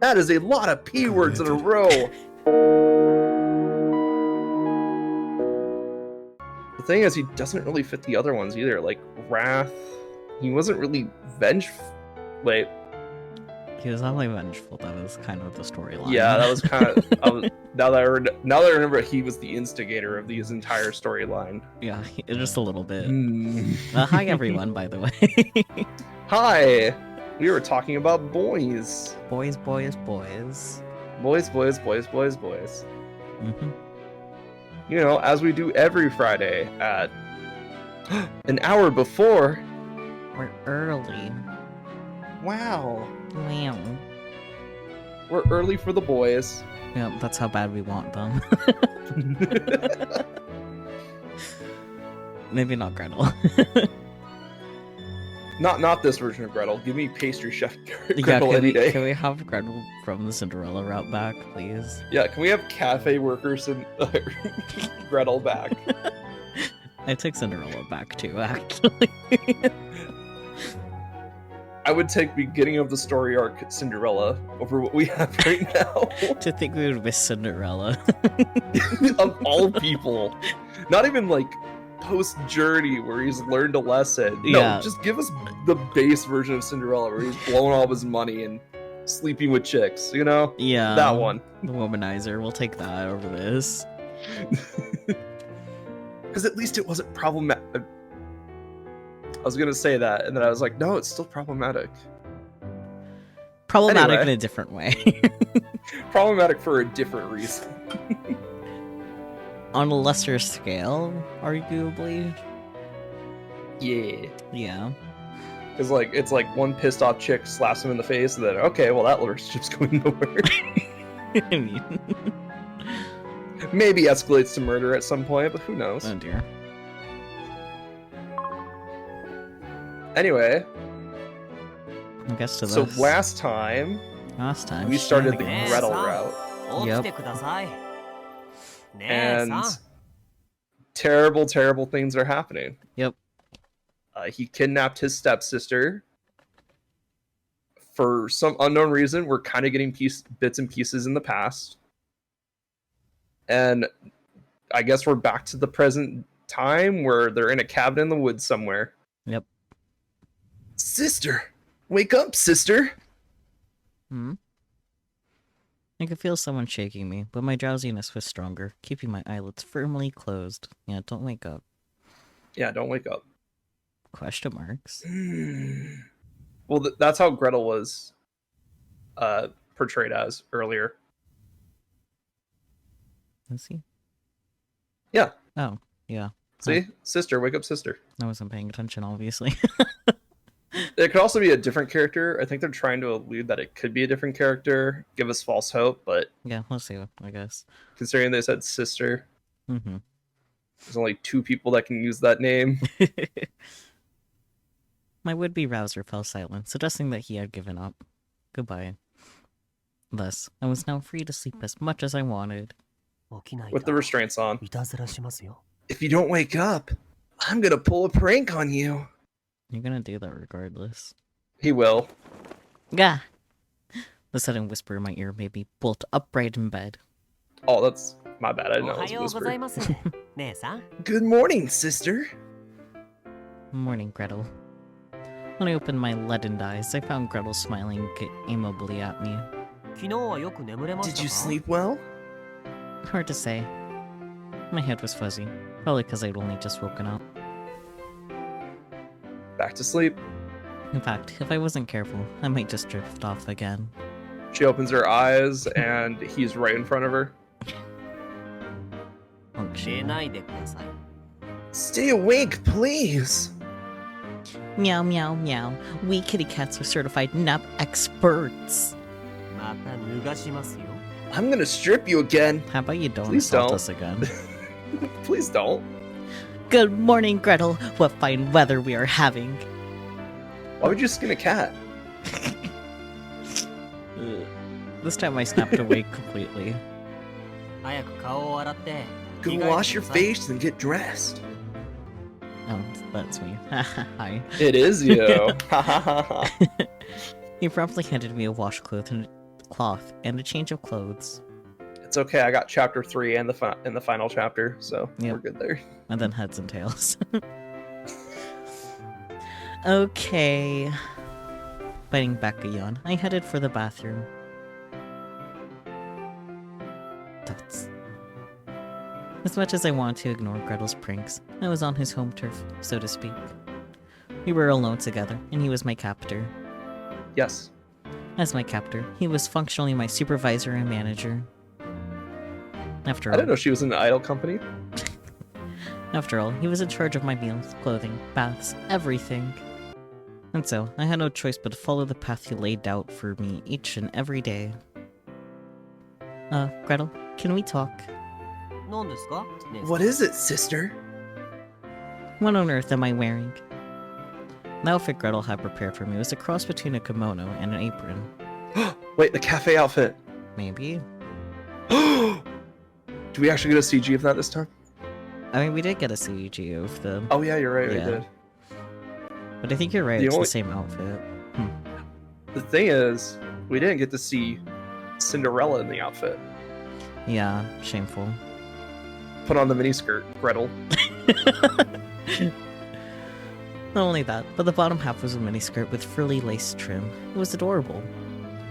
That is a lot of P words in a row. The thing is, he doesn't really fit the other ones either. Like, Wrath, he wasn't really vengeful. Wait. He was not only vengeful, that was kind of the storyline. Yeah, that was kind of... now that I remember, he was the instigator of this entire storyline. Yeah, just a little bit. Mm. Hi everyone, by the way. Hi! We were talking about boys. Boys, boys, boys. Boys, boys, boys, boys, boys. Mm-hmm. You know, as we do every Friday at an hour before. We're early. Wow. Wow. We're early for the boys. Yeah, that's how bad we want them. Maybe not Gretel. Not this version of Gretel. Give me pastry chef Gretel Yeah, any day. can we have Gretel from the Cinderella route back, please? Yeah, can we have cafe workers and Gretel back? I took Cinderella back too, actually. I would take beginning of the story arc Cinderella over what we have right now. To think we would miss Cinderella. Of all people. Not even like post-journey where he's learned a lesson. Yeah. No, just give us the base version of Cinderella where he's blowing all of his money and sleeping with chicks, you know? Yeah. That one. The womanizer. We'll take that over this. Because at least it wasn't problematic. I was gonna say that, and then I was like, no, it's still problematic. Problematic Anyway. in a different way. Problematic for a different reason. On a lesser scale, arguably. Yeah. Yeah. Because like it's like one pissed off chick slaps him in the face, and then okay, well that relationship's going nowhere. I mean... Maybe escalates to murder at some point, but who knows? Oh dear. Anyway, I guess to so this. last time we started the shenanigans. Gretel route, and terrible, terrible things are happening. Yep. He kidnapped his stepsister. For some unknown reason, we're kind of getting bits and pieces in the past. And I guess we're back to the present time where they're in a cabin in the woods somewhere. Yep. Sister! Wake up, sister! I could feel someone shaking me, but my drowsiness was stronger, keeping my eyelids firmly closed. Yeah, don't wake up. Yeah, don't wake up. Question marks. Well, that's how Gretel was portrayed as earlier. Let's see. Yeah. Oh, yeah. See? Sister, wake up, sister. I wasn't paying attention, obviously. It could also be a different character. I think they're trying to allude that it could be a different character, give us false hope, but... Yeah, we'll see, I guess. Considering they said sister, Mm-hmm. there's only 2 people that can use that name. My would-be rouser fell silent, suggesting that he had given up. Goodbye. Thus, I was now free to sleep as much as I wanted. With the restraints on. If you don't wake up, I'm gonna pull a prank on you. You're gonna do that regardless. He will. Gah! The sudden whisper in my ear made me bolt upright in bed. Oh, that's my bad. I didn't know it was a whisper. Good morning, sister. Morning, Gretel. When I opened my leadened eyes, I found Gretel smiling amiably at me. Did you sleep well? Hard to say. My head was fuzzy, probably because I'd only just woken up. Back to sleep. In fact, if I wasn't careful, I might just drift off again. She opens her eyes, and he's right in front of her. Stay awake, please. Meow, meow, meow. We kitty cats are certified nap experts. I'm gonna strip you again. How about you don't Please assault don't. us again? Please don't. Good morning, Gretel. What fine weather we are having. Why would you skin a cat? This time I snapped awake completely. Go wash your face and get dressed. Oh, that's me. Hi. It is you. He promptly handed me a washcloth cloth, and a change of clothes. It's okay. I got chapter 3 and the final chapter, so Yep. we're good there. And then heads and tails. Okay. Biting back a yawn, I headed for the bathroom. Tuts. As much as I wanted to ignore Gretel's pranks, I was on his home turf, so to speak. We were alone together, and he was my captor. Yes. As my captor, he was functionally my supervisor and manager. After I didn't know she was in the idol company. After all, he was in charge of my meals, clothing, baths, everything. And so, I had no choice but to follow the path he laid out for me each and every day. Gretel, can we talk? What is it, sister? What on earth am I wearing? The outfit Gretel had prepared for me was a cross between a kimono and an apron. Wait, the cafe outfit. Maybe? Do we actually get a CG of that this time? I mean, we did get a CG of the... Oh yeah, you're right, Yeah. we did. But I think you're right, it's the same outfit. The thing is, we didn't get to see Cinderella in the outfit. Yeah, shameful. Put on the miniskirt, Gretel. Not only that, but the bottom half was a miniskirt with frilly lace trim. It was adorable.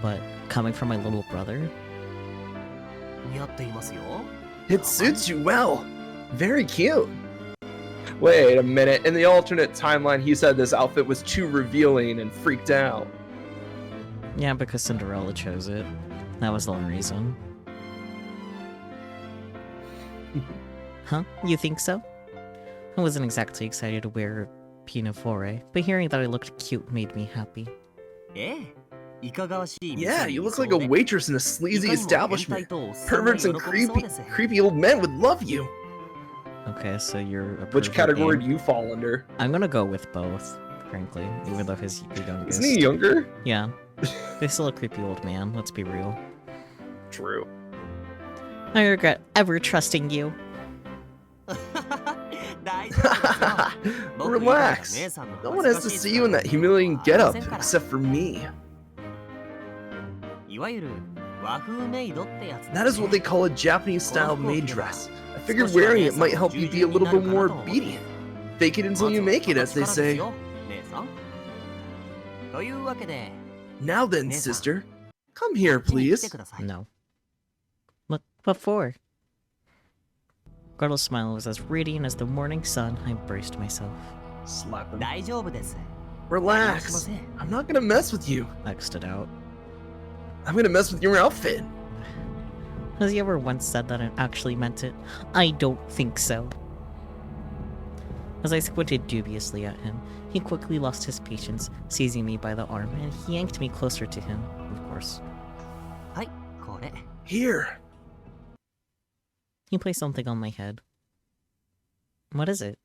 But coming from my little brother... It suits you well. Very cute. Wait a minute. In the alternate timeline, he said this outfit was too revealing and freaked out. Yeah, because Cinderella chose it. That was the only reason. Huh? You think so? I wasn't exactly excited to wear pinafore, but hearing that I looked cute made me happy. Yeah, you look like a waitress in a sleazy establishment. Perverts and creepy old men would love you. Okay, so you're a Which pervert category and- do you fall under? I'm gonna go with both, frankly, even though he's the youngest. Isn't he younger? Yeah. He's still a creepy old man, let's be real. True. I regret ever trusting you. Relax. No one has to see you in that humiliating getup, except for me. That is what they call a Japanese-style maid dress. I figured wearing it might help you be a little bit more obedient. Fake it until you make it, as they say. Now then, sister. Come here, please. No. What for? Gretel's smile was as radiant as the morning sun. I braced myself. Slap him. Relax. I'm not gonna mess with you. X'd it out. I'm gonna mess with your outfit. Has he ever once said that and actually meant it? I don't think so. As I squinted dubiously at him, he quickly lost his patience, seizing me by the arm, and he yanked me closer to him, of course. Here. He placed something on my head. What is it?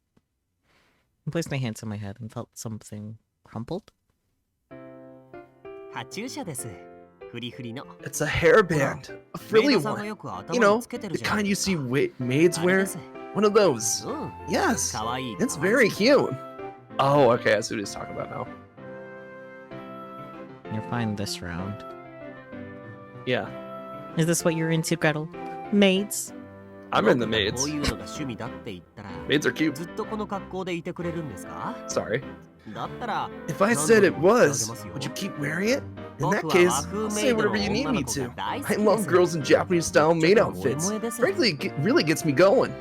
I placed my hands on my head and felt something crumpled. It's a hairband. A frilly one. You know, the kind you see maids wear. One of those. Yes. It's very cute. Oh, okay. I see what he's talking about now. You're fine this round. Yeah. Is this what you're into, Gretel? Maids? I'm in the maids. Maids are cute. Sorry. If I said it was, would you keep wearing it? In that case, I'll say whatever you need me to. I love girls in Japanese-style maid outfits. Frankly, it really gets me going.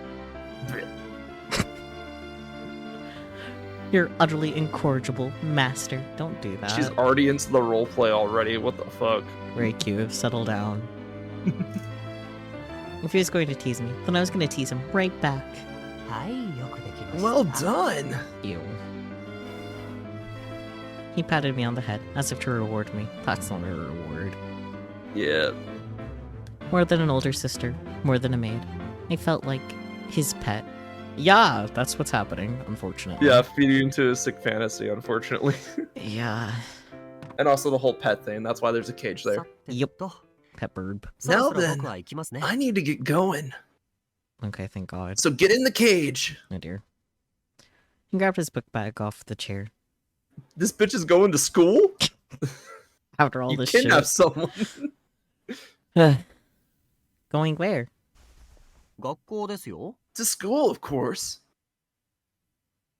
You're utterly incorrigible, master. Don't do that. She's already into the roleplay already. What the fuck? Very cute. Settle down. If he was going to tease me, then I was going to tease him right back. Well done. Ew. He patted me on the head, as if to reward me. That's not a reward. Yeah. More than an older sister, more than a maid. I felt like his pet. Yeah, that's what's happening, unfortunately. Yeah, feeding into a sick fantasy, unfortunately. Yeah. And also the whole pet thing. That's why there's a cage there. Yep. Pet bird. Now then, I need to get going. Okay, thank God. So get in the cage. Oh dear. He grabbed his book bag off the chair. This bitch is going to school? After all You this kidnapped shit. someone. Going where? To school, of course.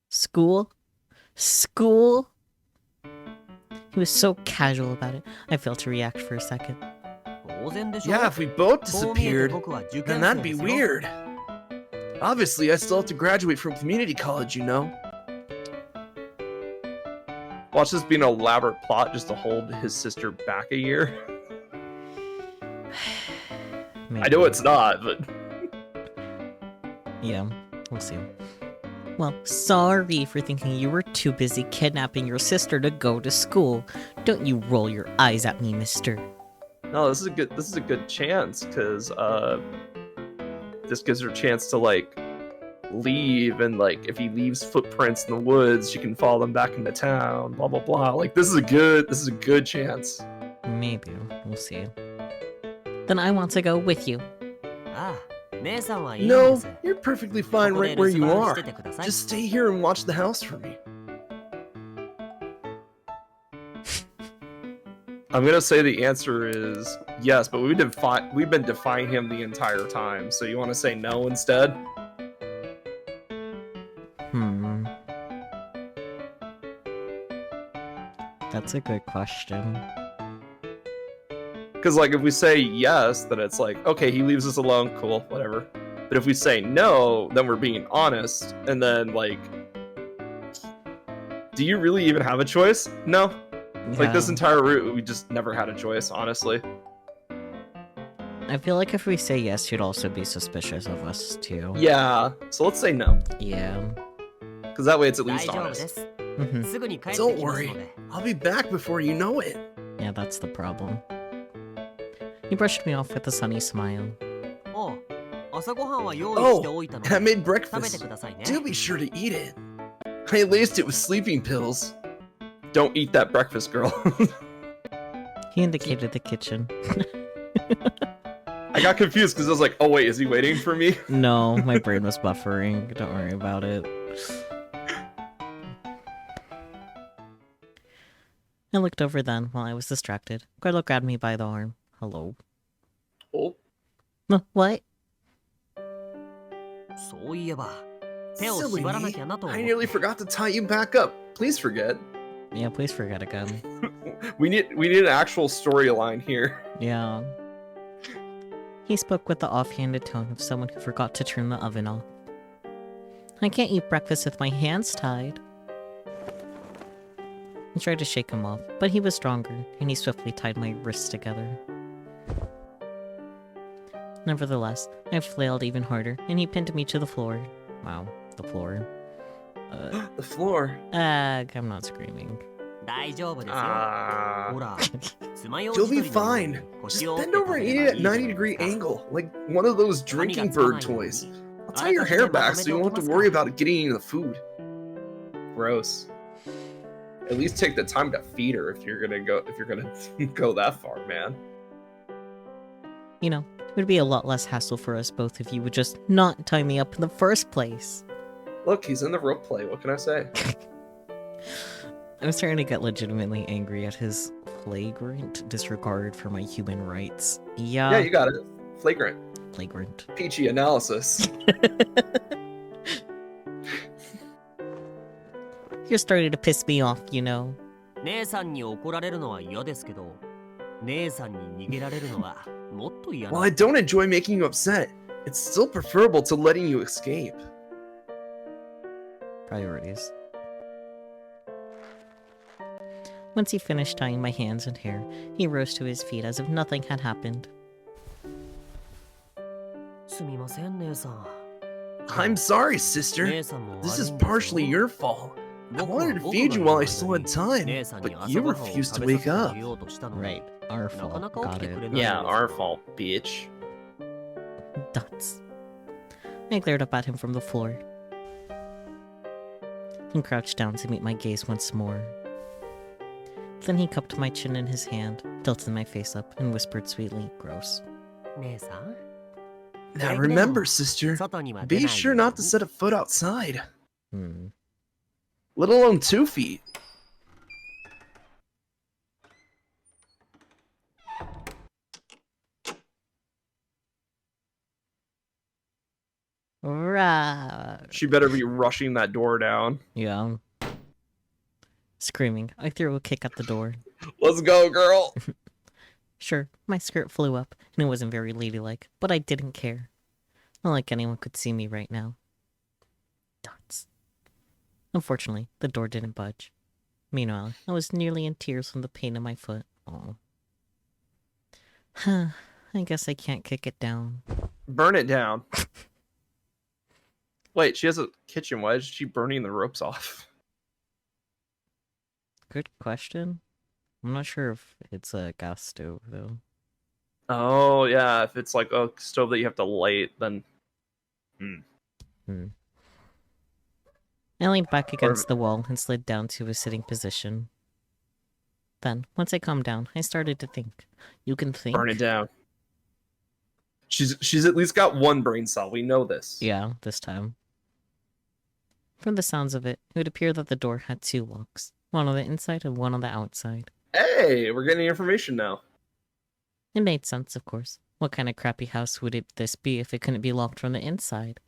School? School? He was so casual about it, I failed to react for a second. Yeah, if we both disappeared, then that'd be weird. Obviously, I still have to graduate from community college, you know. Watch this be an elaborate plot just to hold his sister back a year. I know it's not, but... Yeah, we'll see. Well, sorry for thinking you were too busy kidnapping your sister to go to school. Don't you roll your eyes at me, mister. No, this is a good chance, because this gives her a chance to like leave, and like if he leaves footprints in the woods, she can follow them back into town, blah blah blah. Like this is a good chance. Maybe, we'll see. Then I want to go with you. No, you're perfectly fine right where you are. Just stay here and watch the house for me. I'm gonna say the answer is yes, but we've been defying him the entire time. So you want to say no instead? That's a good question. Because like if we say yes, then it's like, okay, he leaves us alone, cool, whatever. But if we say no, then we're being honest, and then like, do you really even have a choice? No. Yeah. Like this entire route, we just never had a choice, honestly. I feel like if we say yes, you'd also be suspicious of us too. Yeah, so let's say no. Yeah. Because that way it's at least honest. Don't worry, I'll be back before you know it. Yeah, that's the problem. He brushed me off with a sunny smile. Oh, I made breakfast. Do be sure to eat it. I laced it with sleeping pills. Don't eat that breakfast, girl. He indicated the kitchen. I got confused because I was like, oh wait, is he waiting for me? No, my brain was buffering. Don't worry about it. I looked over then while I was distracted. Gretel grabbed me by the arm. Hello. Oh. What? Silly me. I nearly forgot to tie you back up. Please forget. Yeah, please forget again. we need an actual storyline here. Yeah. He spoke with the offhanded tone of someone who forgot to turn the oven off. I can't eat breakfast with my hands tied. I tried to shake him off, but he was stronger, and he swiftly tied my wrists together. Nevertheless, I flailed even harder, and he pinned me to the floor. Wow, the floor. The floor. I'm not screaming. You'll be fine. Just bend over and eat it at 90-degree angle, like one of those drinking bird toys. I'll tie your hair back so you won't have to worry about it getting into the food. Gross. At least take the time to feed her if you're gonna go that far, man. You know, it would be a lot less hassle for us both if you would just not tie me up in the first place. Look, he's in the rope play. What can I say? I was starting to get legitimately angry at his flagrant disregard for my human rights. Yeah. Yeah, you got it. Flagrant. Flagrant. Peachy analysis. You're starting to piss me off, you know. Well, I don't enjoy making you upset. It's still preferable to letting you escape. Priorities. Once he finished tying my hands and hair, he rose to his feet as if nothing had happened. I'm sorry, sister. This is partially your fault. I wanted to feed you while I still had time, but you refused to wake up. Right, our fault. Got it. Yeah, our fault, bitch. Nuts. I glared up at him from the floor. He crouched down to meet my gaze once more. Then he cupped my chin in his hand, tilted my face up, and whispered sweetly, gross. Now remember, sister, be sure not to set a foot outside. Let alone 2 feet. She better be rushing that door down. Yeah. Screaming, I threw a kick at the door. Let's go, girl! Sure, my skirt flew up, and it wasn't very ladylike, but I didn't care. Not like anyone could see me right now. Darts. Unfortunately, the door didn't budge. Meanwhile, I was nearly in tears from the pain in my foot. Oh. Huh. I guess I can't kick it down. Burn it down. Wait, she has a kitchen. Why is she burning the ropes off? Good question. I'm not sure if it's a gas stove, though. Oh, yeah. If it's like a stove that you have to light, then... I leaned back against the wall and slid down to a sitting position. Then, once I calmed down, I started to think. You can think? Burn it down. She's at least got one brain cell. We know this. Yeah, this time. From the sounds of it, it would appear that the door had 2 locks. One on the inside and one on the outside. Hey, we're getting information now. It made sense, of course. What kind of crappy house would this be if it couldn't be locked from the inside?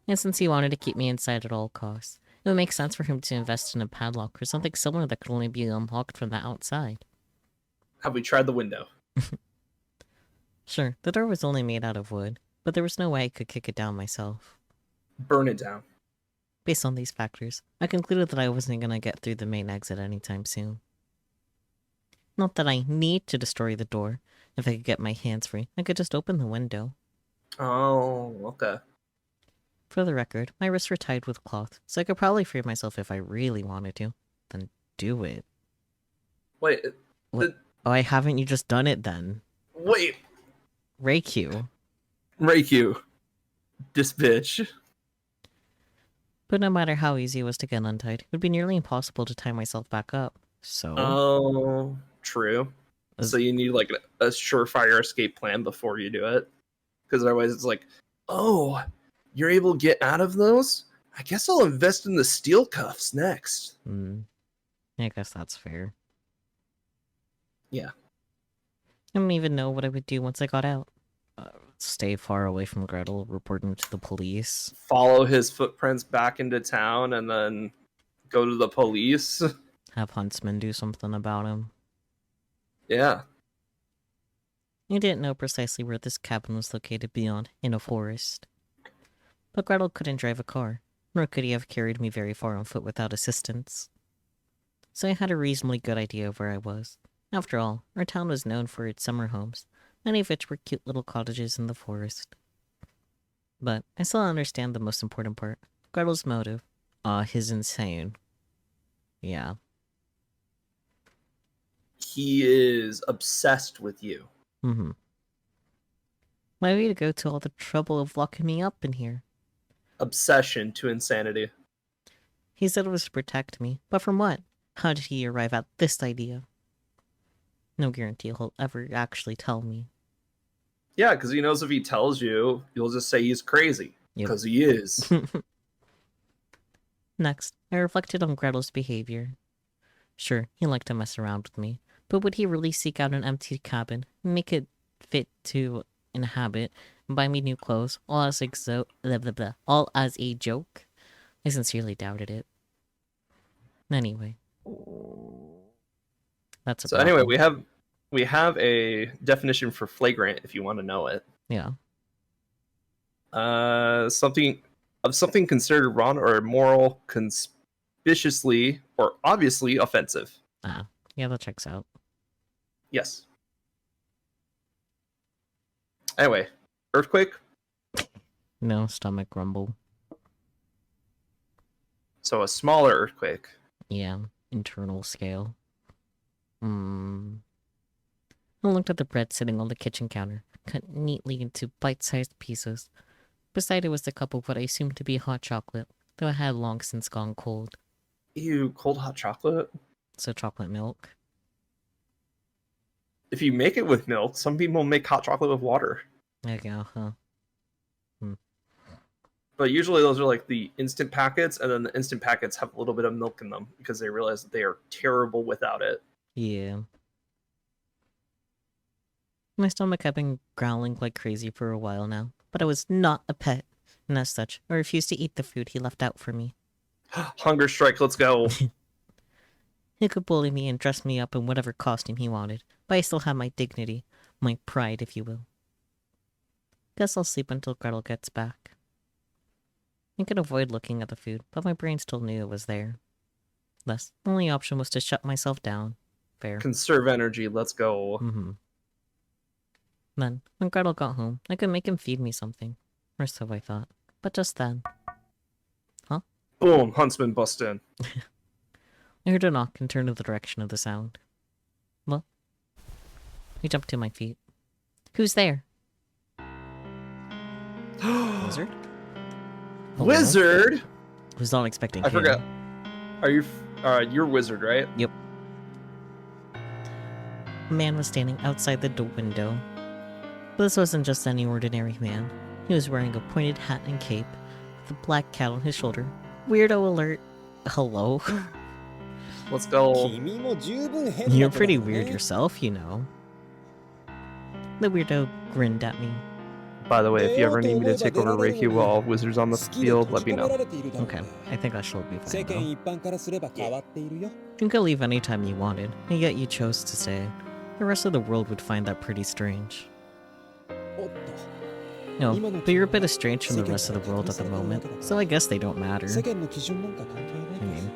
And since he wanted to keep me inside at all costs, it would make sense for him to invest in a padlock or something similar that could only be unlocked from the outside. Have we tried the window? Sure, the door was only made out of wood, but there was no way I could kick it down myself. Burn it down. Based on these factors, I concluded that I wasn't going to get through the main exit anytime soon. Not that I need to destroy the door. If I could get my hands free, I could just open the window. Oh, okay. For the record, my wrists were tied with cloth, so I could probably free myself if I really wanted to. Then do it. Wait. What? Why haven't you just done it then? Wait. Reikyu. This bitch. But no matter how easy it was to get untied, it would be nearly impossible to tie myself back up. So... Oh, true. So you need like a surefire escape plan before you do it. Because otherwise it's like, oh, you're able to get out of those? I guess I'll invest in the steel cuffs next. I guess that's fair. Yeah. I don't even know what I would do once I got out. Stay far away from Gretel, report him to the police. Follow his footprints back into town and then go to the police. Have Huntsman do something about him. Yeah. I didn't know precisely where this cabin was located beyond, in a forest. But Gretel couldn't drive a car, nor could he have carried me very far on foot without assistance. So I had a reasonably good idea of where I was. After all, our town was known for its summer homes, many of which were cute little cottages in the forest. But I still don't understand the most important part. Gretel's motive. He's insane. Yeah. He is obsessed with you. Why would he go to all the trouble of locking me up in here? Obsession to insanity. He said it was to protect me, but from what? How did he arrive at this idea? No guarantee he'll ever actually tell me. Yeah, because he knows if he tells you, you'll just say he's crazy. Because he is. Next, I reflected on Gretel's behavior. Sure, he liked to mess around with me, but would he really seek out an empty cabin, make it fit to inhabit, and buy me new clothes, all as a joke? I sincerely doubted it. Anyway. That's a so problem. anyway, we have a definition for flagrant if you want to know it. Yeah. Something considered wrong or immoral, conspicuously or obviously offensive. Yeah, that checks out. Yes. Anyway, earthquake. No, stomach rumble. So a smaller earthquake. Yeah, internal scale. I looked at the bread sitting on the kitchen counter, cut neatly into bite-sized pieces. Beside it was the cup of what I assumed to be hot chocolate, though it had long since gone cold. Ew, cold hot chocolate? So chocolate milk. If you make it with milk, some people make hot chocolate with water. There you go, huh? But usually those are like the instant packets, and then the instant packets have a little bit of milk in them because they realize that they are terrible without it. Yeah. My stomach had been growling like crazy for a while now, but I was not a pet. and as such, I refused to eat the food he left out for me. Hunger strike, let's go. He could bully me and dress me up in whatever costume he wanted, but I still had my dignity, my pride, if you will. Guess I'll sleep until Gretel gets back. I could avoid looking at the food, but my brain still knew it was there. Thus, the only option was to shut myself down. Fair. Conserve energy, let's go. Then, when Gretel got home, I could make him feed me something. Or so I thought. But just then... Huh? Boom, Huntsman bust in. I heard a knock and turned in the direction of the sound. Well, I jumped to my feet. Who's there? Wizard? Oh, Wizard? I was not expecting I forgot. Are you... you're wizard, right? Yep. A man was standing outside the window. But this wasn't just any ordinary man. He was wearing a pointed hat and cape, with a black cat on his shoulder. Weirdo alert. Hello? Let's go. You're pretty weird yourself, you know. The weirdo grinned at me. By the way, if you ever need me to take over Reiki while Wizard's on the field, let me know. Okay, I think I shall be fine though. You could leave anytime you wanted, and yet you chose to stay. The rest of the world would find that pretty strange. No, but you're a bit estranged from the rest of the world at the moment, so I guess they don't matter. I mean...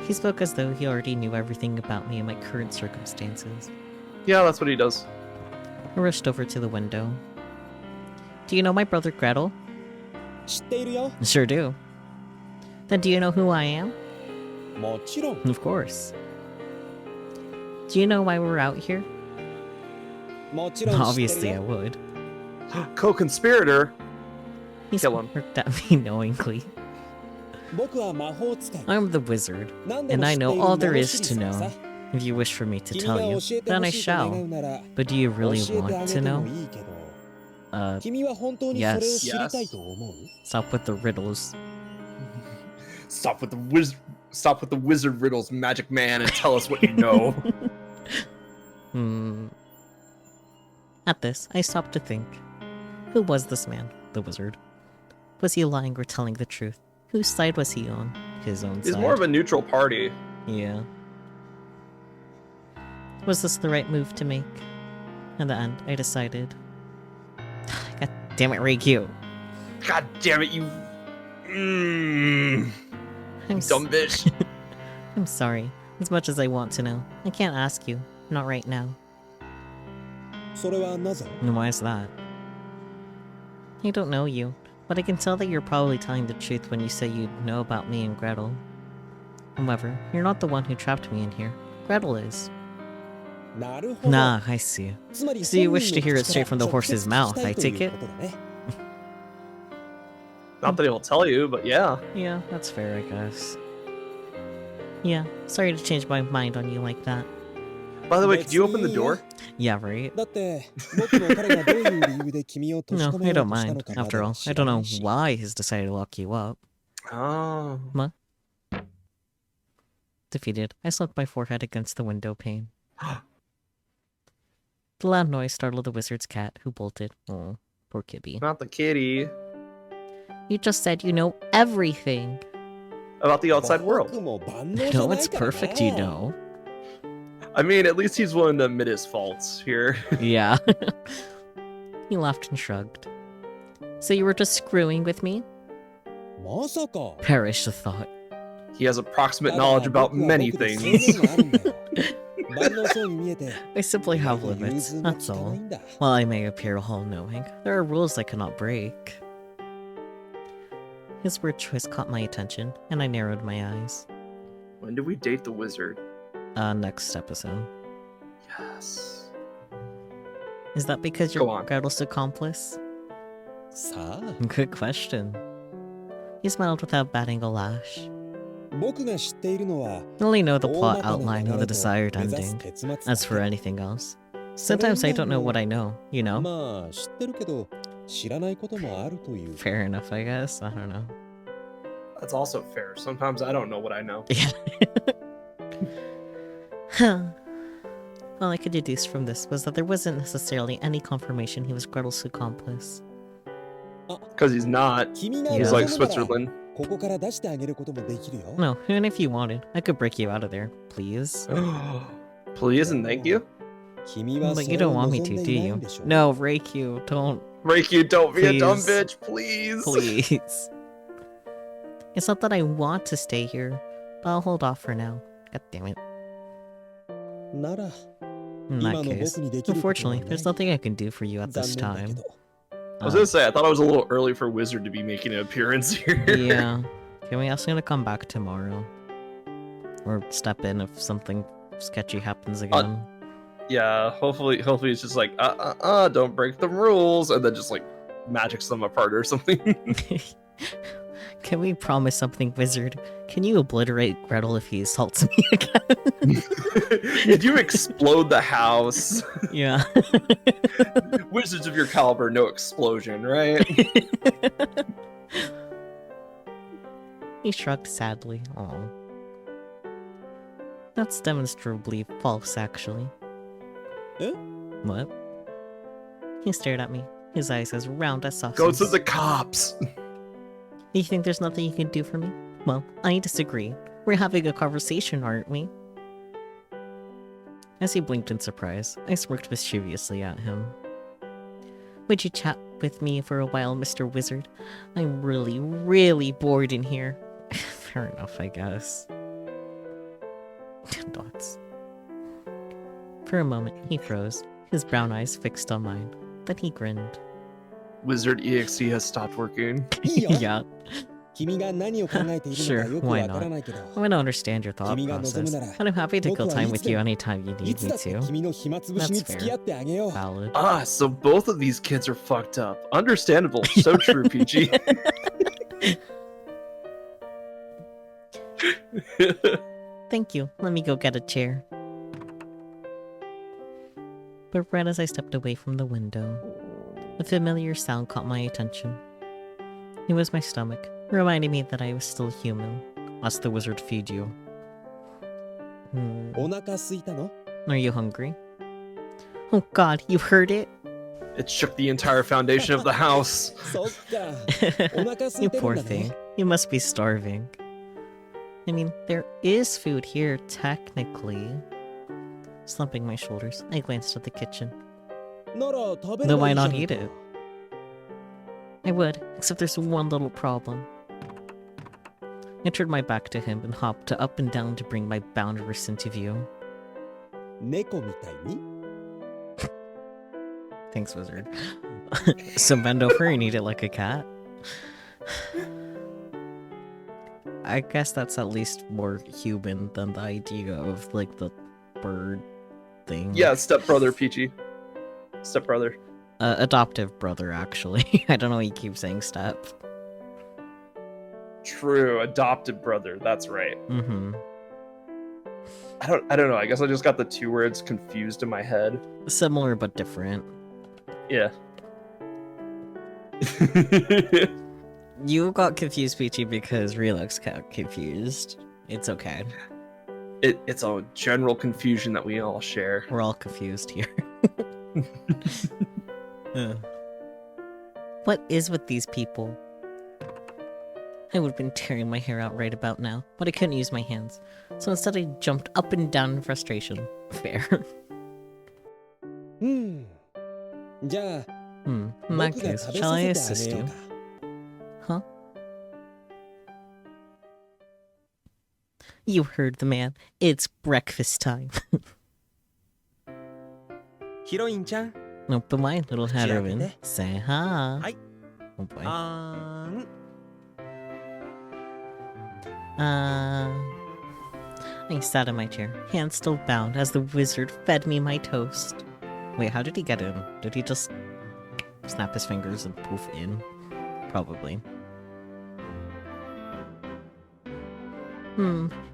He spoke as though he already knew everything about me and my current circumstances. Yeah, that's what he does. I rushed over to the window. Do you know my brother Gretel? Sure do. Then do you know who I am? Of course. Do you know why we're out here? Obviously I would. Co-conspirator? Kill him. Looked at me knowingly. I'm the wizard, and I know all there is to know. If you wish for me to tell you, then I shall. But do you really want to know? Yes. Stop with the riddles. Stop with the wizard riddles, magic man, and tell us what you know. At this, I stopped to think. Who was this man, the wizard? Was he lying or telling the truth? Whose side was he on? His own side. He's more of a neutral party. Yeah. Was this the right move to make? In the end, I decided... God damn it, Reikyu. God damn it, you... dumb bitch. I'm sorry. As much as I want to know. I can't ask you. Not right now. And why is that? I don't know you, but I can tell that you're probably telling the truth when you say you know about me and Gretel. However, you're not the one who trapped me in here. Gretel is. Nah, I see. So you wish to hear it straight from the horse's mouth, I take it? Not that he'll tell you, but yeah. Yeah, that's fair, I guess. Yeah, sorry to change my mind on you like that. By the way, could you open the door? Yeah, right? No, I don't mind. After all, I don't know why he's decided to lock you up. Oh. What? Defeated, I slapped my forehead against the window pane. The loud noise startled the wizard's cat, who bolted. Oh, poor Kibby. Not the kitty. You just said you know everything. About the outside world. No, it's perfect, you know. I mean, at least he's willing to admit his faults here. Yeah. He laughed and shrugged. So you were just screwing with me? Perish the thought. He has approximate knowledge about many things. I simply have limits, that's all. While I may appear all-knowing, there are rules I cannot break. His word choice caught my attention, and I narrowed my eyes. When do we date the wizard? Next episode. Yes. Is that because you're Gretel's accomplice? Good question. He smiled without batting a lash. I only know the plot outline of the desired ending. As for anything else, sometimes I don't know what I know, you know? Fair enough, I guess. I don't know. That's also fair. Sometimes I don't know what I know. Yeah. All I could deduce from this was that there wasn't necessarily any confirmation he was Gretel's accomplice. Because he's not. He's like Switzerland. No, and if you wanted, I could break you out of there, please. Please and thank you. But you don't want me to, do you? No, Reikyu, don't. Reikyu, don't be a dumb bitch, please. Please. It's not that I want to stay here, but I'll hold off for now. God damn it. In that case, unfortunately, there's nothing I can do for you at this time. I was gonna say, I thought it was a little early for Wizard to be making an appearance here. Yeah. Can we ask him to come back tomorrow? Or step in if something sketchy happens again? Yeah, hopefully it's just like, don't break the rules, and then just like magics them apart or something. Can we promise something, Wizard? Can you obliterate Gretel if he assaults me again? Did you explode the house? Yeah. Wizards of your caliber, no explosion, right? He shrugged sadly. Aw. That's demonstrably false, actually. What? He stared at me, his eyes as round as saucers. Go to the cops! You think there's nothing you can do for me? Well, I disagree. We're having a conversation, aren't we? As he blinked in surprise, I smirked mischievously at him. Would you chat with me for a while, Mr. Wizard? I'm really, really bored in here. Fair enough, I guess. Dots. For a moment, he froze, his brown eyes fixed on mine. Then he grinned. Wizard EXE has stopped working. Yeah. Sure, why not? I want to understand your thought process, and I'm happy to kill time with you anytime you need me to. That's fair. Valid. Ah, so both of these kids are fucked up. Understandable. So true, PG. Thank you. Let me go get a chair. But right as I stepped away from the window, a familiar sound caught my attention. It was my stomach, reminding me that I was still human, as the wizard feed you. Are you hungry? Oh god, you heard it? It shook the entire foundation of the house. You poor thing. You must be starving. I mean, there is food here, technically. Slumping my shoulders, I glanced at the kitchen. Then why not eat it? I would, except there's one little problem. I turned my back to him and hopped up and down to bring my bound wrist into view. Thanks, Wizard. So bend over and eat it like a cat? I guess that's at least more human than the idea of, like, the bird thing. Yeah, stepbrother, Peachy. Stepbrother. Adoptive brother, actually. I don't know why you keep saying step. True, adopted brother, that's right. Mm-hmm. I don't know, I guess I just got the two words confused in my head. Similar but different. Yeah. You got confused, Peachy, because Relux got confused. It's okay. It's a general confusion that we all share. We're all confused here. What is with these people? I would have been tearing my hair out right about now, but I couldn't use my hands. So instead I jumped up and down in frustration. Fair. In that case, shall I assist you? Huh? You heard the man. It's breakfast time. Open my little heroine. Say hi. Oh boy. I sat in my chair, hands still bound, as the wizard fed me my toast. Wait, how did he get in? Did he just snap his fingers and poof in? Probably.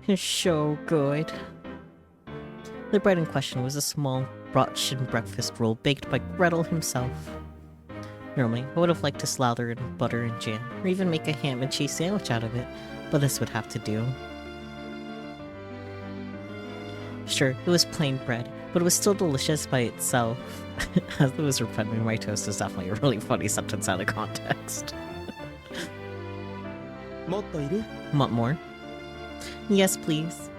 It's so good. The bread in question was a small Russian breakfast roll baked by Gretel himself. Normally, I would have liked to slather it in butter and jam, or even make a ham and cheese sandwich out of it, but this would have to do. Sure, it was plain bread, but it was still delicious by itself. As the wizard fed me my toast is definitely a really funny sentence out of context. Want more? Yes, please.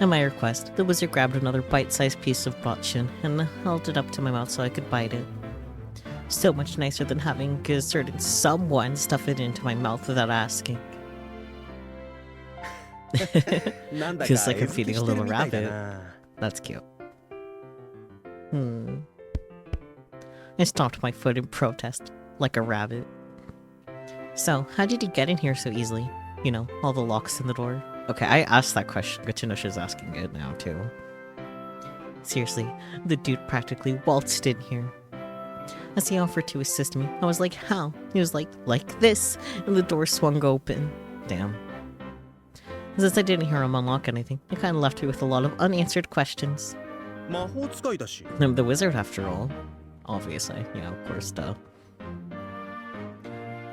At my request, the wizard grabbed another bite-sized piece of botchin and held it up to my mouth so I could bite it. So much nicer than having a certain someone stuff it into my mouth without asking. Feels like I'm feeding a little rabbit. That's cute. I stomped my foot in protest, like a rabbit. So, how did you get in here so easily? You know, all the locks in the door. Okay, I asked that question. Good to know she's asking it now, too. Seriously, the dude practically waltzed in here. As he offered to assist me, I was like, how? He was like this, and the door swung open. Damn. Since I didn't hear him unlock anything, it kind of left me with a lot of unanswered questions. I'm the wizard, after all. Obviously, yeah, of course, duh.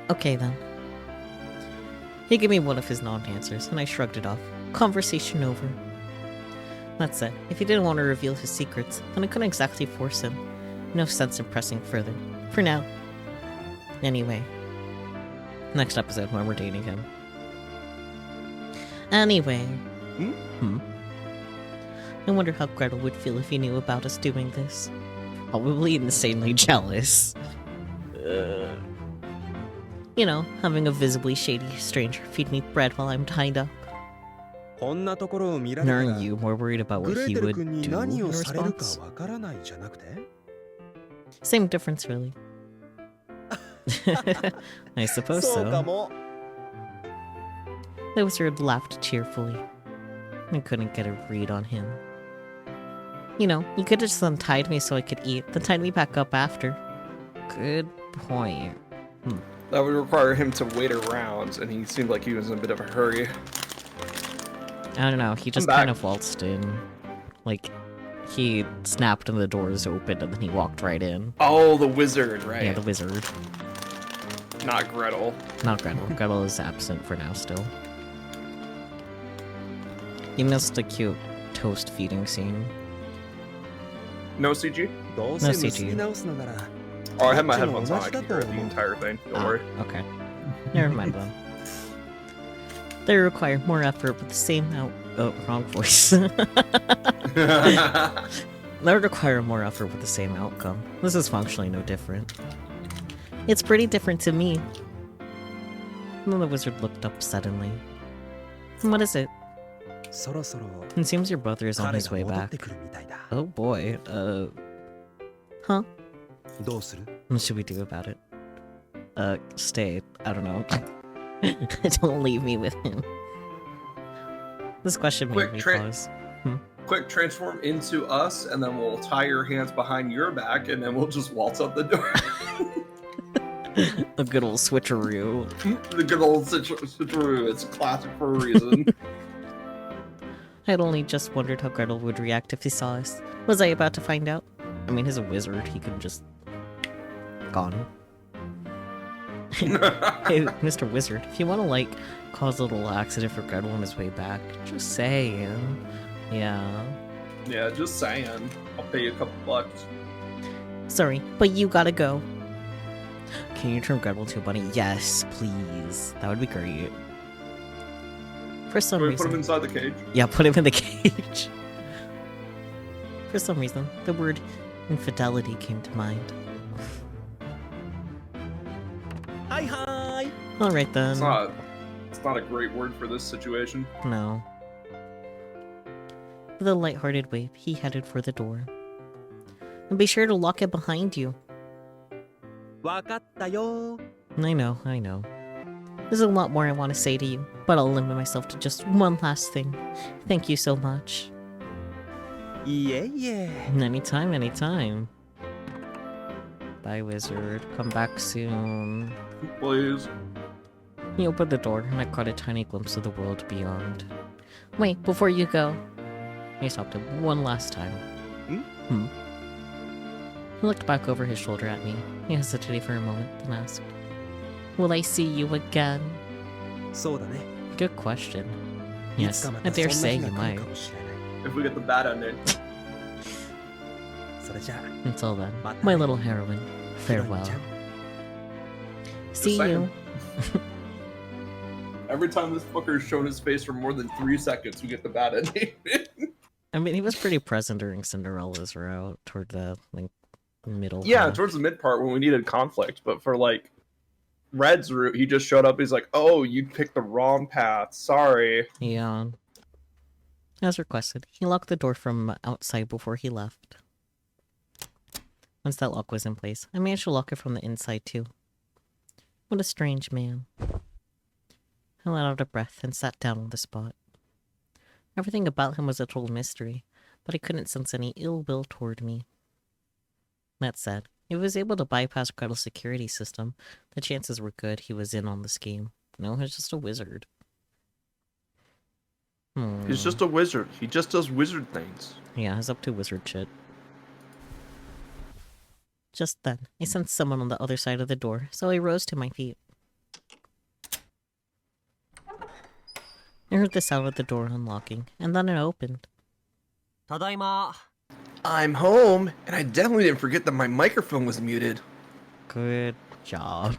Okay, then. He gave me one of his non-answers, and I shrugged it off. Conversation over. That said, if he didn't want to reveal his secrets, then I couldn't exactly force him. No sense in pressing further. For now. Anyway. Next episode when we're dating him. Anyway. I wonder how Gretel would feel if he knew about us doing this. Probably insanely jealous. You know, having a visibly shady stranger feed me bread while I'm tied up. Aren't you more worried about what he would do in response? Same difference, really. I suppose so. The wizard laughed cheerfully. I couldn't get a read on him. You know, you could have just untied me so I could eat, then tied me back up after. Good point. That would require him to wait around, and he seemed like he was in a bit of a hurry. I don't know, he just kind of waltzed in. Like, he snapped and the doors opened and then he walked right in. Oh, the wizard, right? Yeah, the wizard. Not Gretel. Not Gretel. Gretel is absent for now still. You missed a cute toast feeding scene. No CG? No CG. Oh, I had my headphones on. I can hear the entire thing. Don't worry. Okay. Never mind then. They require more effort with the same wrong voice. They require more effort with the same outcome. This is functionally no different. It's pretty different to me. And then the wizard looked up suddenly. What is it? It seems your brother is on his way back. Oh boy, huh? What should we do about it? Stay. I don't know. Don't leave me with him. This question made me pause. Quick, transform into us, and then we'll tie your hands behind your back, and then we'll just waltz up the door. A good old switcheroo. The good old switcheroo. It's classic for a reason. I had only just wondered how Gretel would react if he saw us. Was I about to find out? I mean, he's a wizard. He could just... gone. Hey, Mr. Wizard, if you want to, like, cause a little accident for Gretel on his way back, just saying. Yeah. Yeah, just saying. I'll pay you a couple bucks. Sorry, but you gotta go. Can you turn Gretel into a bunny? Yes, please. That would be great. For some reason... put him inside the cage? Yeah, put him in the cage. For some reason, the word infidelity came to mind. Hi! Alright then. It's not a great word for this situation. No. With a light-hearted wave, he headed for the door. And be sure to lock it behind you. I know. There's a lot more I want to say to you, but I'll limit myself to just one last thing. Thank you so much. Yeah. Anytime. Bye, wizard. Come back soon. Please. He opened the door, and I caught a tiny glimpse of the world beyond. Wait, before you go. He stopped him one last time. He looked back over his shoulder at me. He hesitated for a moment, then asked, "Will I see you again?" Good question. Yes, I dare say you might. If we get the bad ending. Until then, my little heroine, farewell. See you. Every time this fucker's shown his face for more than 3 seconds, we get the bad ending. I mean, he was pretty present during Cinderella's route toward the middle. Yeah, towards the mid part when we needed conflict, but for like Red's route, he just showed up. He's like, "Oh, you picked the wrong path. Sorry." Yeah. As requested, he locked the door from outside before he left. Once that lock was in place, I managed to lock it from the inside too. What a strange man. I let out a breath and sat down on the spot. Everything about him was a total mystery, but I couldn't sense any ill will toward me. That said, if he was able to bypass Gretel's security system, the chances were good he was in on the scheme. No, he's just a wizard. He's just a wizard. He just does wizard things. Yeah, he's up to wizard shit. Just then, I sensed someone on the other side of the door, so I rose to my feet. I heard the sound of the door unlocking, and then it opened. Tadaima. I'm home, and I definitely didn't forget that my microphone was muted. Good job.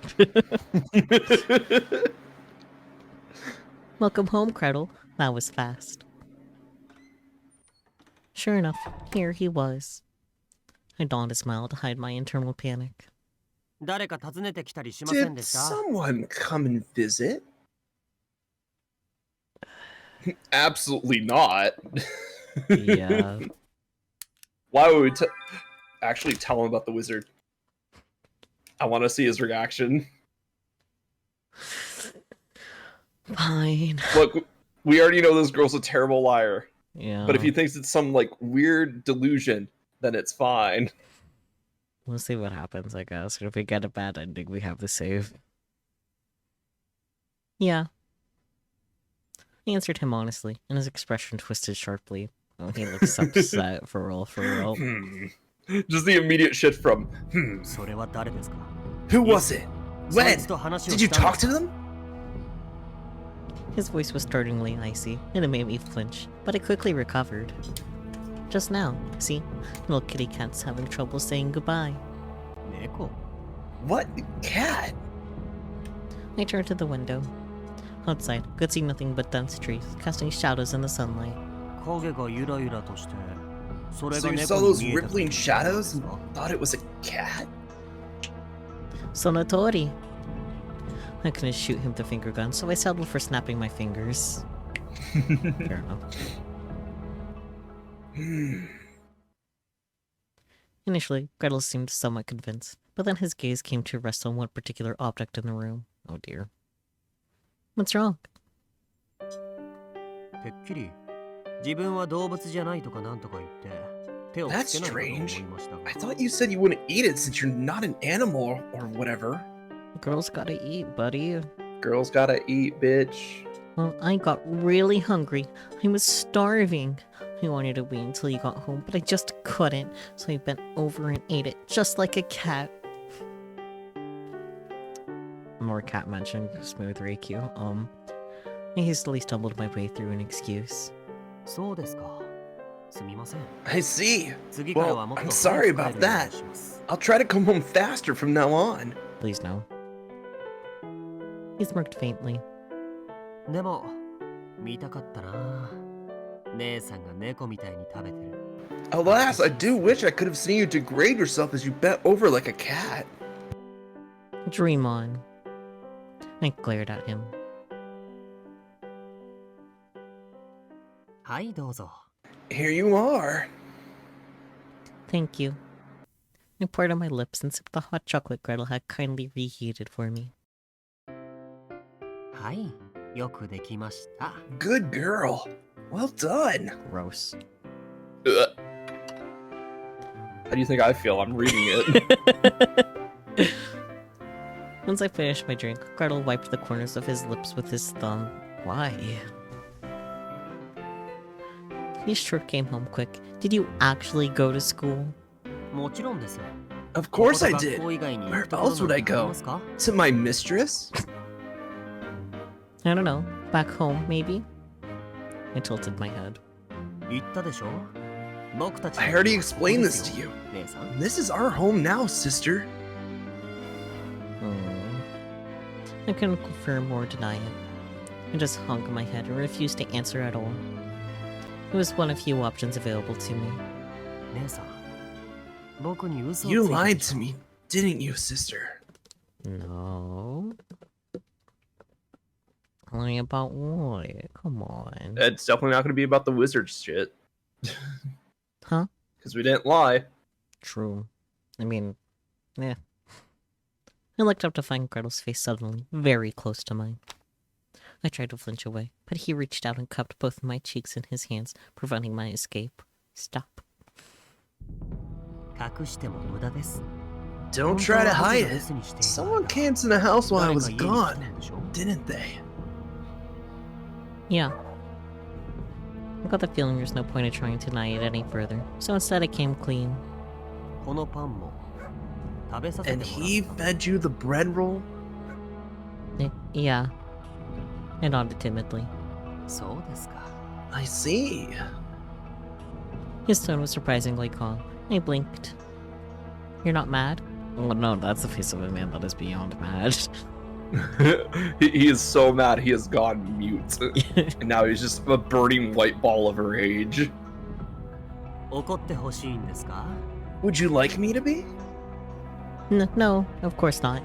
Welcome home, Gretel. That was fast. Sure enough, here he was. I donned a smile to hide my internal panic. Did someone come and visit? Absolutely not. Yeah. Why would we actually tell him about the wizard? I want to see his reaction. Fine. Look, we already know this girl's a terrible liar. Yeah. But if he thinks it's some like weird delusion, then it's fine. We'll see what happens, I guess. If we get a bad ending, we have the save. Yeah. I answered him honestly, and his expression twisted sharply. Oh, he looks upset for real, for real. Just the immediate shift from, Who was it? When? Did you talk to them? His voice was startlingly icy, and it made me flinch, but I quickly recovered. Just now, see? Little kitty cat's having trouble saying goodbye. What? Cat? I turned to the window. Outside, could see nothing but dense trees, casting shadows in the sunlight. So you saw those rippling shadows and thought it was a cat? Sonotori! I couldn't shoot him with the finger gun, so I settled for snapping my fingers. Fair enough. Initially, Gretel seemed somewhat convinced, but then his gaze came to rest on one particular object in the room. Oh dear. What's wrong? That's strange. I thought you said you wouldn't eat it since you're not an animal or whatever. Girls gotta eat, buddy. girls gotta eat, bitch. Well, I got really hungry. I was starving. I wanted to wait until you got home, but I just couldn't, so I bent over and ate it, just like a cat. More cat mention, smooth Reikyu. I hastily stumbled my way through an excuse. I see. Well, I'm sorry about that. I'll try to come home faster from now on. Please no. He smirked faintly. Alas, I do wish I could have seen you degrade yourself as you bent over like a cat. Dream on. I glared at him. Here you are. Thank you. I poured on my lips and sipped the hot chocolate Gretel had kindly reheated for me. Good girl. Well done. Gross. Ugh. How do you think I feel? I'm reading it. Once I finished my drink, Gretel wiped the corners of his lips with his thumb. Why? You sure came home quick. Did you actually go to school? Of course I did. Where else would I go? To my mistress? I don't know. Back home, maybe? I tilted my head. 言ったでしょ僕たち I already explained this to you. 姉さん This is our home now, sister. I couldn't confirm or deny it. I just hung my head and refused to answer at all. It was one of few options available to me. 姉さん僕に嘘をつい You たで lied しょ to me, didn't you, sister? No. Lie about what? Come on. It's definitely not going to be about the wizard shit. Huh? Because we didn't lie. True. I mean, yeah. I looked up to find Gretel's face suddenly, very close to mine. I tried to flinch away, but he reached out and cupped both my cheeks in his hands, preventing my escape. Stop. 隠しても無駄です Don't try to hide it. Someone came to the house while I was gone, didn't they? Yeah. I got the feeling there's no point in trying to deny it any further, so instead I came clean. このパンも食べさせて And もらう he fed you the bread roll? Yeah. I nodded timidly. そうですか I see. His tone was surprisingly calm. I blinked. You're not mad? Oh no, that's the face of a man that is beyond mad. He is so mad he has gone mute. And now he's just a burning white ball of rage. 怒ってほしいんですか Would you like me to be? No, of course not.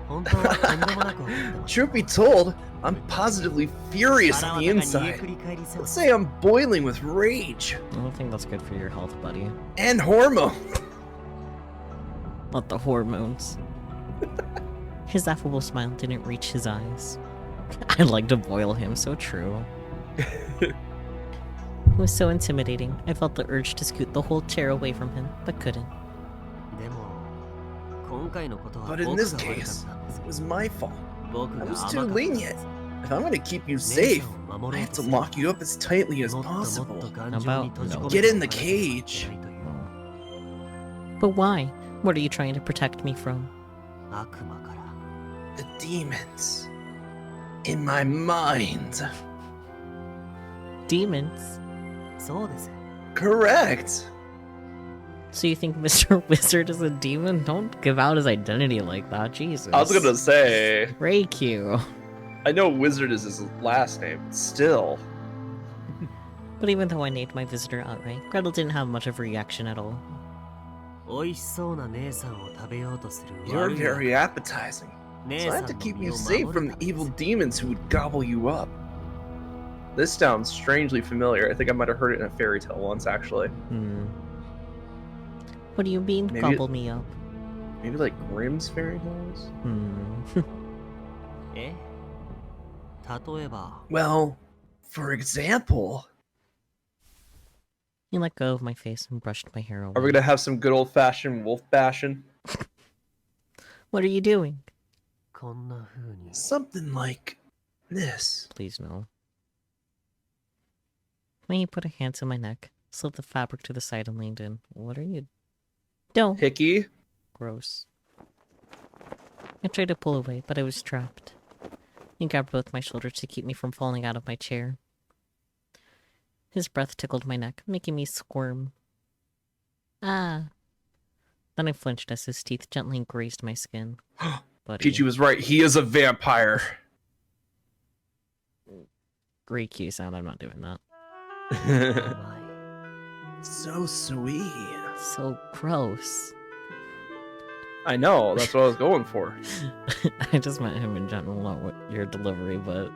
本当はとんでもなく怒ってます Truth be told, I'm positively furious 腹 on は the 中に inside. ゆっくり返りそう Let's say I'm boiling with rage I don't think that's good for your health, buddy. and hormone. Not the hormones. His affable smile didn't reach his eyes. I'd like to boil him, so true. It was so intimidating. I felt the urge to scoot the whole chair away from him, but couldn't. でも今回のことは But in 僕が this 悪かっ case, たんです it was my fault. 僕が I 甘 was か too ったんで lenient. す If I'm gonna keep you 姉 safe, さんを守ろ I う have と to すれば lock you up as tightly as もっともっ possible. と頑丈に閉じ込め Get て in the おかなければいけ cage. ないという But why? What are you trying to protect me from? 悪魔から The demons in my mind. Demons? そうです Correct. So you think Mr. Wizard is a demon? Don't give out his identity like that, Jesus. I was gonna say, Ray Q. I know wizard is his last name, but still. But even though I named my visitor outright, Gretel didn't have much of a reaction at all. 美味しそうな姉さんを食べようとする You're 悪い very appetizing. 姉 So I さ have ん to の keep 身 you を safe 守 from るた the め evil です demons who would gobble you up. This sounds strangely familiar. I think I might have heard it in a fairy tale once, actually. What do you mean, Maybe gobble me up? Maybe like Grimm's fairy tales? え例えば Well, for example, He let go of my face and brushed my hair Are we away. gonna have some good old fashioned wolf bashing? What are you doing? こんな風に something like this. Please no. When he put a hand to my neck, slipped the fabric to the side and leaned in. What are you... Don't. Hickey? Gross. I tried to pull away, but I was trapped. He grabbed both my shoulders to keep me from falling out of my chair. His breath tickled my neck, making me squirm. Ah. Then I flinched as his teeth gently grazed my skin. Buddy. Peachy was right. He is a vampire. Great Q sound, I'm not doing that. 甘い So sweet. So gross. I know. That's what I was going for. I just meant him in general, not what your delivery, but...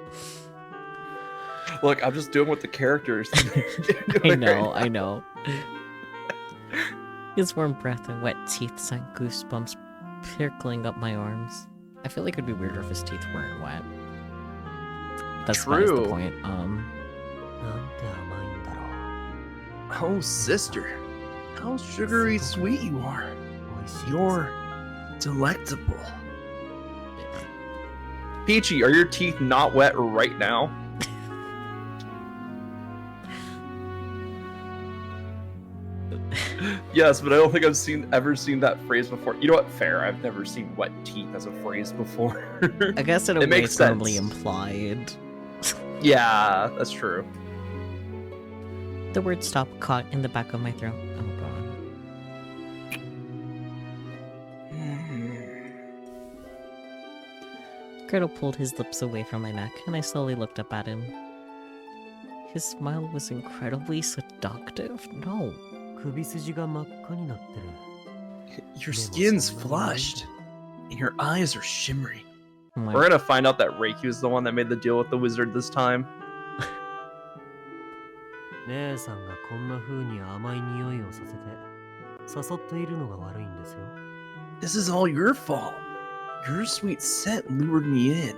Look, I'm just doing what the characters. I know. His warm breath and wet teeth sent goosebumps prickling up my arms. I feel like it'd be weirder if his teeth weren't wet. That's that is the True. point. なんて甘いんだろ Oh, sister. How sugary sweet you are. う美味しいです You're delectable. Peachy, are your teeth not wet right now? Yes, but I don't think I've ever seen that phrase before. You know what? Fair. I've never seen wet teeth as a phrase before. I guess in a It way makes it's normally sense. implied. Yeah, that's true. The word stop caught in the back of my throat. Oh god. Gretel pulled his lips away from my neck, and I slowly looked up at him. His smile was incredibly seductive. No. Your skin's flushed, and your eyes are shimmering. We're gonna find out that Reiki is the one that made the deal with the wizard this time. This is all your fault. Your sweet scent lured me in.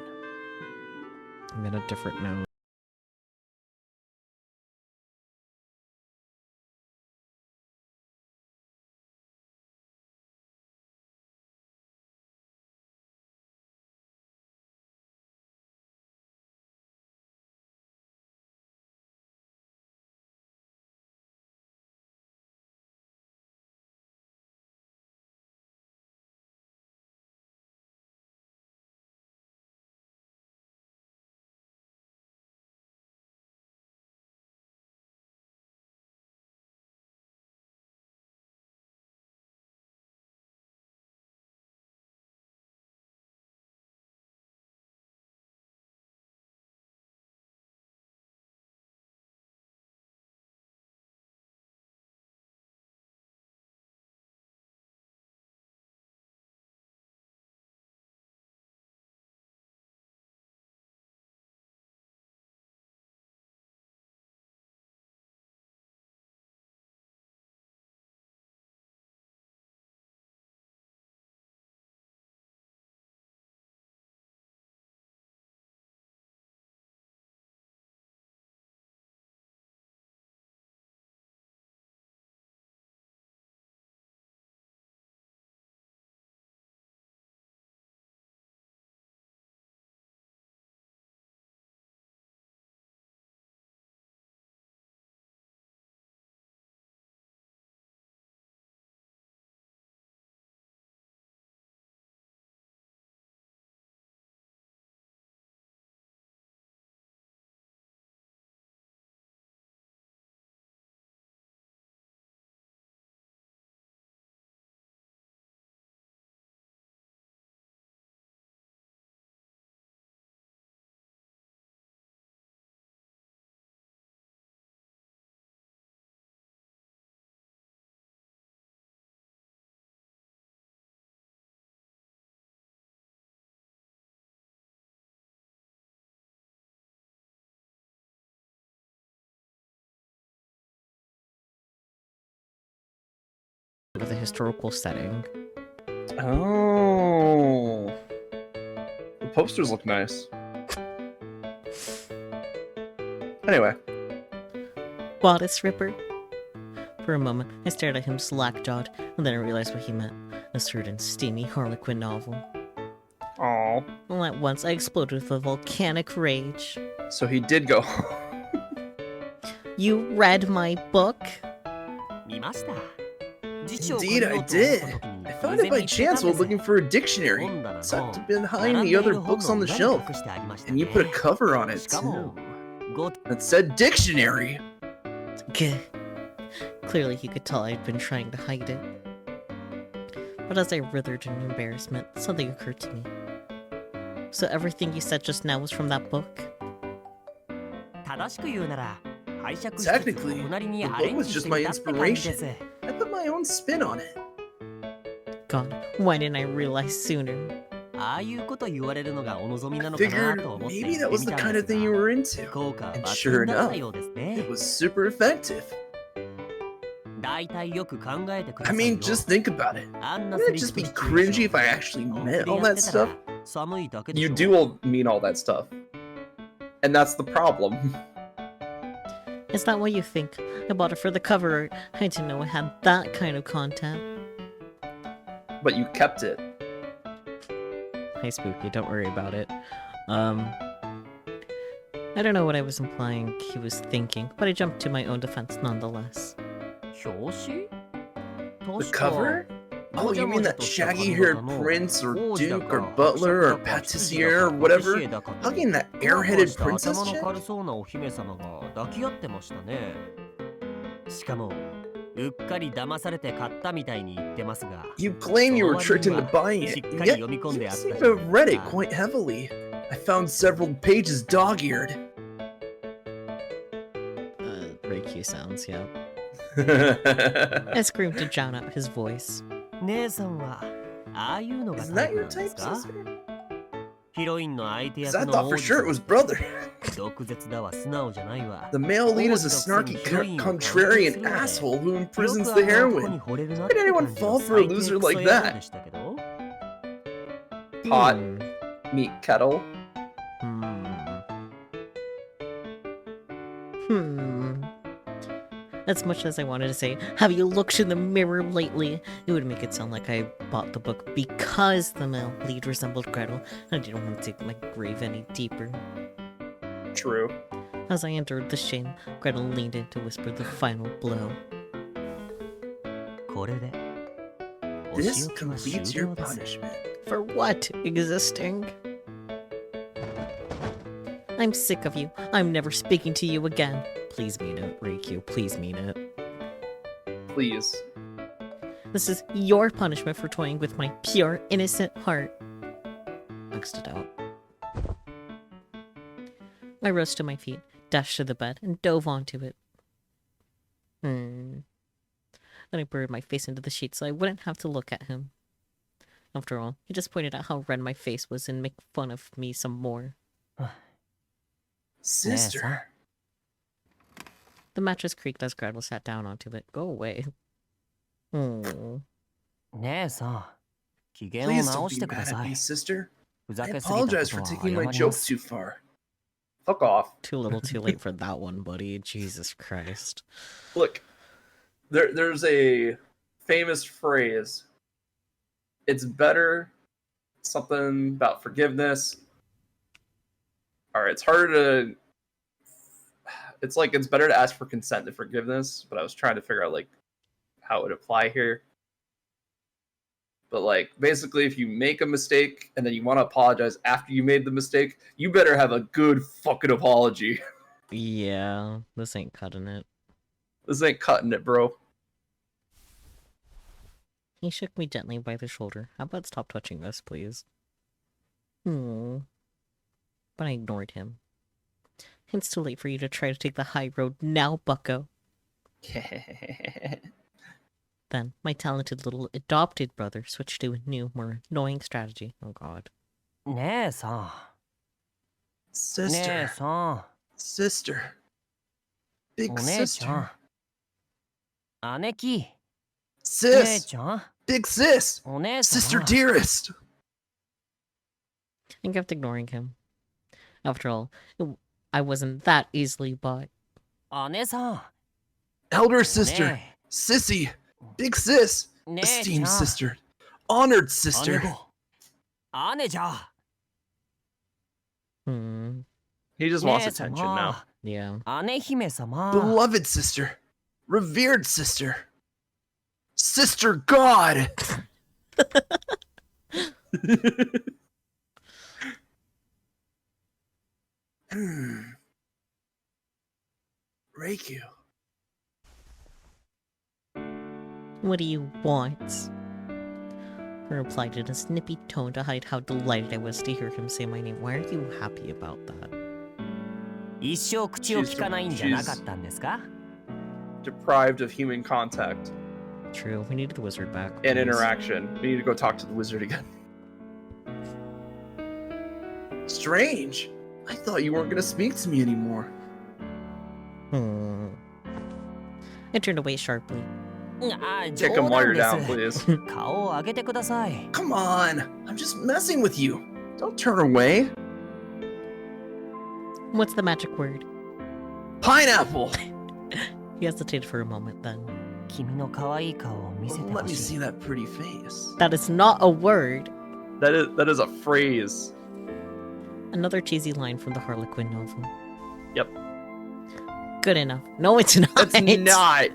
I'm in a different note. With a historical setting. Oh. The posters look nice. Anyway. Bodice Ripper? For a moment, I stared at him slack-jawed, and then I realized what he meant. A certain steamy Harlequin novel. Oh. All at once, I exploded with a volcanic rage. So he did go. You read my book? Indeed, I did. I found it by chance while looking for a dictionary, tucked behind the other books on the shelf. And you put a cover on it, too. It said dictionary. Gah. Clearly, he could tell I'd been trying to hide it. But as I writhed in embarrassment, something occurred to me. So everything you said just now was from that book? Technically, the book was just my inspiration. I put my own spin on it. God, why didn't I realize sooner? I figured maybe that was the kind of thing you were into. And sure enough, it was super effective. I mean, just think about it. Wouldn't it just be cringy if I actually meant all that stuff? You do all mean all that stuff. And that's the problem. Is that what you think? I bought it for the cover art. I didn't know it had that kind of content. But you kept it. Hey, Spooky, don't worry about it. I don't know what I was implying he was thinking, but I jumped to my own defense nonetheless. The cover? Oh, you mean that shaggy-haired prince or duke or butler or patissier or whatever, hugging that airheaded princess chick? しかもうっかり騙されて買ったみたいに言ってますが You claim you were tricked into buying it, yet you seem to have read it quite heavily. I found several pages dog-eared. Reiki sounds, yeah. I screamed to drown out his voice. Isn't that your type, sister? ヒロインの相手 Because 役 I の thought for sure it was brother. 毒舌だわ素直じゃないわ The male lead is a snarky, contrarian asshole who imprisons the heroine. How could anyone fall for a loser like that? Pot, meat kettle. As much as I wanted to say, have you looked in the mirror lately? It would make it sound like I bought the book because the male lead resembled Gretel. I didn't want to take my grave any deeper. True. As I endured the shame, Gretel leaned in to whisper the final blow. This completes your punishment. For what? Existing? I'm sick of you. I'm never speaking to you again. Please mean it, Reikyu. Please mean it. Please. This is your punishment for toying with my pure, innocent heart. X'd it out. I rose to my feet, dashed to the bed, and dove onto it. Then I buried my face into the sheet so I wouldn't have to look at him. After all, he just pointed out how red my face was and make fun of me some more. Sister. The mattress creaked as Gretel sat down onto it. Go away. Please don't be mad at me, sister. I apologize for taking my jokes too far. Fuck off. Too little too late for that one, buddy. Jesus Christ. Look, there's a famous phrase. It's better, something about forgiveness. Alright, it's harder to... It's like, it's better to ask for consent than forgiveness, but I was trying to figure out, like, how it would apply here. But, like, basically, if you make a mistake and then you want to apologize after you made the mistake, you better have a good fucking apology. Yeah, this ain't cutting it. This ain't cutting it, bro. He shook me gently by the shoulder. How about stop touching us, please? But I ignored him. It's too late for you to try to take the high road now, bucko. Then, my talented little adopted brother switched to a new, more annoying strategy. Oh god. Sister. Sister. Big sister. Sis. Big sis. Sister dearest. I kept ignoring him. After all, I wasn't that easily bought. Elder sister. Sissy. Big sis. Esteemed sister. Honored sister. He just wants attention now. Yeah. Beloved sister. Revered sister. Sister God. Reikyu. What do you want? I replied in a snippy tone to hide how delighted I was to hear him say my name. Why are you happy about that? She's deprived of human contact. True, we needed the wizard back. And interaction. We need to go talk to the wizard again. Strange. I thought you weren't going to speak to me anymore. I turned away sharply. Kick him while you're down, please. Come on. I'm just messing with you. Don't turn away. What's the magic word? Pineapple. He hesitated for a moment, then. Let me see that pretty face. That is not a word. That is a phrase. Another cheesy line from the Harlequin novel. Yep. Good enough. No, it's not. It's not.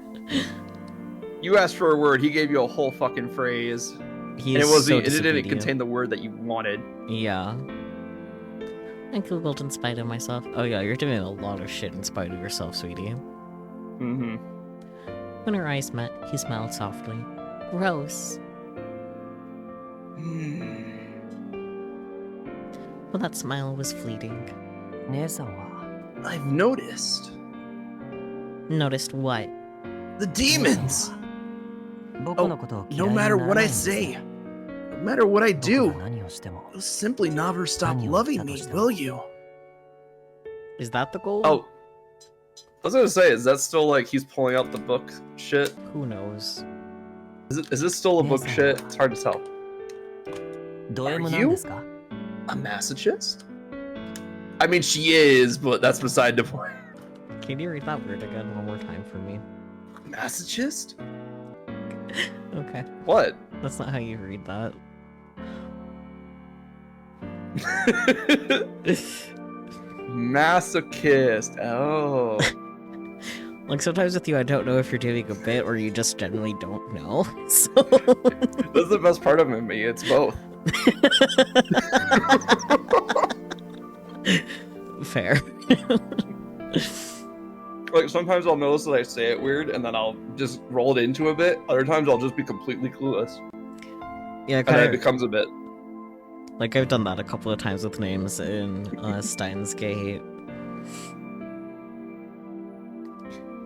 You asked for a word, he gave you a whole fucking phrase. He and is so it didn't disobedient. contain the word that you wanted. Yeah. I googled in spite of myself. Oh yeah, you're doing a lot of shit in spite of yourself, sweetie. Mm-hmm. When our eyes met, he smiled softly. Gross. But that smile was fleeting. I've noticed. Noticed what? The demons! Oh, no matter what I say, no matter what I do, you'll simply never stop loving me, will you? Is that the goal? Oh. I was gonna say, is that still like he's pulling out the book shit? Who knows? Is this still a book shit? It's hard to tell. Are you a masochist? I mean, she is, but that's beside the point. Can you read that word again one more time for me? Masochist? Okay. What? That's not how you read that. Masochist. Oh. Like, sometimes with you, I don't know if you're doing a bit or you just generally don't know. So That's the best part of me. It's both. fair. Like, sometimes I'll notice that I say it weird, and then I'll just roll it into a bit. Other times I'll just be completely clueless. Yeah, and then it becomes a bit. Like, I've done that a couple of times with names in Steins Gate.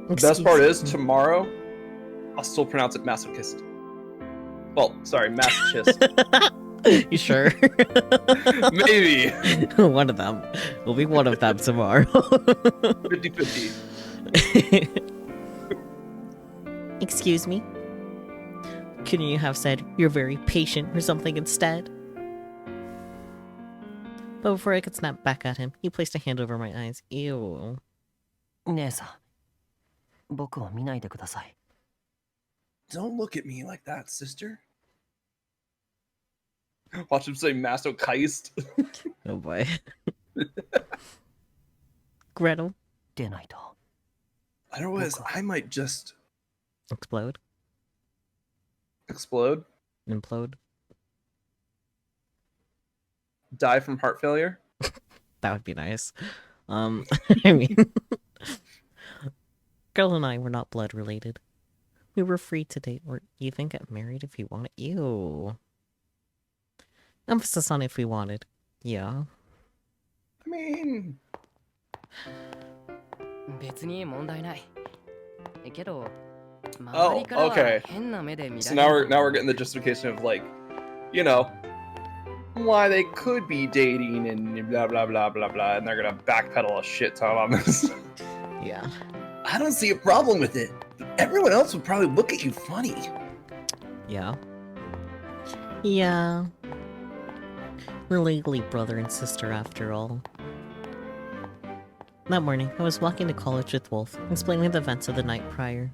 The best part is, tomorrow, I'll still pronounce it masochist. Well, sorry, masochist. You sure? Maybe. One of them. Will be one of them tomorrow. 50-50. Excuse me? Couldn't you have said, you're very patient or something instead? But before I could snap back at him, he placed a hand over my eyes. Ew. Don't look at me like that, sister. Watch him say masochist. Oh boy. Gretel. Otherwise, I might just... Explode. Explode. Implode. Die from heart failure. That would be nice. I mean... Gretel and I were not blood related. We were free to date or even get married if we wanted. Ew. Emphasis on if we wanted. Yeah. I mean... Oh, okay. So now we're getting the justification of, like, you know, why they could be dating and blah blah blah blah blah, and they're gonna backpedal a shit ton on this. Yeah. I don't see a problem with it. Everyone else would probably look at you funny. Yeah. Yeah. We're legally brother and sister after all. That morning, I was walking to college with Wolf, explaining the events of the night prior.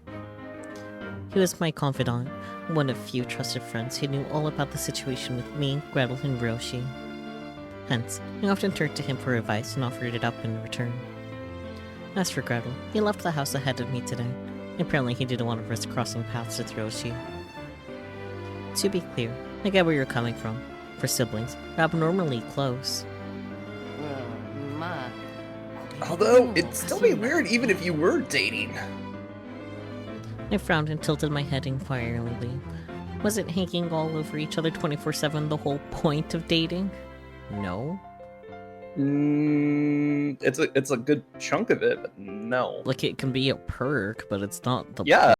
He was my confidant, one of few trusted friends who knew all about the situation with me, Gretel, and Roshi. Hence, I often turned to him for advice and offered it up in return. As for Gretel, he left the house ahead of me today. Apparently he didn't want to risk crossing paths with Roshi. To be clear, I get where you're coming from. For siblings, we're abnormally close. Although, it'd still be weird even if you were dating. I frowned and tilted my head inquiringly. Wasn't hanging all over each other 24/7 the whole point of dating? No. It's a good chunk of it, but no. Like, it can be a perk, but it's not the Yeah.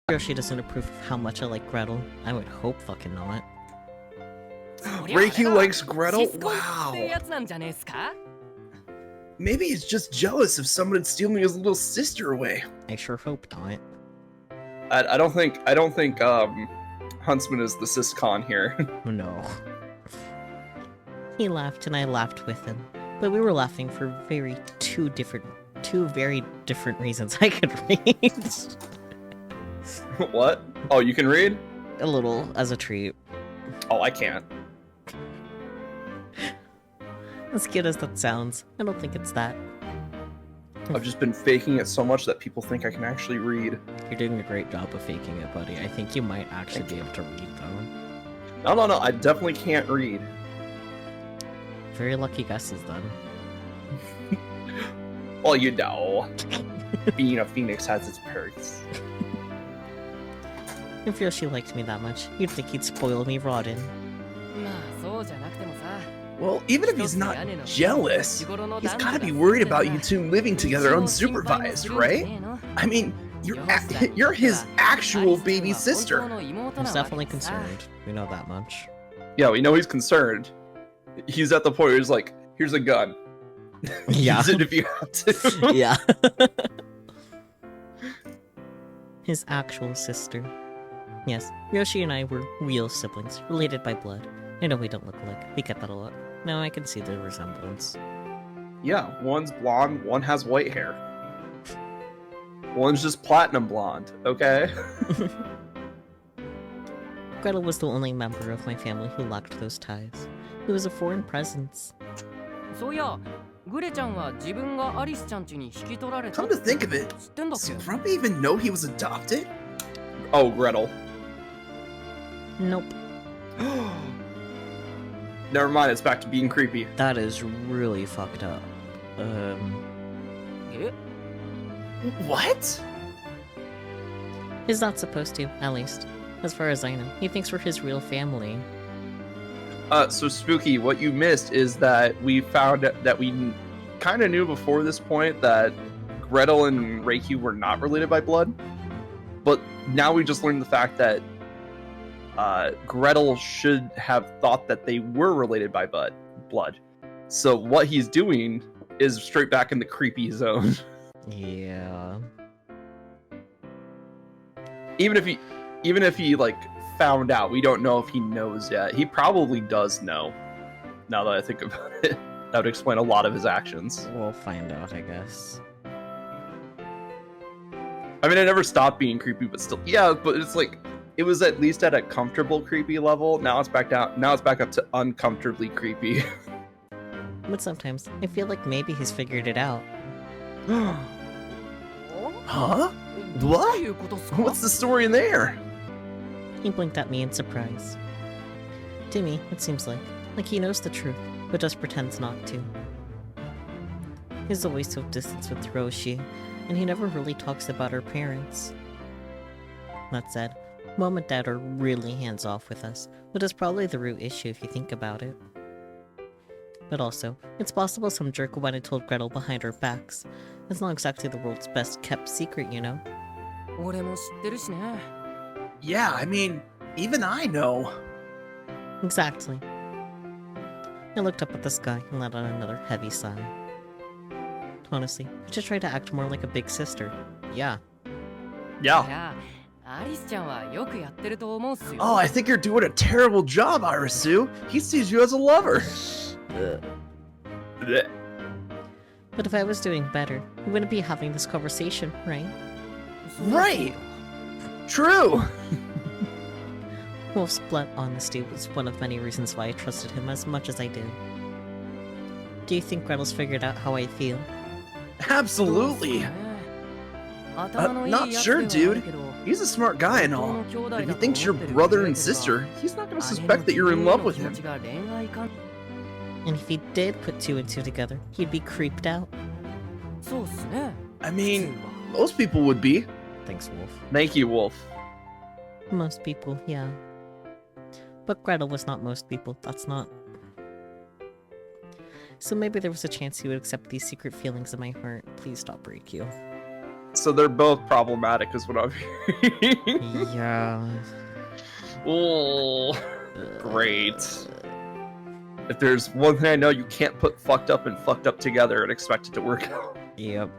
Yoshi doesn't approve of how much I like Gretel. I would hope fucking not. Reiki likes Gretel? Wow. Maybe he's just jealous of someone stealing his little sister away. I sure hope not. I don't think Huntsman is the siscon here. No. He laughed and I laughed with him, but we were laughing for two very different reasons. I could read. What? Oh, you can read? A little, as a treat. Oh, I can't. As cute as that sounds, I don't think it's that. I've just been faking it so much that people think I can actually read. You're doing a great job of faking it, buddy. I think you might actually be able to read, though. No, I definitely can't read. Very lucky guesses, then. Well, you know. Being a phoenix has its perks. If Yoshi liked me that much, you'd think he'd spoil me rotten. Well, even if he's not jealous, he's gotta be worried about you two living together unsupervised, right? I mean, you're his actual baby sister. He's definitely concerned. We know that much. Yeah, we know he's concerned. He's at the point where he's like, here's a gun. Yeah. Use it if you have to. Yeah. His actual sister. Yes, Yoshi and I were real siblings, related by blood. I know we don't look alike. We get that a lot. No, I can see the resemblance. Yeah, one's blonde, one has white hair. One's just platinum blonde, okay? Gretel was the only member of my family who lacked those ties. He was a foreign presence. Come to think of it, does Grumpy even know he was adopted? Oh, Gretel. Nope. Never mind, it's back to being creepy. That is really fucked up. What? He's not supposed to, at least. As far as I know. He thinks we're his real family. So Spooky, what you missed is that we found that we kind of knew before this point that Gretel and Reiki were not related by blood. But now we just learned the fact that Gretel should have thought that they were related by blood. So what he's doing is straight back in the creepy zone. Yeah. Even if he like found out, we don't know if he knows yet. He probably does know. Now that I think about it, that would explain a lot of his actions. We'll find out, I guess. I mean, I never stopped being creepy, but still, yeah. But it's like it was at least at a comfortable creepy level. Now it's back down. Now it's back up to uncomfortably creepy. But sometimes I feel like maybe he's figured it out. Huh? What? What's the story in there? He blinked at me in surprise. To me, it seems like he knows the truth, but just pretends not to. He's always so distant with Hiroshi, and he never really talks about her parents. That said, Mom and Dad are really hands-off with us, which is probably the root issue if you think about it. But also, it's possible some jerk went and told Gretel behind our backs. It's not exactly the world's best kept secret, you know? Yeah, I mean, even I know. Exactly. I looked up at the sky and let out another heavy sigh. Honestly, I just tried to act more like a big sister. Yeah. Yeah. Oh, I think you're doing a terrible job, Irisu. He sees you as a lover. But if I was doing better, we wouldn't be having this conversation, right? Right. True. Wolf's blunt honesty was one of many reasons why I trusted him as much as I did. Do you think Gretel's figured out how I feel? Absolutely. Not sure, dude. He's a smart guy and all. But if he thinks you're brother and sister, he's not going to suspect that you're in love with him. And if he did put two and two together, he'd be creeped out. I mean, most people would be. Thanks, Wolf. Thank you, Wolf. Most people, yeah. But Gretel was not most people, that's not. So maybe there was a chance he would accept these secret feelings in my heart. Please stop, Riku. So they're both problematic, is what I'm hearing. Yeah. Oh, great. If there's one thing I know, you can't put fucked up and fucked up together and expect it to work out. Yep.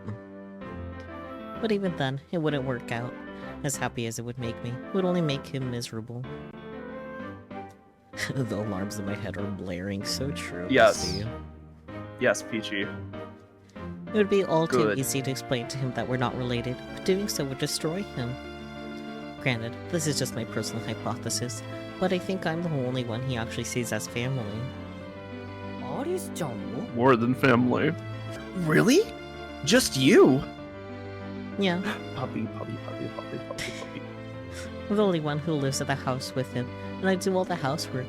But even then, it wouldn't work out. As happy as it would make me, it would only make him miserable. The alarms in my head are blaring, so true. Yes. Yes, Peachy. It would be all too easy to explain to him that we're not related, but doing so would destroy him. Granted, this is just my personal hypothesis, but I think I'm the only one he actually sees as family. More than family. Really? Just you? Yeah. Puppy. I'm the only one who lives at the house with him, and I do all the housework.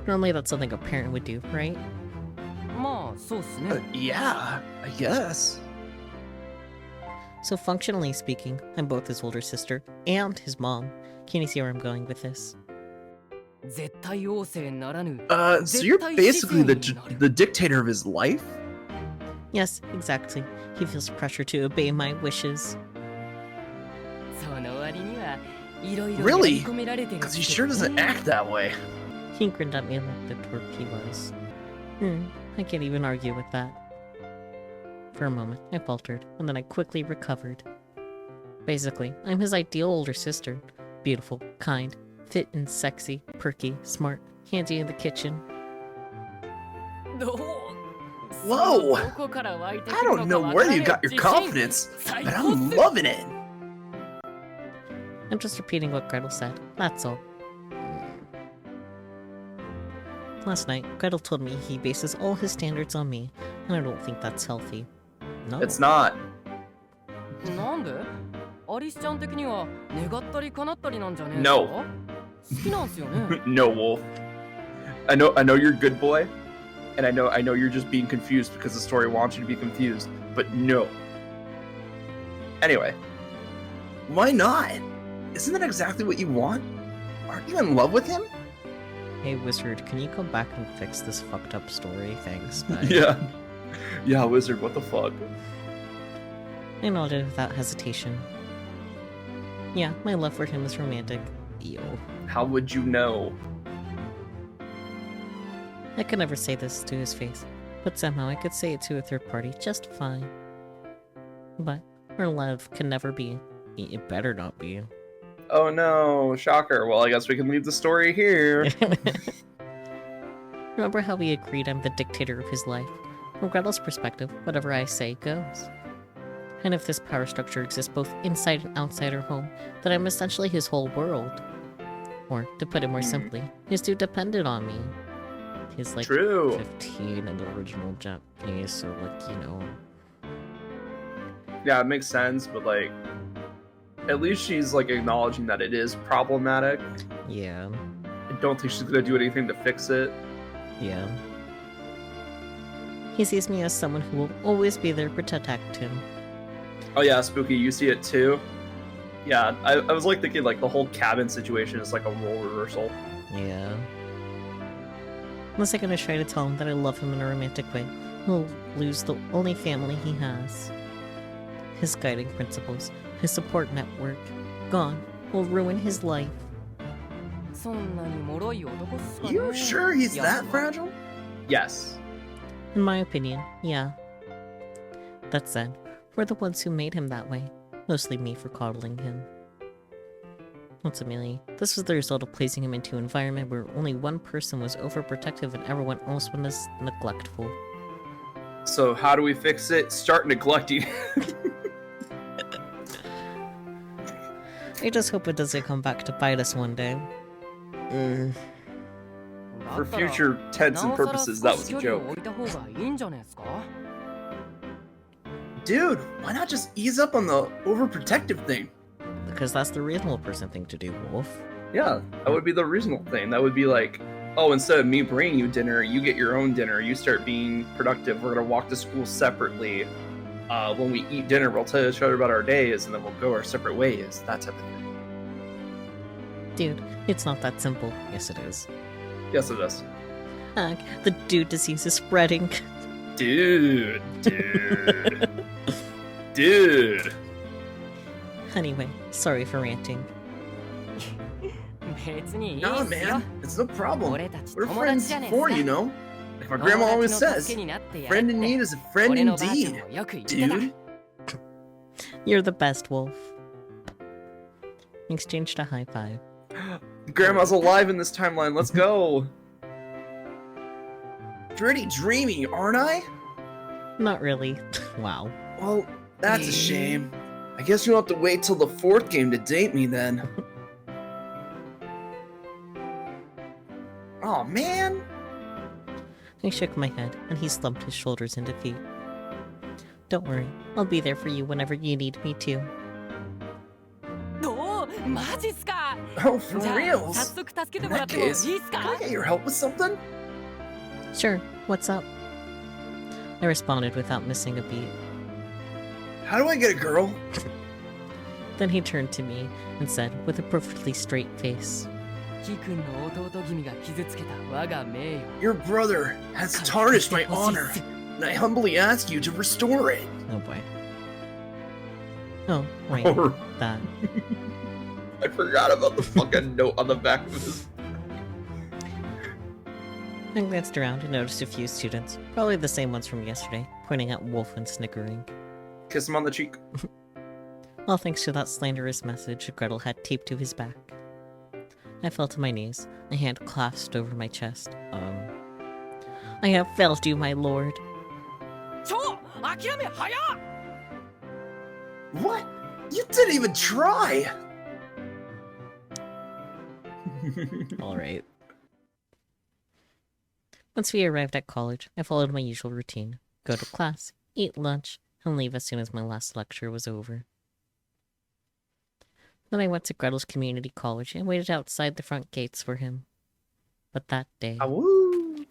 Normally that's something a parent would do, right? Yeah, I guess. So functionally speaking, I'm both his older sister and his mom. Can you see where I'm going with this? So you're basically the dictator of his life? Yes, exactly. He feels pressure to obey my wishes. Really? Because he sure doesn't act that way. He grinned at me like the twerp he was. I can't even argue with that. For a moment, I faltered, and then I quickly recovered. Basically, I'm his ideal older sister. Beautiful, kind, fit and sexy, perky, smart, handy in the kitchen. Whoa! I don't know where you got your confidence, but I'm loving it! I'm just repeating what Gretel said, that's all. Last night, Gretel told me he bases all his standards on me, and I don't think that's healthy. No. It's not. No. No, Wolf. I know you're a good boy, and I know you're just being confused because the story wants you to be confused, but no. Anyway. Why not? Isn't that exactly what you want? Aren't you in love with him? Hey, Wizard, can you come back and fix this fucked up story? Thanks, bye. Yeah, Wizard, what the fuck? I nodded without hesitation. Yeah, my love for him is romantic. Ew. How would you know? I could never say this to his face, but somehow I could say it to a third party just fine. But our love can never be. It better not be. Oh no, shocker. Well, I guess we can leave the story here. Remember how we agreed I'm the dictator of his life? From Gretel's perspective, whatever I say goes. And if this power structure exists both inside and outside our home, then I'm essentially his whole world. Or, to put it more simply, he's too dependent on me. He's like True. 15 in the original Japanese, so like, you know. Yeah, it makes sense, but like, at least she's like acknowledging that it is problematic. Yeah. I don't think she's gonna do anything to fix it. Yeah. He sees me as someone who will always be there to protect him. Oh yeah, Spooky, you see it too? Yeah, I was like thinking like the whole cabin situation is like a role reversal. Yeah. The second I try to tell him that I love him in a romantic way, he'll lose the only family he has. His guiding principles, his support network, gone, will ruin his life. You sure he's that fragile? Yes. In my opinion, yeah. That said, we're the ones who made him that way. Mostly me for coddling him. Ultimately, this was the result of placing him into an environment where only one person was overprotective and everyone else was neglectful. So how do we fix it? Start neglecting. I just hope it doesn't come back to bite us one day. For future tense and purposes, that was a joke. Dude, why not just ease up on the overprotective thing? Because that's the reasonable person thing to do, Wolf. Yeah, that would be the reasonable thing. That would be like, oh, instead of me bringing you dinner, you get your own dinner. You start being productive. We're going to walk to school separately. When we eat dinner, we'll tell each other about our days, and then we'll go our separate ways. That type of thing. Dude, it's not that simple. Yes, it is. Yes, it is. The dude disease is spreading. Dude. Dude. Anyway, sorry for ranting. Nah, man, it's no problem. We're friends before, you know? Like my grandma always says, friend in need is a friend indeed, dude. You're the best, Wolf. We exchanged a high five. Grandma's alive in this timeline, let's go! Pretty dreamy, aren't I? Not really. Wow. Well, that's a shame. I guess you'll have to wait till the 4th game to date me then. Oh man! I shook my head, and he slumped his shoulders in defeat. Don't worry, I'll be there for you whenever you need me to. Oh, for reals? In that case, can I get your help with something? Sure, what's up? I responded without missing a beat. How do I get a girl? Then he turned to me and said, with a perfectly straight face, Your brother has tarnished my honor, and I humbly ask you to restore it. Oh boy. Oh, right, that. I forgot about the fucking note on the back of his... I glanced around and noticed a few students, probably the same ones from yesterday, pointing at Wolf and snickering. Kiss him on the cheek. All thanks to that slanderous message Gretel had taped to his back. I fell to my knees, a hand clasped over my chest. I have failed you, my lord. What? You didn't even try! Alright. Once we arrived at college, I followed my usual routine. Go to class, eat lunch, and leave as soon as my last lecture was over. Then I went to Gretel's community college and waited outside the front gates for him. But that day... Awoo!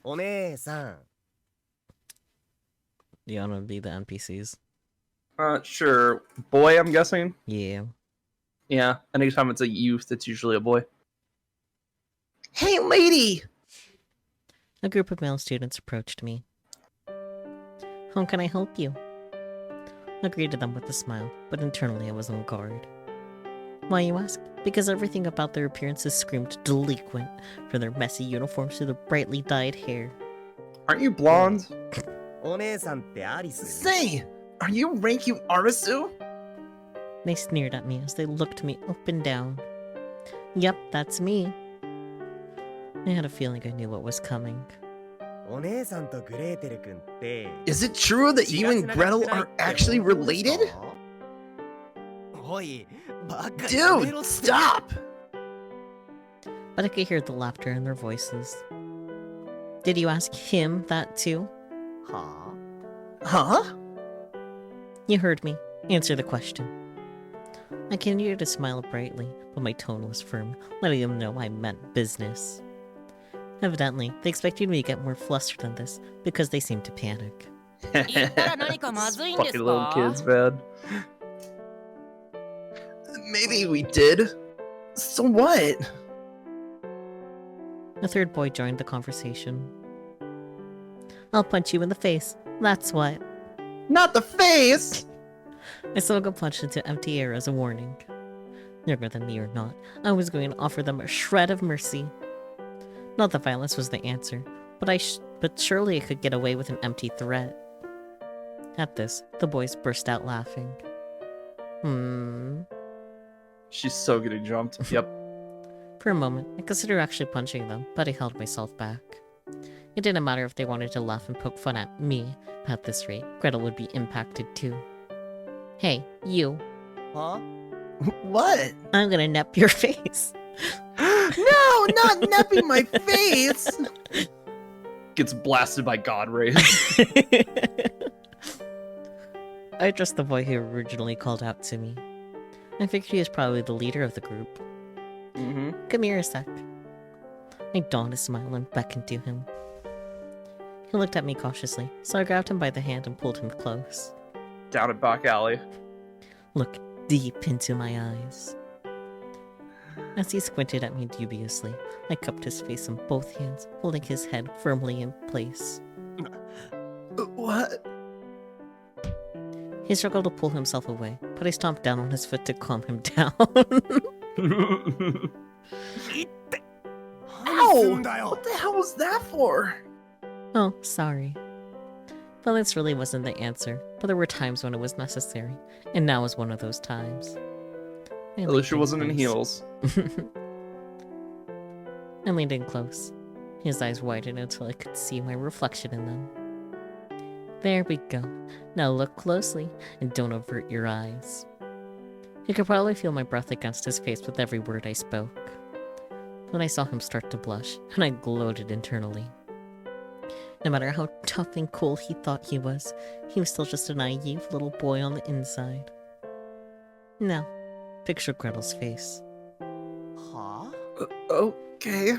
Do you want to be the NPCs? Sure. Boy, I'm guessing? Yeah. Yeah, anytime it's a youth, it's usually a boy. Hey, lady! A group of male students approached me. How can I help you? I greeted them with a smile, but internally I was on guard. Why, you ask? Because everything about their appearances screamed delinquent, from their messy uniforms to their brightly dyed hair. Aren't you blonde? Say, are you Rankyu Arisu? They sneered at me as they looked me up and down. Yep, that's me. I had a feeling I knew what was coming. Is it true that you and Gretel are actually related? Dude, stop! But I could hear the laughter in their voices. Did you ask him that too? Huh? You heard me. Answer the question. I continued to smile brightly, but my tone was firm, letting them know I meant business. Evidently, they expected me to get more flustered than this, because they seemed to panic. Fucking little kids, man. Maybe we did. So what? A third boy joined the conversation. I'll punch you in the face, that's what. Not the face! I swung a punch into empty air as a warning. Younger than me or not, I was going to offer them a shred of mercy. Not that violence was the answer, but surely I could get away with an empty threat. At this, the boys burst out laughing. She's so getting jumped. Yep. For a moment, I considered actually punching them, but I held myself back. It didn't matter if they wanted to laugh and poke fun at me. At this rate, Gretel would be impacted too. Hey, you. Huh? What? I'm gonna nap your face. No, not napping my face! Gets blasted by God rays. I addressed the boy who originally called out to me. I figured he was probably the leader of the group. Come here a sec. I donned a smile and beckoned to him. He looked at me cautiously, so I grabbed him by the hand and pulled him close. Down at back alley. Look deep into my eyes. As he squinted at me dubiously, I cupped his face in both hands, holding his head firmly in place. What? He struggled to pull himself away, but I stomped down on his foot to calm him down. Ow! What the hell was that for? Oh, sorry. Violence really wasn't the answer, but there were times when it was necessary, and now is one of those times. At least she wasn't in heels. I leaned in close. His eyes widened until I could see my reflection in them. There we go. Now look closely, and don't avert your eyes. He could probably feel my breath against his face with every word I spoke. Then I saw him start to blush, and I gloated internally. No matter how tough and cool he thought he was still just a naive little boy on the inside. Now, picture Gretel's face. Huh? Okay.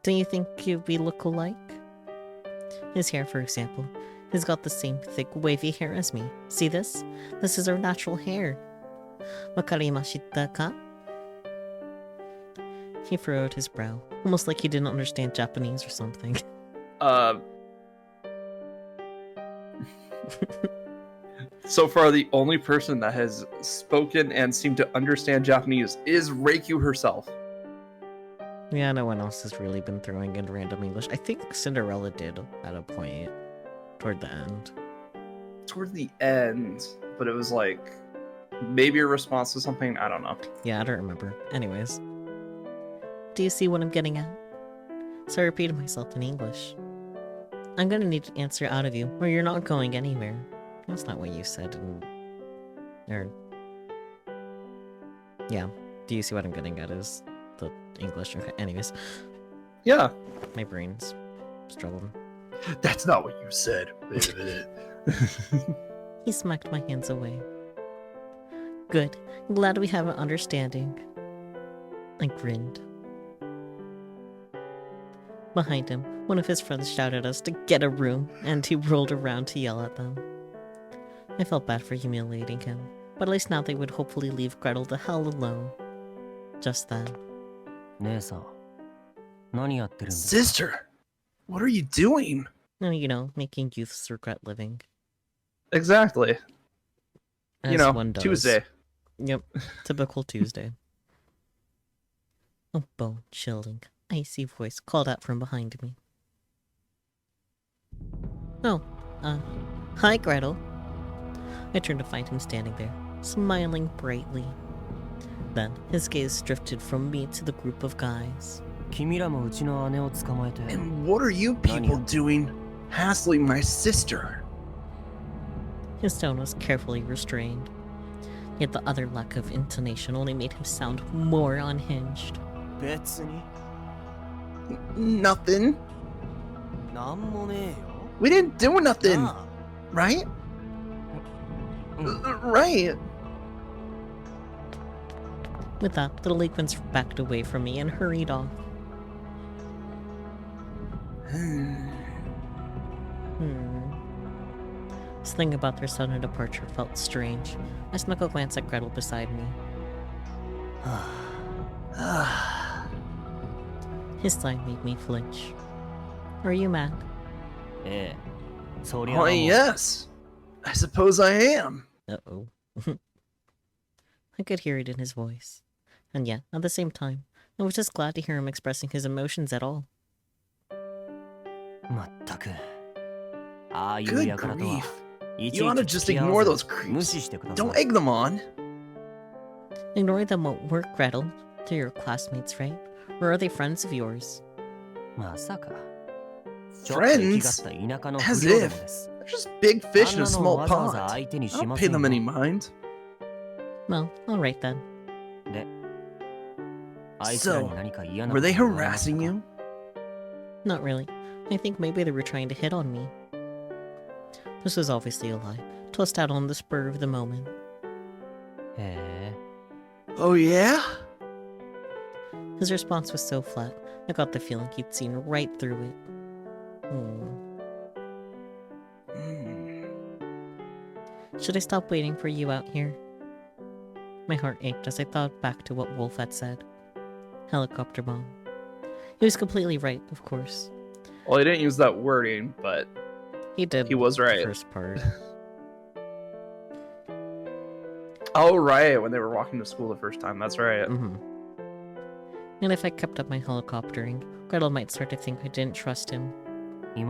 Don't you think we look alike? His hair, for example. He's got the same thick, wavy hair as me. See this? This is our natural hair. Wakarimashita ka? He furrowed his brow, almost like he didn't understand Japanese or something. So far, the only person that has spoken and seemed to understand Japanese is Reikyu herself. Yeah, no one else has really been throwing in random English. I think Cinderella did at a point toward the end. Toward the end, but it was like maybe a response to something. I don't know. Yeah, I don't remember. Anyways. Do you see what I'm getting at? So I repeated myself in English. I'm gonna need an answer out of you, or you're not going anywhere. That's not what you said. Yeah. Do you see what I'm getting at is the English. Okay. Anyways. Yeah. My brain's struggling. That's not what you said. He smacked my hands away. Good. Glad we have an understanding. I grinned. Behind him, one of his friends shouted at us to get a room, and he rolled around to yell at them. I felt bad for humiliating him, but at least now they would hopefully leave Gretel the hell alone. Just then. Sister, what are you doing? No, you know, making youths regret living. Exactly. As you know, one does. Tuesday. Yep, typical Tuesday. A bone-chilling, icy voice called out from behind me. Oh, hi Gretel. I turned to find him standing there, smiling brightly. Then, his gaze drifted from me to the group of guys. And what are you people doing hassling my sister? His tone was carefully restrained, yet the other lack of intonation only made him sound more unhinged. Nothing. We didn't do nothing, right? Right. With that, the delinquents backed away from me and hurried off. This thing about their sudden departure felt strange. I snuck a glance at Gretel beside me. His sigh made me flinch. Are you mad? Why, yes. I suppose I am. Uh-oh. I could hear it in his voice. And yet, at the same time, I was just glad to hear him expressing his emotions at all. Good grief. You ought to just ignore those creeps. Don't egg them on. Ignore them won't work, Gretel. They're your classmates, right? Or are they friends of yours? Friends? As if. They're just big fish in a small pond. I don't pay them any mind. Well, alright then. So, were they harassing you? Not really. I think maybe they were trying to hit on me. This was obviously a lie, tossed out on the spur of the moment. Oh yeah? His response was so flat, I got the feeling he'd seen right through it. Should I stop waiting for you out here? My heart ached as I thought back to what Wolf had said. Helicopter bomb. He was completely right, of course. Well, he didn't use that wording, but he did. He was right. The first part. Oh, right, when they were walking to school the first time. That's right. Mm-hmm. And if I kept up my helicoptering, Gretel might start to think I didn't trust him. I've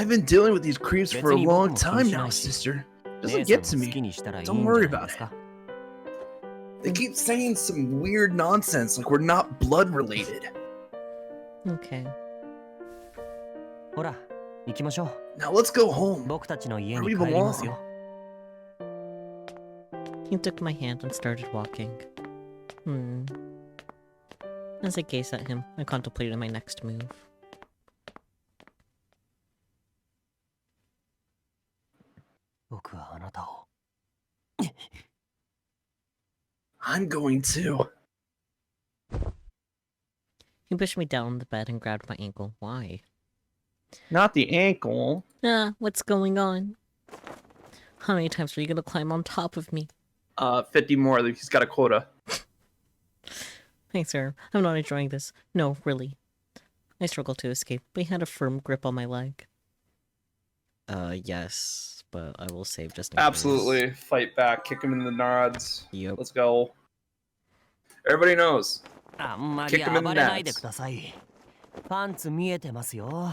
been dealing with these creeps for a long time now, sister. Doesn't get to me. Don't worry about it. They keep saying some weird nonsense like we're not blood related. Okay. Now let's go home. Where we belong. He took my hand and started walking. As I gazed at him, I contemplated my next move. I'm going to. He pushed me down on the bed and grabbed my ankle. Why? Not the ankle. What's going on? How many times are you gonna climb on top of me? 50 more. He's got a quota. Thanks, sir. I'm not enjoying this. No, really. I struggled to escape, but he had a firm grip on my leg. Yes, but I will save just in case. Absolutely. Fight back. Kick him in the nods. Yep. Let's go. Everybody knows. Kick him in the nuts.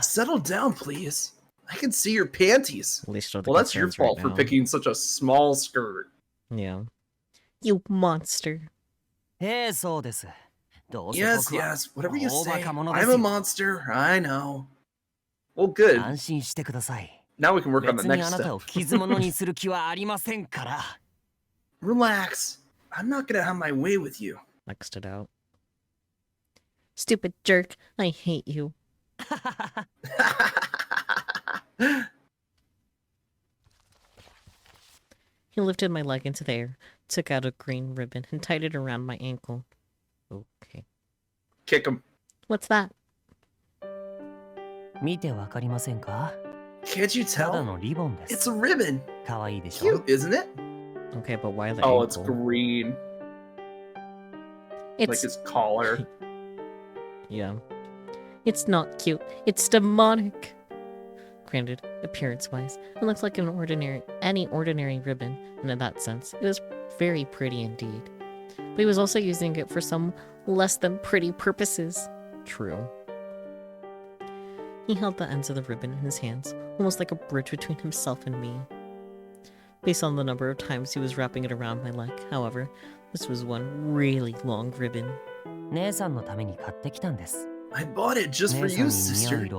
Settle down, please. I can see your panties. At least Well, that's your fault for picking such a small skirt. Yeah. You monster. Yes, whatever you say. I'm a monster, I know. Well, good. Now we can work on the next step. Relax. I'm not gonna have my way with you. Nexted it out. Stupid jerk. I hate you. He lifted my leg into the air, took out a green ribbon, and tied it around my ankle. Okay. Kick him. What's that? Can't you tell? It's a ribbon. Cute, isn't it? Okay, but why the Oh, ankle? it's green. It's... Like his collar. Yeah. It's not cute. It's demonic. Granted, appearance-wise, it looks like any ordinary ribbon, and in that sense, it was very pretty indeed. But he was also using it for some less than pretty purposes. True. He held the ends of the ribbon in his hands, almost like a bridge between himself and me. Based on the number of times he was wrapping it around my leg, however, this was one really long ribbon. I bought it just for you, sister. Give it a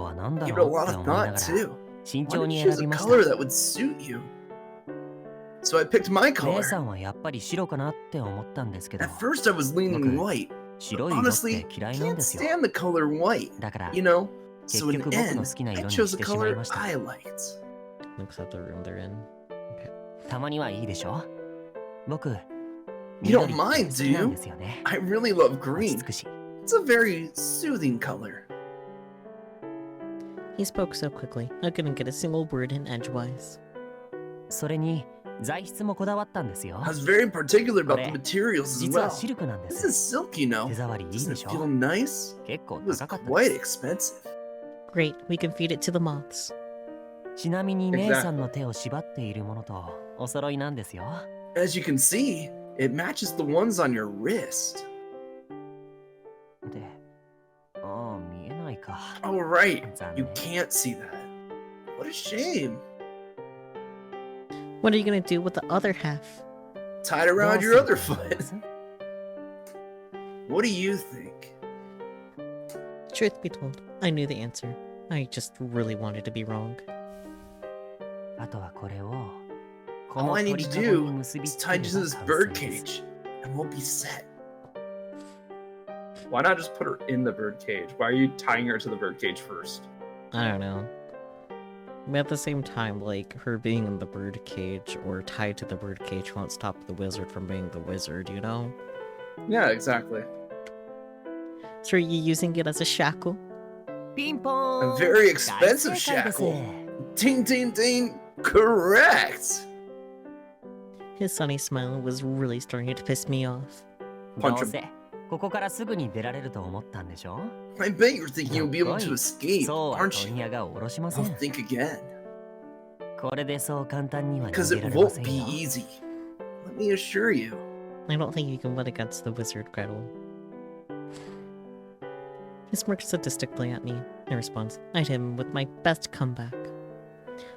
lot of thought, too. Why didn't you choose a color that would suit you? So I picked my color. At first I was leaning white. But honestly, I can't stand the color white. You know? So in the end, I chose a color I liked. Looks at the room they're in. Okay. You don't mind, do you? I really love green. It's a very soothing color. He spoke so quickly, I couldn't get a single word in edgewise. I was very particular about the materials as well. This is silk, you know. Doesn't it feel nice? It was quite expensive. Great, we can feed it to the moths. As you can see, it matches the ones on your wrist. Oh, right. You can't see that. What a shame. What are you gonna do with the other half? Tied around your other foot. What do you think? Truth be told, I knew the answer. I just really wanted to be wrong. All I need to do is tie you to this bird cage, and we'll be set. Why not just put her in the bird cage? Why are you tying her to the bird cage first? I don't know. But at the same time, like, her being in the bird cage or tied to the bird cage won't stop the wizard from being the wizard, you know? Yeah, exactly. So are you using it as a shackle? A very expensive shackle. Ding, ding, ding. Correct. His sunny smile was really starting to piss me off. Punch him. I bet you're thinking you'll be able to escape, aren't you? I'll think again. Because it won't be easy. Let me assure you. I don't think you can win against the wizard, Gretel. He smirked sadistically at me. In response, I hit him with my best comeback.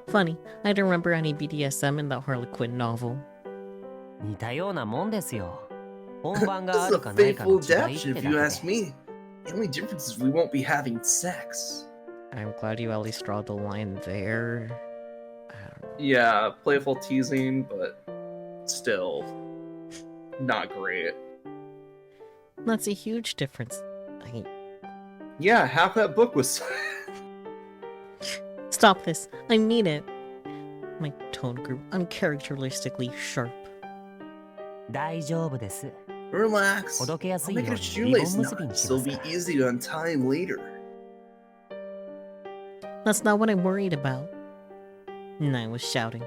Funny, I don't remember any BDSM in that Harlequin novel. This is a faithful adaptation if you ask me. The only difference is we won't be having sex. I'm glad you at least draw the line there. Yeah, playful teasing, but still not great. That's a huge difference. Yeah, half that book was... Stop this. I mean it. My tone grew uncharacteristically sharp. Relax. I'll make it a shoelace knot, so it'll be easy to untie him later. That's not what I'm worried about. And I was shouting.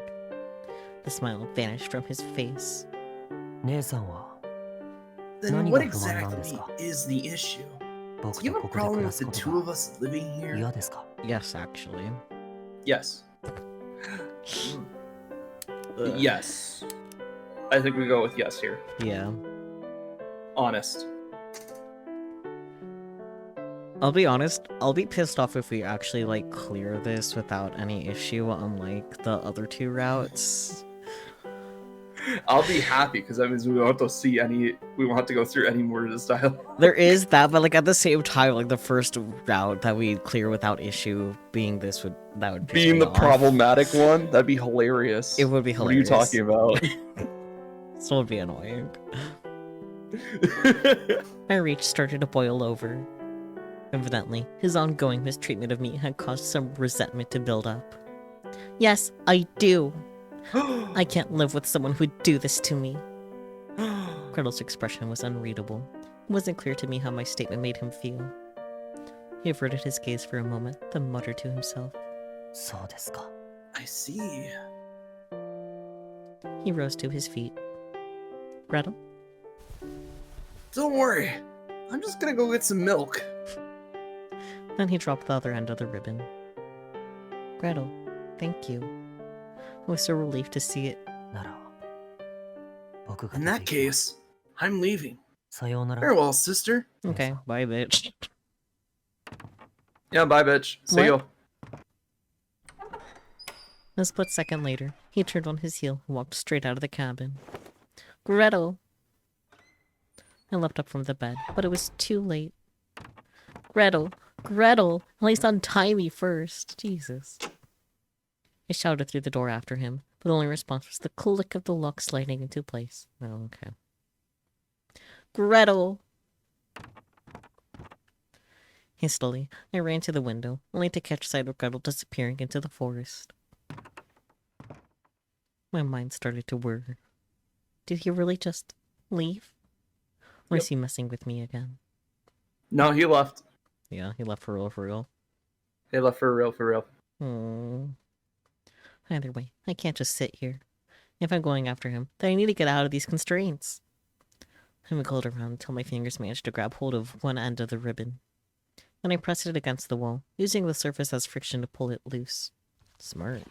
The smile vanished from his face. Then what exactly is the issue? Do you have a problem with the two of us living here? Yes, actually. Yes. Yes. I think we go with yes here. Yeah. Honest. I'll be honest, I'll be pissed off if we actually, like, clear this without any issue, unlike the other two routes. I'll be happy, because that means we won't have to go through any more of this dialogue. There is that, but, like, at the same time, like, the first route that we clear without issue being this that would piss being me the off. Problematic one? That'd be hilarious. It would be hilarious. What are you talking about? This would be annoying. My reach started to boil over. Evidently, his ongoing mistreatment of me had caused some resentment to build up. Yes, I do. I can't live with someone who'd do this to me. Gretel's expression was unreadable. It wasn't clear to me how my statement made him feel. He averted his gaze for a moment, then muttered to himself. I see. He rose to his feet. Gretel? Don't worry. I'm just gonna go get some milk. Then he dropped the other end of the ribbon. Gretel, thank you. I was so relieved to see it. In that case, I'm leaving. Farewell, sister. Okay, bye, bitch. Yeah, bye, bitch. See you. A split second later, he turned on his heel and walked straight out of the cabin. Gretel! I leapt up from the bed, but it was too late. Gretel! Gretel! At least untie me first. Jesus. I shouted through the door after him, but the only response was the click of the lock sliding into place. Oh, okay. Gretel! Hastily, I ran to the window, only to catch sight of Gretel disappearing into the forest. My mind started to whir. Did he really just leave? Or is he messing with me again? No, he left. Yeah, he left for real, for real. He left for real, for real. Either way, I can't just sit here. If I'm going after him, then I need to get out of these constraints. I wiggled around until my fingers managed to grab hold of one end of the ribbon. Then I pressed it against the wall, using the surface as friction to pull it loose. Smart.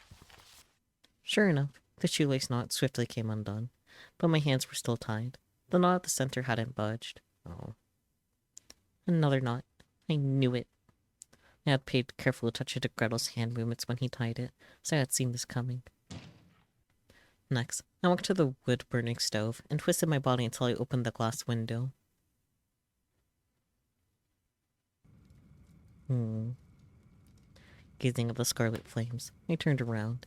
Sure enough, the shoelace knot swiftly came undone, but my hands were still tied. The knot at the center hadn't budged. Oh. Another knot. I knew it. I had paid careful attention to Gretel's hand movements when he tied it, so I had seen this coming. Next, I walked to the wood-burning stove and twisted my body until I opened the glass window. Gazing at the scarlet flames, I turned around.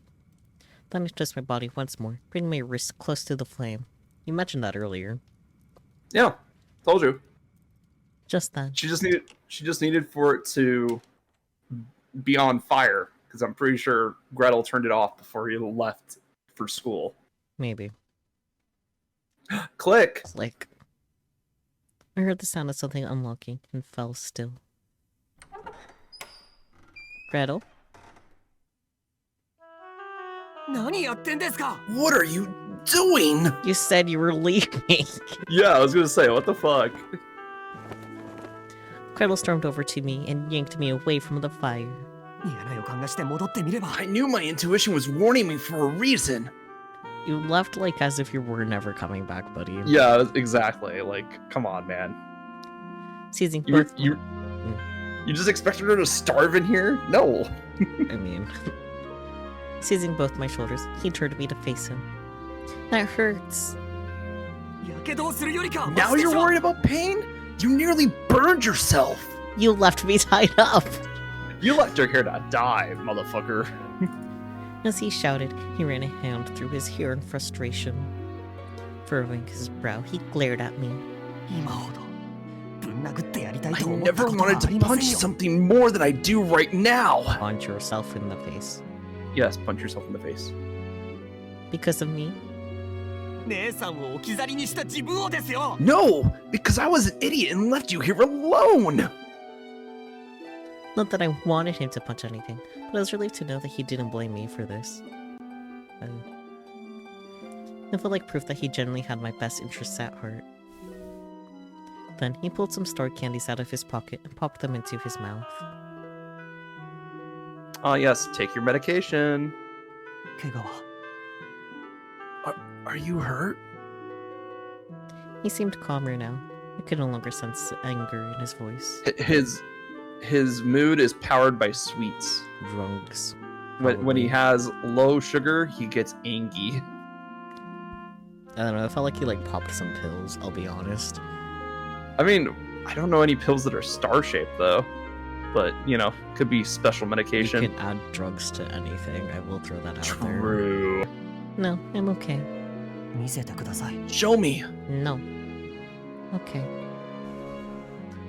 Then I twisted my body once more, bringing my wrist close to the flame. You mentioned that earlier. Yeah, told you. Just then. She just needed for it to be on fire, because I'm pretty sure Gretel turned it off before he left for school. Maybe. Click! Click. I heard the sound of something unlocking and fell still. Gretel? What are you doing? You said you were leaving. Yeah, I was gonna say, what the fuck? Gretel stormed over to me and yanked me away from the fire. I knew my intuition was warning me for a reason. You left like as if you were never coming back, buddy. Yeah, exactly. Like, come on, man. Seizing You both... you just expected her to starve in here? No. I mean... Seizing both my shoulders, he turned me to face him. That hurts. Now you're worried about pain? You nearly burned yourself. You left me tied up. You left her here to die, motherfucker. As he shouted, he ran a hand through his hair in frustration. Furrowing his brow, he glared at me. I never wanted to punch something more than I do right now. Punch yourself in the face. Yes, punch yourself in the face. Because of me? No, because I was an idiot and left you here alone. Not that I wanted him to punch anything, but I was relieved to know that he didn't blame me for this. It felt like proof that he genuinely had my best interests at heart. Then he pulled some stored candies out of his pocket and popped them into his mouth. Ah, yes, take your medication. Are you hurt? He seemed calmer now. I could no longer sense anger in his voice. His mood is powered by sweets. Drunks. When he has low sugar, he gets angry. I don't know, it felt like he like popped some pills, I'll be honest. I mean, I don't know any pills that are star-shaped though. But, you know, could be special medication. You can add drugs to anything, I will throw that out there. True. No, I'm okay. Show me. No. Okay.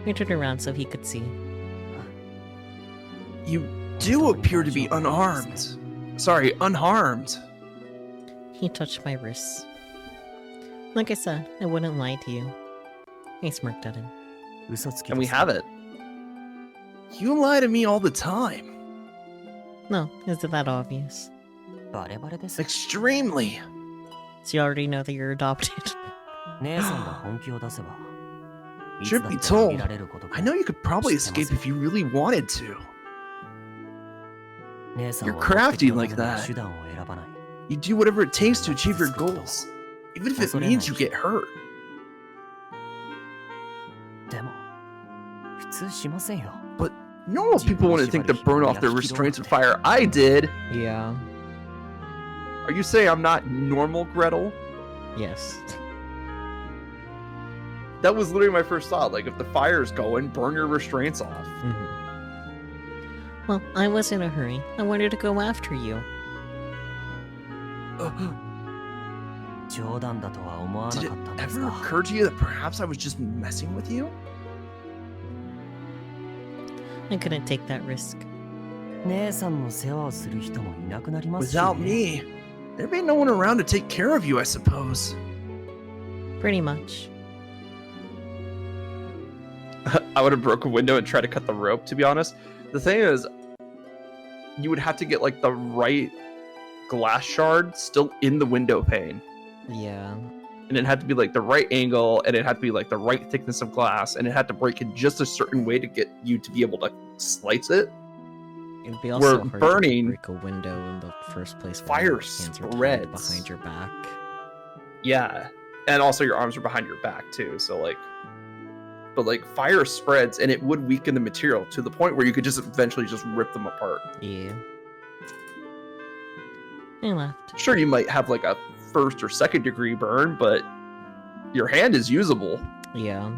He turned around so he could see. You do appear to be unarmed. Sorry, unharmed. He touched my wrists. Like I said, I wouldn't lie to you. I smirked at him. And we have it. You lie to me all the time. No, is it that obvious? Extremely. So you already know that you're adopted. Truth be told, I know you could probably escape if you really wanted to. You're crafty like that. You do whatever it takes to achieve your goals, even if it means you get hurt. But normal people wouldn't think to burn off their restraints with fire. I did. Yeah. Are you saying I'm not normal, Gretel? Yes. That was literally my first thought. Like, if the fire's going, burn your restraints off. Well, I was in a hurry. I wanted to go after you. Did it ever occur to you that perhaps I was just messing with you? I couldn't take that risk. Without me, there'd be no one around to take care of you, I suppose. Pretty much. I would have broke a window and tried to cut the rope, to be honest. The thing is, you would have to get, like, the right glass shard still in the window pane. Yeah. And it had to be, like, the right angle, and it had to be, like, the right thickness of glass, and it had to break in just a certain way to get you to be able to slice it. It'd be also Where hard burning, to break a window in the first place. fire hands are tied spreads behind your back. Yeah, and also your arms are behind your back too. So like, but like fire spreads, and it would weaken the material to the point where you could just eventually just rip them apart. Yeah. I left. Sure, you might have like a first or second degree burn, but your hand is usable. Yeah.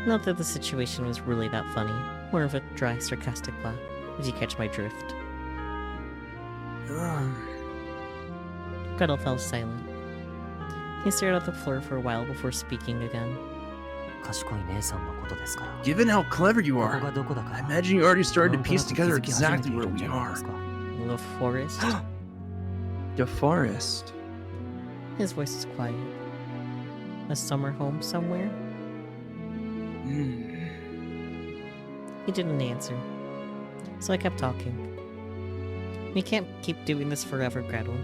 Not that the situation was really that funny. More of a dry, sarcastic laugh, if you catch my drift. Gretel fell silent. He stared at the floor for a while before speaking again. Given how clever you are, I imagine you already started to piece together exactly where we are. The forest? The forest. His voice is quiet. A summer home somewhere? He didn't answer, so I kept talking. We can't keep doing this forever, Gretel.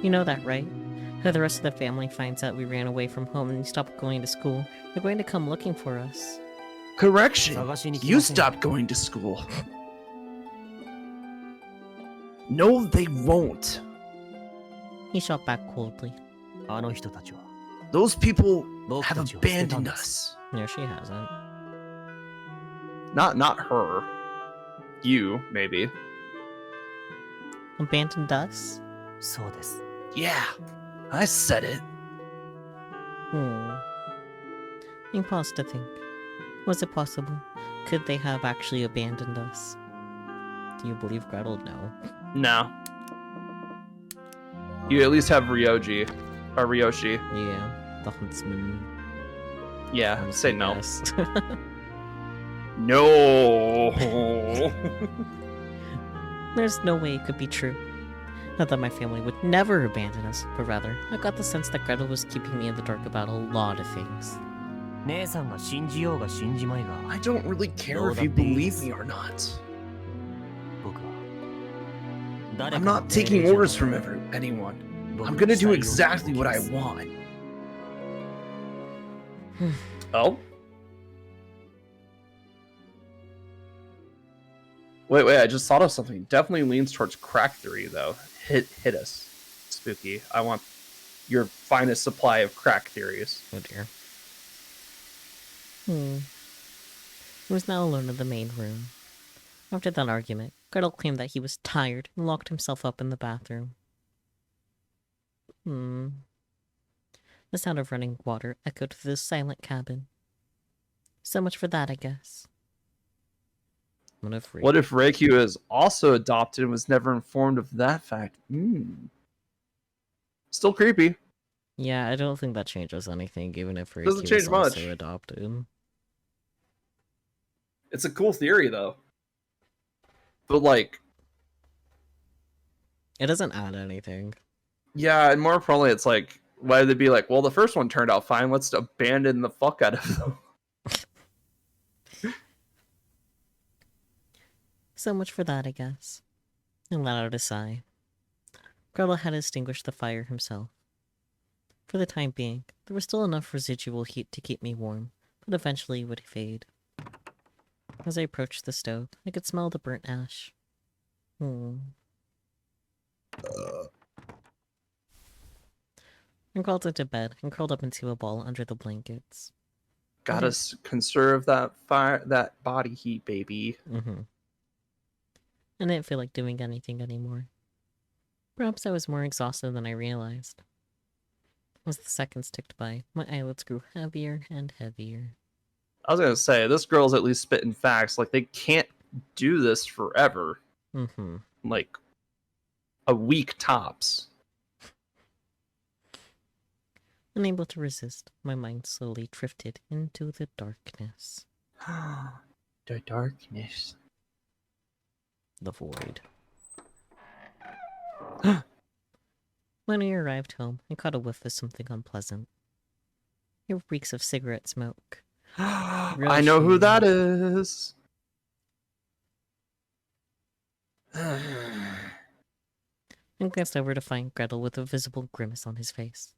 You know that, right? If the rest of the family finds out we ran away from home and stopped going to school, they're going to come looking for us. Correction, you stopped going to school. No, they won't. He shot back coldly. Those people have abandoned us. No, she hasn't. Not her. You, maybe. Abandoned us? Yeah, I said it. He paused to think. Was it possible? Could they have actually abandoned us? Do you believe Gretel? No. No. You at least have Ryoji. Or Ryoshi. Yeah, the huntsman. Yeah, say no. Yes. No. There's no way it could be true. Not that my family would never abandon us, but rather, I got the sense that Gretel was keeping me in the dark about a lot of things. I don't really care if you believe me or not. I'm not taking orders from anyone. I'm gonna do exactly what I want. Oh? Wait, I just thought of something. Definitely leans towards crack theory, though. Hit us, Spooky. I want your finest supply of crack theories. Oh dear. He was now alone in the main room. After that argument, Gretel claimed that he was tired and locked himself up in the bathroom. The sound of running water echoed through the silent cabin. So much for that, I guess. What if Reikyu is also adopted and was never informed of that fact? Still creepy. Yeah, I don't think that changes anything, even if Reikyu Doesn't change is much. also adopted. It's a cool theory, though. But, like... It doesn't add anything. Yeah, and more probably it's like, why would they be like, well, the first one turned out fine, let's abandon the fuck out of them. So much for that, I guess. And let out a sigh. Gretel had extinguished the fire himself. For the time being, there was still enough residual heat to keep me warm, but eventually it would fade. As I approached the stove, I could smell the burnt ash. I crawled into bed and curled up into a ball under the blankets. Gotta conserve that body heat, baby. I didn't feel like doing anything anymore. Perhaps I was more exhausted than I realized. As the seconds ticked by, my eyelids grew heavier and heavier. I was gonna say, this girl's at least spitting facts. Like, they can't do this forever. Like, a week tops. Unable to resist, my mind slowly drifted into the darkness. The darkness. The void. When we arrived home, I caught a whiff of something unpleasant. It reeks of cigarette smoke. I know who that is. I glanced over to find Gretel with a visible grimace on his face.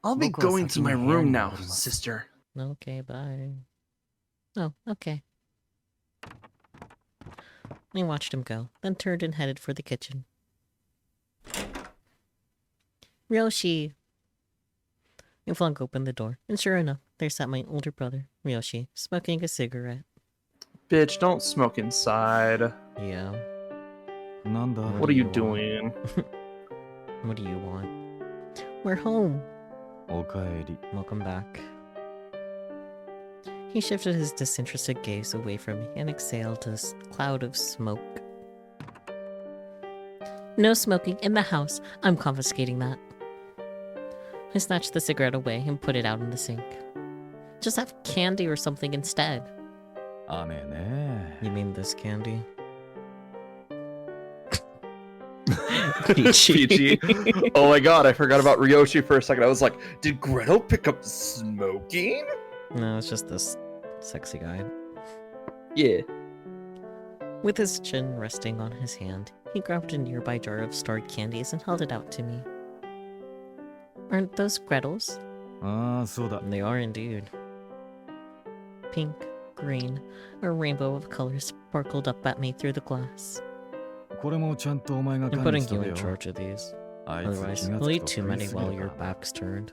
I'll be going to my room now, sister. Okay, bye. Oh, okay. I watched him go, then turned and headed for the kitchen. Ryoshi! I flung open the door, and sure enough, there sat my older brother, Ryoshi, smoking a cigarette. Bitch, don't smoke inside. Yeah. What are you doing? What do you want? We're home. Welcome back. He shifted his disinterested gaze away from me and exhaled a cloud of smoke. No smoking in the house. I'm confiscating that. I snatched the cigarette away and put it out in the sink. Just have candy or something instead. You mean this candy? Peachy. Oh my god, I forgot about Ryoshi for a second. I was like, did Gretel pick up smoking? No, it's just this sexy guy. Yeah. With his chin resting on his hand, he grabbed a nearby jar of starred candies and held it out to me. Aren't those Gretel's? They are indeed. Pink, green, a rainbow of colors sparkled up at me through the glass. I'm putting you in charge of these. Otherwise, we'll eat too many while your back's turned.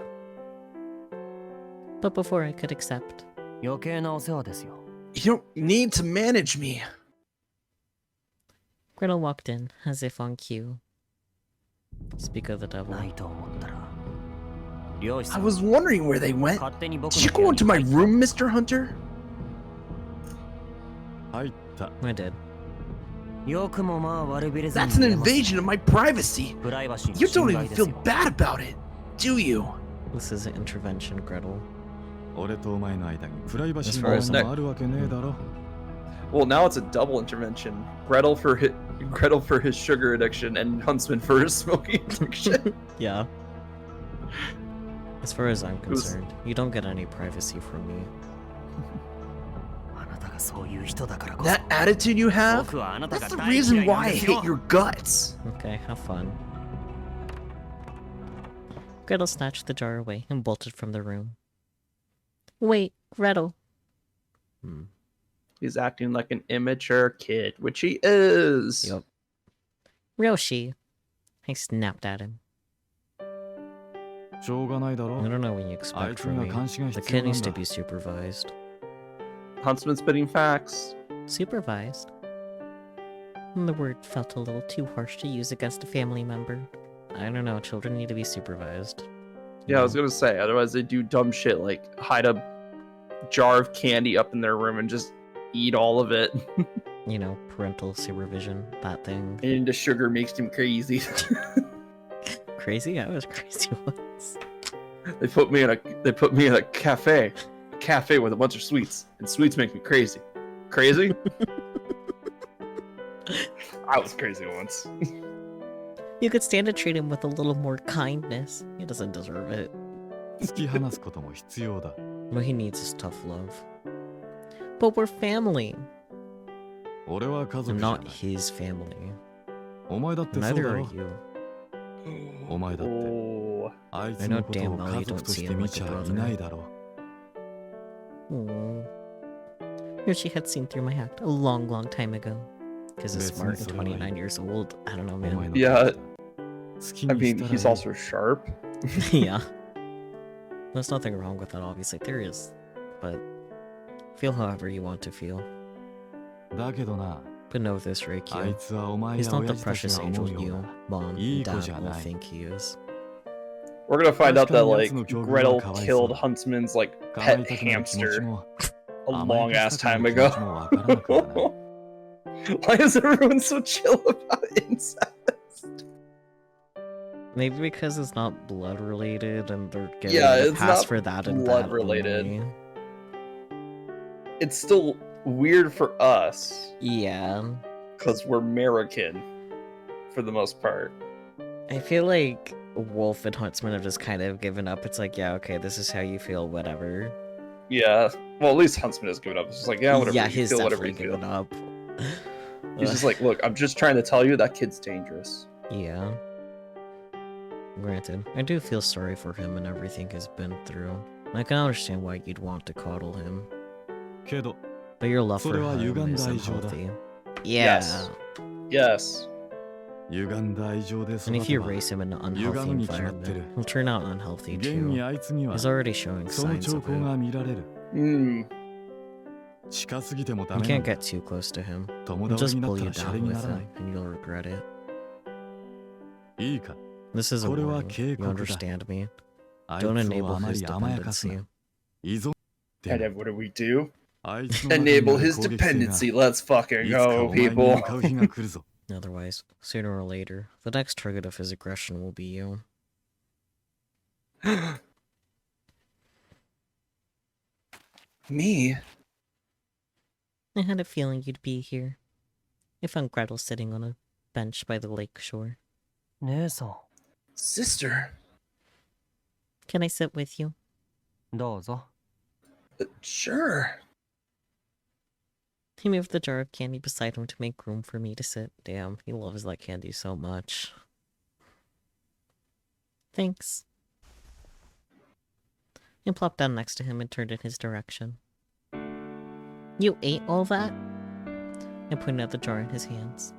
But before I could accept, you don't need to manage me. Gretel walked in, as if on cue. Speak of the devil. I was wondering where they went. Did you go into my room, Mr. Hunter? I did. That's an invasion of my privacy. You don't even feel bad about it, do you? This is an intervention, Gretel. As far as well, now it's a double intervention. Gretel for his sugar addiction and Huntsman for his smoking addiction. Yeah. As far as I'm concerned, you don't get any privacy from me. That attitude you have? That's the reason why I hate your guts. Okay, have fun. Gretel snatched the jar away and bolted from the room. Wait, Gretel. He's acting like an immature kid, which he is. Yup. Roshi. I snapped at him. I don't know what you expect from me. The kid needs to be supervised. Huntsman spitting facts. Supervised? And the word felt a little too harsh to use against a family member. I don't know, children need to be supervised. Yeah, I was gonna say, otherwise they do dumb shit like hide a jar of candy up in their room and just eat all of it. You know, parental supervision, that thing. And the sugar makes him crazy. Crazy? I was crazy once. They put me in a cafe with a bunch of sweets, and sweets make me crazy. Crazy? I was crazy once. You could stand to treat him with a little more kindness. He doesn't deserve it. What he needs is tough love. But we're family. I'm not his family. Neither are you. Oh. I know damn well you don't see him like a brother. Yoshi had seen through my act a long, long time ago. Because he's smart and 29 years old. I don't know, man. Yeah. I mean, he's also sharp. Yeah. There's nothing wrong with that, obviously. There is. But feel however you want to feel. But know this, Reikyu. He's not the precious angel you, Mom, and Dad will think he is. We're gonna find out that, like, Gretel killed Huntsman's, like, pet hamster a long-ass time ago. Why is everyone so chill about incest? Maybe because it's not blood-related and they're getting a pass for that and blood-related. It's still weird for us. Yeah. Because we're American, for the most part. I feel like Wolf and Huntsman have just kind of given up. It's like, yeah, okay, this is how you feel, whatever. Yeah. Well, at least Huntsman has given up. It's just like, yeah, whatever. Yeah, you he's feel, definitely whatever you given up. He's just like, look, I'm just trying to tell you that kid's dangerous. Yeah. Granted, I do feel sorry for him and everything he's been through. I can understand why you'd want to coddle him. But your love for him is unhealthy. Yeah. Yes. And if you raise him in an unhealthy environment, he'll turn out unhealthy too. He's already showing signs of it. You can't get too close to him. He'll just pull you down with him, and you'll regret it. This is a warning. You understand me? Don't enable his dependency. And then what do? Enable his dependency. Let's fucking go, people. Otherwise, sooner or later, the next target of his aggression will be you. Me? I had a feeling you'd be here. I found Gretel sitting on a bench by the lake shore. Sister? Can I sit with you? Sure. He moved the jar of candy beside him to make room for me to sit. Damn, he loves that candy so much. Thanks. I plopped down next to him and turned in his direction. You ate all that? I pointed at the jar in his hands.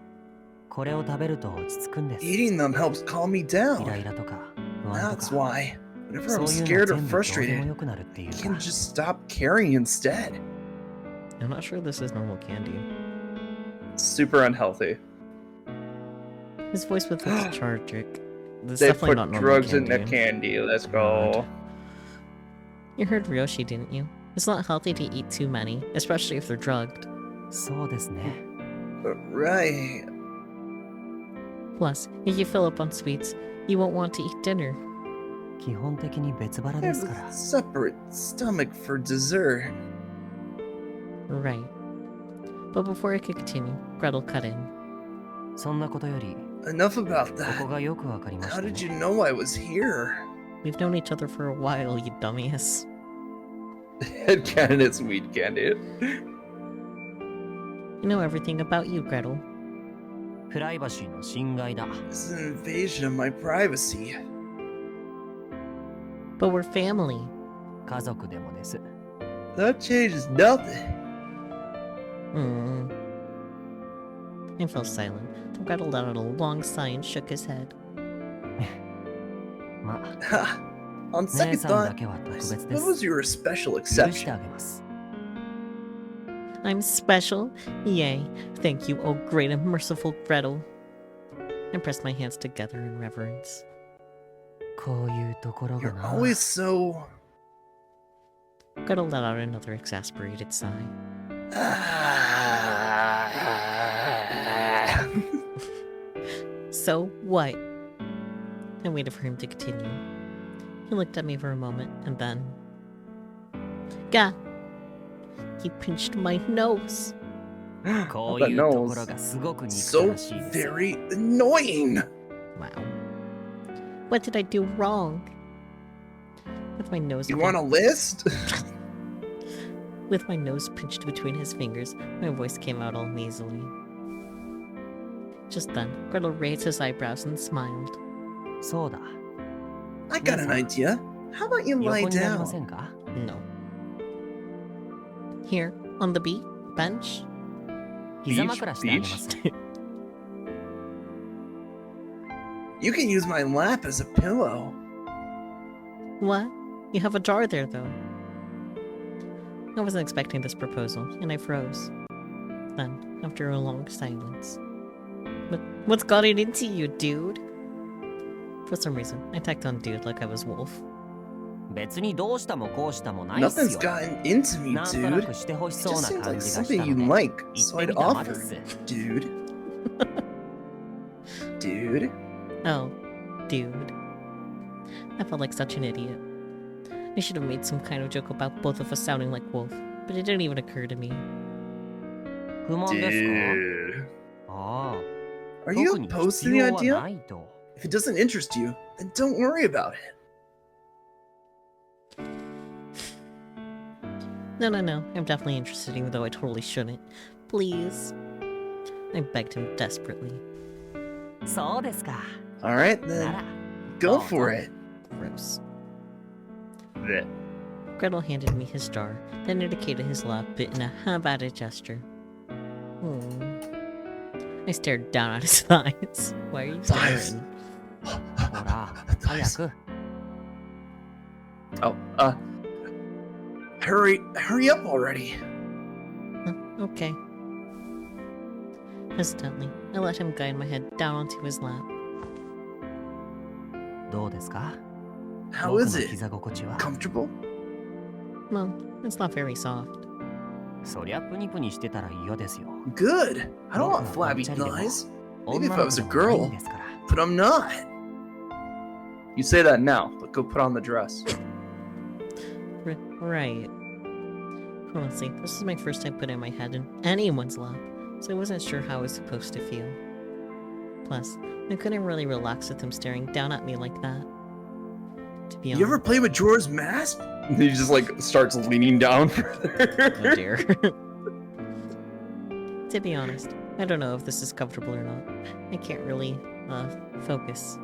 Eating them helps calm me down. That's why, whenever I'm scared or frustrated, I can just stop caring instead. I'm not sure this is normal candy. It's super unhealthy. His voice was lethargic. This is They definitely put not normal drugs candy. in the candy. Let's go. You heard Ryoshi, didn't you? It's not healthy to eat too many, especially if they're drugged. Right. Plus, if you fill up on sweets, you won't want to eat dinner. I have a separate stomach for dessert. Right. But before I could continue, Gretel cut in. Enough about that. How did you know I was here? We've known each other for a while, you dumbass. Headcanon, it's weed candy. I know everything about you, Gretel. This is an invasion of my privacy. But we're family. That changes nothing. I fell silent. Gretel let out a long sigh and shook his head. On second thought, I suppose you're a special exception. I'm special? Yay. Thank you, oh great and merciful Gretel. I pressed my hands together in reverence. You're always so... Gretel let out another exasperated sigh. So what? I waited for him to continue. He looked at me for a moment, and then... Gah! He pinched my nose. That nose. So very annoying. Wow. What did I do wrong? With my nose... You want a list? With my nose pinched between his fingers, my voice came out all nasally. Just then, Gretel raised his eyebrows and smiled. I got an idea. How about you lie down? No. Here, on the bench? Beach? You can use my lap as a pillow. What? You have a jar there, though. I wasn't expecting this proposal, and I froze. Then, after a long silence... What's gotten into you, dude? For some reason, I tacked on dude like I was Wolf. Nothing's gotten into me, dude. It just seems like something you like, so I'd offer it, dude. Dude? Oh, dude. I felt like such an idiot. I should have made some kind of joke about both of us sounding like Wolf, but it didn't even occur to me. Dude. Are you opposed to the idea? If it doesn't interest you, then don't worry about it. No. I'm definitely interested, even though I totally shouldn't. Please. I begged him desperately. Alright then. Go for it. Gross. Blech. Gretel handed me his jar, then indicated his lap bit in a have-at-it gesture. I stared down at his thighs. Why are you staring? Oh, hurry up already. Okay. Hesitantly, I let him guide my head down onto his lap. How is it? Comfortable? Well, it's not very soft. Good. I don't want flabby thighs. Maybe if I was a girl, but I'm not. You say that now, but go put on the dress. Right. Honestly, this is my first time putting my head in anyone's lap, so I wasn't sure how I was supposed to feel. Plus, I couldn't really relax with him staring down at me like that. To be honest. You ever play Majora's Mask? He just like starts leaning down further. Oh dear. To be honest, I don't know if this is comfortable or not. I can't really, focus.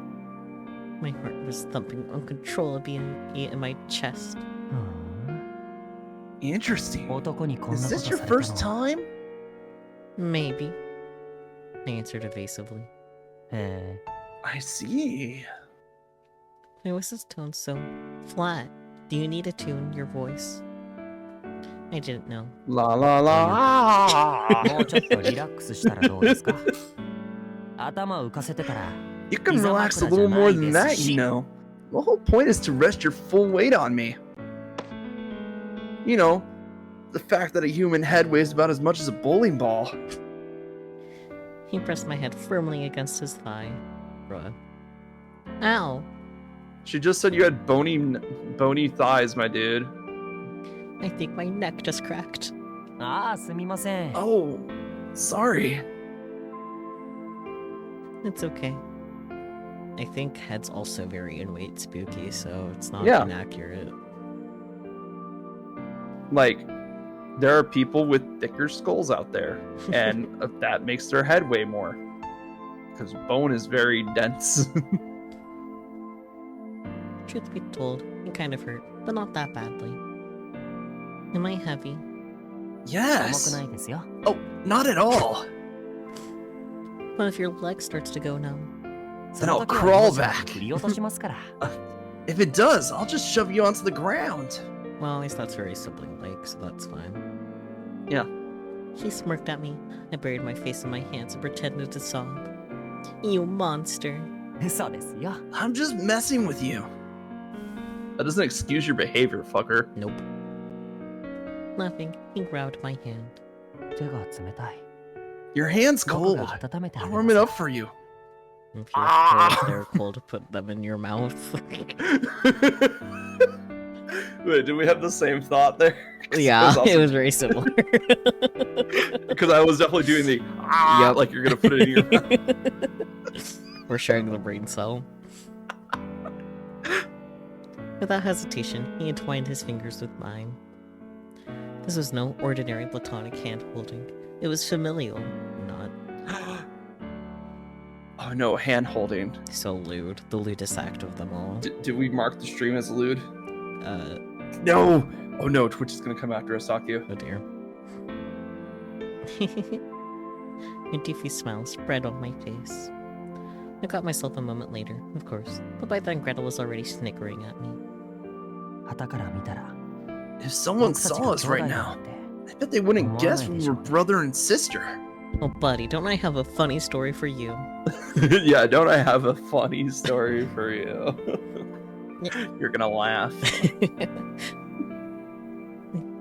My heart was thumping uncontrollably in my chest. Interesting. 男にこんな Is こと this さ your れたの first は time? Maybe. I answered evasively. へ I see. My voice's tone so flat. Do you need to tune your voice? I didn't know. La la la. えもうちょっとリラックスしたらどうですか頭を浮かせてたら You can relax a little more than that, you know. The whole point is to rest your full weight on me. You know, the fact that a human head weighs about as much as a bowling ball. He pressed my head firmly against his thigh. Bruh. Ow. She just said you had bony thighs, my dude. I think my neck just cracked. ああすみません Oh, sorry. It's okay. I think head's also very in weight spooky, so it's not Yeah. inaccurate. Like, there are people with thicker skulls out there, and that makes their head weigh more. Because bone is very dense. Truth be told, it kind of hurt, but not that badly. Am I heavy? 重く Yes. ないですよ Oh, not at all. What if your leg starts to go numb? Then I'll その時は crawl 文字を back. 振り落としますから If it does, I'll just shove you onto the ground. Well, at least that's very sibling-like, so that's fine. Yeah. He smirked at me. I buried my face in my hands and pretended to sob. You monster. そうですよ I'm just messing with you. That doesn't excuse your behavior, fucker. Nope. Laughing, he grabbed my hand. 手が冷たい Your hand's 僕 cold. が温めてあ I'll げ warm ま it す up for you. If you're cold, they're cold to put them in your mouth. Wait, did we have the same thought there? 'Cause Yeah, also- it was very similar. Because I was definitely doing the Yep. like you're gonna put it in your mouth. We're sharing the brain cell. Without hesitation, he entwined his fingers with mine. This was no ordinary platonic hand-holding. It was familial, not Oh no, hand holding. so lewd. The lewdest act of them all. Did we mark the stream as lewd? Uh, No! Oh no, Twitch is gonna come after us, Akio. oh dear. A doofy smile spread on my face. I got myself a moment later, of course, but by then Gretel was already snickering at me. 旗から見たら If someone 僕たち saw が us 兄 right 弟だ now, って I bet they wouldn't Oh, guess we were brother and sister. Oh, buddy, don't I have a funny story for you? Yeah, don't I have a funny story for you? You're gonna laugh.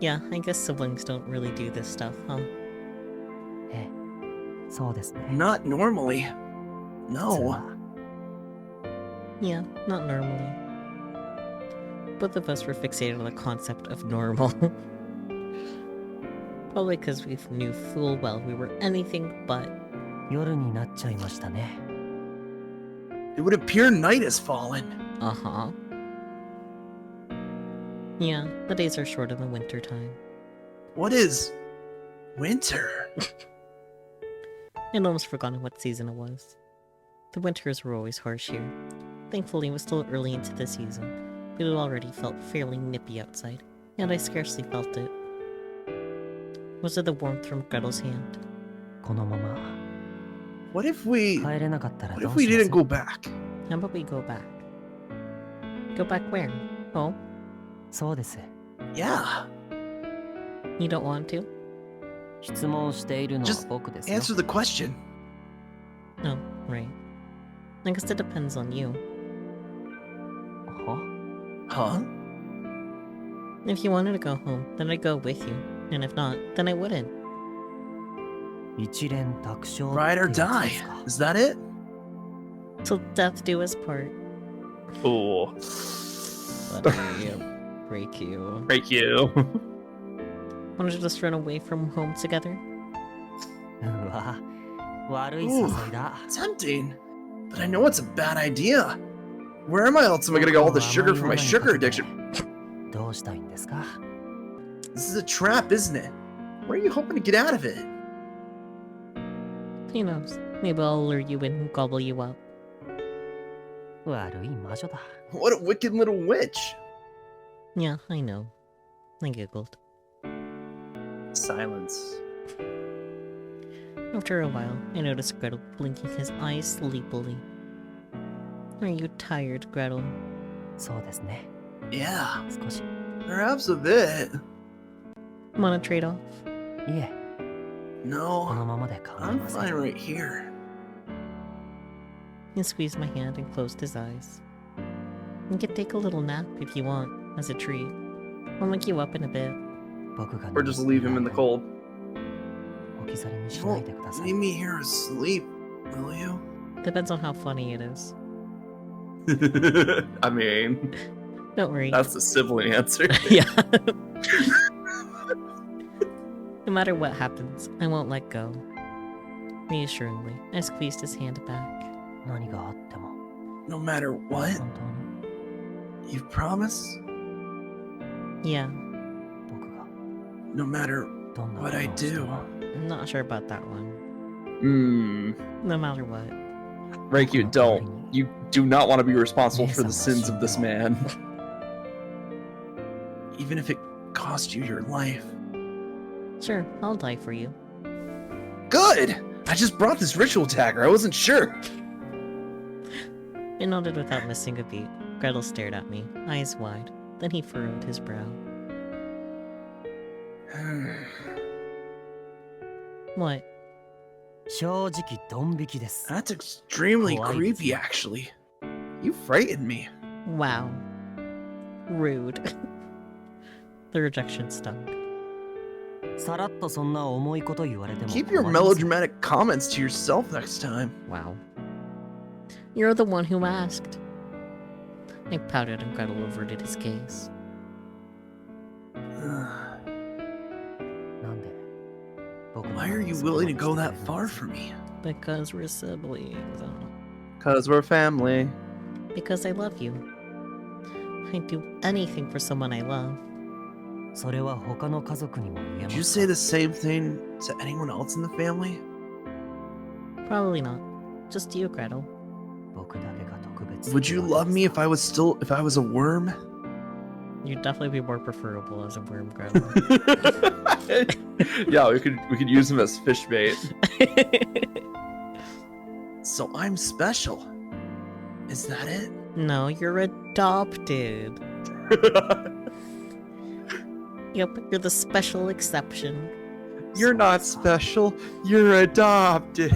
Yeah, I guess siblings don't really do this stuff, huh? ええそうですね Not normally. 普通 No. は Yeah, not normally. Both of us were fixated on the concept of normal. Probably because we knew full well we were anything but. 夜になっちゃいましたね It would appear night has fallen. Uh-huh. Yeah, the days are short in the winter time. What is winter? I'd almost forgotten what season it was. The winters were always harsh here. Thankfully, it was still early into the season, but it already felt fairly nippy outside, and I scarcely felt it. Was it the warmth from Gretel's hand? このまま What if we 帰れなかったら what ど if う we します didn't go back? How about we go back? Go back where? Home? そうです Yeah. You don't want to? 質問しているのは Just 僕ですよ Answer the question. Oh, right. I guess it depends on you. は Huh? If you wanted to go home, then I'd go with you. And if not, then I wouldn't. 一連卓上 Ride or ってやつ die. ですか Is that it? Till death do us part. Oh, Buddy, break you. break you. Want to just run away from home together? うわ悪い Ooh. 誘いだ Tempting. But I know it's a bad idea. Where am else am I gonna get all the sugar from my sugar addiction? どうしたいんですか This is a trap, isn't it? Where are you hoping to get out of it? Who knows? Maybe I'll lure you in and gobble you up. 悪い魔女だ What a wicked little witch. Yeah, I know. I giggled. Silence. After a while, I noticed Gretel blinking his eyes sleepily. Are you tired, Gretel? そうですね。 Yeah, 少し。 perhaps a bit. Wanna trade off? いえ、この No, ままで構い I'm ません。 fine right here. He squeezed my hand and closed his eyes. You can take a little nap if you want, as a treat. I'll wake you up in a bit. 僕が Or just leave him in the cold. 置き去りにし You ないでくだ won't さい。 leave me here asleep, will you? Depends on how funny it is. I mean, Don't worry. that's the sibling answer. Yeah. No matter what happens, I won't let go. Reassuringly, I squeezed his hand back. 何があっても No matter what, 本当に you promise? Yeah, 僕が No matter どんな what I ことをしても do. I'm not sure about that one. Hmm. No matter what. Reikyu, don't. You do not want to be responsible for the sins of this man. Even if it cost you your life. Sure, I'll die for you. Good! I just brought this ritual dagger, I wasn't sure. I nodded without missing a beat. Gretel stared at me, eyes wide. Then he furrowed his brow. What? 正直ドン引きです。 That's extremely Kawaii creepy, desu. actually. You frightened me. Wow. Rude. The rejection stung. さらっとそんな重いこと言われても Keep your 困ります。 melodramatic comments to yourself next time. Wow. You're the one who asked. I pouted and Gretel averted his gaze. なんで僕の Why are you そこ willing ま to で go してくれ that るんで far す for me? Because we're siblings. Because we're family. Because I love you. I'd do anything for someone I love. それは他の家族にも言えま Would す you か say the same thing to anyone else in the family? Probably not. Just you, Gretel. 僕だけが特別 Would you love me if I was a worm? You'd definitely be more preferable as a worm, Gretel. Yeah, we could use him as fish bait. So I'm special. Is that it? No, you're adopted. Yep, you're the special exception. You're not special. You're adopted.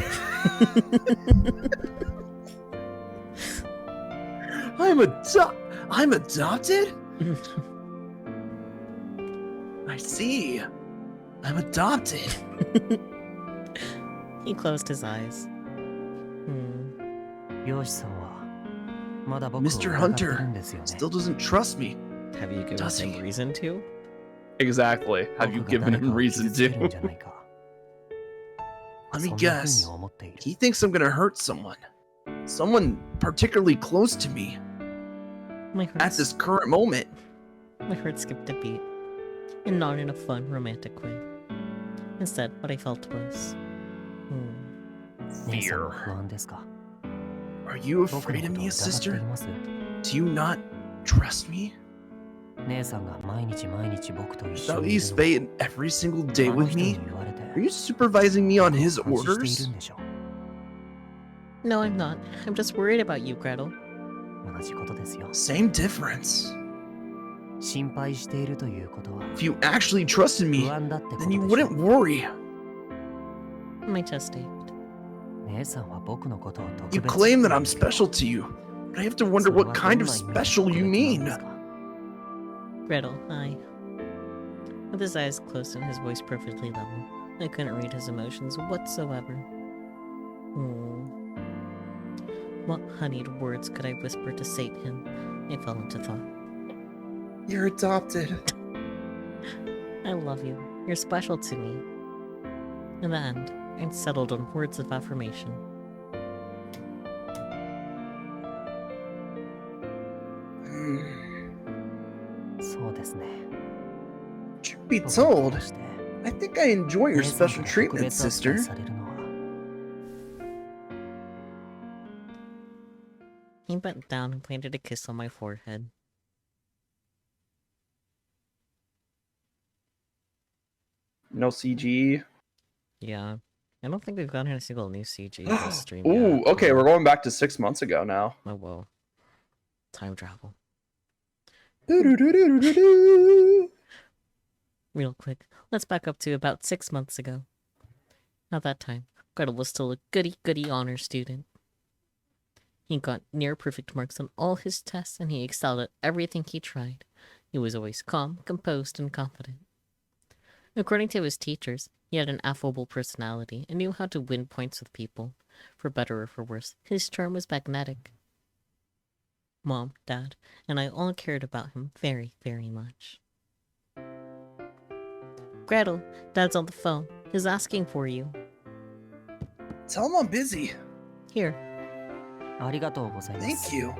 I'm adopted? I see. I'm adopted. He closed his eyes. Hmm. 漁師さんはまだ僕を Mr. Oh, 疑ってる Hunter んですよね。 still doesn't trust me. Have you given Does him he? reason to? Exactly. Have you 僕が given 誰 him かを reason 傷つけるん to? じゃないか Let そ me んな風に guess. 思っている He thinks I'm gonna hurt someone. Someone particularly close to me My at heart, this current moment. my heart skipped a beat, and not in a fun, romantic way. Instead, what I felt was, 姉さんは Fear. 不安ですか Are you 僕の afraid こ of とを me, 疑ってい sister? ます Do you not trust me? 姉さんが毎日僕と一緒 Without にい you るの spending every single day あの with 人に me? 言われて Are you supervising me on 僕を his 監視してい orders? るんでしょ no, I'm not. I'm just worried about you, Gretel. 同じことですよ Same difference. 心配しているということは If you actually trusted 不 me, 安だってこと then で you しょ wouldn't worry. My chest ached. 姉さんは僕のことを特 You 別 claim that I'm special to you, but I have to wonder what kind of special you mean. Gretel, I. With his eyes closed and his voice perfectly level, I couldn't read his emotions whatsoever. What honeyed words could I whisper to sate him? I fell into thought. You're adopted. I love you. You're special to me. In the end, I settled on words of affirmation. Hmm. そうですね Truth be 僕に told, 対して I think I enjoy your 姉さん special から特 treatment, 別扱い sister. されるのは He bent down and planted a kiss on my forehead. No CG. Yeah. I don't think we've gotten a single new CG this stream Ooh, yet. okay, we're going back to 6 months ago now. Oh, whoa. Time travel. Real quick, let's back up to about 6 months ago. At that time, Gretel was still a goody-goody honor student. He got near-perfect marks on all his tests, and he excelled at everything he tried. He was always calm, composed, and confident. According to his teachers, he had an affable personality and knew how to win points with people. For better or for worse, his charm was magnetic. Mom, Dad, and I all cared about him very, very much. Gretel, Dad's on the phone. He's asking for you. Tell him I'm busy. Here. ありがとうございます。 Thank you.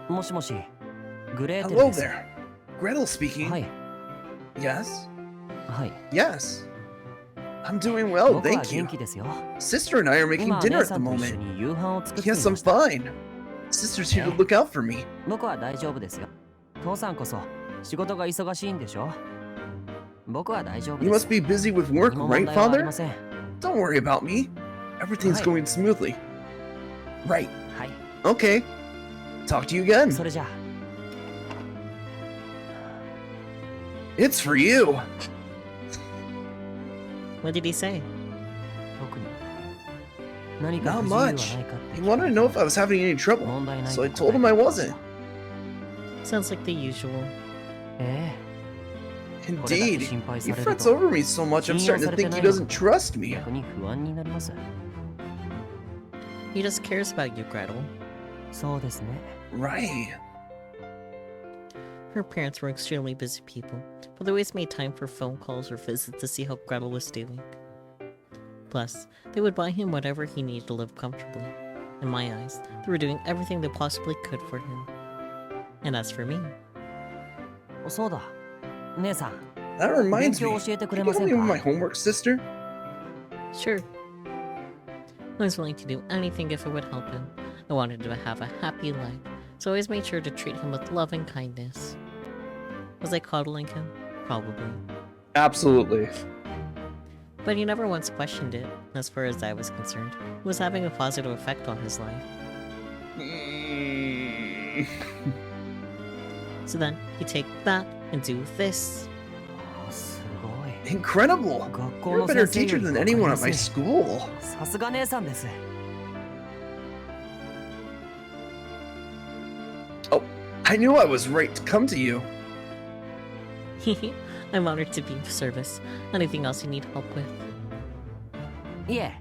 もしもし、グレーテル Hello です。 there. Gretel speaking. はい。 Yes? はい。 Yes. I'm doing well, 僕は thank you. 元気ですよ。 Sister and I are making 今、 dinner 姉 at さ the んと一緒 moment. に夕飯を作っていま Yes, I'm した。 fine. Sister's here to look out for me. 僕は大丈夫ですよ。父さんこそ仕事が忙しいんでしょ。僕は大丈夫 You です。 must be busy with work, 何も問 right, 題はあり father? ません。 Don't worry about me. Everything's Hi. going smoothly. Right. はい。 Okay. Talk to you again. それじゃあ。 It's for you. What did he say? 特に何か Not 不自由は much. ないかって He wanted to know if I was having any trouble, 問題ない so I と told 答 him え I てくれました wasn't. Sounds like the usual. ええ。 Indeed. 心配 He される frets と over me so much, I'm starting to think he doesn't trust me. 逆に不安になります。 He just cares about you, Gretel. そうですね。 Right. Her parents were extremely busy people, but they always made time for phone calls or visits to see how Gretel was doing. Plus, they would buy him whatever he needed to live comfortably. In my eyes, they were doing everything they possibly could for him. And as for me, そうだ。姉さん、 That 勉 reminds 強 me. 教えてく Can れ you ま help せん me with my か？ homework, sister? sure. I was willing to do anything if it would help him. I wanted him to have a happy life, so I always made sure to treat him with love and kindness. Was I coddling him? Probably. Absolutely. But he never once questioned it, as far as I was concerned. It was having a positive effect on his life. So then, he'd take that and do this. すごい。 Incredible. 学校 You're の a better 先生よ teacher り than 分かり anyone や at す my い。 school. さすが姉さんです。 Oh, I knew I was right to come to you. I'm honored to be of service. Anything else you need help with? いえ、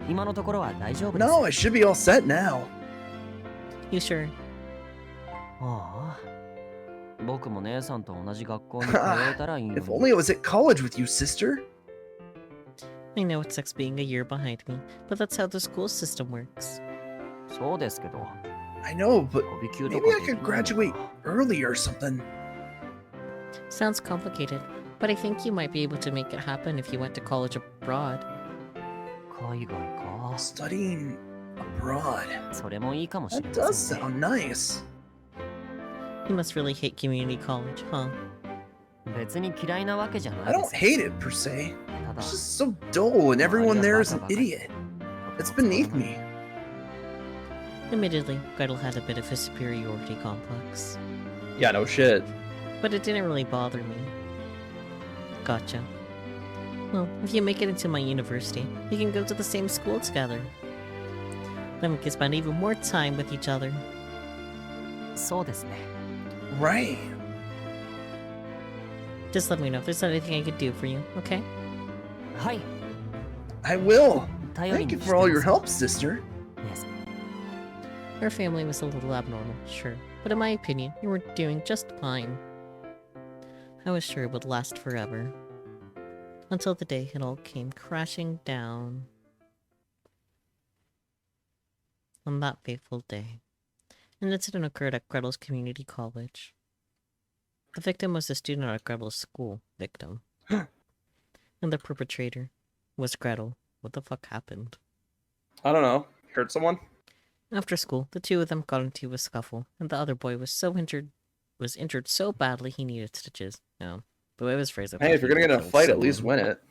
今のところは大丈夫です。 No, I should be all set now. You sure? ああ。僕も姉さんと同じ学校に通えたらいいの If に。 only I was at college with you, sister. I know it sucks being a year behind me, but that's how the school system works. そうですけど。 I know, but 飛び級とか maybe I でき could ないの graduate か。 early or something. Sounds complicated, but I think you might be able to make it happen if you went to college abroad. 海外か。 Studying abroad. それもいいかもしれ That ま does せんね。 sound nice. You must really hate community college, huh? 別に嫌いなわけじゃな I いで don't す。 hate it per se. ただ It's just so dull and everyone there is an idiot. It's beneath me. Admittedly, Gretel had a bit of a superiority complex, Yeah, no shit. but it didn't really bother me. Gotcha. Well, if you make it into my university, we can go to the same school together. Then we can spend even more time with each other. そうですね。 Right. Just let me know if there's anything I could do for you, okay? はい。 I will. 頼り Thank に you して for all ま your す。 help, sister. Yes. Our family was a little abnormal, sure, but in my opinion, you were doing just fine. I was sure it would last forever. Until the day it all came crashing down. On that fateful day, an incident occurred at Gretel's community college. The victim was a student at Gretel's school, victim. And the perpetrator was Gretel. What the fuck happened? I don't know. Hurt someone? After school, the two of them got into a scuffle, and the other boy was injured so badly he needed stitches. No. The way it was phrased. Hey, if you're gonna get in a fight, at least win it.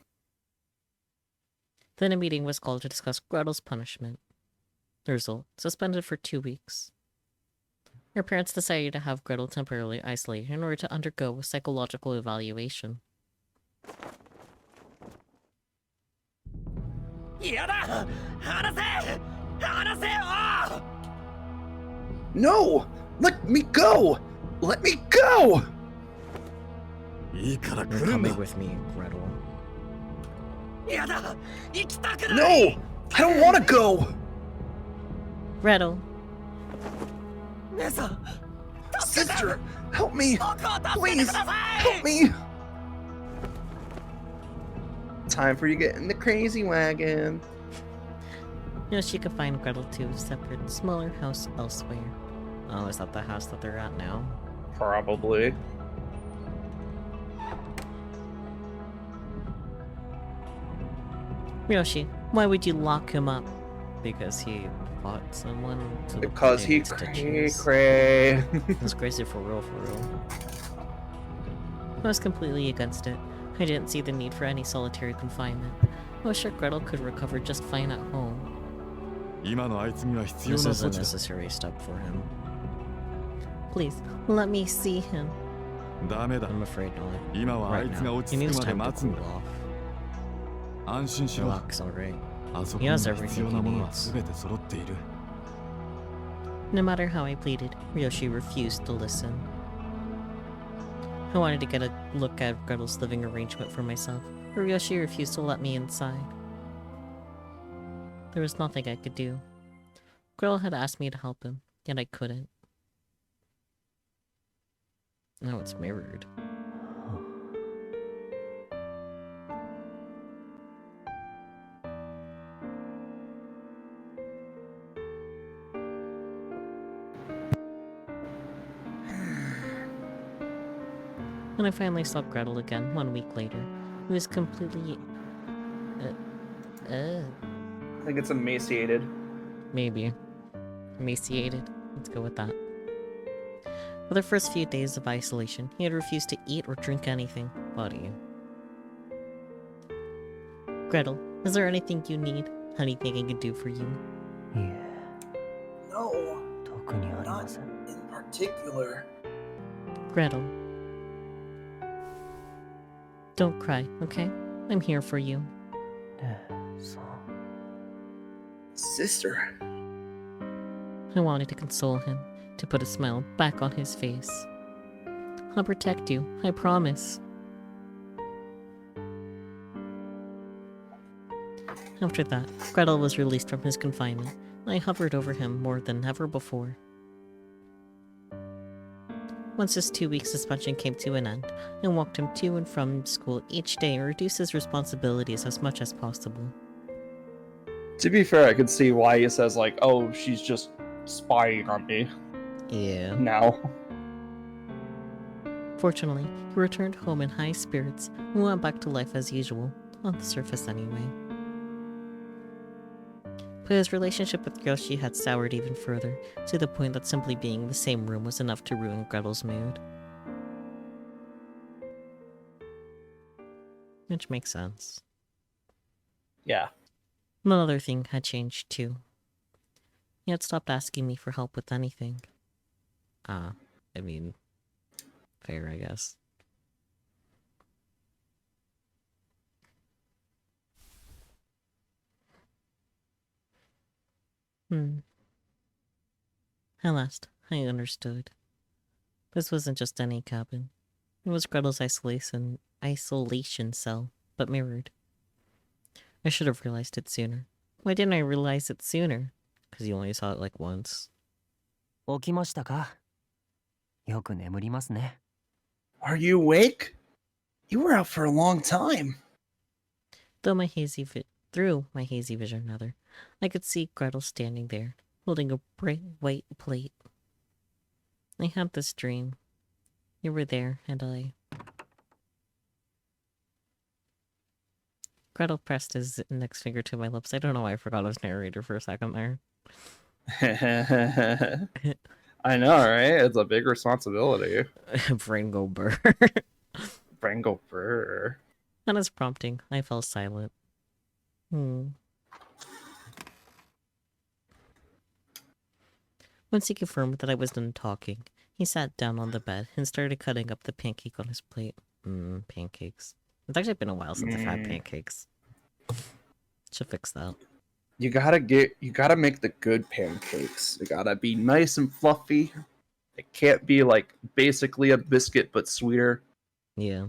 Then a meeting was called to discuss Gretel's punishment. The result: suspended for 2 weeks. Her parents decided to have Gretel temporarily isolated in order to undergo a psychological evaluation. No! Let me go! Let me go! You're coming with me, Gretel. No! I don't want to go! Gretel. Sister, help me! Please, help me! Time for you to get in the crazy wagon. She could find Gretel to a separate, smaller house elsewhere. Oh, is that the house that they're at now? Probably. Ryoshi, why would you lock him up? Because he fought someone? Because he cray. That's crazy for real, for real. I was completely against it. I didn't see the need for any solitary confinement. I was sure Gretel could recover just fine at home. This is a necessary step for him. Please, let me see him. I'm afraid not. Right now, he needs time to cool off. Relax, alright. He has everything he needs. No matter how I pleaded, Ryoshi refused to listen. I wanted to get a look at Gretel's living arrangement for myself, but Ryoshi refused to let me inside. There was nothing I could do. Gretel had asked me to help him, yet I couldn't. Now it's mirrored. When I finally saw Gretel again 1 week later, he was completely... I think it's emaciated. Maybe. Emaciated. Let's go with that. For the first few days of isolation, he had refused to eat or drink anything. Buddy. Gretel, is there anything you need? Anything I can do for you? No, not in particular. Gretel. Don't cry, okay? I'm here for you. Sister. I wanted to console him, to put a smile back on his face. I'll protect you, I promise. After that, Gretel was released from his confinement, and I hovered over him more than ever before. Once his 2-week suspension came to an end, I walked him to and from school each day and reduced his responsibilities as much as possible. To be fair, I could see why he says, like, oh, she's just spying on me. Yeah. Now. Fortunately, he returned home in high spirits and went back to life as usual, on the surface anyway. But his relationship with Ryoshi had soured even further, to the point that simply being in the same room was enough to ruin Gretel's mood. Which makes sense. Yeah. Another thing had changed too. He had stopped asking me for help with anything. I mean, fair, I guess. At last, I understood. This wasn't just any cabin. It was Gretel's isolation cell, but mirrored. I should have realized it sooner. Why didn't I realize it sooner? Because you only saw it like once. 起きましたか? よく眠りますね. Are you awake? You were out for a long time. Through my hazy vision, I could see Gretel standing there, holding a bright white plate. I had this dream. You were there, and I... Gretel pressed his index finger to my lips. I don't know why I forgot I was narrator for a second there. I know, right? It's a big responsibility. Brain go burr. Strangle Burr. On his prompting, I fell silent. Once he confirmed that I was done talking, he sat down on the bed and started cutting up the pancake on his plate. Pancakes. It's actually been a while since I've had pancakes. Should fix that. You gotta make the good pancakes. They gotta be nice and fluffy. It can't be like basically a biscuit but sweeter. Yeah.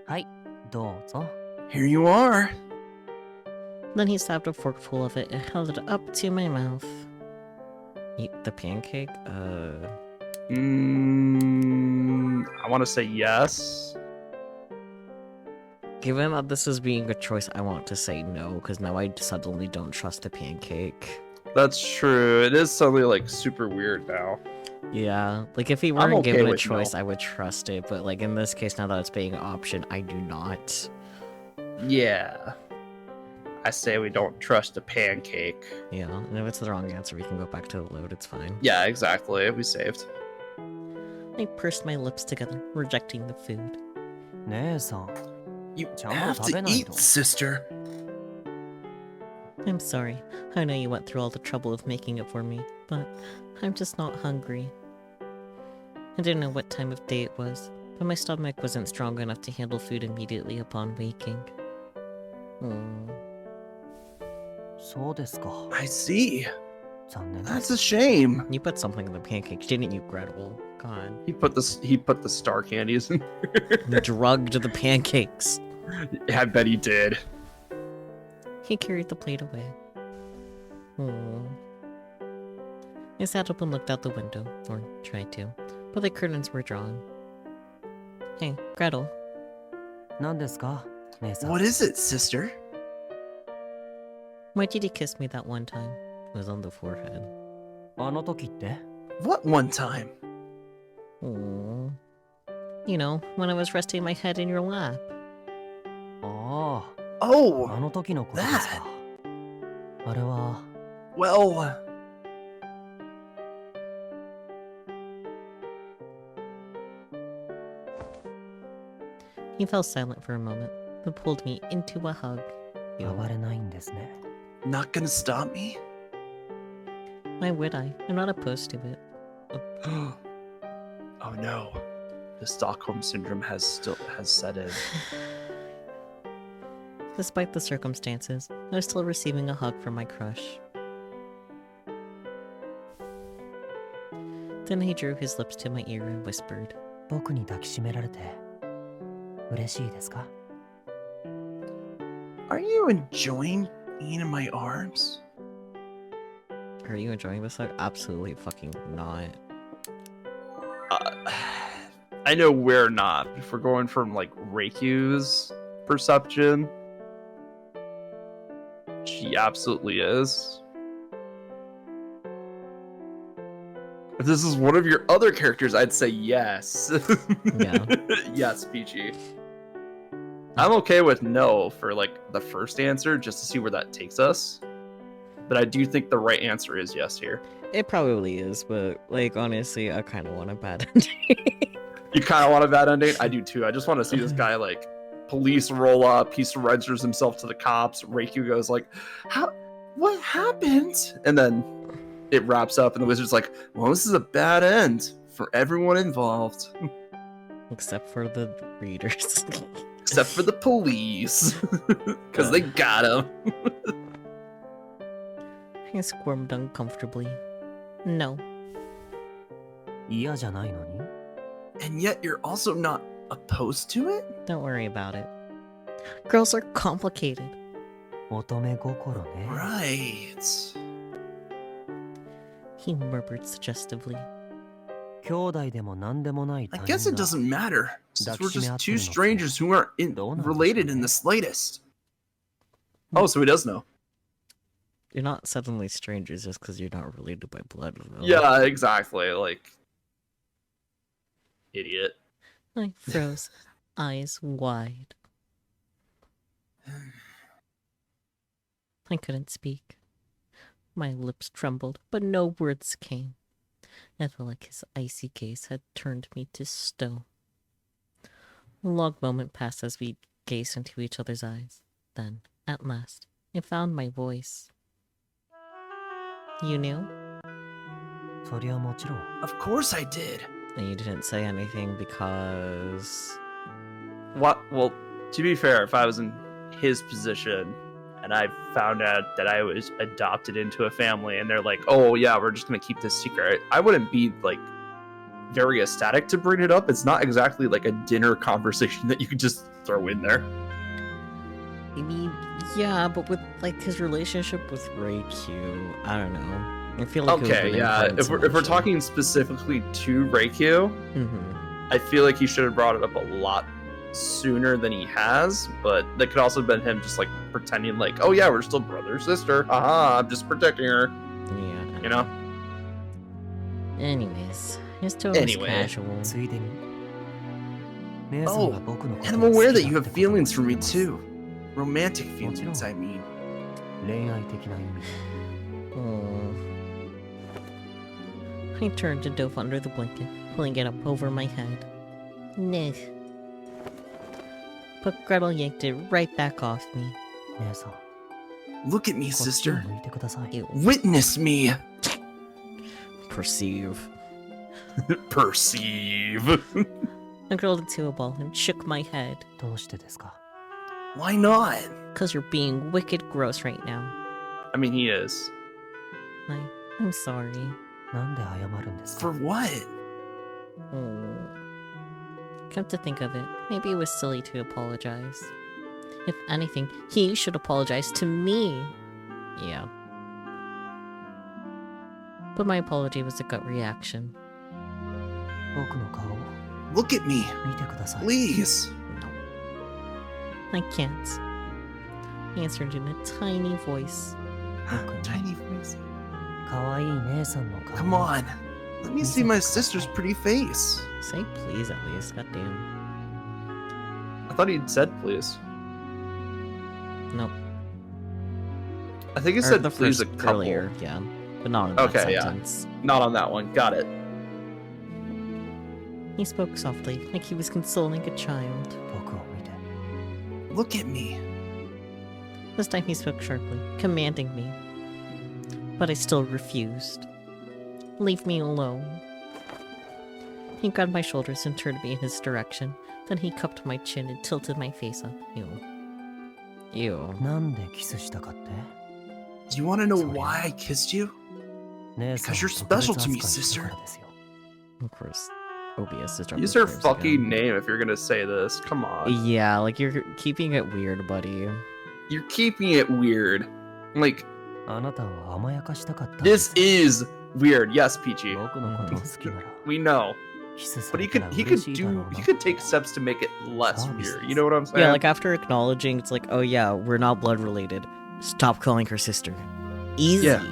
はい、どうぞ。 Here you are. Then he stabbed a forkful of it and held it up to my mouth. Eat the pancake? I want to say yes. Given that this is being a choice, I want to say no, because now I suddenly don't trust the pancake. That's true. It is suddenly like super weird now. Yeah, like if he weren't okay given a with choice, no. I would trust it, but like in this case, now that it's being an option, I do not. Yeah. I say we don't trust the pancake. Yeah, and if it's the wrong answer, we can go back to the load, it's fine. Yeah, exactly. We saved. I pursed my lips together, rejecting the food. 姉さん、 You ちゃんと have 食べ to ないと。 eat, sister. I'm sorry. I know you went through all the trouble of making it for me, but I'm just not hungry. I didn't know what time of day it was, but my stomach wasn't strong enough to handle food immediately upon waking. そうですか。 I see. 残念で That's す。 a shame. You put something in the pancake, didn't you, Gretel? God. He put the star candies in. You drugged the pancakes. I bet he did. He carried the plate away. I sat up and looked out the window, or tried to, but the curtains were drawn. Hey, Gretel. 何ですか、姉さん。 What is it, sister? Why did he kiss me that one time? It was on the forehead. あの時って What one time? You know, when I was resting my head in your lap. ああ、 Oh, あの時のことですか。あれは、 well, He fell silent for a moment, then pulled me into a hug. 暴れないんですね。 not gonna stop me? Why would I? I'm not opposed to it. Oh no. The Stockholm syndrome has set in. Despite the circumstances, I was still receiving a hug from my crush. Then he drew his lips to my ear and whispered, 僕に抱きしめられて嬉しいですか。 Are you enjoying being in my arms? Are you enjoying this hug? Absolutely fucking not. I know we're not. If we're going from like Reiku's perception, she absolutely is. If this is one of your other characters, I'd say yes. Yeah. Yes, Peachy. I'm okay with no for like the first answer, just to see where that takes us. But I do think the right answer is yes here. It probably is, but like honestly, I kind of want a bad ending. You kind of want a bad ending? I do too. I just want to see this guy like police roll up. He surrenders himself to the cops. Reiku goes like, "How? What happened?" And then it wraps up, and the wizard's like, "Well, this is a bad end for everyone involved, Except for the readers. except for the police, because they got him." I squirmed uncomfortably. No. 嫌じゃないのに And yet you're also not opposed to it? Don't worry about it. Girls are complicated. 乙女心ね。 Right. He murmured suggestively. 兄弟でも何でもない I 他 guess 人 it が doesn't matter, since we're just two Dakushime-atte strangers who aren't related in the slightest. Oh, so he does know. You're not suddenly strangers just because you're not related by blood. Though. Yeah, exactly. Like, idiot. I froze, eyes wide. I couldn't speak. My lips trembled, but no words came. I felt like his icy gaze had turned me to stone. A long moment passed as we gazed into each other's eyes. Then, at last, I found my voice. You knew? Of course I did. And you didn't say anything because... What? Well, to be fair, if I was in his position and I found out that I was adopted into a family and they're like, oh yeah, we're just gonna keep this secret, I wouldn't be like very ecstatic to bring it up. It's not exactly like a dinner conversation that you could just throw in there. I mean, yeah, but with like his relationship with Reikyu, I don't know. I feel like okay, yeah. If we're talking specifically to Reikyu, I feel like he should have brought it up a lot sooner than he has. But that could also have been him just like pretending like, oh yeah, we're still brother sister. Haha, I'm just protecting her. Yeah, you know. Anyways, his tone was casual. Oh, and I'm aware that you have feelings for me too. Romantic feelings, I mean. I turned and dove under the blanket, pulling it up over my head. Nah. But Gretel yanked it right back off me. Look at me, sister. Ew. Witness me. Perceive. Perceive. I curled into a ball and shook my head. Why not? 'Cause you're being wicked gross right now. I mean, he is. I'm sorry. For what? Come to think of it, maybe it was silly to apologize. If anything, he should apologize to me. Yeah. But my apology was a gut reaction. Look at me. Please. No. I can't. He answered in a tiny voice. Tiny voice. Come on. Let me see my sister's pretty face. Say please at least, goddamn. I thought he'd said please. Nope. I think he Or said the please first a couple. earlier, yeah. But not in that sentence. Not on that one. Got it. He spoke softly, like he was consoling a child. Look at me. This time he spoke sharply, commanding me. But I still refused. Leave me alone. He grabbed my shoulders and turned me in his direction. Then he cupped my chin and tilted my face up. Ew. Ew. Do you want to know why I kissed you? Because you're special to me, sister. Of course. OBS is Use her fucking name if you're gonna say this. Come on. Yeah, like you're keeping it weird, buddy. You're keeping it weird. Like, this is weird. Yes, Peachy. We know. But he could take steps to make it less weird. You know what I'm saying? Yeah, like after acknowledging, it's like, oh yeah, we're not blood related. Stop calling her sister. Easy. Yeah.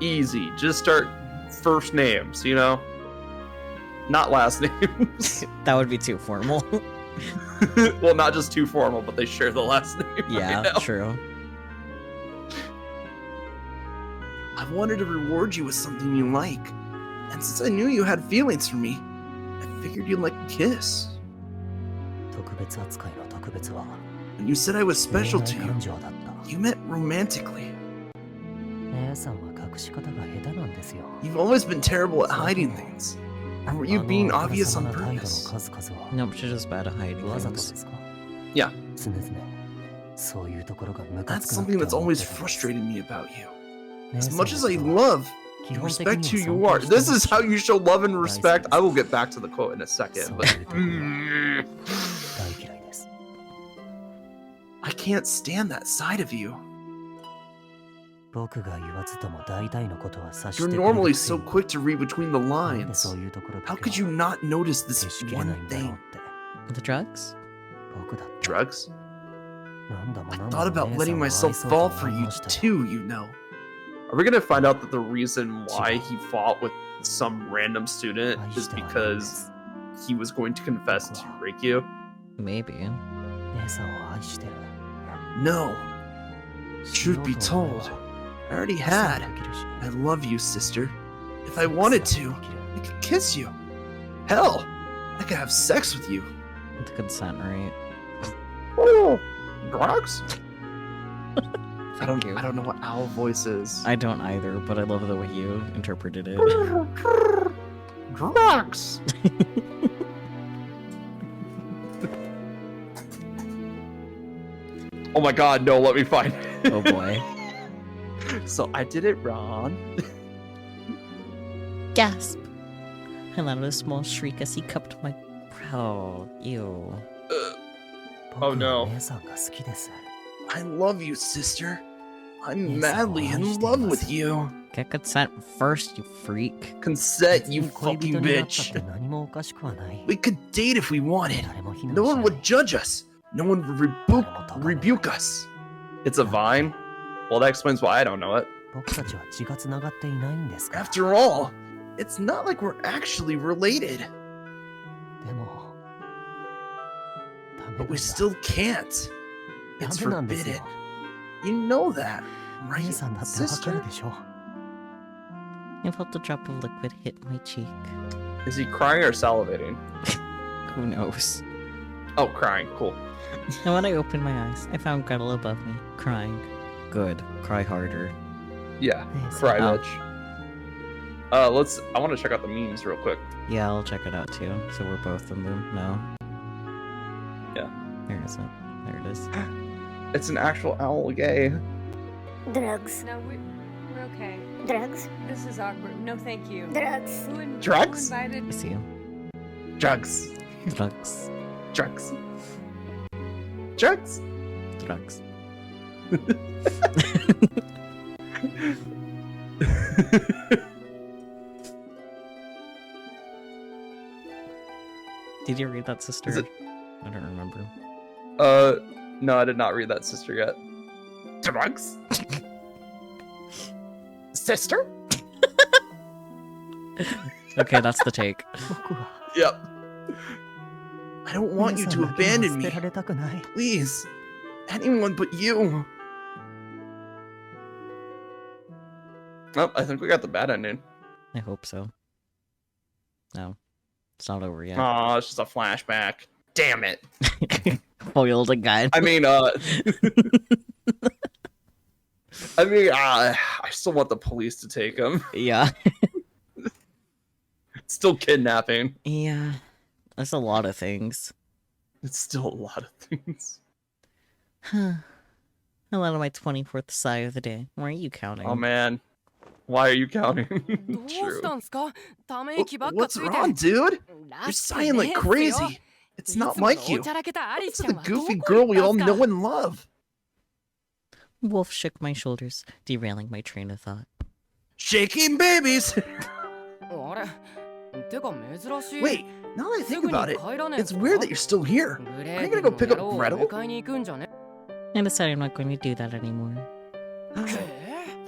Easy. Just start first names, you know? Not last names. That would be too formal. Well, not just too formal, but they share the last name. Yeah, right now. true. I wanted to reward you with something you like. And since I knew you had feelings for me, I figured you'd like a kiss. When you said I was special to you, you meant romantically. You've always been terrible at hiding things. Or were you being obvious on purpose? No, but you're just bad at hiding things. Yeah. That's something that's always frustrated me about you. As much as I love and respect who you are, this is how you show love and respect. I will get back to the quote in a second, but I can't stand that side of you. You're normally so quick to read between the lines. How could you not notice this one thing? The drugs? Drugs? I thought about letting myself fall for you too, you know. Are we gonna find out that the reason why he fought with some random student is because he was going to confess to Reikyu? Maybe. No. Truth be told, I already had. I love you, sister. If I wanted to, I could kiss you. Hell, I could have sex with you. With consent, right? Oh, drugs? I don't know what owl voice is. I don't either, but I love the way you interpreted it. Drugs. Oh my god, no, let me find it. Oh boy. So I did it wrong. Gasp! I let out a small shriek as he cupped my brow. Ew. Oh no. I love you, sister. I'm madly in love with you. Get consent first, you freak. Consent, you fucking bitch. We could date if we wanted. No one would judge us. No one would rebuke us. It's a vine? Well, that explains why I don't know it. After all, it's not like we're actually related. But we still can't. It's forbidden. You know that, right, sister? I felt a drop of liquid hit my cheek. Is he crying or salivating? Who knows? Oh, crying. Cool. And when I opened my eyes, I found Gretel above me, crying. Good. Cry harder. Yeah, cry, Oh. bitch. I want to check out the memes real quick. Yeah, I'll check it out too. So we're both in the no. Yeah. Where is it? There it is. It's an actual owl gay. Drugs. No, we're okay. Drugs. This is awkward. No, thank you. Drugs. Drugs? Who invited? I see you. Drugs. Drugs. Drugs. Drugs. Drugs. Did you read that, sister? Is it- I don't remember. No, I did not read that, sister, yet. Drugs? Sister? Okay, that's the take. Yep. I don't want you to abandon me. Please. Anyone but you. Oh, I think we got the bad ending. I hope so. No, it's not over yet. Aw, it's just a flashback. Damn it. Foiled again. I mean, I still want the police to take him. Yeah. It's still kidnapping. Yeah. That's a lot of things. It's still a lot of things. Huh. I let out my 24th sigh of the day. Why are you counting? Oh man. Why are you counting? True. What's wrong, dude? You're sighing like crazy. It's not like you. It's the goofy girl we all know and love. Wolf shook my shoulders, derailing my train of thought. Shaking babies! Wait, now that I think about it, it's weird that you're still here. Are you gonna go pick up Gretel? I decided I'm not going to do that anymore.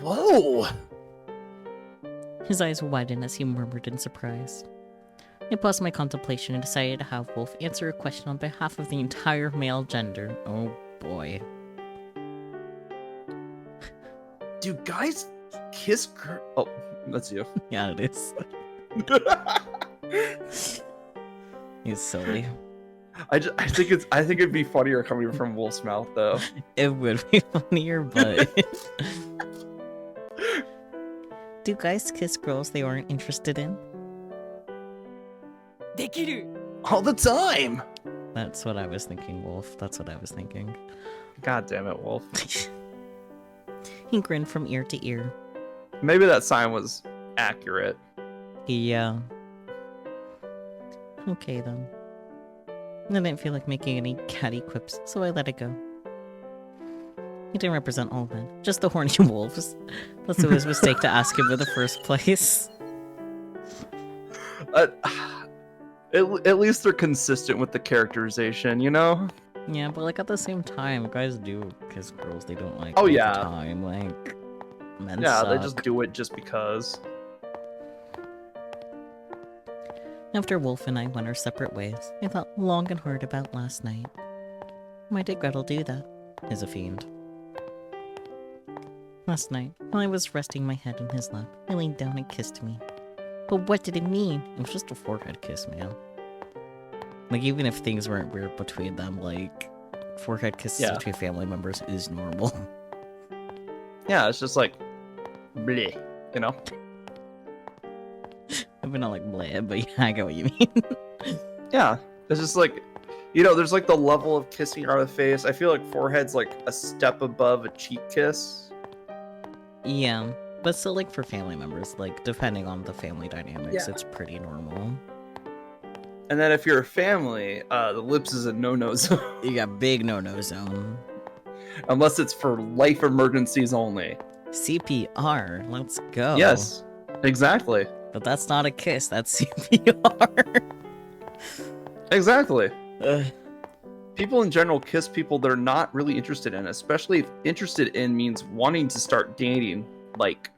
Whoa! His eyes widened as he murmured in surprise. I paused my contemplation and decided to have Wolf answer a question on behalf of the entire male gender. Oh boy. Do guys kiss Oh, that's you. Yeah, it is. He's silly. I think it'd be funnier coming from Wolf's mouth though. It would be funnier, but... Do guys kiss girls they aren't interested in? all the time? That's what I was thinking, Wolf. That's what I was thinking. God damn it, Wolf. He grinned from ear to ear. Maybe that sign was accurate. Yeah. Okay then. I didn't feel like making any catty quips, so I let it go. He didn't represent all men, just the horny wolves. That's it was a mistake to ask him in the first place. At least they're consistent with the characterization, you know? Yeah, but like at the same time, guys do kiss girls they don't like Oh, all yeah. the time. Like, men Yeah, suck. they just do it just because. After Wolf and I went our separate ways, I thought long and hard about last night. Why did Gretel do that? Is a fiend. Last night, while I was resting my head in his lap, he leaned down and kissed me. But what did it mean? It was just a forehead kiss, man. Like, even if things weren't weird between them, like, forehead kisses between family members is normal. Yeah, it's just like, bleh, you know? I mean, not like bleh, but yeah, I get what you mean. Yeah, it's just like, you know, there's like the level of kissing around the face. I feel like forehead's like a step above a cheek kiss. Yeah, but still, like, for family members, like, depending on the family dynamics, it's pretty normal. And then if you're a family, the lips is a no-no zone. You got big no-no zone. Unless it's for life emergencies only. CPR, let's go. Yes, exactly. But that's not a kiss, that's CPR. Exactly. People in general kiss people they're not really interested in, especially if interested in means wanting to start dating. Like,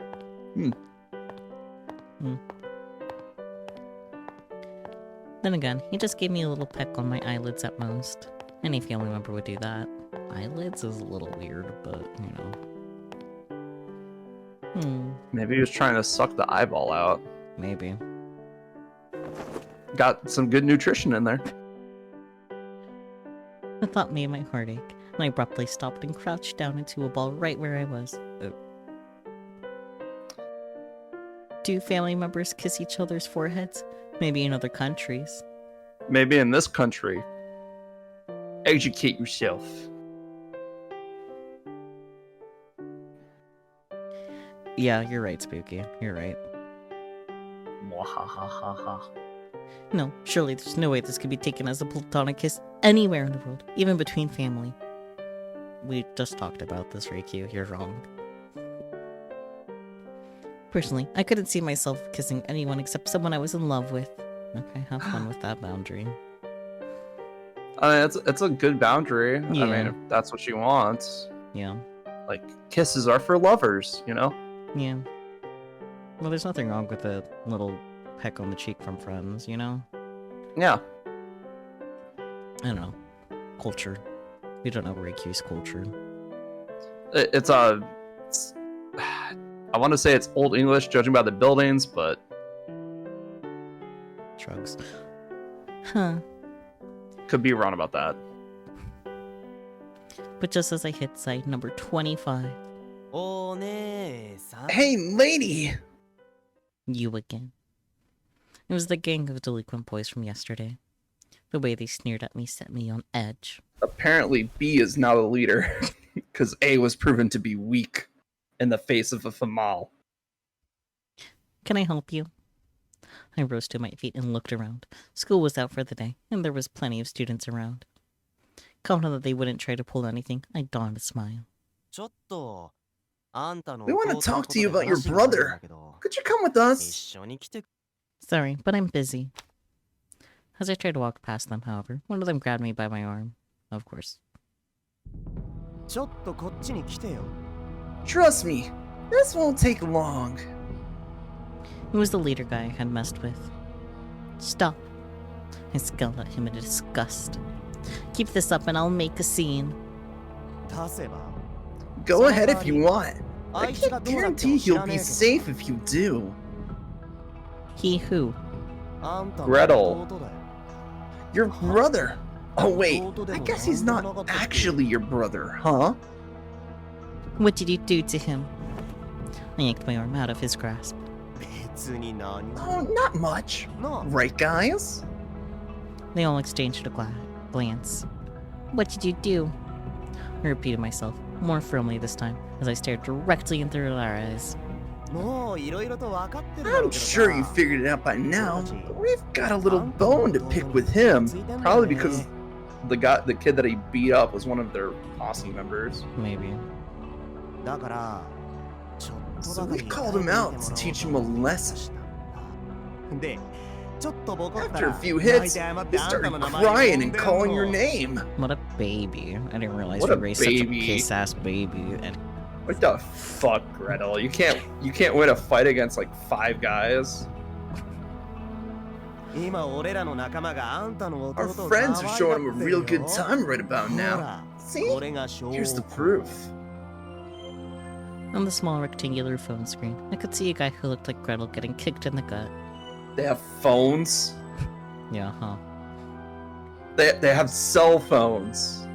Then again, he just gave me a little peck on my eyelids at most. Any family member would do that. Eyelids is a little weird, but, you know. Maybe he was trying to suck the eyeball out. Maybe. Got some good nutrition in there. The thought made my heart ache, and I abruptly stopped and crouched down into a ball right where I was. Do family members kiss each other's foreheads? Maybe in other countries. Maybe in this country. Educate yourself. Yeah, you're right, Spooky. You're right. No, surely there's no way this could be taken as a platonic kiss anywhere in the world, even between family. We just talked about this, Reikyu. You're wrong. Personally, I couldn't see myself kissing anyone except someone I was in love with. Okay, have fun with that boundary. I mean, it's a good boundary. Yeah. I mean, if that's what she wants. Yeah. Like, kisses are for lovers, you know? Yeah. Well, there's nothing wrong with a little peck on the cheek from friends, you know? Yeah. I don't know. Culture. We don't know Reikyu's culture. It's I want to say it's Old English, judging by the buildings, but... Shrugs. Huh. Could be wrong about that. But just as I hit side number 25... Hey, lady! You again. It was the gang of delinquent boys from yesterday. The way they sneered at me set me on edge. Apparently, B is now the leader, because A was proven to be weak in the face of a Famal. Can I help you? I rose to my feet and looked around. School was out for the day, and there was plenty of students around. Confident that they wouldn't try to pull anything, I donned a smile. We want to talk to you about your brother. Could you come with us? Sorry, but I'm busy. As I tried to walk past them, however, one of them grabbed me by my arm. Of course. Trust me, this won't take long. It was the leader guy I had messed with. Stop. I scowled at him in disgust. Keep this up and I'll make a scene. Go ahead if you want. I can't guarantee he'll be safe if you do. He who? Gretel. Your brother. Oh wait, I guess he's not actually your brother, huh? What did you do to him? I yanked my arm out of his grasp. Oh, not much. Right, guys? They all exchanged a glance. What did you do? I repeated myself, more firmly this time, as I stared directly into their eyes. I'm sure you figured it out by now, but we've got a little bone to pick with him. Probably because the kid that he beat up was one of their posse members. Maybe. So we called him out to teach him a lesson. After a few hits, he started crying and calling your name. What a baby. I didn't realize What you a raised such a baby. piss-ass baby. And What the fuck, Gretel? You can't win a fight against like 5 guys. Our friends are showing him a real good time right about now. See? Here's the proof. on the small rectangular phone screen, I could see a guy who looked like Gretel getting kicked in the gut. They have phones. Yeah, huh? They have cell phones.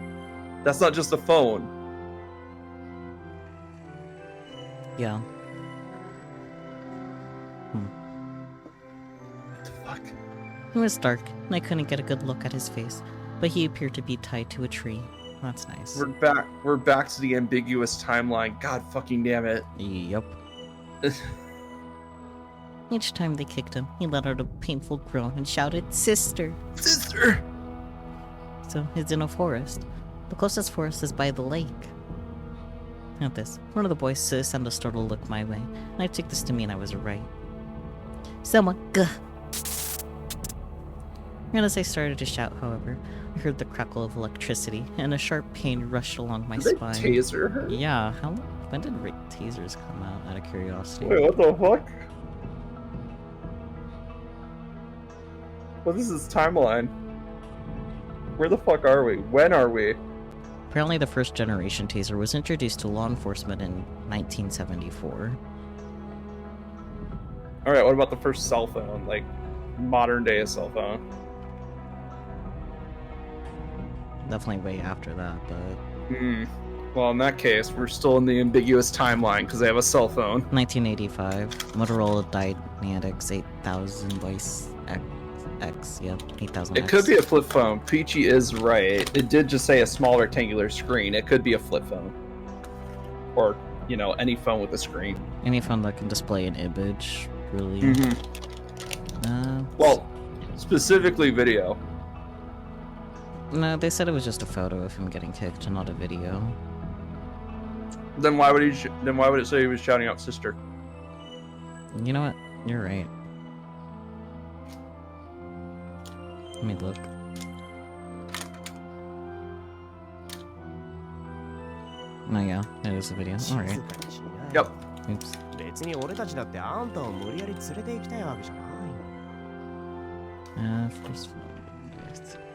That's not just a phone. Yeah. What the fuck? It was dark, and I couldn't get a good look at his face, but he appeared to be tied to a tree. That's nice. We're back to the ambiguous timeline. God fucking damn it. Yep. Each time they kicked him, he let out a painful groan and shouted, "Sister! Sister!" So he's in a forest. The closest forest is by the lake. At this, one of the boys sent a startled look my way, and I took this to mean I was right. Someone, gah! And as I started to shout, however, I heard the crackle of electricity, and a sharp pain rushed along my spine. Did they taser her? Yeah, when did tasers come out, out of curiosity? Wait, what the fuck? What is this timeline? Where the fuck are we? When are we? Apparently the first generation taser was introduced to law enforcement in 1974. Alright, what about the first cell phone? Like, modern day cell phone? Definitely way after that, but... Well, in that case, we're still in the ambiguous timeline, because they have a cell phone. 1985. Motorola Dynamics 8000 voice X, yeah, 8000X. It could be a flip phone. Peachy is right. It did just say a small rectangular screen. It could be a flip phone. Or, you know, any phone with a screen. Any phone that can display an image, really. Well, specifically video. No, they said it was just a photo of him getting kicked and not a video. Then why would it say he was shouting out "sister"? You know what? You're right. Let me look. Oh yeah, it is a video. Alright. Yep. Oops. 別に俺たちだってあんたを無理やり連れて行きたいわけじゃない。First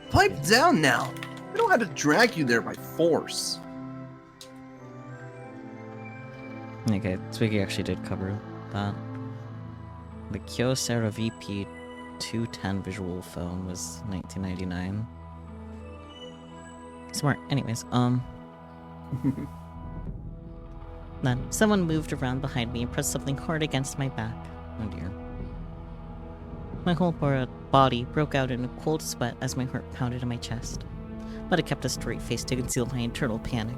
Pipe down now! I don't have to drag you there by force. Okay, Twiggy actually did cover that. The Kyocera VP210 visual phone was 1999. Smart. Anyways, Then, someone moved around behind me and pressed something hard against my back. Oh dear. My whole body broke out in a cold sweat as my heart pounded in my chest. But I kept a straight face to conceal my internal panic.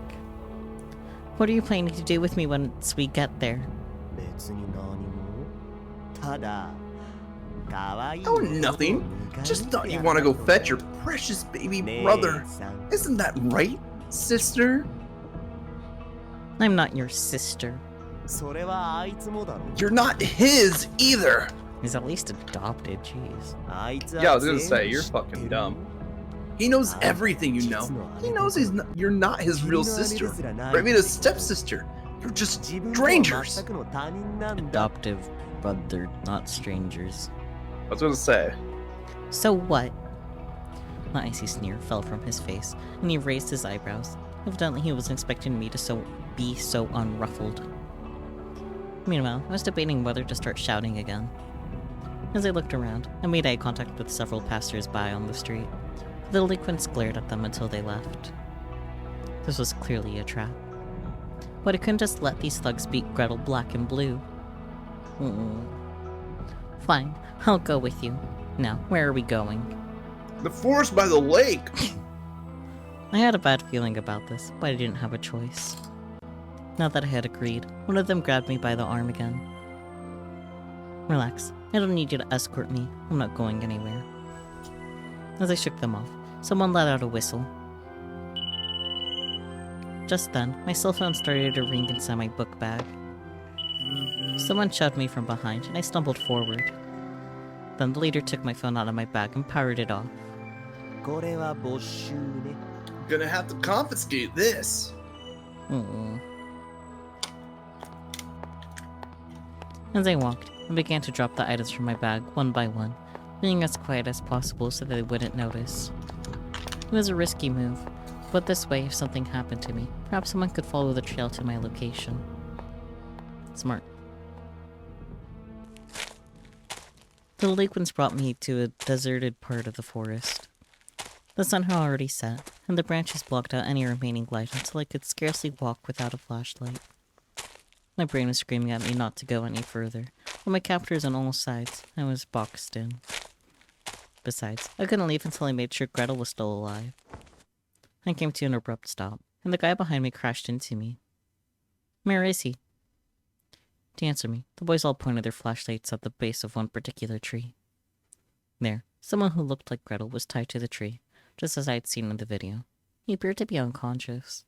What are you planning to do with me once we get there? Oh, nothing. Just thought you want to go fetch your precious baby brother. Isn't that right, sister? I'm not your sister. You're not his either. He's at least adopted, jeez. Yeah, I was gonna say, you're fucking dumb. He knows everything, you know. He knows you're not his real sister. Or I mean, his stepsister. You're just strangers. Adoptive brother, not strangers. I was gonna say. So what? An icy sneer fell from his face, and he raised his eyebrows. Evidently he wasn't expecting me to be so unruffled. Meanwhile, I was debating whether to start shouting again. As I looked around, I made eye contact with several passers-by on the street. The delinquents glared at them until they left. This was clearly a trap. But I couldn't just let these thugs beat Gretel black and blue. Fine, I'll go with you. Now, where are we going? The forest by the lake. I had a bad feeling about this, but I didn't have a choice. Now that I had agreed, one of them grabbed me by the arm again. Relax, I don't need you to escort me. I'm not going anywhere. As I shook them off, someone let out a whistle. Just then, my cell phone started to ring inside my book bag. Someone shoved me from behind, and I stumbled forward. Then the leader took my phone out of my bag and powered it off. Gonna have to confiscate this. As I walked, I began to drop the items from my bag one by one, being as quiet as possible so that they wouldn't notice. It was a risky move, but this way, if something happened to me, perhaps someone could follow the trail to my location. Smart. The lake winds brought me to a deserted part of the forest. The sun had already set, and the branches blocked out any remaining light until I could scarcely walk without a flashlight. My brain was screaming at me not to go any further, but my captors on all sides, I was boxed in. Besides, I couldn't leave until I made sure Gretel was still alive. I came to an abrupt stop, and the guy behind me crashed into me. Where is he? To answer me, the boys all pointed their flashlights at the base of one particular tree. There, someone who looked like Gretel was tied to the tree, just as I had seen in the video. He appeared to be unconscious.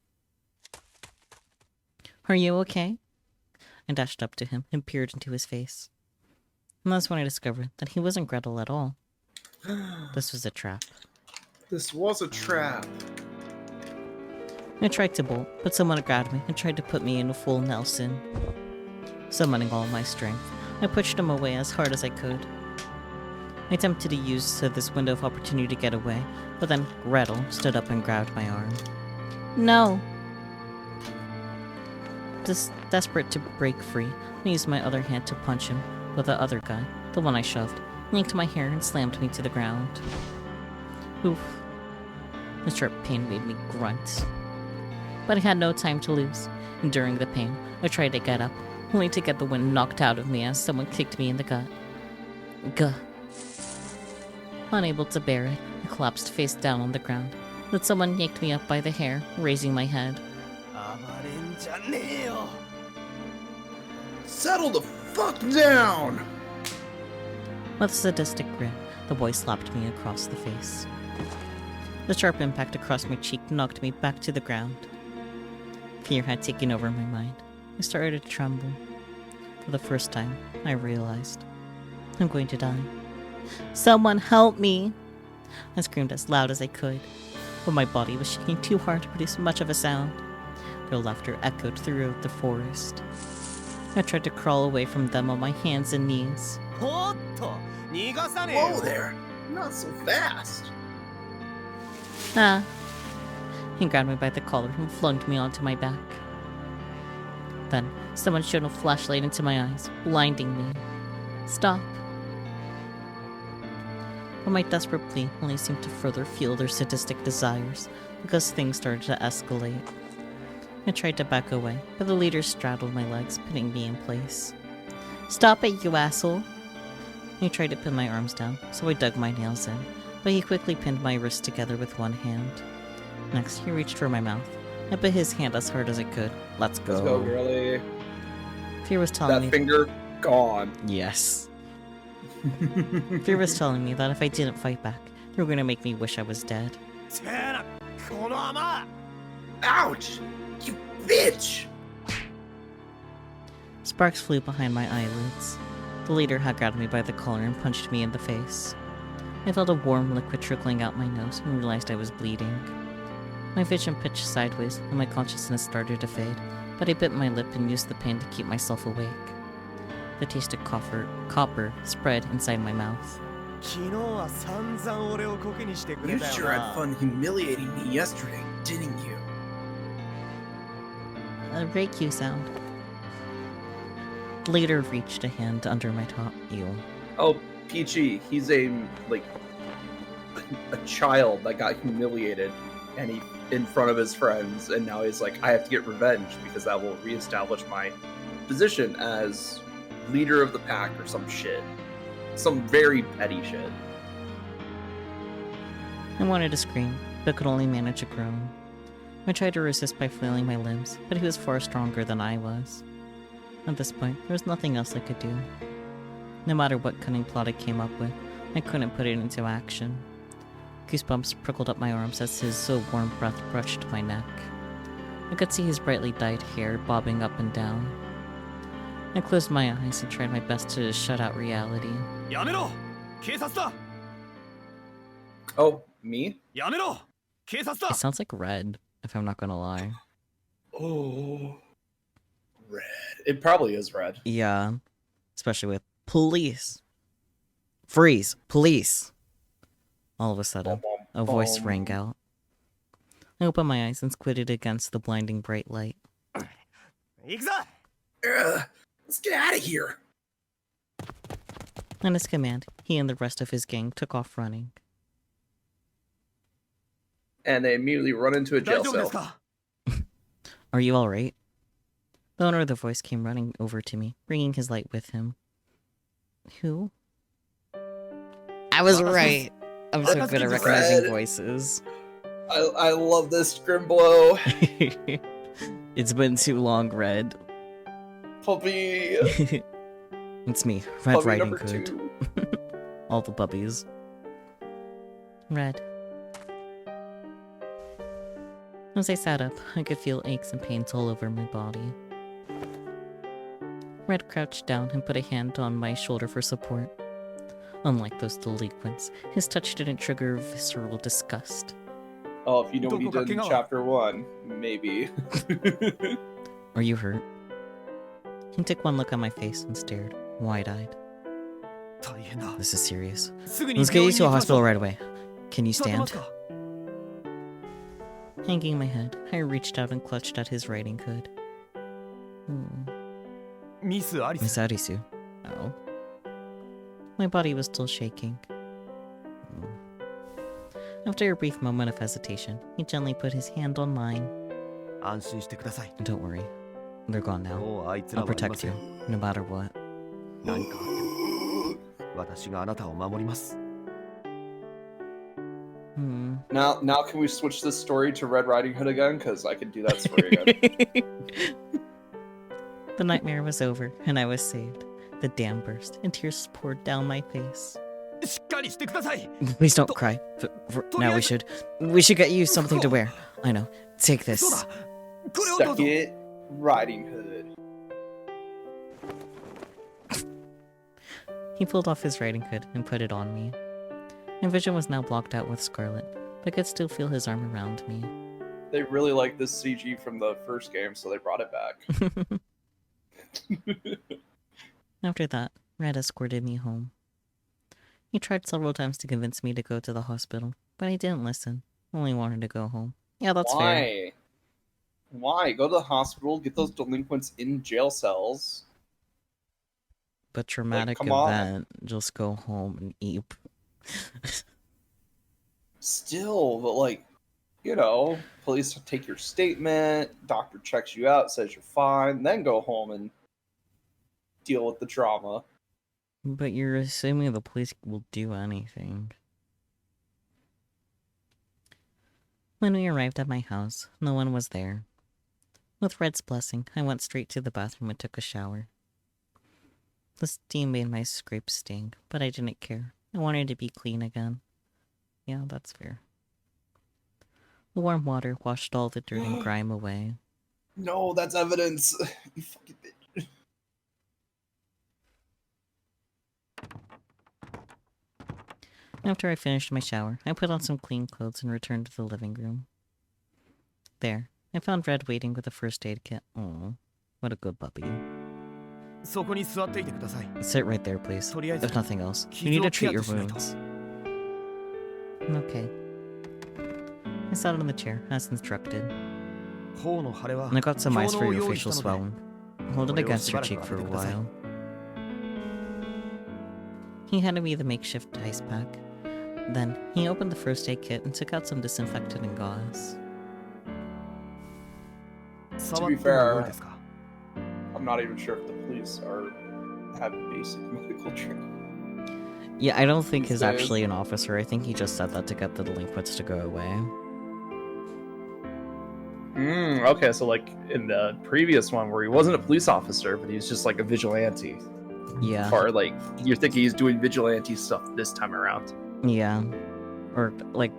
Are you okay? I dashed up to him and peered into his face. And that's when I discovered that he wasn't Gretel at all. This was a trap. This was a trap. I tried to bolt, but someone grabbed me and tried to put me in a full Nelson. Summoning all my strength, I pushed him away as hard as I could. I attempted to use this window of opportunity to get away, but then Gretel stood up and grabbed my arm. No! Just desperate to break free, I used my other hand to punch him, but the other guy, the one I shoved, yanked my hair and slammed me to the ground. Oof. The sharp pain made me grunt. But I had no time to lose, and during the pain, I tried to get up, only to get the wind knocked out of me as someone kicked me in the gut. Gah. Unable to bear it, I collapsed face down on the ground, but someone yanked me up by the hair, raising my head. Settle the fuck down! With a sadistic grin, the boy slapped me across the face. The sharp impact across my cheek knocked me back to the ground. Fear had taken over my mind. I started to tremble. For the first time, I realized, I'm going to die. Someone help me! I screamed as loud as I could, but my body was shaking too hard to produce much of a sound. Their laughter echoed throughout the forest. I tried to crawl away from them on my hands and knees. Whoa there! Not so fast! Ah. He grabbed me by the collar and flung me onto my back. Then, someone shone a flashlight into my eyes, blinding me. Stop. But my desperate plea only seemed to further fuel their sadistic desires, because things started to escalate. I tried to back away, but the leader straddled my legs, pinning me in place. Stop it, you asshole! He tried to pin my arms down, so I dug my nails in, but he quickly pinned my wrists together with one hand. Next, he reached for my mouth. I bit his hand as hard as I could. Let's go. Let's go, girlie. Fear was telling me... That finger, gone. Yes. Fear was telling me that if I didn't fight back, they were going to make me wish I was dead. Ouch! You bitch! Sparks flew behind my eyelids. The leader had grabbed me by the collar and punched me in the face. I felt a warm liquid trickling out my nose and realized I was bleeding. My vision pitched sideways and my consciousness started to fade, but I bit my lip and used the pain to keep myself awake. The taste of copper spread inside my mouth. You sure had fun humiliating me yesterday, didn't you? A Reiki sound. The leader reached a hand under my top. Ew. Oh, Peachy, he's a child that got humiliated, and he in front of his friends, and now he's like, I have to get revenge because that will reestablish my position as leader of the pack or some shit. Some very petty shit. I wanted to scream, but could only manage a groan. I tried to resist by flailing my limbs, but he was far stronger than I was. At this point, there was nothing else I could do. No matter what cunning plot I came up with, I couldn't put it into action. Goosebumps prickled up my arms as his warm breath brushed my neck. I could see his brightly dyed hair bobbing up and down. I closed my eyes and tried my best to shut out reality. Oh, me? It sounds like Red, if I'm not gonna lie. Oh, Red. It probably is Red. Yeah, especially with police. Freeze, police. All of a sudden, a voice rang out. I opened my eyes and squinted against the blinding bright light. Let's get out of here. On his command, he and the rest of his gang took off running. And they immediately run into a jail cell. Are you alright? The owner of the voice came running over to me, bringing his light with him. Who? I was right. I'm so good at recognizing voices. I love this Grimblow. It's been too long, Red. Puppy. It's me, Red Puppy Riding number Hood. 2. All the puppies. Red. As I sat up, I could feel aches and pains all over my body. Red crouched down and put a hand on my shoulder for support. Unlike those delinquents, his touch didn't trigger visceral disgust. Oh, if you know what he did in chapter 1, maybe. Are you hurt? He took one look at my face and stared, wide-eyed. This is serious. Let's get you to a hospital right away. Can you stand? Hanging my head, I reached out and clutched at his riding hood. Miss Arisu. Oh. My body was still shaking. After a brief moment of hesitation, he gently put his hand on mine. Don't worry. They're gone now. I'll protect you, no matter what. Now can we switch this story to Red Riding Hood again? Because I can do that story again. The nightmare was over, and I was saved. The dam burst, and tears poured down my face. Please don't cry. Now we should get you something to wear. I know. Take this. Second Riding Hood. He pulled off his riding hood and put it on me. My vision was now blocked out with scarlet, but I could still feel his arm around me. They really liked this CG from the first game, so they brought it back. After that, Red escorted me home. He tried several times to convince me to go to the hospital, but I didn't listen. Only wanted to go home. Yeah, that's fair. Why? Go to the hospital, get those delinquents in jail cells. But traumatic event, just go home and eat. Still, but like, you know, police take your statement, doctor checks you out, says you're fine, then go home and deal with the trauma. But you're assuming the police will do anything. When we arrived at my house, no one was there. With Red's blessing, I went straight to the bathroom and took a shower. The steam made my scrapes sting, but I didn't care. I wanted to be clean again. Yeah, that's fair. The warm water washed all the dirt and grime away. No, that's evidence. You fucking bitch. After I finished my shower, I put on some clean clothes and returned to the living room. There, I found Red waiting with a first aid kit. Oh, what a good puppy. Sit right there, please. If nothing else, you need to treat your wounds. Okay. I sat on the chair, as instructed. And I got some ice for your facial swelling. Hold it against your cheek for a while. He handed me the makeshift ice pack. Then, he opened the first aid kit and took out some disinfectant and gauze. To be fair, I'm not even sure if the police have basic medical training. Yeah, I don't think he's actually an officer. I think he just said that to get the delinquents to go away. Okay, so like in the previous one where he wasn't a police officer, but he was just like a vigilante. Yeah. Or like, you're thinking he's doing vigilante stuff this time around. Yeah. Or like,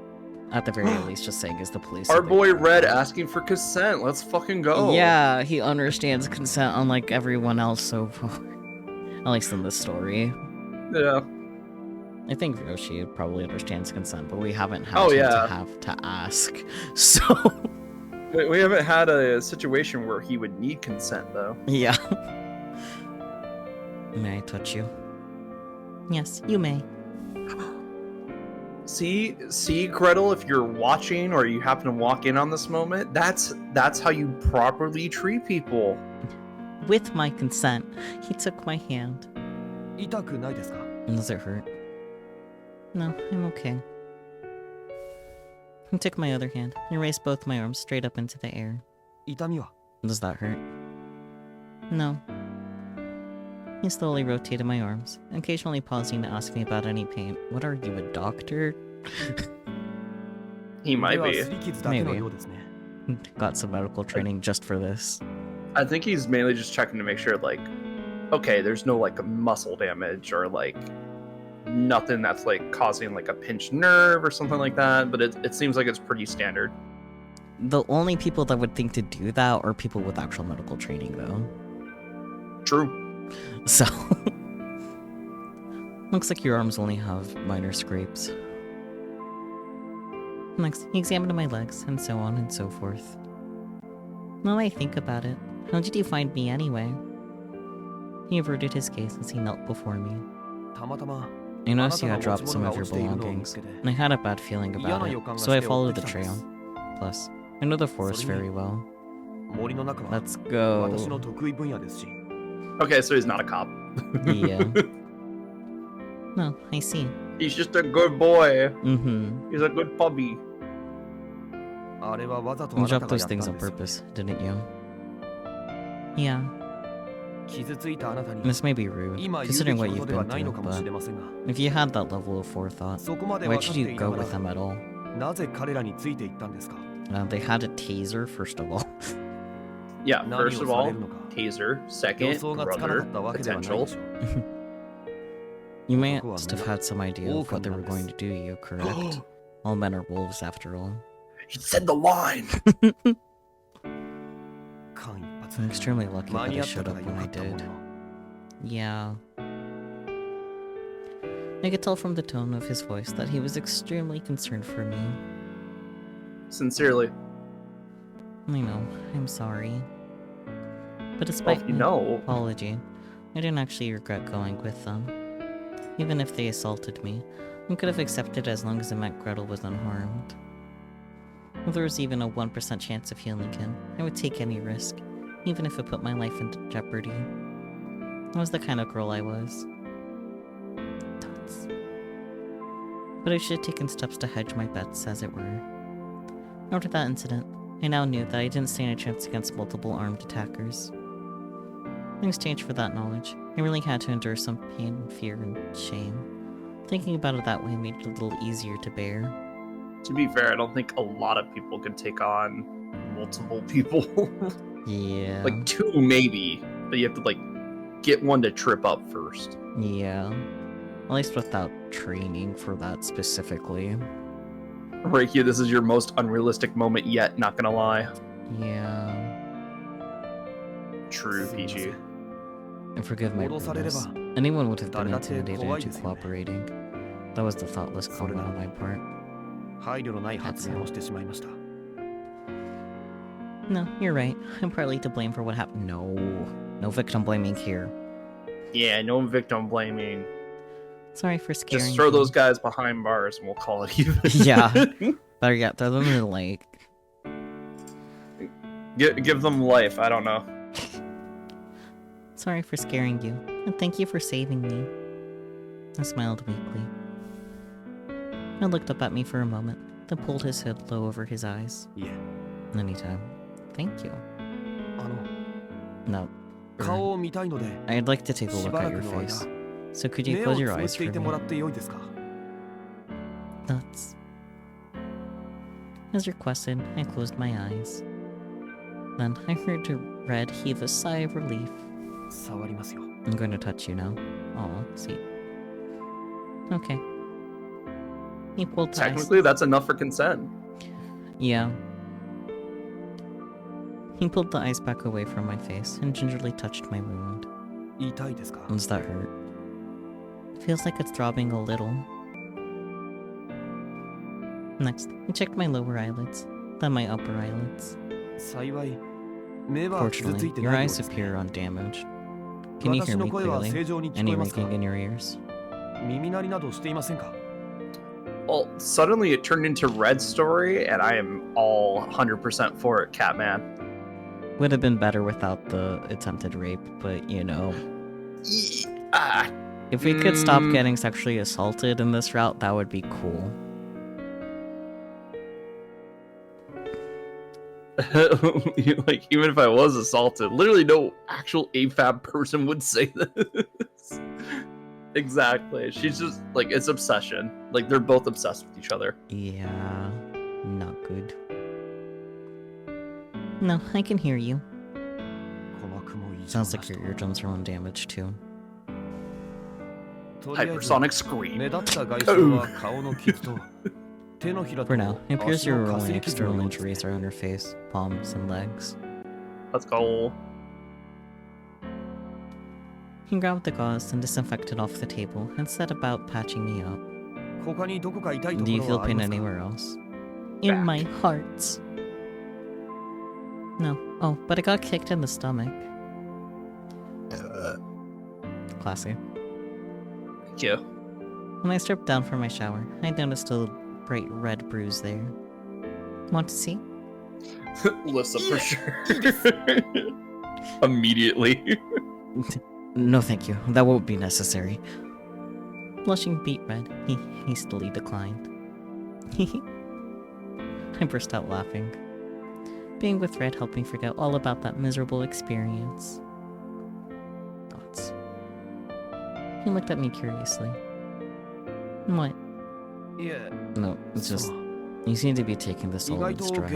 at the very least, just saying is the police. Our boy Red asking for consent. Let's fucking go. Yeah, he understands consent unlike everyone else so far. At least in this story. Yeah. I think Yoshi probably understands consent, but we haven't had to have to ask. So we haven't had a situation where he would need consent, though. Yeah. May I touch you? Yes, you may. See, Gretel, if you're watching or you happen to walk in on this moment, that's how you properly treat people. With my consent, he took my hand. Does it hurt? No, I'm okay. He took my other hand and raised both my arms straight up into the air. Does that hurt? No. He slowly rotated my arms, occasionally pausing to ask me about any pain. What are you, a doctor? He might be. Maybe. Got some medical training just for this. I think he's mainly just checking to make sure, like, okay, there's no, like, muscle damage or, like, nothing that's, like, causing, like, a pinched nerve or something like that, but it seems like it's pretty standard. The only people that would think to do that are people with actual medical training, though. True. So... Looks like your arms only have minor scrapes. Next, he examined my legs, and so on and so forth. Now that I think about it, how did you find me anyway? He averted his gaze as he knelt before me. I noticed you had dropped some of your belongings, and I had a bad feeling about it, so I followed the trail. Plus, I know the forest very well. Let's go. Okay, so he's not a cop. Yeah. No, I see. He's just a good boy. Mm-hmm. He's a good puppy. You dropped those things on purpose, didn't you? Yeah. This may be rude, considering what you've been through, but if you had that level of forethought, why did you go with them at all? They had a taser, first of all. Yeah, first of all, taser. Second, brother, potential. You must have had some idea of what they were going to do to you, correct? All men are wolves, after all. He said the line! I'm extremely lucky that I showed up when I did. Yeah. I could tell from the tone of his voice that he was extremely concerned for me. Sincerely. I know, I'm sorry. But despite my apology, I didn't actually regret going with them. Even if they assaulted me, I could have accepted as long as it meant Gretel was unharmed. If there was even a 1% chance of healing him, I would take any risk, even if it put my life into jeopardy. That was the kind of girl I was. Tuts. But I should have taken steps to hedge my bets, as it were. After that incident, I now knew that I didn't stand a chance against multiple armed attackers. In exchange for that knowledge, I really had to endure some pain, fear, and shame. Thinking about it that way made it a little easier to bear. To be fair, I don't think a lot of people can take on multiple people. Yeah. Like 2 maybe, but you have to like get one to trip up first. Yeah. At least without training for that specifically. Reiki, this is your most unrealistic moment yet, not gonna lie. Yeah. True, PG. And forgive my rudeness. Anyone would have been intimidated into cooperating. That was the thoughtless comment on my part. No, you're right. I'm partly to blame for what happened. No victim blaming here. Yeah, no victim blaming. Sorry for scaring Just throw you. those guys behind bars and we'll call it even. Yeah. Better yet, throw them in the lake. Give them life, I don't know. Sorry for scaring you, and thank you for saving me. I smiled weakly. He looked up at me for a moment, then pulled his hood low over his eyes. Yeah. Anytime. Thank you. No. I'd like to take a look at your face. So could you close your eyes for me? Nuts. As requested, I closed my eyes. Then I heard Red heave a sigh of relief. I'm going to touch you now. Aw, see. Okay. He pulled Technically, that's enough for consent. Yeah. He pulled the ice pack away from my face and gingerly touched my wound. Does that hurt? Feels like it's throbbing a little. Next, I checked my lower eyelids, then my upper eyelids. Fortunately, your eyes appear undamaged. Can you hear me clearly? Any ringing in your ears? Well, suddenly it turned into Red's story, and I am all 100% for it, Catman. Would have been better without the attempted rape, but you know. If we could stop getting sexually assaulted in this route, that would be cool. Like, even if I was assaulted, literally no actual AFAB person would say this. Exactly. She's just, like, it's obsession. Like, they're both obsessed with each other. Yeah, not good. No, I can hear you. Sounds like your eardrums are on damage too. Hypersonic scream. For now, it appears your only external injuries are on your face, palms, and legs. Let's go. He grabbed the gauze and disinfected off the table and set about patching me up. Do you feel pain anywhere else? In my heart. No. Oh, but I got kicked in the stomach. Classy. Thank you. When I stripped down from my shower, I noticed a bright red bruise there. Want to see? Lifts up for sure. Immediately. No thank you, that won't be necessary. Blushing beet red, he hastily declined. I burst out laughing. Being with Red helped me forget all about that miserable experience. Thoughts. He looked at me curiously. What? Yeah. No, it's just... You seem to be taking this all in stride.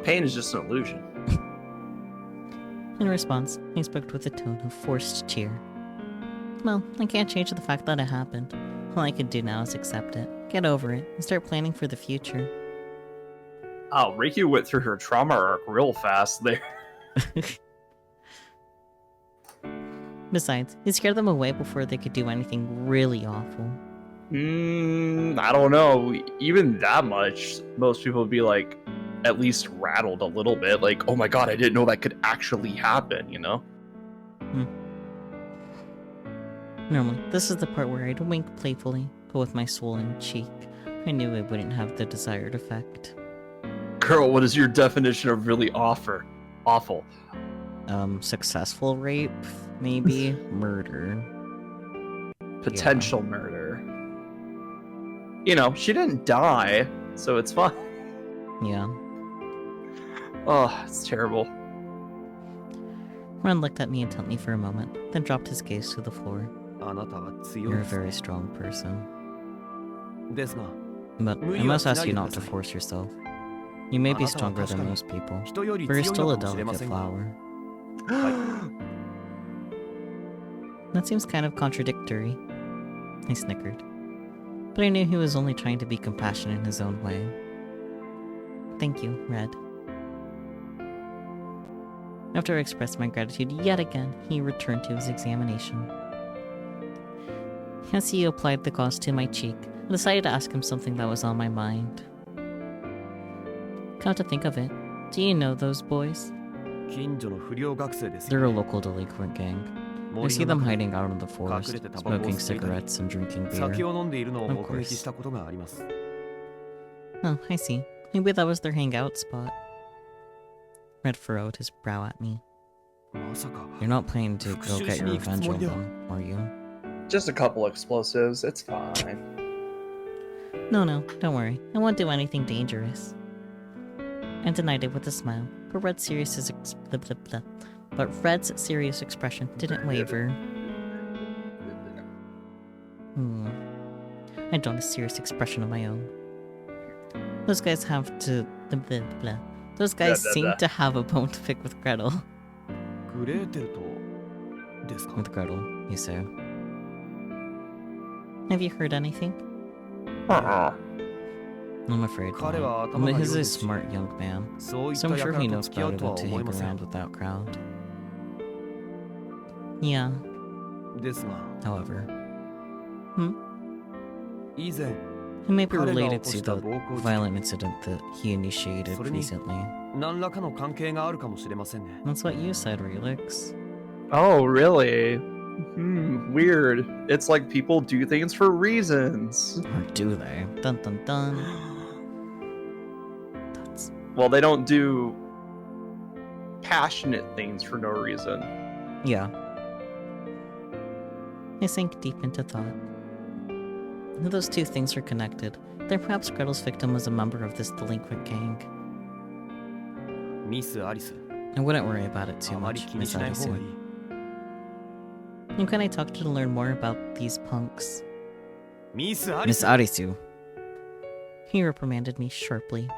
Pain is just an illusion. In response, he spoke with a tone of forced cheer. Well, I can't change the fact that it happened. All I can do now is accept it, get over it, and start planning for the future. Oh, Riku went through her trauma arc real fast there. Besides, he scared them away before they could do anything really awful. I don't know. Even that much, most people would be like, at least rattled a little bit. Like, oh my god, I didn't know that could actually happen, you know? Normally, this is the part where I'd wink playfully, but with my swollen cheek, I knew it wouldn't have the desired effect. Girl, what is your definition of really awful? Successful rape? Maybe? Murder. Potential murder. You know, she didn't die, so it's fine. Yeah. Oh, it's terrible. Ren looked at me intently for a moment, then dropped his gaze to the floor. You're a very strong person. But I must ask you not to force yourself. You may be stronger than most people, but you're still a delicate flower. That seems kind of contradictory. I snickered. But I knew he was only trying to be compassionate in his own way. Thank you, Red. After I expressed my gratitude yet again, he returned to his examination. As he applied the gauze to my cheek, I decided to ask him something that was on my mind. Come to think of it, do you know those boys? They're a local delinquent gang. I see them hiding out in the forest, smoking cigarettes and drinking beer. Of course. Oh, I see. Maybe that was their hangout spot. Red furrowed his brow at me. You're not planning to go get your revenge on them, are you? Just a couple explosives, it's fine. No, don't worry. I won't do anything dangerous. I denied it with a smile, but Red's serious expression didn't waver. I drawn a serious expression of my own. Those guys have to... Those guys seem to have a bone to pick with Gretel. With Gretel, he said. Have you heard anything? I'm afraid not. But he's a smart young man, so I'm sure he knows better than to hang around with that crowd. Yeah. However. It may be related to the violent incident that he initiated recently. That's what you said, Relix. Oh, really? Weird. It's like people do things for reasons. Or do they? Dun dun dun. Well, they don't do passionate things for no reason. Yeah. I sank deep into thought. Those two things are connected. Then perhaps Gretel's victim was a member of this delinquent gang. I wouldn't worry about it too much, Miss Arisu. Who can I talk to learn more about these punks? Miss Arisu. He reprimanded me sharply.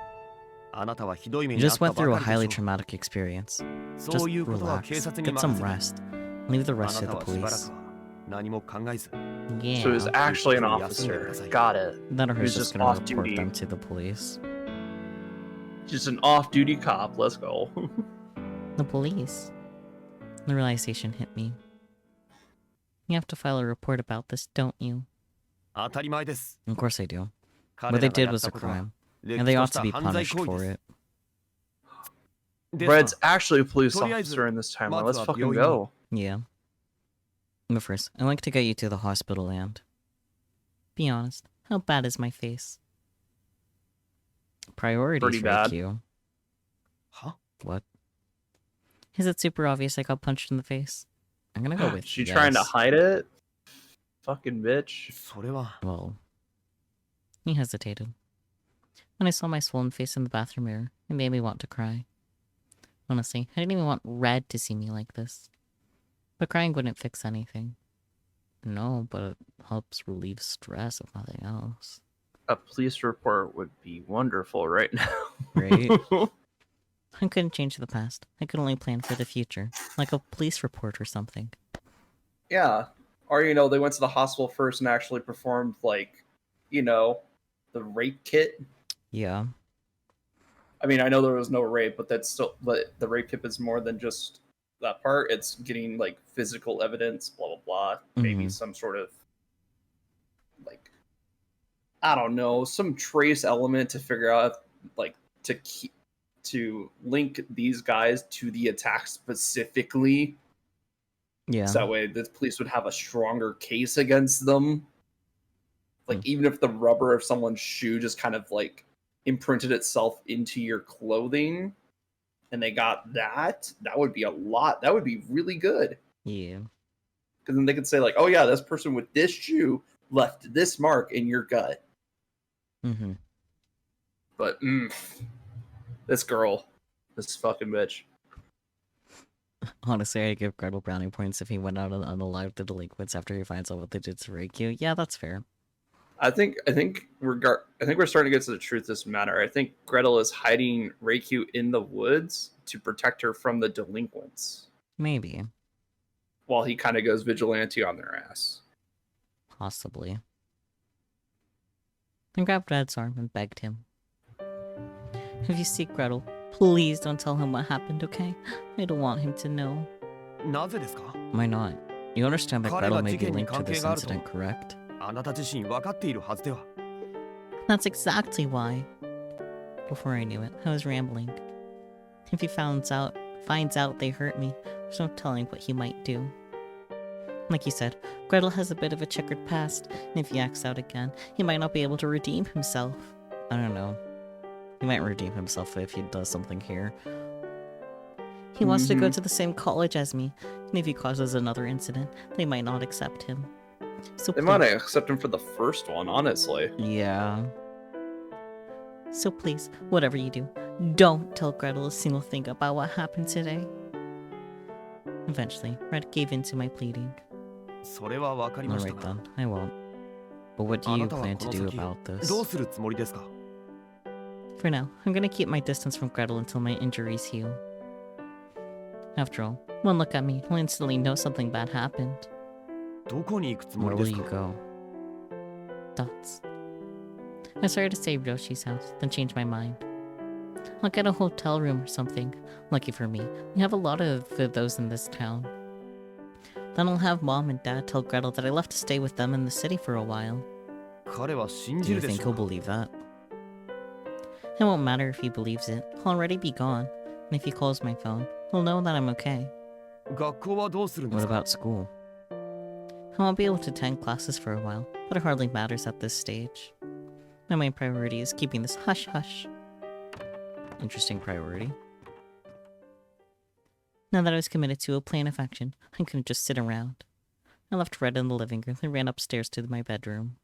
You just went through a highly traumatic experience. Just relax, get some rest, leave the rest to the police. Yeah. So he was actually an officer. Got it. Then or He who's was just gonna off report duty. them to the police. Just an off-duty cop. Let's go. The police? The realization hit me. You have to file a report about this, don't you? Of course I do. What they did was a crime, and they ought to be punished for it. Red's actually a police officer in this timeline. Let's fucking go. Yeah. But first, I'd like to get you to the hospital and... Be honest, how bad is my face? Priorities, Pretty bad. Riku. Huh? What? Is it super obvious I got punched in the face? I'm gonna go with She yes. trying to hide it? Fucking bitch. Well... He hesitated. When I saw my swollen face in the bathroom mirror, it made me want to cry. Honestly, I didn't even want Red to see me like this. But crying wouldn't fix anything. No, but it helps relieve stress, if nothing else. A police report would be wonderful right now. Right? I couldn't change the past. I could only plan for the future. Like a police report or something. Yeah. Or, you know, they went to the hospital first and actually performed, like, you know, the rape kit. Yeah. I mean, I know there was no rape, but that's still... But the rape kit is more than just that part. It's getting, like, physical evidence, blah, blah, blah. Maybe some sort of, like... I don't know, some trace element to figure out, like, to link these guys to the attack specifically. Yeah. So that way the police would have a stronger case against them. Like, even if the rubber of someone's shoe just kind of, like, imprinted itself into your clothing, and they got that would be a lot. That would be really good. Yeah. Because then they could say, like, oh yeah, this person with this shoe left this mark in your gut. Mm-hmm. But, this girl, this fucking bitch. Honestly, I'd give Gretel brownie points if he went out and unalived the delinquents after he finds out what they did to Riku. Yeah, that's fair. I think we're starting to get to the truth of this matter. I think Gretel is hiding Riku in the woods to protect her from the delinquents. Maybe. While he kind of goes vigilante on their ass. Possibly. I grabbed Red's arm and begged him. If you see Gretel, please don't tell him what happened, okay? I don't want him to know. Why not? You understand that Gretel may be linked to this incident, correct? That's exactly why. Before I knew it, I was rambling. If he finds out they hurt me, there's no telling what he might do. Like you said, Gretel has a bit of a checkered past, and if he acts out again, he might not be able to redeem himself. I don't know. He might redeem himself if he does something here. He wants to go to the same college as me, and if he causes another incident, they might not accept him. So they might accept him for the first one, honestly. Yeah. So please, whatever you do, don't tell Gretel a single thing about what happened today. Eventually, Red gave in to my pleading. Alright then, I won't. But what do you plan to do about this? For now, I'm gonna keep my distance from Gretel until my injuries heal. After all, one look at me will instantly know something bad happened. Where will you go? Dots. I started to say Roshi's house, then changed my mind. I'll get a hotel room or something. Lucky for me, we have a lot of those in this town. Then I'll have Mom and Dad tell Gretel that I left to stay with them in the city for a while. Do you think he'll believe that? It won't matter if he believes it. I'll already be gone. And if he calls my phone, he'll know that I'm okay. What about school? I won't be able to attend classes for a while, but it hardly matters at this stage. My main priority is keeping this hush-hush. Interesting priority. Now that I was committed to a plan of action, I couldn't just sit around. I left Red in the living room and ran upstairs to my bedroom.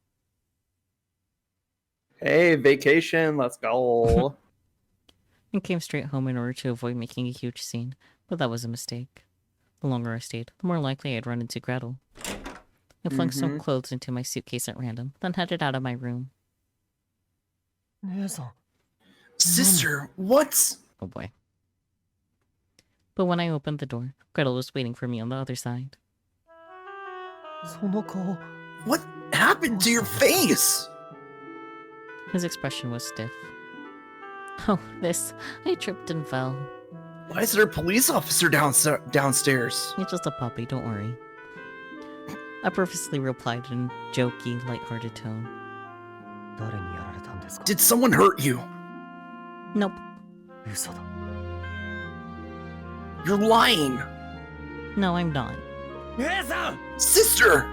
Hey, vacation, let's go. I came straight home in order to avoid making a huge scene, but that was a mistake. The longer I stayed, the more likely I'd run into Gretel. I flung some clothes into my suitcase at random, then headed out of my room. Sister, what? Oh boy. But when I opened the door, Gretel was waiting for me on the other side. What happened to your face? His expression was stiff. Oh, I tripped and fell. Why is there a police officer downstairs? He's just a puppy, don't worry. I purposely replied in a jokey, light-hearted tone. Did someone hurt you? Nope. You're lying. No, I'm not. Sister!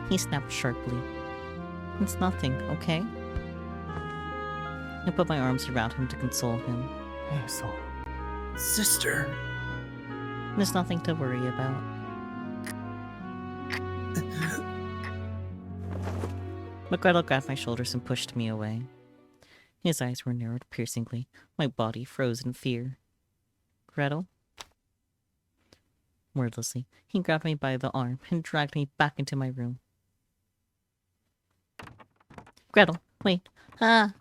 He snapped sharply. It's nothing, okay? I put my arms around him to console him. Sister. There's nothing to worry about. But Gretel grabbed my shoulders and pushed me away. His eyes were narrowed piercingly, my body froze in fear. Gretel? Wordlessly, he grabbed me by the arm and dragged me back into my room. Gretel, wait. Ah!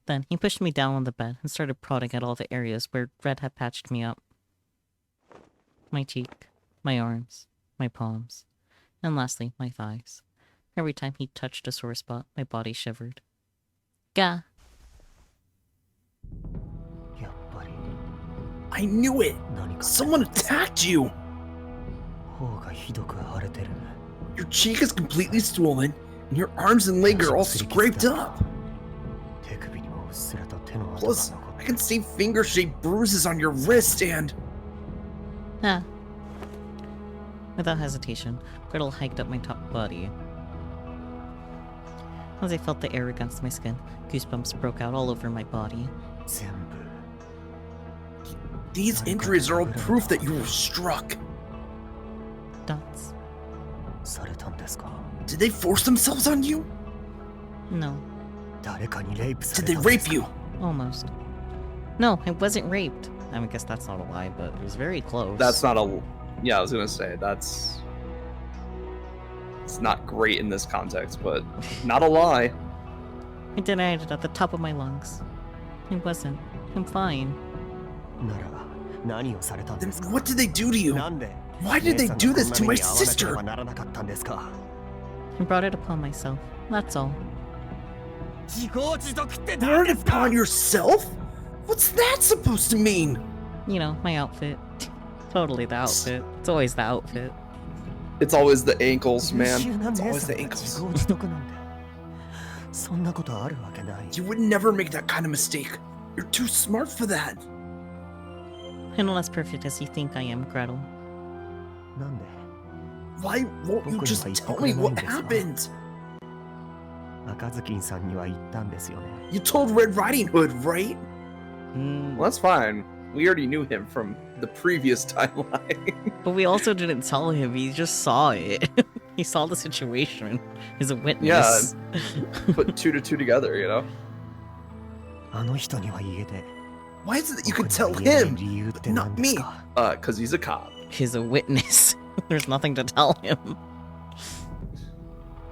Then he pushed me down on the bed and started prodding at all the areas where Red had patched me up. My cheek, my arms, my palms, and lastly, my thighs. Every time he touched a sore spot, my body shivered. Gah! I knew it! Someone attacked you! Your cheek is completely swollen, and your arms and leg are all scraped up. Plus, I can see finger-shaped bruises on your wrist and... Ah. Without hesitation, Gretel hiked up my top body. As I felt the air against my skin, goosebumps broke out all over my body. These injuries are all proof that you were struck. Dots. Did they force themselves on you? No. Did they rape you? Almost. No, I wasn't raped. I mean, I guess that's not a lie, but it was very close. That's not a... Yeah, I was gonna say, that's... It's not great in this context, but not a lie. I denied it at the top of my lungs. I wasn't. I'm fine. Then what did they do to you? Why did they do this to my sister? I brought it upon myself. That's all. Brought it upon yourself? What's that supposed to mean? You know, my outfit. Totally the outfit. It's always the outfit. It's always the ankles, man. It's always the ankles. You would never make that kind of mistake. You're too smart for that. I'm not as perfect as you think I am, Gretel. Why won't you just tell me what happened? You told Red Riding Hood, right? Well, that's fine. We already knew him from the previous timeline. But we also didn't tell him, he just saw it. He saw the situation. He's a witness. Yeah, put 2 to 2 together, you know? Why is it that you could tell him, but not me? Cause he's a cop. He's a witness. There's nothing to tell him.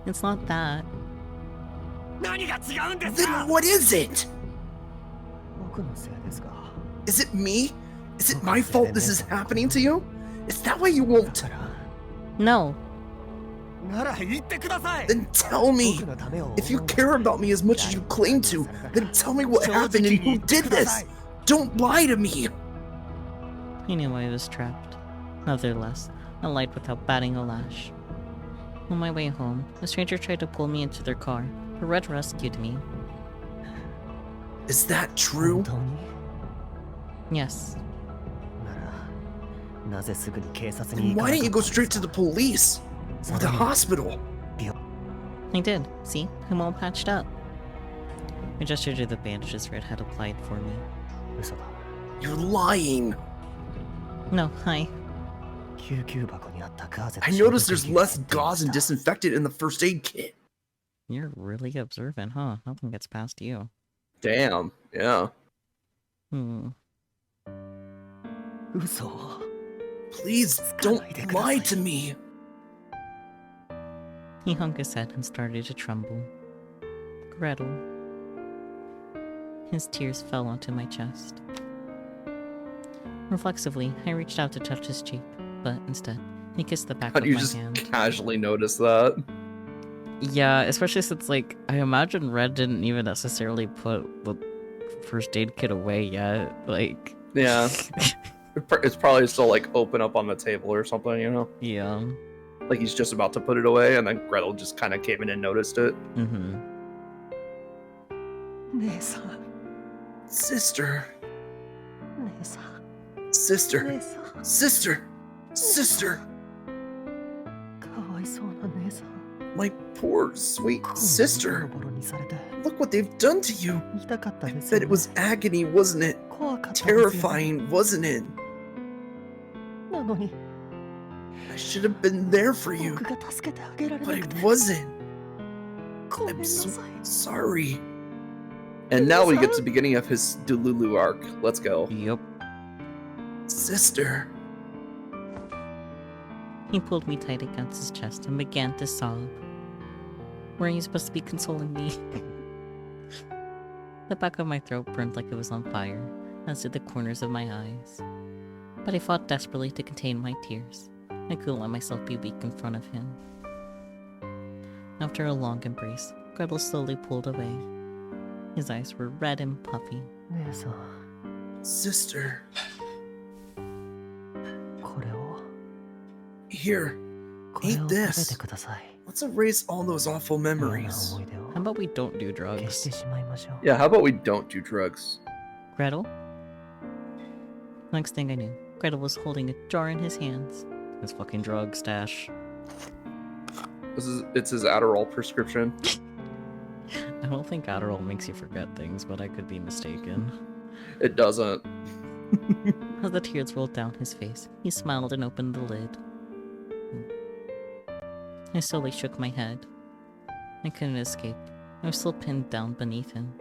It's not that. Then what is it? Is it me? Is it my fault this is happening to you? Is that why you won't? No. Then tell me! If you care about me as much as you claim to, then tell me what happened and who did this! Don't lie to me! He knew I was trapped. Nevertheless, I lied without batting a lash. On my way home, a stranger tried to pull me into their car, but Red rescued me. Is that true? Yes. Then why didn't you go straight to the police? Or the hospital? I did. See? I'm all patched up. I gestured to the bandages Red had applied for me. You're lying. No, I noticed there's less gauze and disinfectant in the first aid kit. You're really observant, huh? Nothing gets past you. Damn, yeah. Please don't lie to me. He hung his head and started to tremble. Gretel. His tears fell onto my chest. Reflexively, I reached out to touch his cheek, but instead, he kissed the back How of do you my just hand. casually notice that? Yeah, especially since, like, I imagine Red didn't even necessarily put the first aid kit away yet. Like, Yeah. It's probably still, like, open up on the table or something, you know? yeah. Like, he's just about to put it away, and then Gretel just kind of came in and noticed it. Sister. Sister. Sister. Sister. My poor, sweet sister. Look what they've done to you. I bet it was agony, wasn't it? Terrifying, wasn't it? I should have been there for you, but I wasn't. I'm so sorry. And now we get to the beginning of his Delulu arc. Let's go. Yup. Sister. He pulled me tight against his chest and began to sob. Weren't you supposed to be consoling me? The back of my throat burned like it was on fire, as did the corners of my eyes. But I fought desperately to contain my tears. I couldn't let myself be weak in front of him. After a long embrace, Gretel slowly pulled away. His eyes were red and puffy. Sister. Here, eat this. Let's erase all those awful memories. How about we don't do drugs? Yeah, how about we don't do drugs? Gretel? Next thing I knew, Gretel was holding a jar in his hands. His fucking drug stash. It's his Adderall prescription. I don't think Adderall makes you forget things, but I could be mistaken. It doesn't. As the tears rolled down his face, he smiled and opened the lid. I slowly shook my head. I couldn't escape. I was still pinned down beneath him.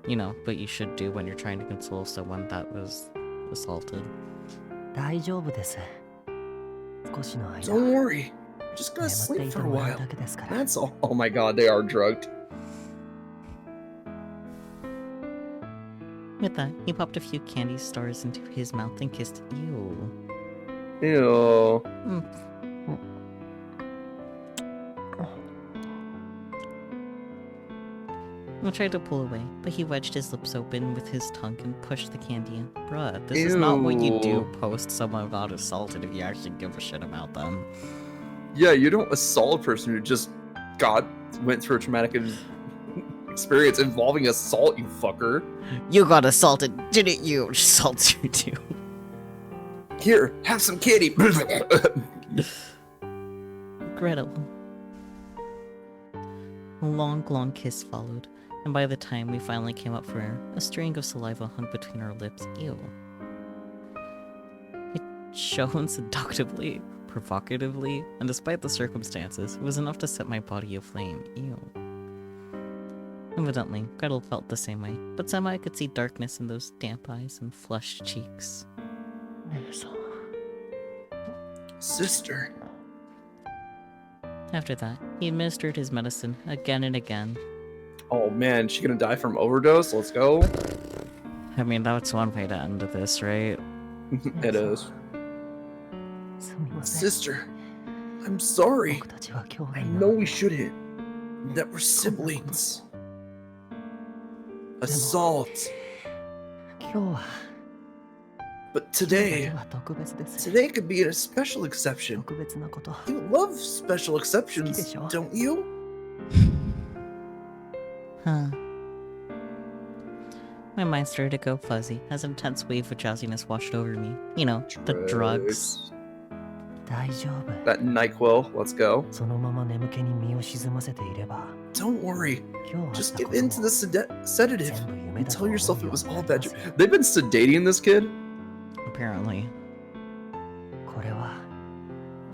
You know, what you should do when you're trying to console someone that was assaulted. Don't worry. I'm just gonna sleep for a while. That's all. Oh my god, they are drugged. With that, he popped a few candy stars into his mouth and kissed. Ew. Ew. I tried to pull away, but he wedged his lips open with his tongue and pushed the candy in. Bruh, this is not what you do post someone got assaulted if you actually give a shit about them. Yeah, you don't assault a person who just went through a traumatic experience involving assault, you fucker. You got assaulted, didn't you? Assaults you too. Here, have some candy. Gretel. A long kiss followed, and by the time we finally came up for air, a string of saliva hung between our lips. Ew. It shone seductively, provocatively, and despite the circumstances, it was enough to set my body aflame. Ew. Evidently, Gretel felt the same way, but somehow I could see darkness in those damp eyes and flushed cheeks. Sister. After that, he administered his medicine again and again. Oh man, she gonna die from overdose? Let's go. I mean, that's one way to end this, right? It is. Sister, I'm sorry. I know we shouldn't. That we're siblings. Assault. But today could be a special exception. You love special exceptions, don't you? Huh. My mind started to go fuzzy as an intense wave of jazziness washed over me. You know, the drugs. That NyQuil, let's go. Don't worry. Just give in to the sedative and tell yourself it was all bad. They've been sedating this kid? Apparently.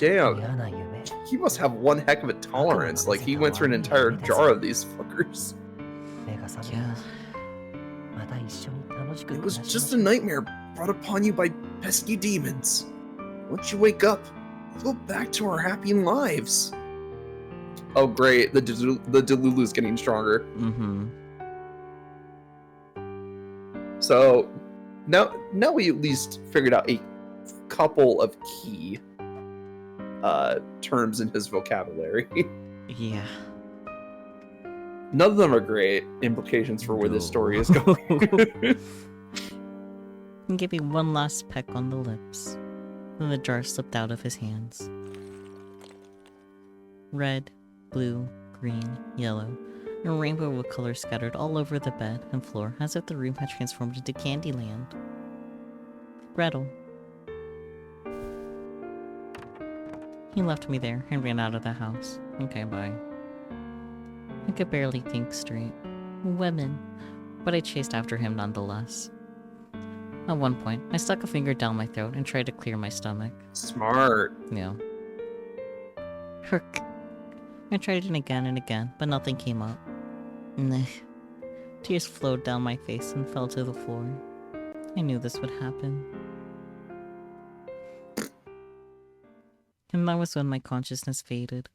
Damn. He must have one heck of a tolerance. Like, he went through an entire jar of these fuckers. Yeah. It was just a nightmare brought upon you by pesky demons. Once you wake up, we'll go back to our happy lives. Oh, great. The Delulu's getting stronger. Mm-hmm. So, now we at least figured out a couple of key terms in his vocabulary. Yeah. None of them are great implications for where this story is going. And give me one last peck on the lips. Then the jar slipped out of his hands. Red, blue, green, yellow, a rainbow of color scattered all over the bed and floor, as if the room had transformed into Candyland. Gretel. He left me there and ran out of the house. Okay, bye. I could barely think straight. Women. But I chased after him nonetheless. At one point, I stuck a finger down my throat and tried to clear my stomach. Smart. Yeah. Herk. I tried it again and again, but nothing came up. Nah. Tears flowed down my face and fell to the floor. I knew this would happen. And that was when my consciousness faded.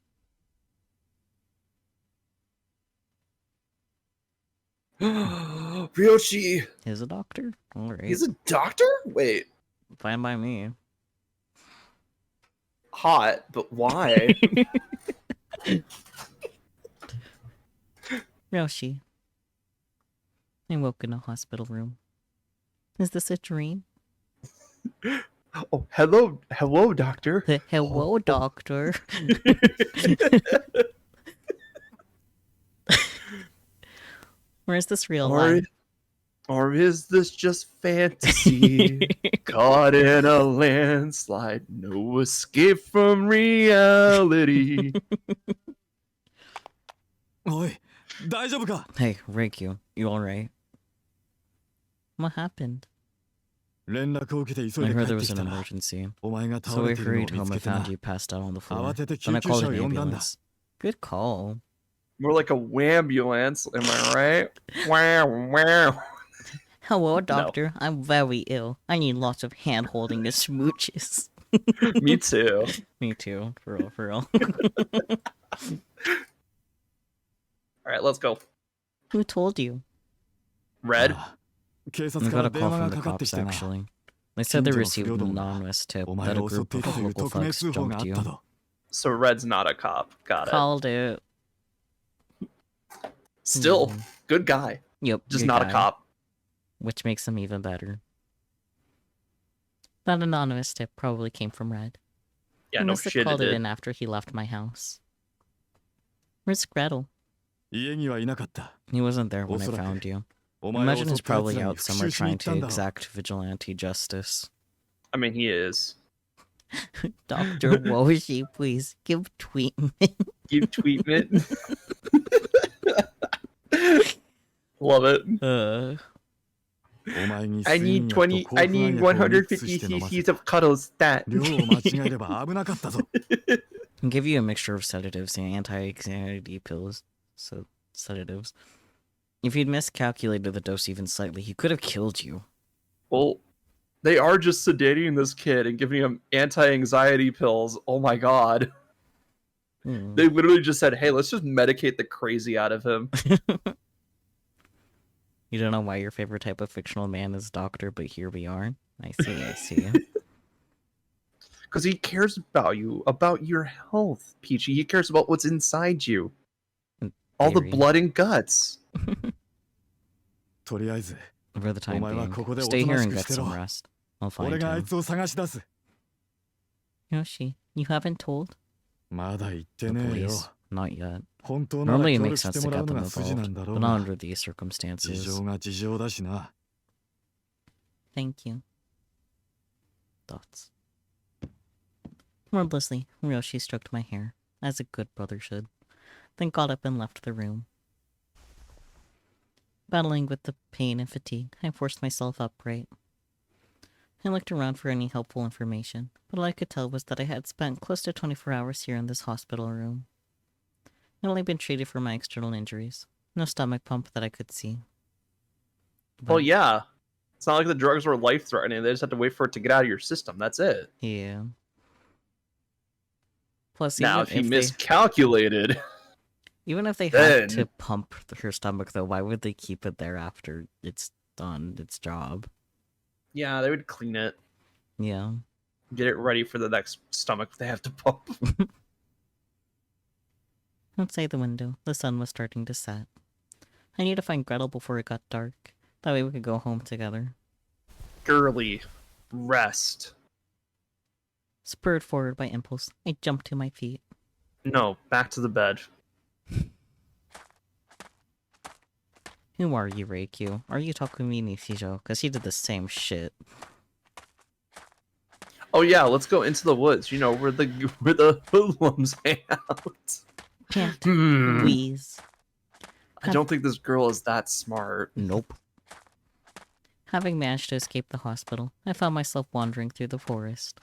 Ryoshi! He's a doctor? Alright. He's a doctor? Wait. Fine by me. Hot, but why? Ryoshi. I woke in a hospital room. Is this a dream? Oh, hello, doctor. Hello, doctor. Or is this real life? Or is this just fantasy? Caught in a landslide, no escape from reality. Oi, 大丈夫か? Hey, Reikyu, you alright? What happened? I heard there was an emergency, so I hurried home and found you passed out on the floor. Then I called an ambulance. Good call. More like a wambulance, am I right? Wow, wow. Hello, doctor. No. I'm very ill. I need lots of hand-holding and smooches. Me too. Me too. For real, for real. Alright, let's go. Who told you? Red? I got a call from the cops, actually. They said they received an anonymous tip that a group of local thugs jumped you. So Red's not a cop. Got it. Called it. Still, good guy. Yep. Just not a cop. Which makes him even better. That anonymous tip probably came from Red. Yeah, he no must have shit called it it did. in after he left my house. Where's Gretel? He wasn't there when I found you. Imagine he's probably out somewhere trying to exact vigilante justice. I mean, he is. Dr. Woshi, please give treatment. Give treatment. Love it. I need 150 cc's of cuddles stat. I'll give you a mixture of sedatives and anti-anxiety pills. So, sedatives. If he'd miscalculated the dose even slightly, he could have killed you. Well, they are just sedating this kid and giving him anti-anxiety pills. Oh my god. They literally just said, hey, let's just medicate the crazy out of him. You don't know why your favorite type of fictional man is doctor, but here we are. I see. Because he cares about you, about your health, Peachy. He cares about what's inside you. All the blood and guts. For the time being, stay here and get some rest. I'll find him. Yoshi, you haven't told? The police. Not yet. Normally it makes sense to get them involved, but not under these circumstances. Thank you. Thoughts. Wordlessly, Ryoshi stroked my hair, as a good brother should, then got up and left the room. Battling with the pain and fatigue, I forced myself upright. I looked around for any helpful information, but all I could tell was that I had spent close to 24 hours here in this hospital room. I'd only been treated for my external injuries. No stomach pump that I could see. But, well, yeah. It's not like the drugs were life-threatening. They just had to wait for it to get out of your system. That's it. yeah. Plus, now, if you miscalculated... Even if they had to pump her stomach, though, why would they keep it there after it's done its job? Yeah, they would clean it. Yeah. Get it ready for the next stomach they have to pump. Outside the window, the sun was starting to set. I need to find Gretel before it got dark. That way we could go home together. Girly. Rest. Spurred forward by impulse, I jumped to my feet. No, back to the bed. Who are you, Reikyu? Are you Takumi Nishijo? Because he did the same shit. Oh yeah, let's go into the woods. You know, where the hoodlums hang out. Can't wheeze. I don't think this girl is that smart. Nope. Having managed to escape the hospital, I found myself wandering through the forest.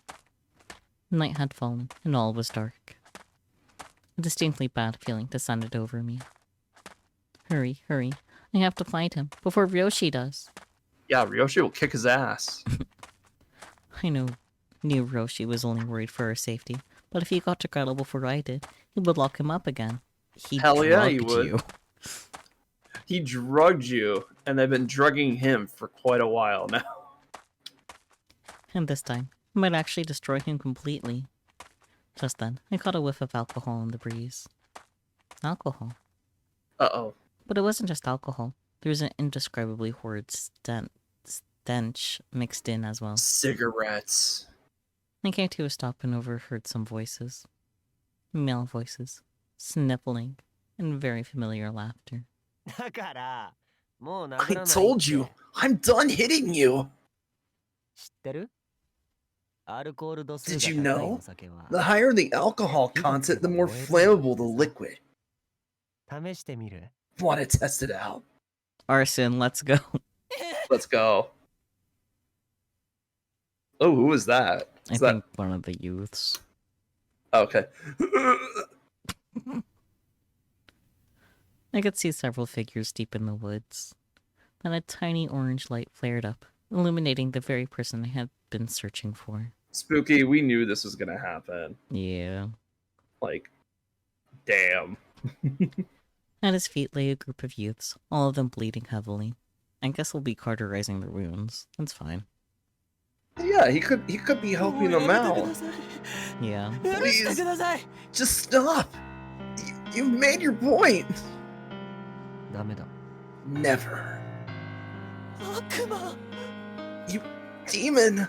Night had fallen, and all was dark. A distinctly bad feeling descended over me. Hurry, hurry. I have to find him, before Ryoshi does. Yeah, Ryoshi will kick his ass. I knew Ryoshi was only worried for her safety, but if he got to Gretel before I did, he would lock him up again. Hell yeah, he would. He drugged you, and they've been drugging him for quite a while now. And this time, I might actually destroy him completely. Just then, I caught a whiff of alcohol in the breeze. Alcohol. Uh-oh. But it wasn't just alcohol. There was an indescribably horrid stench mixed in as well. Cigarettes. I came to a stop and overheard some voices. Male voices. Sniffling. And very familiar laughter. I told you! I'm done hitting you! Did you know? The higher the alcohol content, the more flammable the liquid. Want to test it out? Arson, let's go. Let's go. Oh, who is that? I think one of the youths. Okay. I could see several figures deep in the woods. Then a tiny orange light flared up, illuminating the very person I had been searching for. Spooky, we knew this was gonna happen. Yeah. Like, damn. At his feet lay a group of youths, all of them bleeding heavily. I guess we'll be cauterizing their wounds. That's fine. Yeah, he could be helping them out. Yeah. Please, just stop. You've made your point. Never. You demon.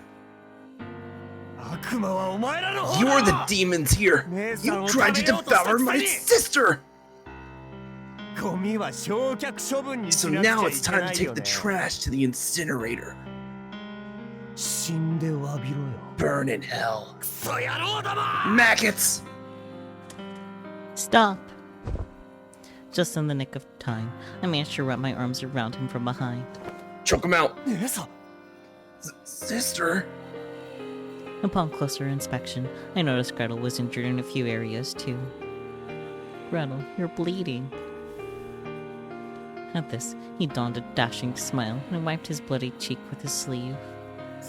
You are the demons here. You tried to devour my sister. So now it's time to take the trash to the incinerator. Burn in hell. Maggots! Stop! Just in the nick of time, I managed to wrap my arms around him from behind. Choke him out! Sister? Upon closer inspection, I noticed Gretel was injured in a few areas too. Gretel, you're bleeding. At this, he donned a dashing smile and wiped his bloody cheek with his sleeve.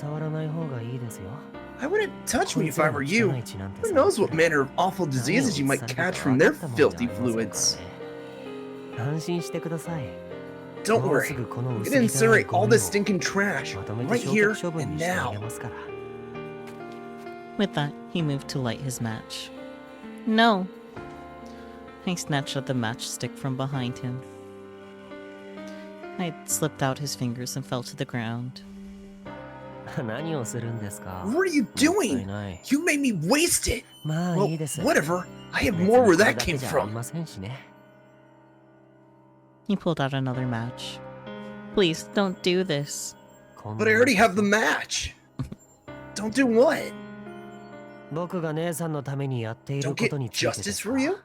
I wouldn't touch me if I were you. Who knows what manner of awful diseases you might catch from their filthy fluids. Don't worry, I'm gonna incinerate all this stinking trash, right here and now. With that, he moved to light his match. No! I snatched at the matchstick from behind him. I slipped out his fingers and fell to the ground. What are you doing? You made me waste it! Well, whatever. I have more where that came from. He pulled out another match. Please, don't do this. But I already have the match. Don't do what? Don't get justice for you?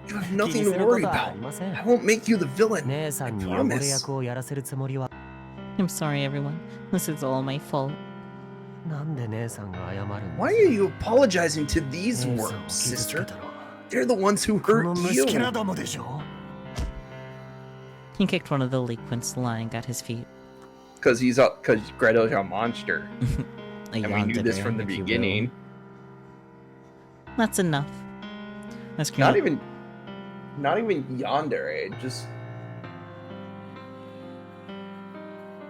You have nothing to worry about. I won't make you the villain. I promise. I'm sorry, everyone. This is all my fault. Why are you apologizing to these worms, sister? They're the ones who hurt you. He kicked one of the delinquents lying at his feet. Because Gretel's a monster. And we knew this from the beginning. That's enough. Not even Yandere, just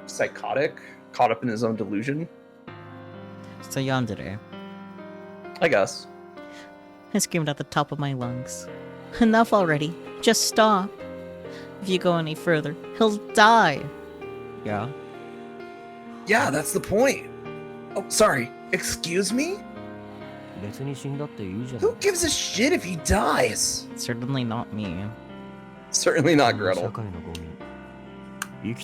psychotic, caught up in his own delusion. So Yandere. I guess. I screamed at the top of my lungs. Enough already. Just stop. If you go any further, he'll die. Yeah. Yeah, that's the point. Oh, sorry. Excuse me? Who gives a shit if he dies? Certainly not me. Certainly not Gretel.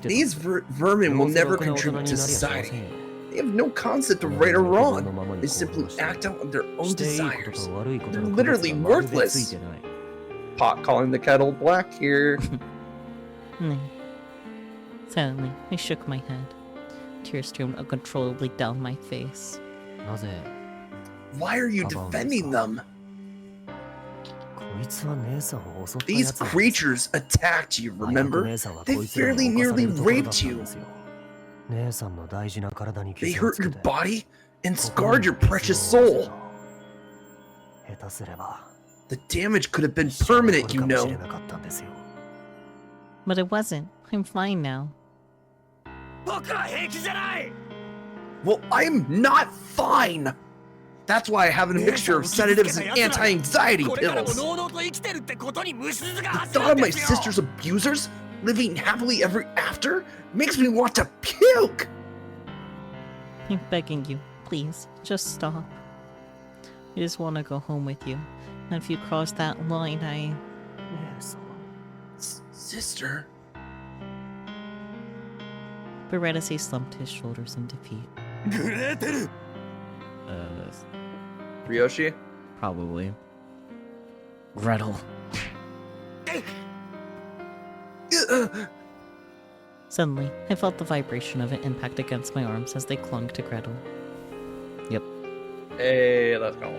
These vermin will never contribute to society. They have no concept of right or wrong. They simply act out on their own desires. They're literally worthless. Pot calling the kettle black here. Suddenly, I shook my head. Tears streamed uncontrollably down my face. Why are you defending them? These creatures attacked you, remember? They fairly nearly raped you. They hurt your body and scarred your precious soul. The damage could have been permanent, you know. But it wasn't. I'm fine now. Well, I'm not fine! That's why I have a mixture of sedatives and anti-anxiety pills. The thought of my sister's abusers living happily ever after makes me want to puke! I'm begging you, please, just stop. I just want to go home with you. And if you cross that line, I... Sister? But right as he slumped his shoulders in defeat. Ryoshi? Probably. Gretel. Suddenly, I felt the vibration of it impact against my arms as they clung to Gretel. Yep. Hey, let's go.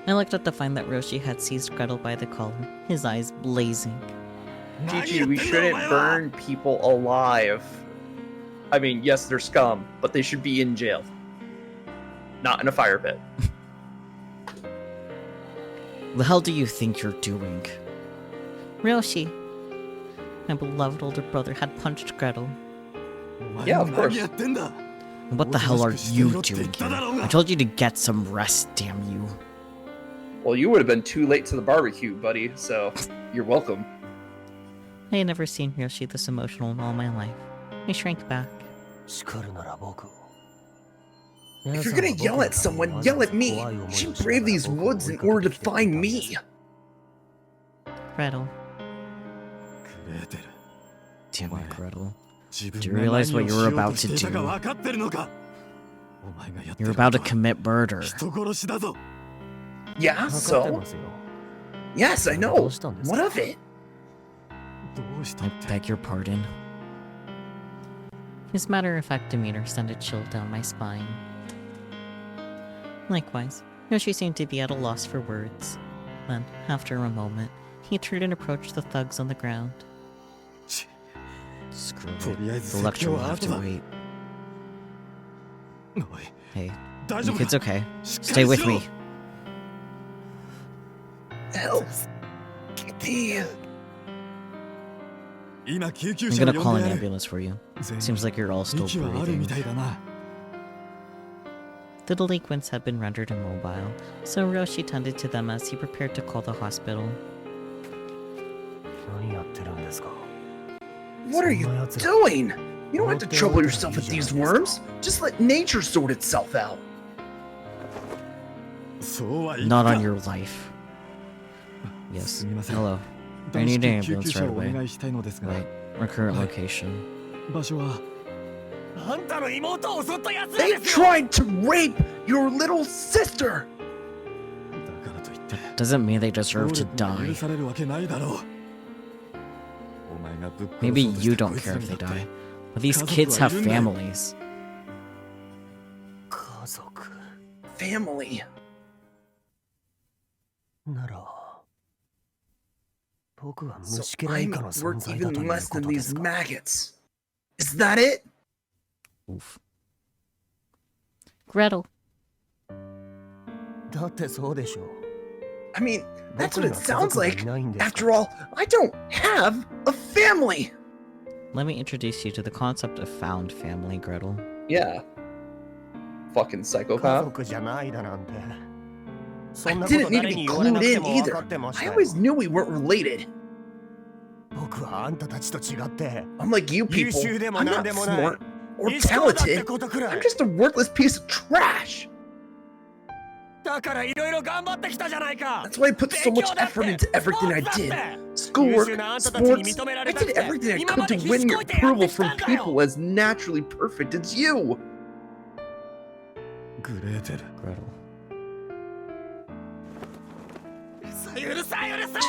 I looked up to find that Roshi had seized Gretel by the collar, his eyes blazing. Gigi, we shouldn't burn people alive. I mean, yes, they're scum, but they should be in jail. Not in a fire pit. The hell do you think you're doing? Roshi. My beloved older brother had punched Gretel. Yeah, of course. What the hell are you doing here? I told you to get some rest, damn you. Well, you would have been too late to the barbecue, buddy, so you're welcome. I had never seen Ryoshi this emotional in all my life. I shrank back. If you're gonna yell at someone, yell at me! She braved these woods in order to find me! Gretel. Damn it, Gretel. Do you realize what you're about to do? You're about to commit murder. Yeah, so? Yes, I know. What of it? I beg your pardon. His matter-of-fact demeanor sent a chill down my spine. Likewise, Yoshi seemed to be at a loss for words. Then, after a moment, he turned and approached the thugs on the ground. Screw it. The lecture will have to wait. Hey, you kids okay? Stay with me. Help! Kitty! I'm gonna call an ambulance for you. Seems like you're all still breathing. The delinquents had been rendered immobile, so Roshi tended to them as he prepared to call the hospital. What are you doing? You don't have to trouble yourself with these worms. Just let nature sort itself out. Not on your life. Yes, hello. I need an ambulance right away. Right, our current location. They tried to rape your little sister! Doesn't mean they deserve to die. Maybe you don't care if they die, but these kids have families. family. So I'm worth even less than these maggots. Is that it? Oof. Gretel. I mean, that's what it sounds like. After all, I don't have a family. Let me introduce you to the concept of found family, Gretel. Yeah. Fucking psychopath. I didn't need to be glued in either. I always knew we weren't related. Unlike you people, I'm not smart or talented. I'm just a worthless piece of trash. That's why I put so much effort into everything I did. Schoolwork, sports, I did everything I could to win your approval from people as naturally perfect as you. Gretel.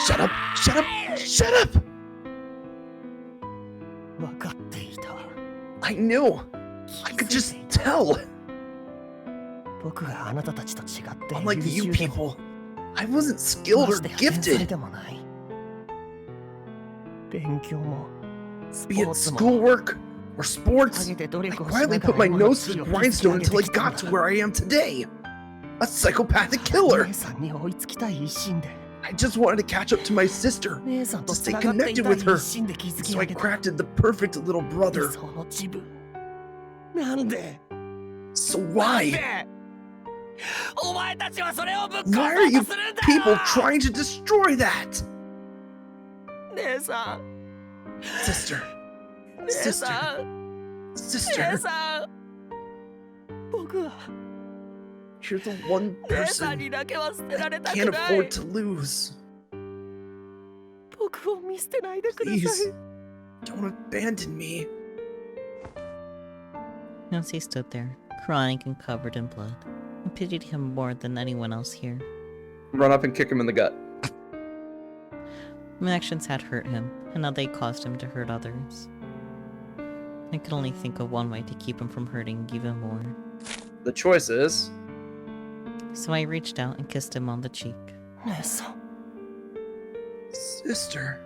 Shut up! Shut up! Shut up! I knew. I could just tell. Unlike you people, I wasn't skilled or gifted. Be it schoolwork or sports, I quietly put my nose to the grindstone until I got to where I am today. A psychopathic killer. I just wanted to catch up to my sister, to stay connected with her, so I crafted the perfect little brother. So why? Why are you people trying to destroy that? Sister. Sister. Sister. You're the one person that I can't afford to lose. Please, don't abandon me. Nancy stood there, crying and covered in blood. I pitied him more than anyone else here. Run up and kick him in the gut. My actions had hurt him, and now they caused him to hurt others. I could only think of one way to keep him from hurting even more. The choice is... So I reached out and kissed him on the cheek. Sister.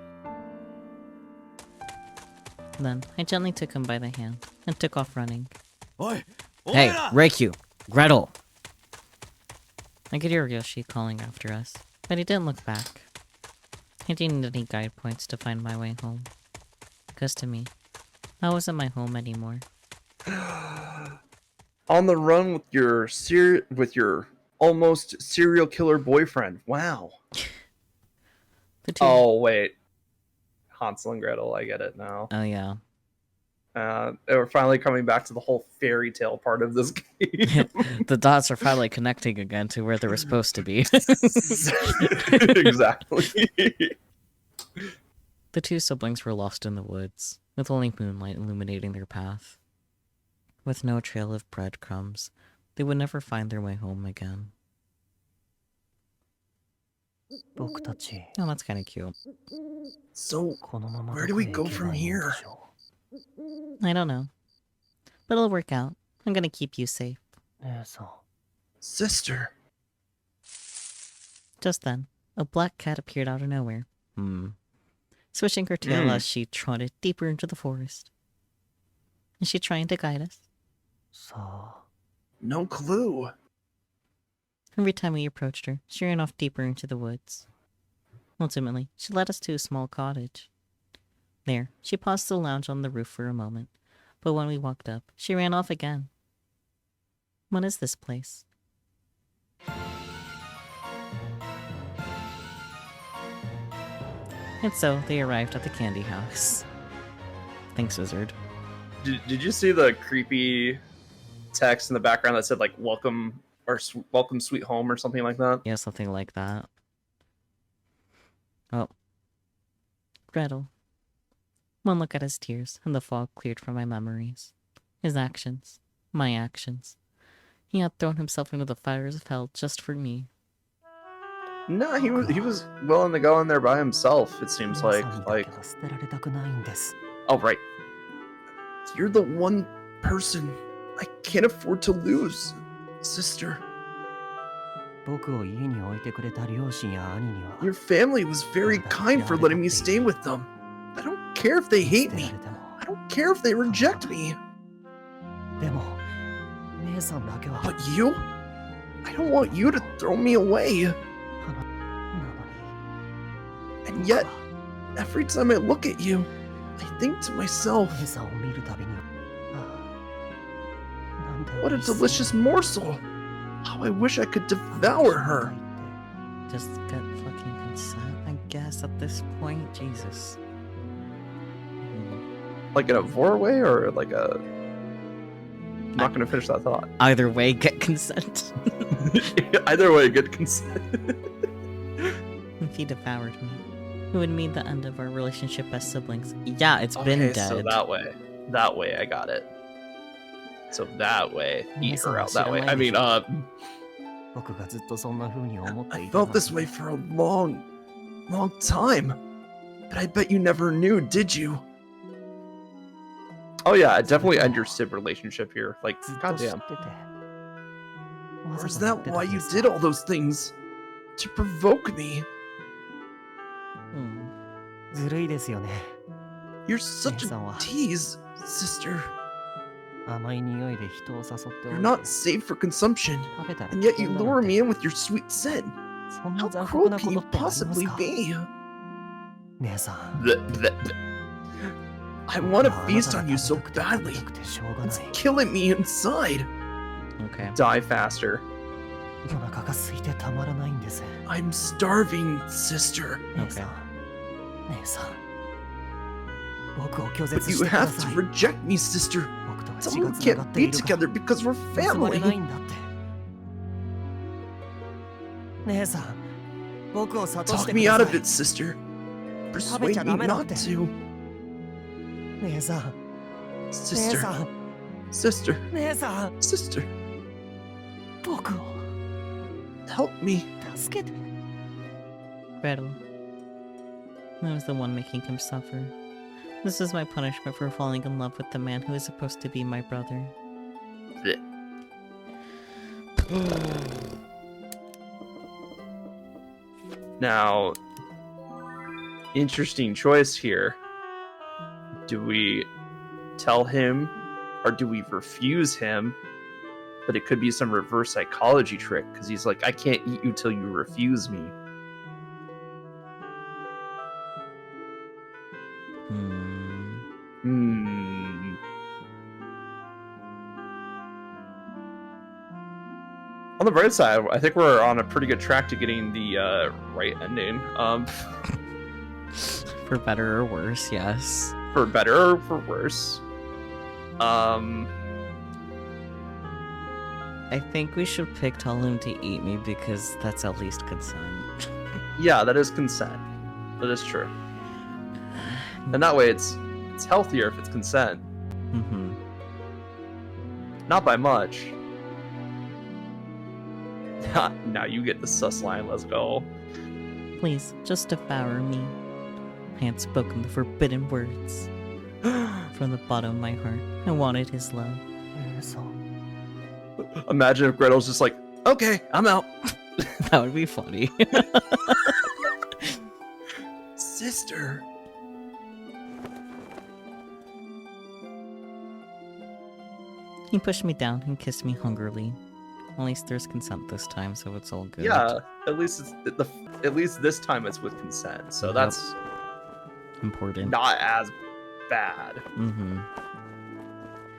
Then I gently took him by the hand and took off running. Hey, Reikyu! Gretel! I could hear Yoshi calling after us, but he didn't look back. I didn't need any guide points to find my way home. Because to me, that wasn't my home anymore. On the run with your almost serial killer boyfriend. Wow. Oh, wait. Hansel and Gretel, I get it now. Oh, yeah. We're finally coming back to the whole fairy tale part of this game. The dots are finally connecting again to where they were supposed to be. Exactly. The two siblings were lost in the woods, with only moonlight illuminating their path. With no trail of breadcrumbs, they would never find their way home again. Oh, that's kind of cute. So, where do we go from here? I don't know. But it'll work out. I'm gonna keep you safe. Sister. Just then, a black cat appeared out of nowhere. Swishing her tail as she trotted deeper into the forest. Is she trying to guide us? No clue. Every time we approached her, she ran off deeper into the woods. Ultimately, she led us to a small cottage. There, she paused to lounge on the roof for a moment, but when we walked up, she ran off again. What is this place? And so, they arrived at the candy house. Thanks, Wizard. Did you see the creepy text in the background that said, like, welcome, or welcome sweet home, or something like that? Yeah, something like that. Oh. Gretel. One look at his tears, and the fog cleared from my memories. His actions. My actions. He had thrown himself into the fires of hell just for me. No, he was willing to go in there by himself, it seems like. Oh, right. You're the one person I can't afford to lose, sister. Your family was very kind for letting me stay with them. I don't care if they hate me. I don't care if they reject me. But you? I don't want you to throw me away. And yet, every time I look at you, I think to myself, what a delicious morsel. How I wish I could devour her. Just get fucking consent, I guess, at this point. Jesus. Like in a vor way or like a... I'm not gonna finish that thought. Either way, get consent. Either way, get consent. If he devoured me, it would mean the end of our relationship as siblings. Yeah, it's been dead. So that way I got it. So that way, eat her out that way. I mean, I felt this way for a long time. But I bet you never knew, did you? Oh yeah, definitely end your sib relationship here. Like, goddamn. Or is that why you did all those things? To provoke me? You're such a tease, sister. You're not safe for consumption, and yet you lure me in with your sweet scent. How cruel can you possibly be? I want to feast on you so badly. It's killing me inside. Okay. Die faster. I'm starving, sister. Okay. But you have to reject me, sister. Someone can't be together because we're family. Talk me out of it, sister. Persuade me not to. Sister. Sister. Sister. Help me. Gretel. I was the one making him suffer. This is my punishment for falling in love with the man who is supposed to be my brother. Now, interesting choice here. Do we tell him or do we refuse him? But it could be some reverse psychology trick because he's like, I can't eat you till you refuse me. On the bright side, I think we're on a pretty good track to getting the right ending. For better or worse, yes. For better or for worse. I think we should pick tell him to eat me because that's at least consent. Yeah, that is consent. That is true. And that way it's healthier if it's consent. Mm-hmm. Not by much. Now you get the sus line, let's go. Please, just devour me. I had spoken the forbidden words. From the bottom of my heart, I wanted his love. Imagine if Gretel's just like, okay, I'm out. That would be funny. Sister. He pushed me down and kissed me hungrily. At least there's consent this time, so it's all good. Yeah, at least at least this time it's with consent, so that's important. Not as bad. Mm-hmm.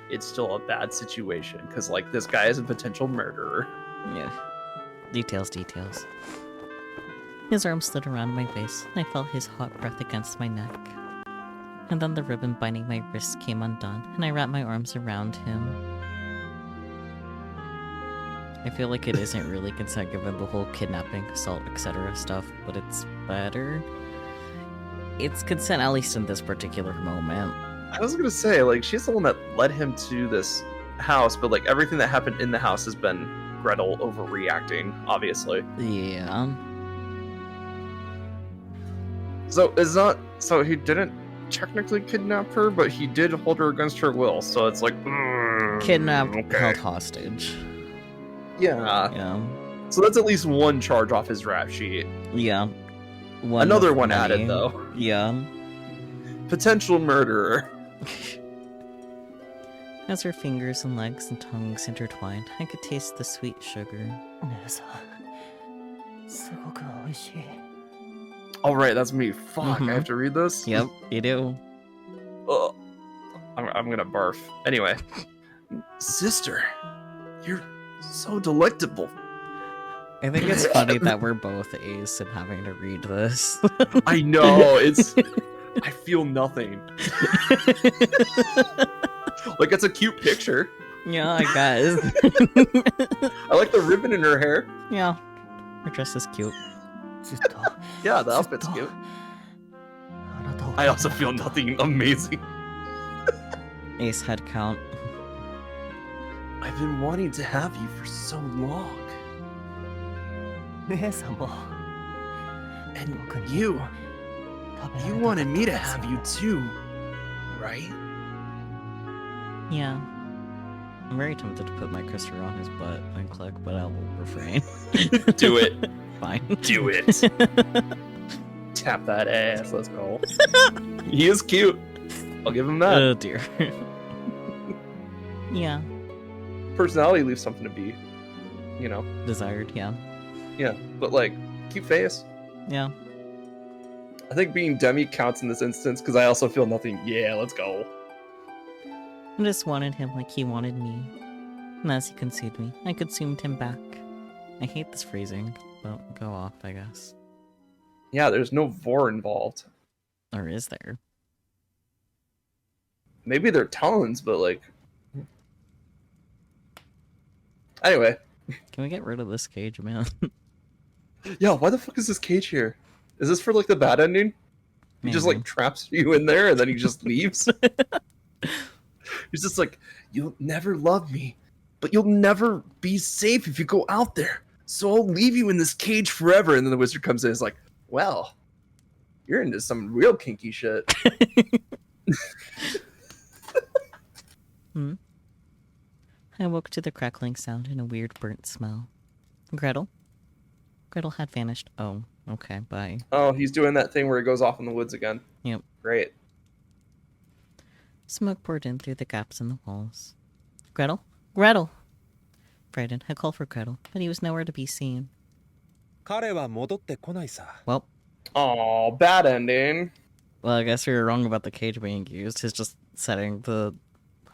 It's still a bad situation because like this guy is a potential murderer. Yeah. Details. His arm slid around my waist, and I felt his hot breath against my neck. And then the ribbon binding my wrists came undone, and I wrapped my arms around him. I feel like it isn't really consent given the whole kidnapping, assault, etc. stuff, but it's better. It's consent, at least in this particular moment. I was gonna say, like, she's the one that led him to this house, but like everything that happened in the house has been Gretel overreacting, obviously. Yeah. So he didn't technically kidnap her, but he did hold her against her will, so it's like Kidnapped, okay. held hostage. Yeah. Yeah. So that's at least one charge off his rap sheet. Yeah. Another one added, though. Yeah. Potential murderer. As her fingers and legs and tongues intertwined, I could taste the sweet sugar. Alright, that's me. Fuck, I have to read this? Yep, you do. Ugh. I'm gonna barf. Anyway. Sister, you're so delectable. I think it's funny that we're both A's and having to read this. I know, I feel nothing. Like, it's a cute picture. Yeah, I guess. I like the ribbon in her hair. Yeah. Her dress is cute. Yeah, the outfit's cute. I also feel nothing amazing. Ace head count. I've been wanting to have you for so long. And you wanted me to have you too, right? Yeah. I'm very tempted to put my cursor on his butt and click, but I will refrain. Do it. Fine. Do it. Tap that ass. Let's go. He is cute. I'll give him that. Oh dear. Yeah. Personality leaves something to be, you know. Desired, yeah. Yeah, but like, cute face. Yeah. I think being Demi counts in this instance because I also feel nothing. Yeah, let's go. I just wanted him like he wanted me. And as he consumed me, I consumed him back. I hate this phrasing, but go off, I guess. Yeah, there's no vor involved. Or is there? Maybe they're tones, but like... Anyway. Can we get rid of this cage, man? Yeah, why the fuck is this cage here? Is this for like the bad ending? He just like traps you in there and then he just leaves? He's just like, you'll never love me, but you'll never be safe if you go out there. So I'll leave you in this cage forever. And then the wizard comes in and is like, well, you're into some real kinky shit. I awoke to the crackling sound and a weird burnt smell. Gretel? Gretel had vanished. Oh, okay, bye. Oh, he's doing that thing where he goes off in the woods again. Yep. Great. Smoke poured in through the gaps in the walls. Gretel? Gretel! Frightened, I called for Gretel, but he was nowhere to be seen. Well. Oh, bad ending. Well, I guess we were wrong about the cage being used. He's just setting the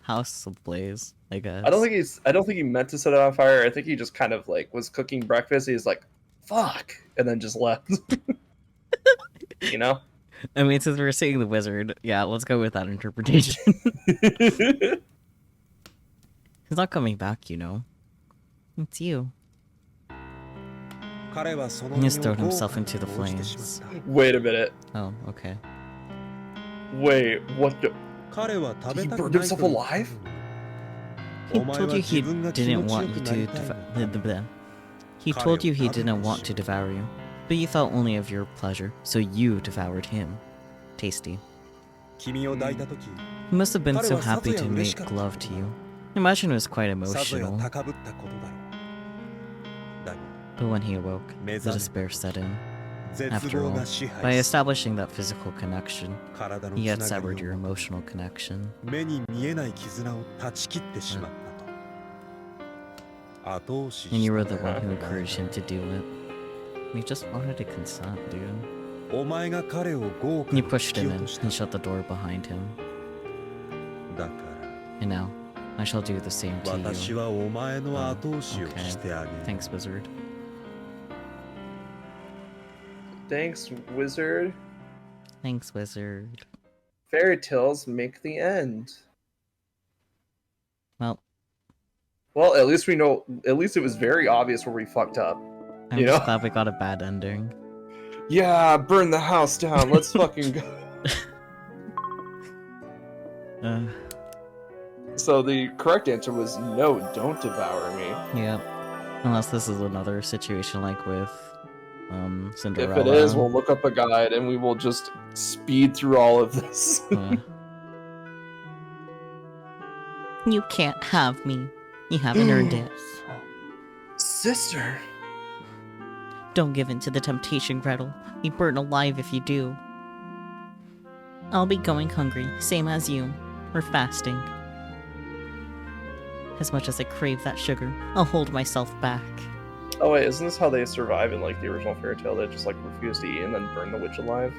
house ablaze, I guess. I don't think he meant to set it on fire. I think he just kind of like was cooking breakfast. He's like, fuck, and then just left. You know? I mean, since we're seeing the wizard, yeah, let's go with that interpretation. He's not coming back, you know. It's you. He just thrown himself into the flames. Wait a minute. Oh, okay. Wait, what the... He burned himself alive? He told you he didn't want you to... He told you he didn't want to devour you, but you thought only of your pleasure, so you devoured him. Tasty. He must have been so happy to make love to you. I imagine it was quite emotional. But when he awoke, the despair set in. After all, by establishing that physical connection, he had severed your emotional connection. And you were the one who encouraged him to do it. He just wanted to consent, dude. You pushed him in and shut the door behind him. And now, I shall do the same to you. Okay. Thanks, wizard. Thanks, wizard. Thanks, wizard. Fairy tales make the end. Well, at least we know. At least it was very obvious where we fucked up. I'm just glad we got a bad ending. Yeah, burn the house down. Let's fucking go. So the correct answer was no, don't devour me. Yep. Unless this is another situation like with Cinderella. If it is, we'll look up a guide and we will just speed through all of this. You can't have me. You haven't earned it. Sister, Don't give in to the temptation, Gretel. Be burnt alive if you do. I'll be going hungry, same as you. We're fasting. As much as I crave that sugar, I'll hold myself back. Oh wait, isn't this how they survive in like the original fairy tale? They just like refuse to eat and then burn the witch alive?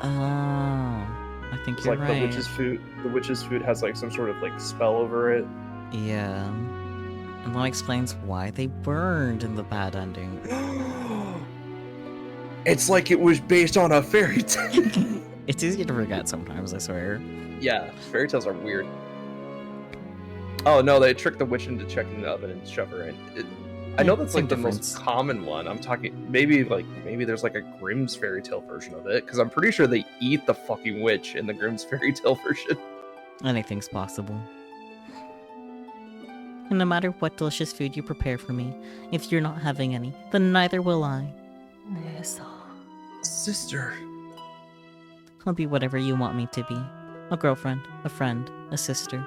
Oh, I think you're like right. The witch's food has like some sort of like spell over it. Yeah. And that explains why they burned in the bad ending. It's like it was based on a fairy tale. It's easy to forget sometimes, I swear. Yeah, fairy tales are weird. Oh no, they trick the witch into checking the oven and shove her in. I know that's like the most common one. I'm talking maybe there's like a Grimm's fairy tale version of it, because I'm pretty sure they eat the fucking witch in the Grimm's fairy tale version. Anything's possible. And no matter what delicious food you prepare for me, if you're not having any, then neither will I. Sister. I'll be whatever you want me to be. A girlfriend, a friend, a sister.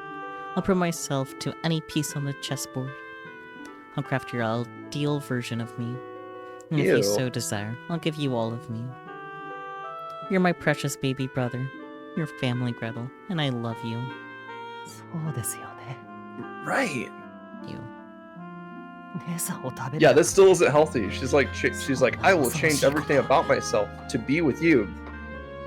I'll put myself to any piece on the chessboard. I'll craft your ideal version of me. And if you so desire, I'll give you all of me. You're my precious baby brother. Your family, Gretel, and I love you. Right. You. Yeah, this still isn't healthy. She's like, I will change everything about myself to be with you,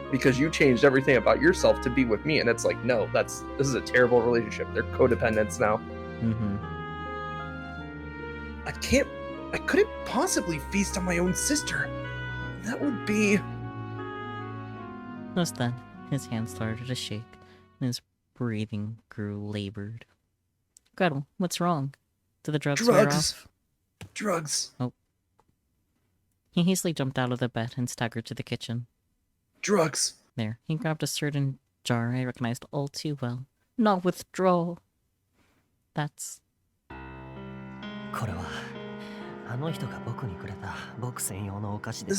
because you changed everything about yourself to be with me. And it's like, no, this is a terrible relationship. They're codependents now. Mm-hmm. I couldn't possibly feast on my own sister. That would be... Just then, his hand started to shake, and his breathing grew labored. Gretel, what's wrong? Did the drugs wear off? Drugs. Oh. He hastily jumped out of the bed and staggered to the kitchen. Drugs. There, he grabbed a certain jar I recognized all too well. Not withdrawal. That's... This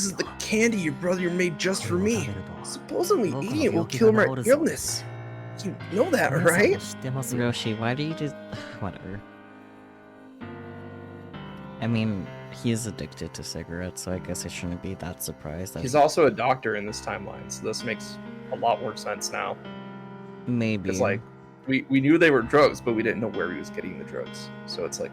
is the candy your brother made just for me. Supposedly eating it will cure my illness. You know that, right? Roshi, why do you just... Whatever. I mean, he is addicted to cigarettes, so I guess I shouldn't be that surprised. That he's also a doctor in this timeline, so this makes a lot more sense now. Maybe. It's like, we knew they were drugs, but we didn't know where he was getting the drugs. So it's like...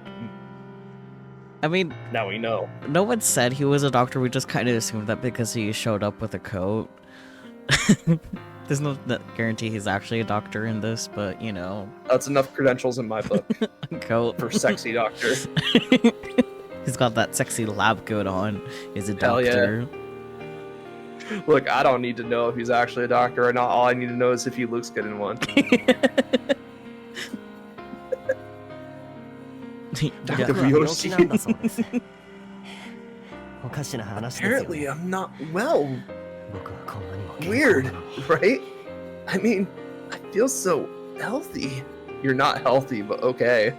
I mean... Now we know. No one said he was a doctor, we just kind of assumed that because he showed up with a coat. There's no guarantee he's actually a doctor in this, but, you know... That's enough credentials in my book. Coat. For sexy doctor. He's got that sexy lab coat on. He's a doctor. Yeah. Look, I don't need to know if he's actually a doctor or not. All I need to know is if he looks good in one. Dr. Ryoshi. Apparently, I'm not well. Weird, right? I mean, I feel so healthy. You're not healthy, but okay.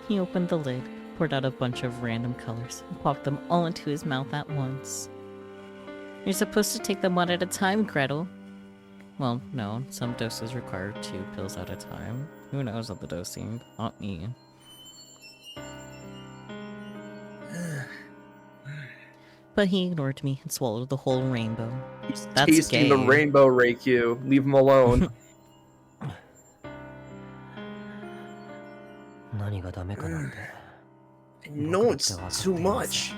He opened the lid, poured out a bunch of random colors, and popped them all into his mouth at once. You're supposed to take them one at a time, Gretel. Well, no, some doses require 2 pills at a time. Who knows of the dosing? Not me. But he ignored me and swallowed the whole rainbow. He's That's tasting gay. the rainbow, Reikyu. Leave him alone. I know it's too much,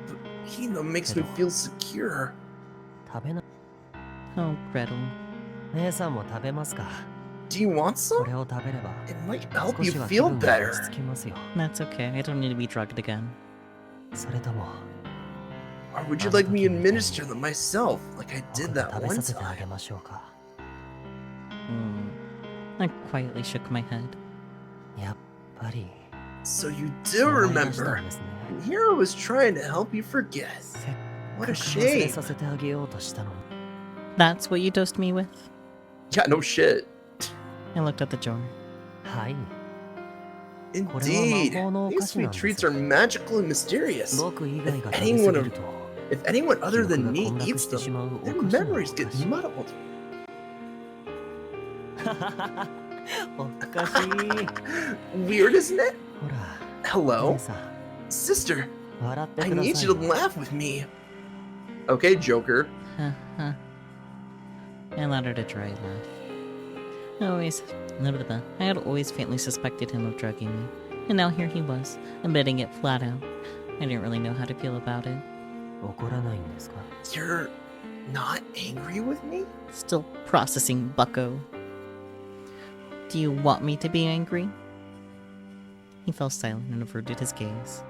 but Hina makes me feel secure. Oh, Gretel. Do you want some? It might help you feel better. That's okay, I don't need to be drugged again. Or would you like me to administer them myself, like I did that one time? I quietly shook my head. So you do remember. And here I was trying to help you forget. What a shame. That's what you dosed me with? Yeah, no shit. I looked at the jar. Indeed. These sweet treats are magical and mysterious. If anyone other than me eats them, their memories get muddled. Weird, isn't it? Hello? Sister, I need you to laugh with me. Okay, Joker. I allowed her to try laugh. I had always faintly suspected him of drugging me, and now here he was, admitting it flat out. I didn't really know how to feel about it. You're not angry with me? Still processing, bucko. Do you want me to be angry? He fell silent and averted his gaze.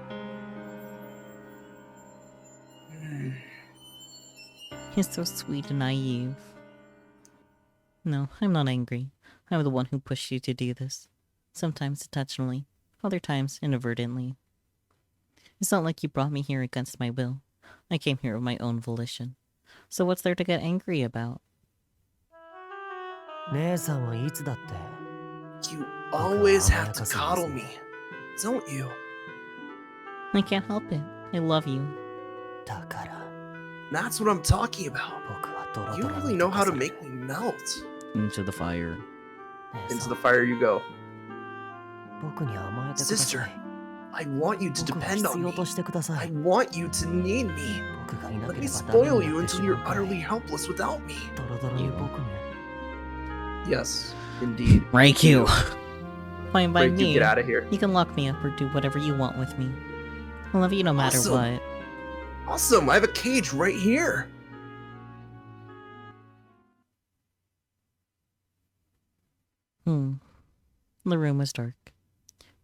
He's so sweet and naive. No, I'm not angry. I'm the one who pushed you to do this. Sometimes intentionally, other times inadvertently. It's not like you brought me here against my will. I came here of my own volition. So what's there to get angry about? You always have to coddle me, don't you? I can't help it. I love you. That's what I'm talking about. You really know how to make me melt. Into the fire. Into the fire you go. Sister, I want you to depend on me. I want you to need me. Let me spoil you until you're utterly helpless without me. Yes, indeed. Rank you. Fine by Break, me. you get out of here. You can lock me up or do whatever you want with me. I love you no matter what. Awesome, I have a cage right here. The room was dark.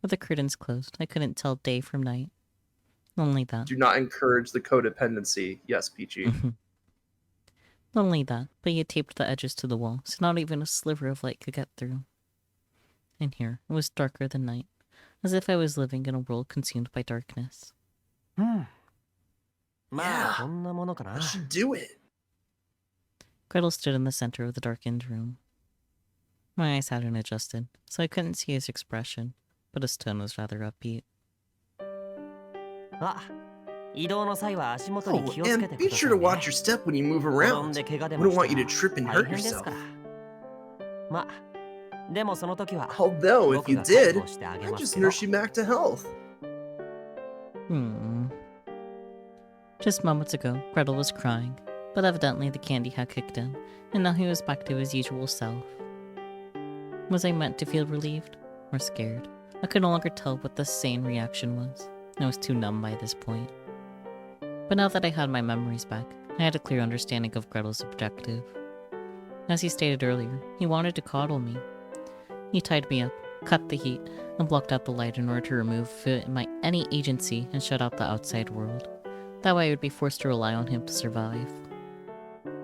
With the curtains closed, I couldn't tell day from night. Only that. Do not encourage the codependency. Yes, Peachy. Not only that, but he had taped the edges to the wall, so not even a sliver of light could get through. In here, it was darker than night, as if I was living in a world consumed by darkness. Yeah, I should do it. Gretel stood in the center of the darkened room. My eyes hadn't adjusted, so I couldn't see his expression, but his tone was rather upbeat. Oh, and be sure to watch your step when you move around. Wouldn't want you to trip and hurt yourself. Although, if you did, I'd just nurse you back to health. Just moments ago, Gretel was crying, but evidently the candy had kicked in, and now he was back to his usual self. Was I meant to feel relieved or scared? I could no longer tell what the sane reaction was. I was too numb by this point. But now that I had my memories back, I had a clear understanding of Gretel's objective. As he stated earlier, he wanted to coddle me. He tied me up, cut the heat, and blocked out the light in order to remove any agency and shut out the outside world. That way I would be forced to rely on him to survive.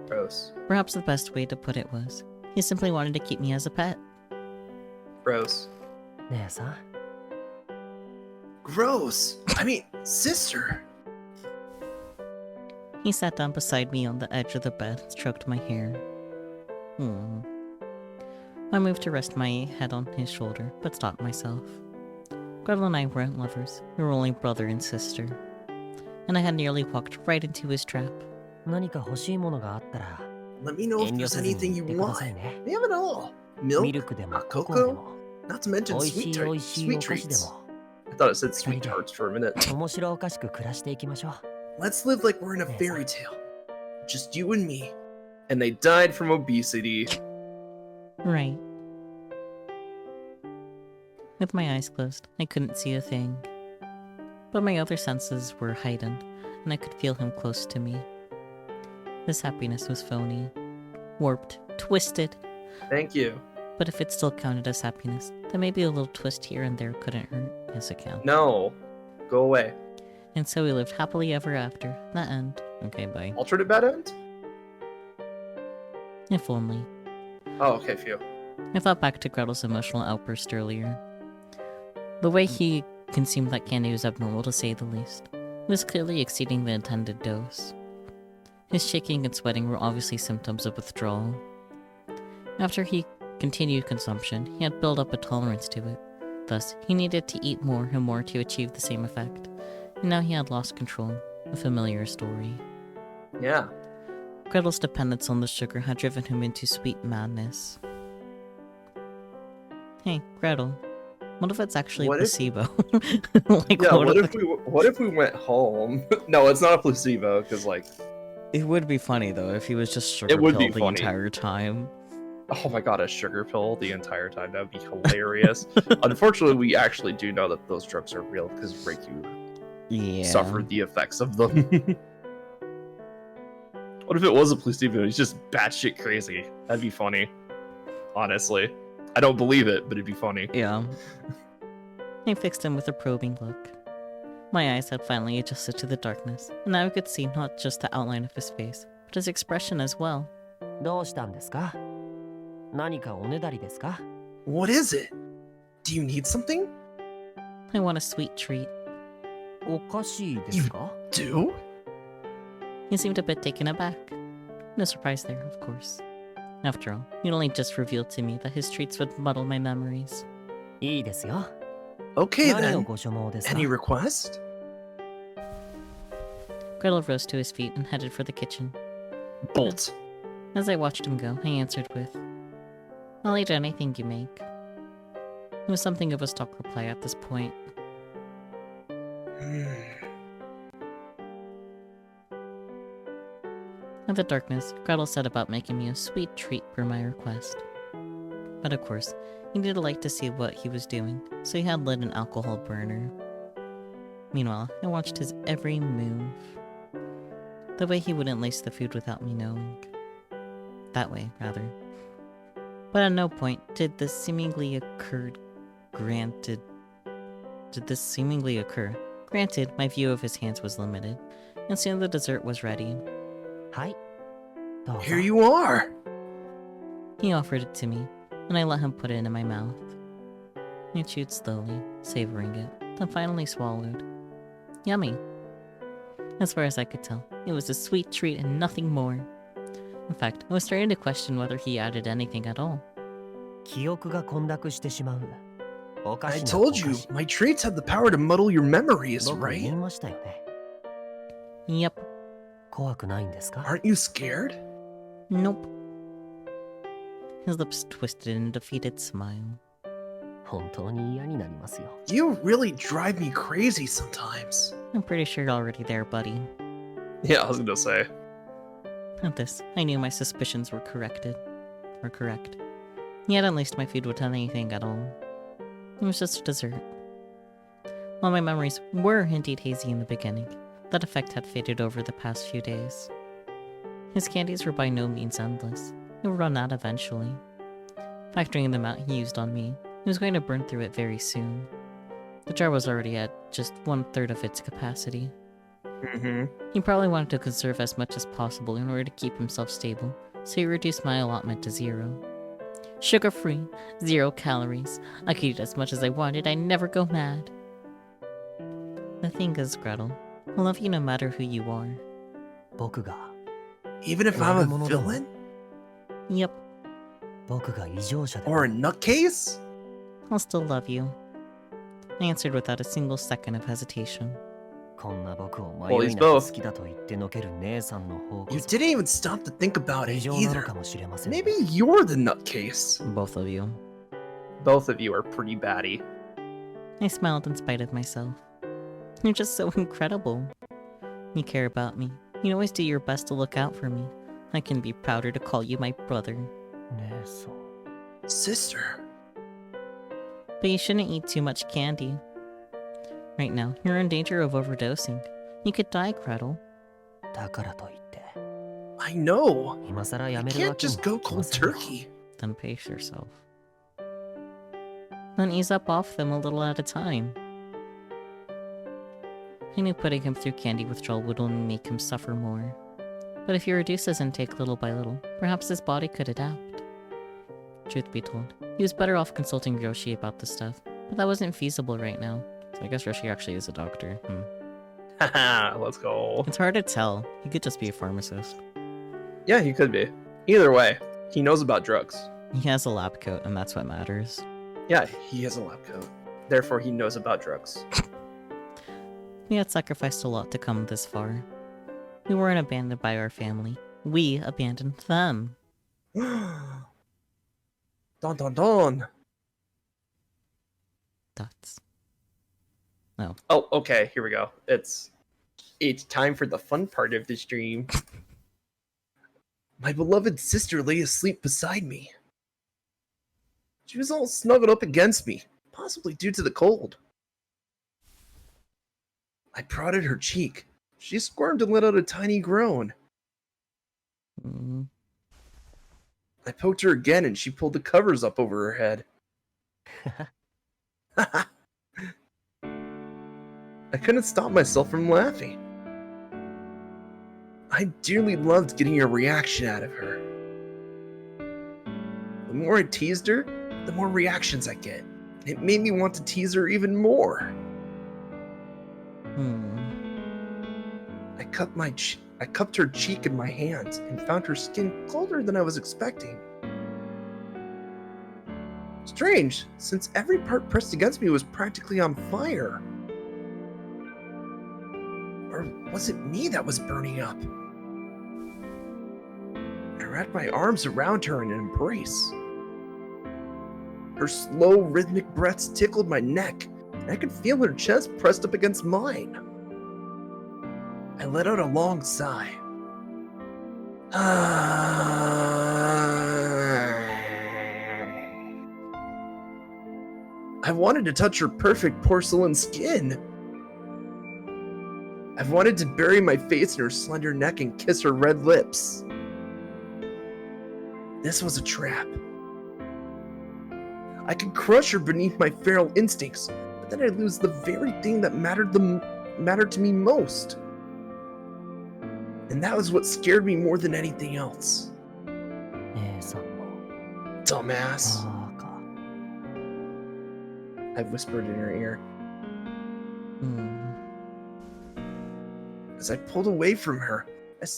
Gross. Perhaps the best way to put it was, he simply wanted to keep me as a pet. Gross. Gross. I mean, sister. He sat down beside me on the edge of the bed and stroked my hair. I moved to rest my head on his shoulder, but stopped myself. Gretel and I weren't lovers. We were only brother and sister. And I had nearly walked right into his trap. Let me know if there's anything you want. We have it all. Milk, cocoa, not to mention sweet treats. I thought it said sweet tarts for a minute. Let's live like we're in a fairy tale. Just you and me. And they died from obesity. Right. With my eyes closed, I couldn't see a thing. But my other senses were heightened, and I could feel him close to me. This happiness was phony, warped, twisted. Thank you. But if it still counted as happiness, then maybe a little twist here and there couldn't hurt his account. No. Go away. And so we lived happily ever after. That end. Okay, bye. Alternate bad end? If only. Oh, okay, phew. I thought back to Gretel's emotional outburst earlier. The way he consumed that candy was abnormal, to say the least. It was clearly exceeding the intended dose. His shaking and sweating were obviously symptoms of withdrawal. After he continued consumption, he had built up a tolerance to it. Thus, he needed to eat more and more to achieve the same effect. And now he had lost control. A familiar story. Yeah. Gretel's dependence on the sugar had driven him into sweet madness. Hey, Gretel. What if it's actually placebo? Like, yeah, what if we went home? No, it's not a placebo, because, like... It would be funny, though, if he was just sugar pilled the entire time. Oh my god, a sugar pill the entire time. That would be hilarious. Unfortunately, we actually do know that those drugs are real, because Riku suffered the effects of them. What if it was a placebo? He's just batshit crazy. That'd be funny. Honestly. I don't believe it, but it'd be funny. Yeah. I fixed him with a probing look. My eyes had finally adjusted to the darkness, and now I could see not just the outline of his face, but his expression as well. What is it? Do you need something? I want a sweet treat. You do? He seemed a bit taken aback. No surprise there, of course. After all, he'd only just revealed to me that his treats would muddle my memories. Okay then. Any request? Gretel rose to his feet and headed for the kitchen. Bolt. As I watched him go, I answered with, "I'll eat anything you make." It was something of a stock reply at this point. In the darkness, Gretel set about making me a sweet treat per my request. But of course, he did like to see what he was doing, so he had lit an alcohol burner. Meanwhile, I watched his every move. The way he wouldn't lace the food without me knowing. That way, rather. But at no point did this seemingly occur. Granted, my view of his hands was limited, and soon the dessert was ready. Here you are! He offered it to me, and I let him put it into my mouth. I chewed slowly, savoring it, then finally swallowed. Yummy. As far as I could tell, it was a sweet treat and nothing more. In fact, I was starting to question whether he added anything at all. I told you, my treats have the power to muddle your memories, right? Yep. Aren't you scared? Nope. His lips twisted in a defeated smile. You really drive me crazy sometimes. I'm pretty sure you're already there, buddy. Yeah, I was gonna say. At this, I knew my suspicions were correct. He hadn't laced my food with anything at all. It was just a dessert. While my memories were indeed hazy in the beginning, that effect had faded over the past few days. His candies were by no means endless. They would run out eventually. Factoring the amount he used on me, he was going to burn through it very soon. The jar was already at just 1/3 of its capacity. He probably wanted to conserve as much as possible in order to keep himself stable, so he reduced my allotment to 0. Sugar-free, 0 calories. I could eat as much as I wanted, I'd never go mad. The thing is, Gretel, I love you no matter who you are. Even if I'm a villain? Yep. Or a nutcase? I'll still love you. I answered without a single second of hesitation. Well, he's both. You didn't even stop to think about it either. Maybe you're the nutcase. Both of you. Both of you are pretty batty. I smiled in spite of myself. You're just so incredible. You care about me. You always do your best to look out for me. I can be prouder to call you my brother. Sister. But you shouldn't eat too much candy. Right now, you're in danger of overdosing. You could die, Gretel. I know. You can't just go cold turkey. Then pace yourself. Then ease up off them a little at a time. I knew putting him through candy withdrawal would only make him suffer more. But if you reduce his intake little by little, perhaps his body could adapt. Truth be told, he was better off consulting Yoshi about this stuff, but that wasn't feasible right now. So I guess Yoshi actually is a doctor. Haha, let's go. It's hard to tell. He could just be a pharmacist. Yeah, he could be. Either way, he knows about drugs. He has a lab coat, and that's what matters. Yeah, he has a lab coat. Therefore, he knows about drugs. We had sacrificed a lot to come this far. We weren't abandoned by our family. We abandoned them. Don. Thoughts? Oh. Oh, okay. Here we go. It's time for the fun part of the stream. My beloved sister lay asleep beside me. She was all snuggled up against me, possibly due to the cold. I prodded her cheek. She squirmed and let out a tiny groan. I poked her again and she pulled the covers up over her head. I couldn't stop myself from laughing. I dearly loved getting a reaction out of her. The more I teased her, the more reactions I get. It made me want to tease her even more. I cupped her cheek in my hand and found her skin colder than I was expecting. Strange, since every part pressed against me was practically on fire. Or was it me that was burning up? I wrapped my arms around her in an embrace. Her slow, rhythmic breaths tickled my neck, and I could feel her chest pressed up against mine. I let out a long sigh. I wanted to touch her perfect porcelain skin. I wanted to bury my face in her slender neck and kiss her red lips. This was a trap. I could crush her beneath my feral instincts, but then I'd lose the very thing that mattered to me most. And that was what scared me more than anything else. Dumbass. I whispered in her ear. As I pulled away from her, I was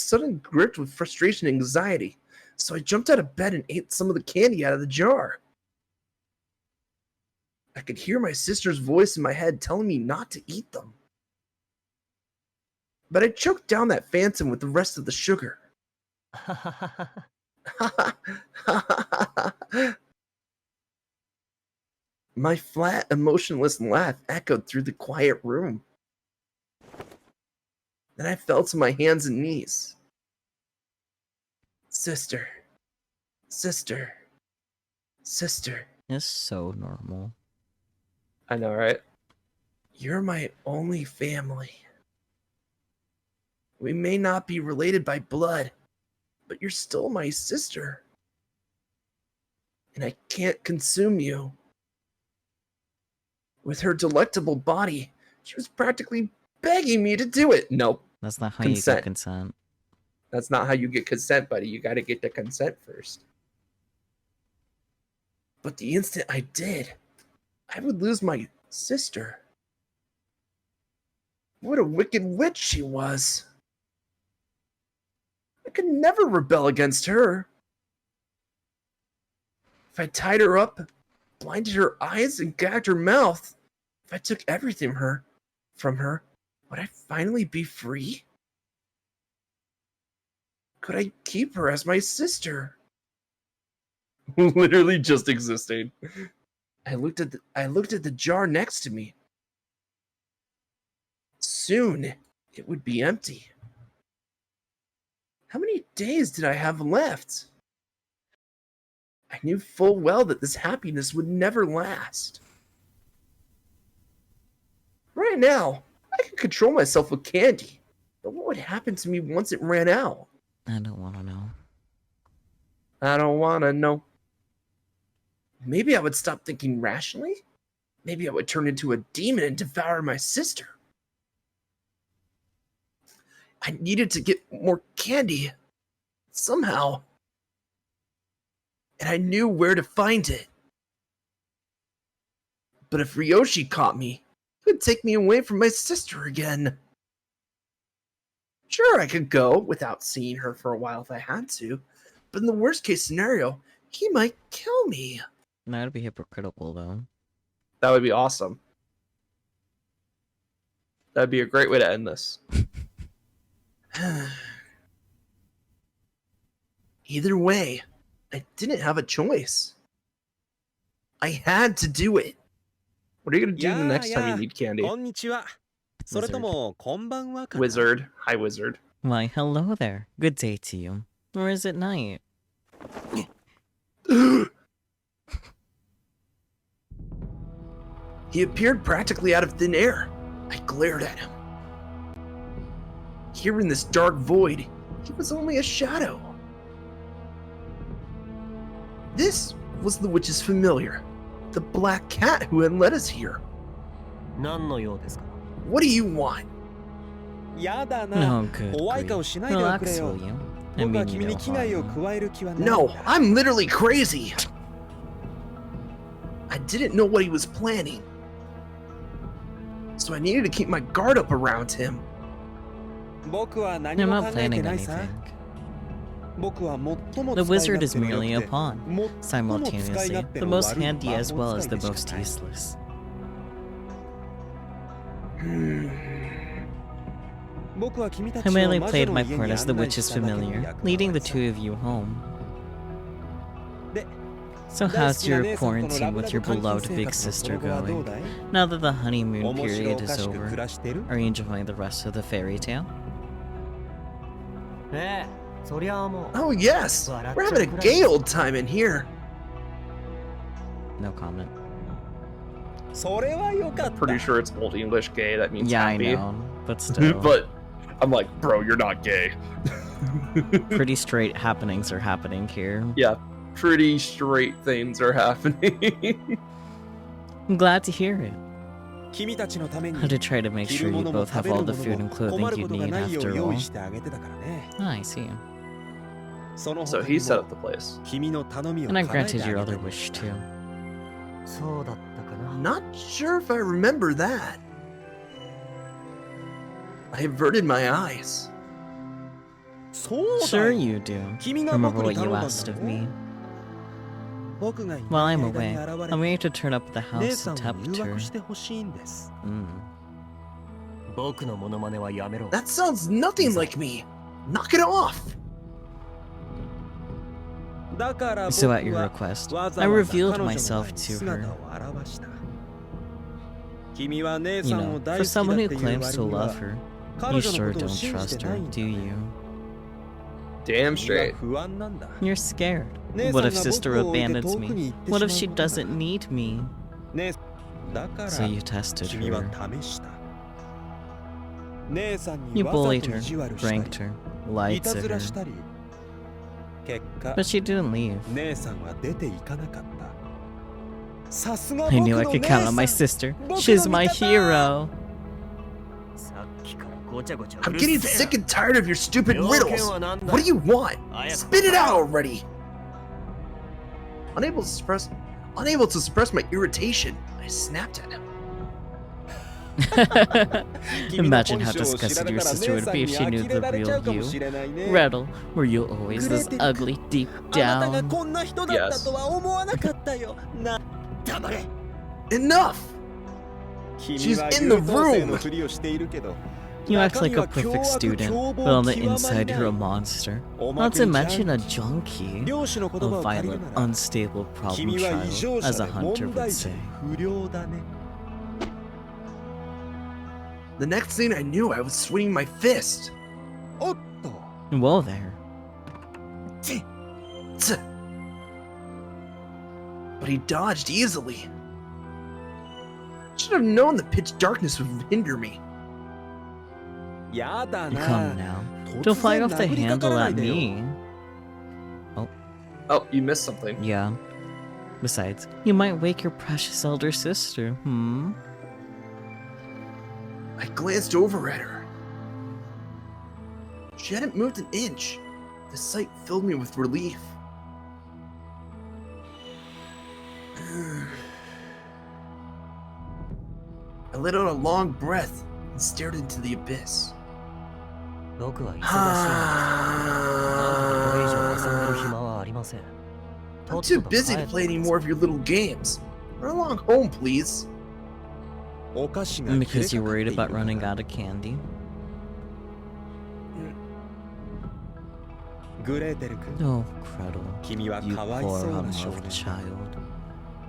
suddenly gripped with frustration and anxiety, so I jumped out of bed and ate some of the candy out of the jar. I could hear my sister's voice in my head telling me not to eat them. But I choked down that phantom with the rest of the sugar. My flat, emotionless laugh echoed through the quiet room. Then I fell to my hands and knees. Sister. Sister. Sister. It's so normal. I know, right? You're my only family. We may not be related by blood, but you're still my sister. And I can't consume you. With her delectable body, she was practically begging me to do it. Nope. That's not how you get consent. That's not how you get consent, buddy. You gotta get the consent first. But the instant I did, I would lose my sister. What a wicked witch she was. I could never rebel against her. If I tied her up, blinded her eyes, and gagged her mouth, if I took everything from her, would I finally be free? Could I keep her as my sister? Literally just existing. I looked at the jar next to me. Soon, it would be empty. How many days did I have left? I knew full well that this happiness would never last. Right now, I could control myself with candy, but what would happen to me once it ran out? I don't want to know. I don't want to know. Maybe I would stop thinking rationally. Maybe I would turn into a demon and devour my sister. I needed to get more candy. Somehow. And I knew where to find it. But if Ryoshi caught me, he would take me away from my sister again. Sure, I could go without seeing her for a while if I had to, but in the worst case scenario, he might kill me. That would be hypocritical, though. That would be awesome. That'd be a great way to end this. Either way, I didn't have a choice. I had to do it. What are you gonna do the next time you need candy? Wizard. Hi, wizard. Why, hello there. Good day to you. Or is it night? He appeared practically out of thin air. I glared at him. Here in this dark void, he was only a shadow. This was the witch's familiar, the black cat who had led us here. What do you want? Oh, good grief. Relax, will you? I mean, you know harm. No, I'm literally crazy. I didn't know what he was planning, so I needed to keep my guard up around him. I'm not planning anything. The wizard is merely a pawn, simultaneously the most handy as well as the most useless. I merely played my part as the witch's familiar, leading the two of you home. So how's your quarantine with your beloved big sister going? Now that the honeymoon period is over, are you enjoying the rest of the fairy tale? Oh yes, we're having a gay old time in here. No comment. Pretty sure it's Old English gay. That means Yeah, happy. I know, but still. But I'm like, bro, you're not gay. Pretty straight happenings are happening here. Yeah, pretty straight things are happening. I'm glad to hear it. I did try to make sure you both have all the food and clothing you need after all. Ah, I see. So he set up the place. And I granted your other wish too. Not sure if I remember that. I averted my eyes. Sure you do. Remember what you asked of me. While I'm away, I'm waiting to turn up the house to tempt her. That sounds nothing like me. Knock it off. So at your request, I revealed myself to her. You know, for someone who claims to love her, you sure don't trust her, do you? Damn straight. You're scared. What if sister abandons me? What if she doesn't need me? So you tested her. You bullied her, pranked her, lied to her. But she didn't leave. I knew I could count on my sister. She's my hero. I'm getting sick and tired of your stupid riddles. What do you want? Spit it out already. Unable to suppress my irritation, I snapped at him. Imagine how disgusted your sister would be if she knew the real you. Gretel, were you always this ugly deep down? Yes. Enough! She's in the room! You act like a perfect student, but on the inside you're a monster. Not to mention a junkie. A violent, unstable problem child, as a hunter would say. The next thing I knew, I was swinging my fist. Whoa there. But he dodged easily. Should have known the pitch darkness would hinder me. Come now. Don't fly off the handle at me. Oh, you missed something. Yeah. Besides, you might wake your precious elder sister, I glanced over at her. She hadn't moved an inch. The sight filled me with relief. I let out a long breath and stared into the abyss. I'm too busy to play any more of your little games. Run along home, please. Because you're worried about running out of candy? Oh, Gretel, you poor unloved child.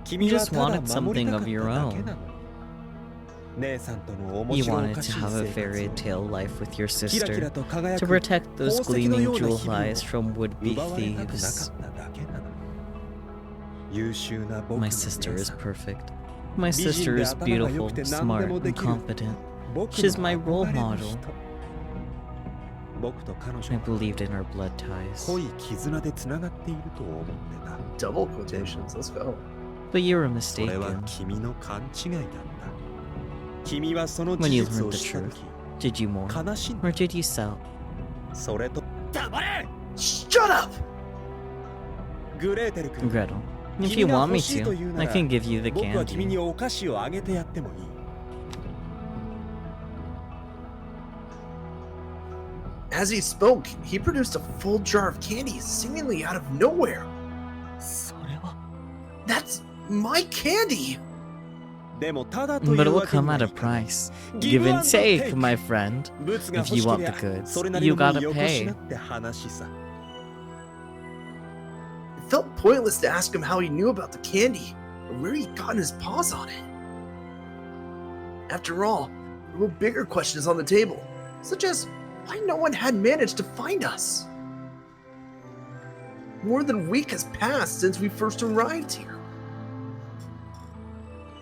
You just wanted something of your own. You wanted to have a fairy tale life with your sister, to protect those gleaming jewel eyes from would-be thieves. My sister is perfect. My sister is beautiful, smart, and confident. She's my role model. I believed in our blood ties. Double quotations, let's go. But you were mistaken. When you learned the truth, did you mourn, or did you sell? Shut up! Gretel, if you want me to, I can give you the candy. As he spoke, he produced a full jar of candy, seemingly out of nowhere. That's my candy! But it will come at a price. Give and take, my friend. If you want the goods, you gotta pay. It felt pointless to ask him how he knew about the candy, or where he'd gotten his paws on it. After all, there were bigger questions on the table, such as why no one had managed to find us. More than a week has passed since we first arrived here.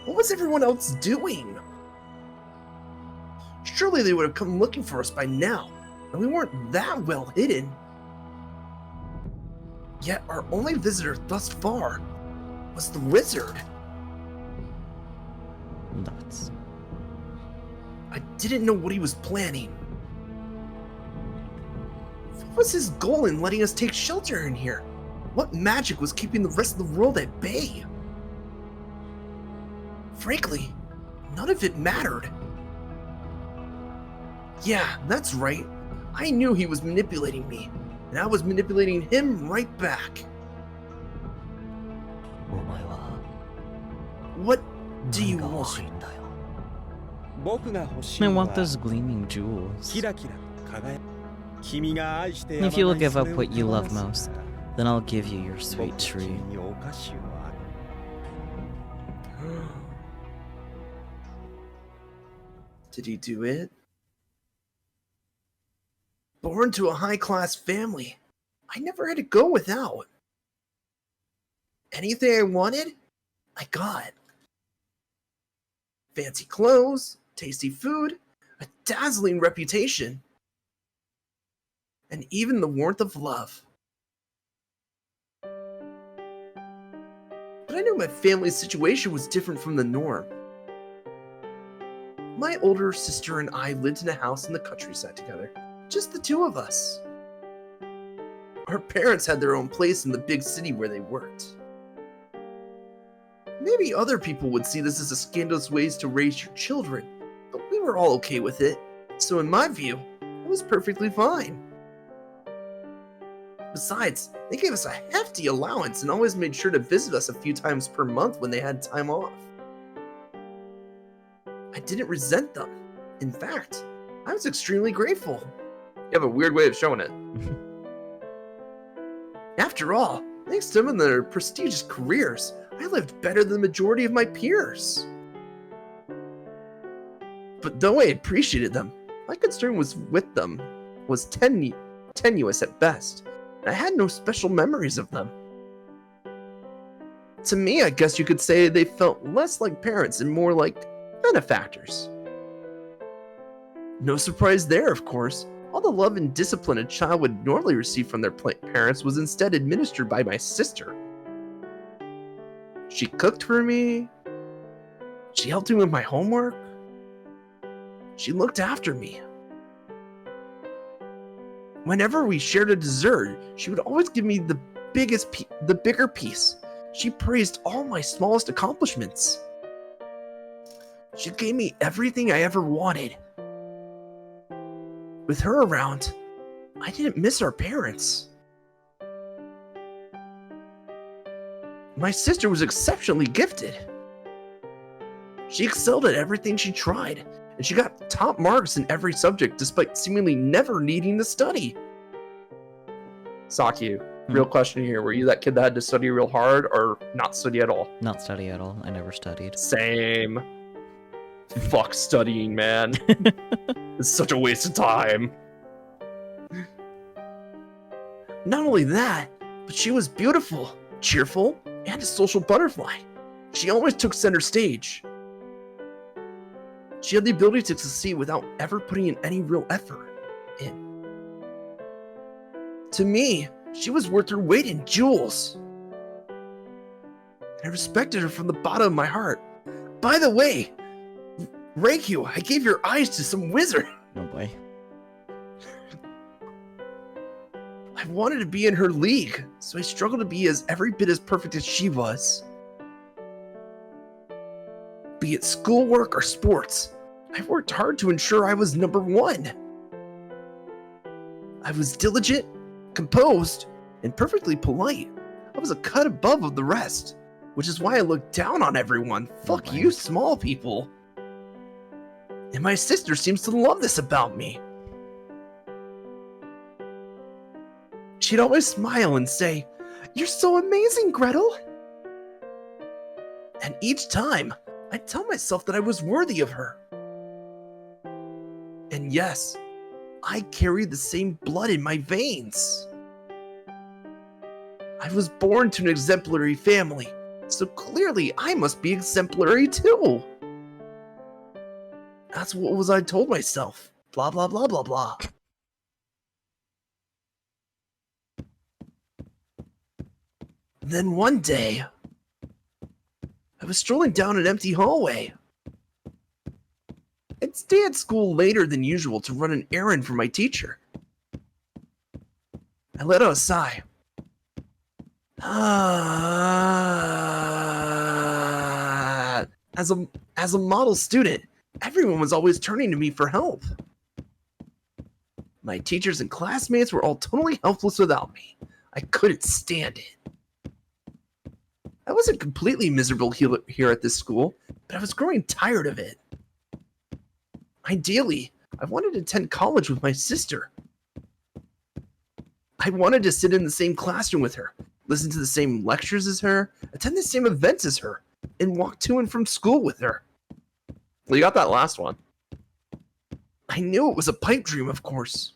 What was everyone else doing? Surely they would have come looking for us by now, and we weren't that well hidden. Yet our only visitor thus far was the wizard. Nuts. I didn't know what he was planning. What was his goal in letting us take shelter in here? What magic was keeping the rest of the world at bay? Frankly, none of it mattered. Yeah, that's right. I knew he was manipulating me, and I was manipulating him right back. What do you want? I want those gleaming jewels. If you will give up what you love most, then I'll give you your sweet treat. Did he do it? Born to a high-class family, I never had to go without. Anything I wanted, I got. Fancy clothes, tasty food, a dazzling reputation, and even the warmth of love. But I knew my family's situation was different from the norm. My older sister and I lived in a house in the countryside together, just the two of us. Our parents had their own place in the big city where they worked. Maybe other people would see this as a scandalous ways to raise your children, but we were all okay with it, so in my view, it was perfectly fine. Besides, they gave us a hefty allowance and always made sure to visit us a few times per month when they had time off. I didn't resent them. In fact, I was extremely grateful. You have a weird way of showing it. After all, thanks to them and their prestigious careers, I lived better than the majority of my peers. But though I appreciated them, my concern was tenuous at best, and I had no special memories of them. To me, I guess you could say they felt less like parents and more like benefactors. No surprise there, of course. All the love and discipline a child would normally receive from their parents was instead administered by my sister. She cooked for me. She helped me with my homework. She looked after me. Whenever we shared a dessert, she would always give me the bigger piece. She praised all my smallest accomplishments. She gave me everything I ever wanted. With her around, I didn't miss our parents. My sister was exceptionally gifted. She excelled at everything she tried, and she got top marks in every subject despite seemingly never needing to study. Sakyu, Real question here. Were you that kid that had to study real hard or not study at all? Not study at all. I never studied. Same. Fuck studying, man. It's such a waste of time. Not only that, but she was beautiful, cheerful, and a social butterfly. She always took center stage. She had the ability to succeed without ever putting in any real effort in. To me, she was worth her weight in jewels. And I respected her from the bottom of my heart. By the way, Reikyu, I gave your eyes to some wizard. No way. I wanted to be in her league, so I struggled to be every bit as perfect as she was. Be it schoolwork or sports, I worked hard to ensure I was number one. I was diligent, composed, and perfectly polite. I was a cut above the rest, which is why I looked down on everyone. Fuck you, small people. And my sister seems to love this about me. She'd always smile and say, "You're so amazing, Gretel." And each time, I'd tell myself that I was worthy of her. And yes, I carried the same blood in my veins. I was born to an exemplary family, so clearly I must be exemplary too. That's what I told myself. Blah, blah, blah, blah, blah. Then one day, I was strolling down an empty hallway. I'd stay at school later than usual to run an errand for my teacher. I let out a sigh. As a model student, everyone was always turning to me for help. My teachers and classmates were all totally helpless without me. I couldn't stand it. I wasn't completely miserable here at this school, but I was growing tired of it. Ideally, I wanted to attend college with my sister. I wanted to sit in the same classroom with her, listen to the same lectures as her, attend the same events as her, and walk to and from school with her. Well, you got that last one. I knew it was a pipe dream, of course.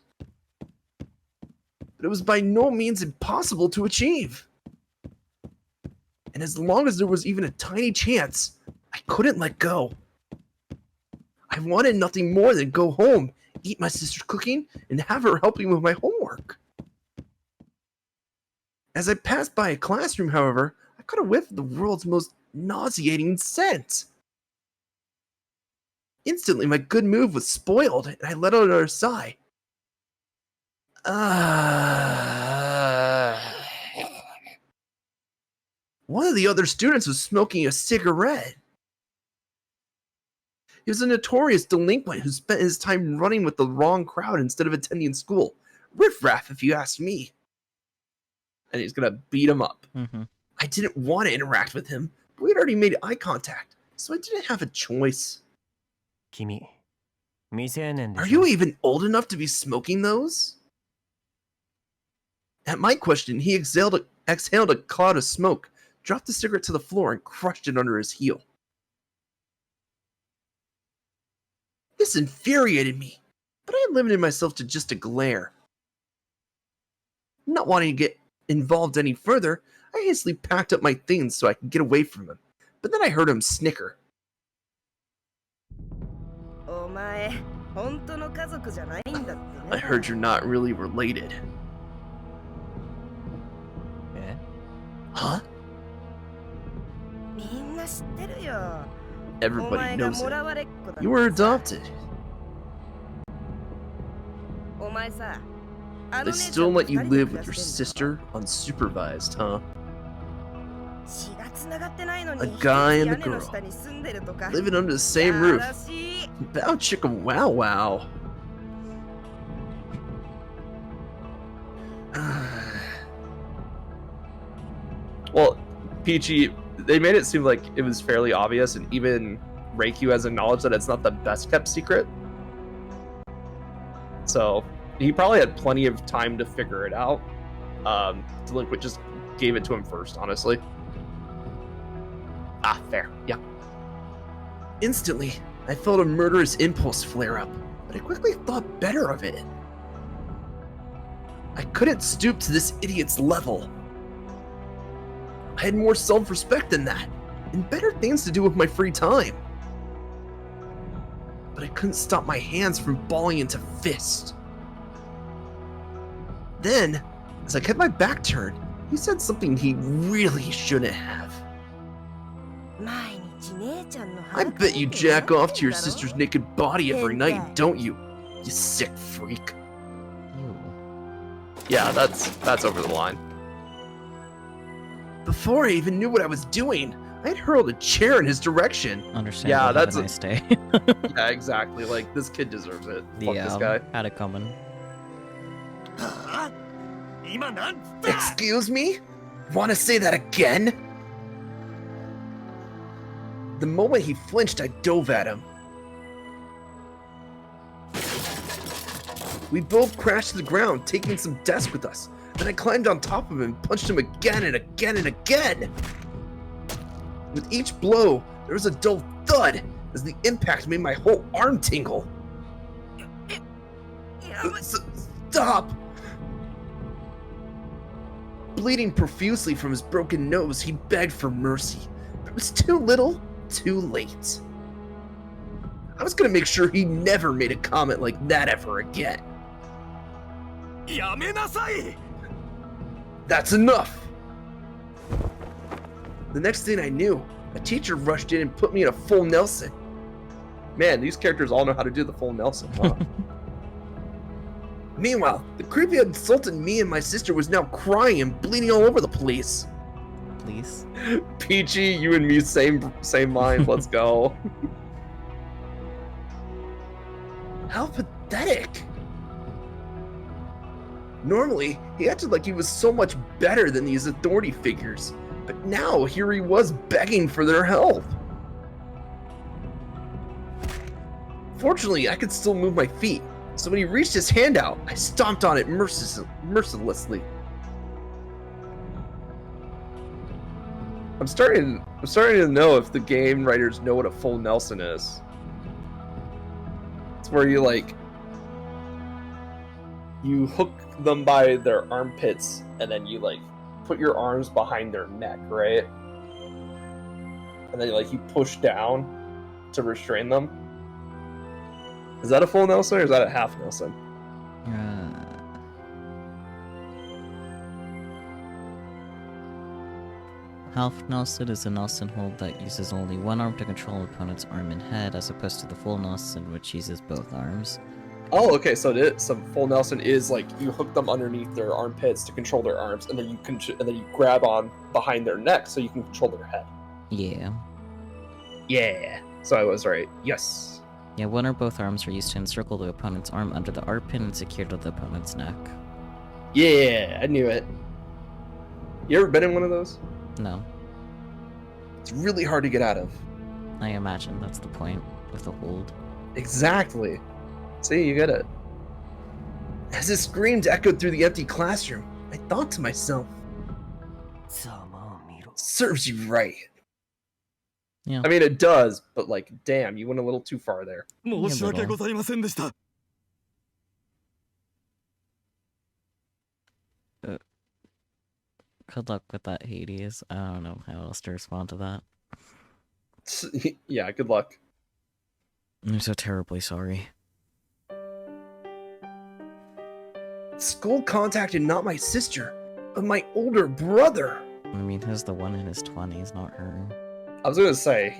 But it was by no means impossible to achieve. And as long as there was even a tiny chance, I couldn't let go. I wanted nothing more than go home, eat my sister's cooking, and have her help me with my homework. As I passed by a classroom, however, I caught a whiff of the world's most nauseating scent. Instantly, my good mood was spoiled, and I let out another sigh. One of the other students was smoking a cigarette. He was a notorious delinquent who spent his time running with the wrong crowd instead of attending school. Riffraff, if you ask me. And he's gonna beat him up. Mm-hmm. I didn't want to interact with him, but we'd already made eye contact, so I didn't have a choice. Are you even old enough to be smoking those? At my question, he exhaled a cloud of smoke, dropped the cigarette to the floor, and crushed it under his heel. This infuriated me, but I limited myself to just a glare. Not wanting to get involved any further, I hastily packed up my things so I could get away from him, but then I heard him snicker. I heard you're not really related. Huh? Everybody knows it. You were adopted. They still let you live with your sister unsupervised, huh? A guy and a girl living under the same roof. Bow chicka wow wow. Well, Peachy, they made it seem like it was fairly obvious, and even Reikyu has acknowledged that it's not the best kept secret. So he probably had plenty of time to figure it out. delinquent just gave it to him first, honestly. Ah, fair. Yeah. Instantly, I felt a murderous impulse flare up, but I quickly thought better of it. I couldn't stoop to this idiot's level. I had more self-respect than that, and better things to do with my free time. But I couldn't stop my hands from balling into fists. Then, as I kept my back turned, he said something he really shouldn't have. I bet you jack off to your sister's naked body every night, don't you? You sick freak. Yeah, that's over the line. Before I even knew what I was doing, I had hurled a chair in his direction. Understand. Yeah, that's a nice day. Yeah, exactly. Like, this kid deserves it. Fuck Yeah, this guy. had it coming. Excuse me? Want to say that again? The moment he flinched, I dove at him. We both crashed to the ground, taking some desk with us. Then I climbed on top of him and punched him again and again and again. With each blow, there was a dull thud as the impact made my whole arm tingle. Stop! Bleeding profusely from his broken nose, he begged for mercy. But it was too little, too late. I was gonna make sure he never made a comment like that ever again. That's enough! The next thing I knew, a teacher rushed in and put me in a full Nelson. Man, these characters all know how to do the full Nelson, huh? Meanwhile, the creep who had insulted me and my sister was now crying and bleeding all over the place. Please. Peachy, you and me, same mind. Let's go. How pathetic. Normally, he acted like he was so much better than these authority figures, but now here he was begging for their help. Fortunately, I could still move my feet, so when he reached his hand out, I stomped on it mercilessly. I'm starting to know if the game writers know what a full Nelson is. It's where you hook them by their armpits and then you put your arms behind their neck, right? And then you push down to restrain them. Is that a full Nelson or is that a half Nelson? Half Nelson is a Nelson hold that uses only one arm to control an opponent's arm and head, as opposed to the full Nelson, which uses both arms. Oh, okay. So full Nelson is you hook them underneath their armpits to control their arms, and then you grab on behind their neck so you can control their head. Yeah. Yeah. So I was right. Yes. Yeah, one or both arms are used to encircle the opponent's arm under the arm pin and secure to the opponent's neck. Yeah, I knew it. You ever been in one of those? No. It's really hard to get out of. I imagine that's the point with the hold. Exactly. See, you get it. As his screams echoed through the empty classroom, I thought to myself, serves you right. Yeah. I mean, it does, but damn, you went a little too far there. Good luck with that, Hades. I don't know how else to respond to that. Yeah, good luck. I'm so terribly sorry. School contacted not my sister, but my older brother. I mean, he's the one in his 20s, not her. I was gonna say,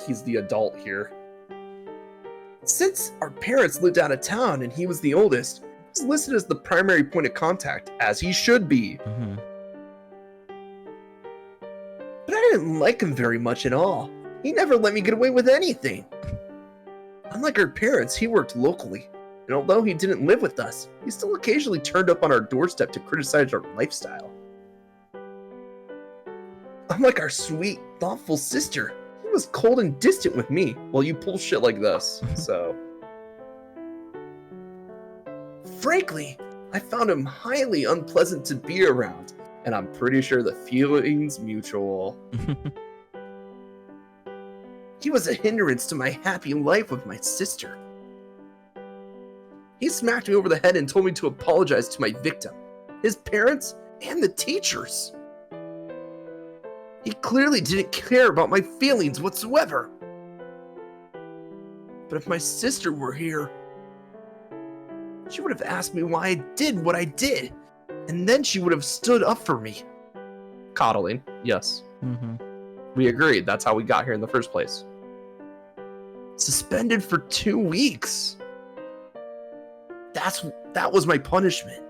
he's the adult here. Since our parents lived out of town and he was the oldest, he was listed as the primary point of contact, as he should be. Mm-hmm. But I didn't like him very much at all. He never let me get away with anything. Unlike our parents, he worked locally, and although he didn't live with us, he still occasionally turned up on our doorstep to criticize our lifestyle. Unlike our sweet, thoughtful sister, he was cold and distant with me, while you pull shit like this, so... Frankly, I found him highly unpleasant to be around, and I'm pretty sure the feeling's mutual. He was a hindrance to my happy life with my sister. He smacked me over the head and told me to apologize to my victim, his parents, and the teachers. He clearly didn't care about my feelings whatsoever. But if my sister were here, she would have asked me why I did what I did, and then she would have stood up for me. Coddling, yes. We agreed, that's how we got here in the first place. Suspended for 2 weeks. That was my punishment.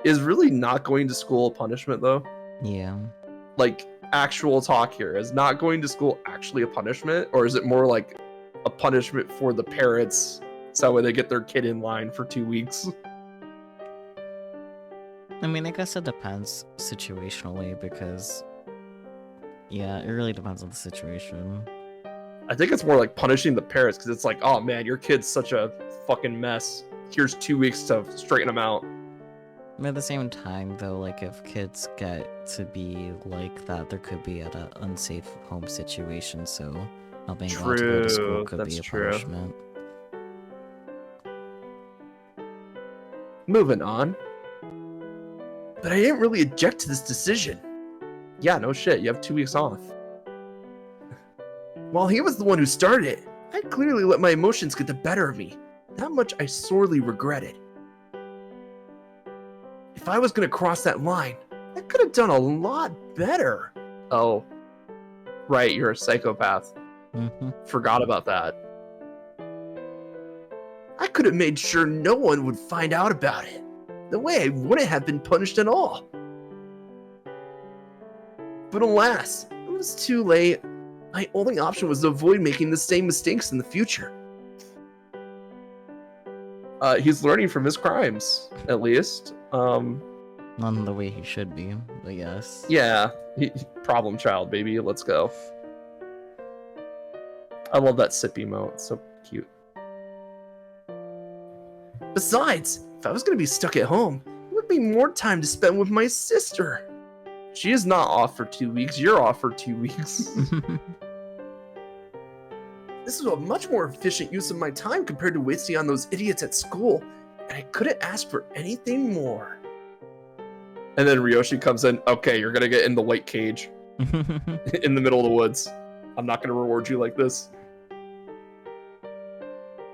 Is really not going to school a punishment, though? Yeah. Like, actual talk here. Is not going to school actually a punishment? Or is it more like a punishment for the parents so that way they get their kid in line for 2 weeks? I mean, I guess it depends situationally because, yeah, it really depends on the situation. I think it's more like punishing the parents because it's like, oh man, your kid's such a fucking mess. Here's 2 weeks to straighten them out. At the same time, though, like, if kids get to be like that, there could be an unsafe home situation, so not being allowed to go to school could be a punishment. Moving on. But I didn't really object to this decision. Yeah, no shit, you have 2 weeks off. While he was the one who started it, I clearly let my emotions get the better of me. That much I sorely regretted. If I was going to cross that line, I could have done a lot better. Oh, right, you're a psychopath. Forgot about that. I could have made sure no one would find out about it. The way I wouldn't have been punished at all. But alas, it was too late. My only option was to avoid making the same mistakes in the future. He's learning from his crimes, at least. Not in the way he should be, but yes. Yeah, problem child, baby. Let's go. I love that sip emote. It's so cute. Besides, if I was going to be stuck at home, it would be more time to spend with my sister. She is not off for 2 weeks. You're off for 2 weeks. This is a much more efficient use of my time compared to wasting on those idiots at school, and I couldn't ask for anything more. And then Ryoshi comes in, okay, you're gonna get in the white cage in the middle of the woods. I'm not gonna reward you like this.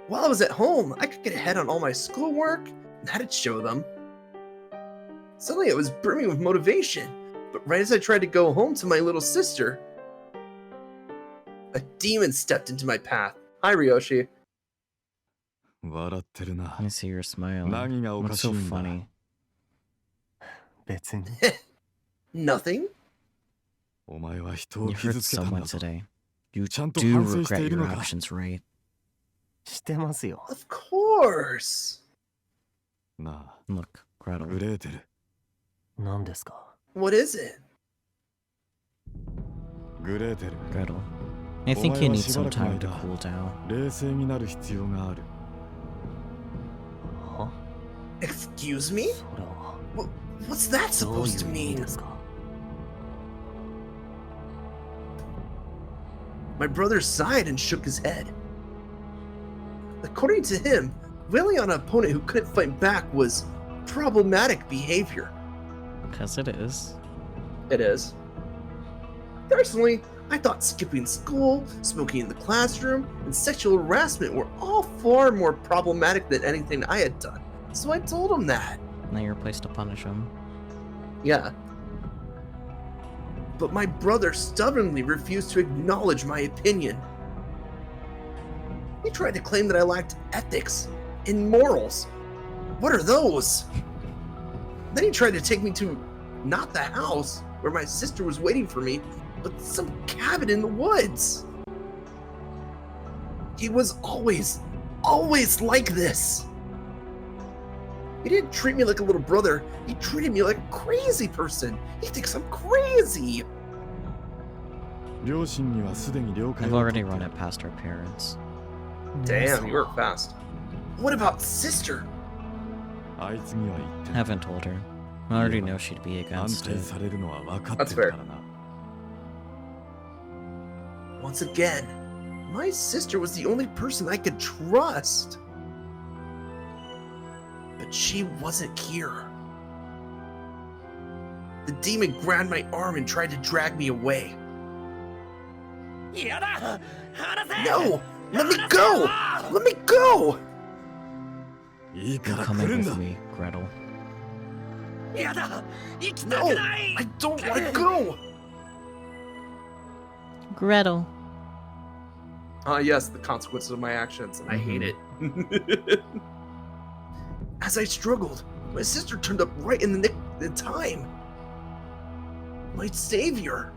While I was at home, I could get ahead on all my schoolwork, and that'd show them. Suddenly I was brimming with motivation, but right as I tried to go home to my little sister, a demon stepped into my path. Hi, Ryoshi. I see you're smiling. What's so funny? Nothing. You hurt someone today. You do regret your actions, right? Of course. Look, Gretel. What is it? Gretel. I think you need some time to cool down. Excuse me? What's that supposed to mean? My brother sighed and shook his head. According to him, wailing on an opponent who couldn't fight back was problematic behavior. Because it is. It is. Personally, I thought skipping school, smoking in the classroom, and sexual harassment were all far more problematic than anything I had done, so I told him that. Now you're placed to punish him. Yeah. But my brother stubbornly refused to acknowledge my opinion. He tried to claim that I lacked ethics and morals. What are those? Then he tried to take me to, not the house where my sister was waiting for me, but some cabin in the woods. He was always like this. He didn't treat me like a little brother. He treated me like a crazy person. He thinks I'm crazy. I've already run it past our parents. Damn, you were fast. What about sister? Haven't told her. I already know she'd be against it. That's fair. Once again, my sister was the only person I could trust. But she wasn't here. The demon grabbed my arm and tried to drag me away. No! Let me go! Let me go! You're coming with me, Gretel. No! I don't want to go! Gretel. Yes, the consequences of my actions, and I hate it. As I struggled, my sister turned up right in the nick of time. My savior.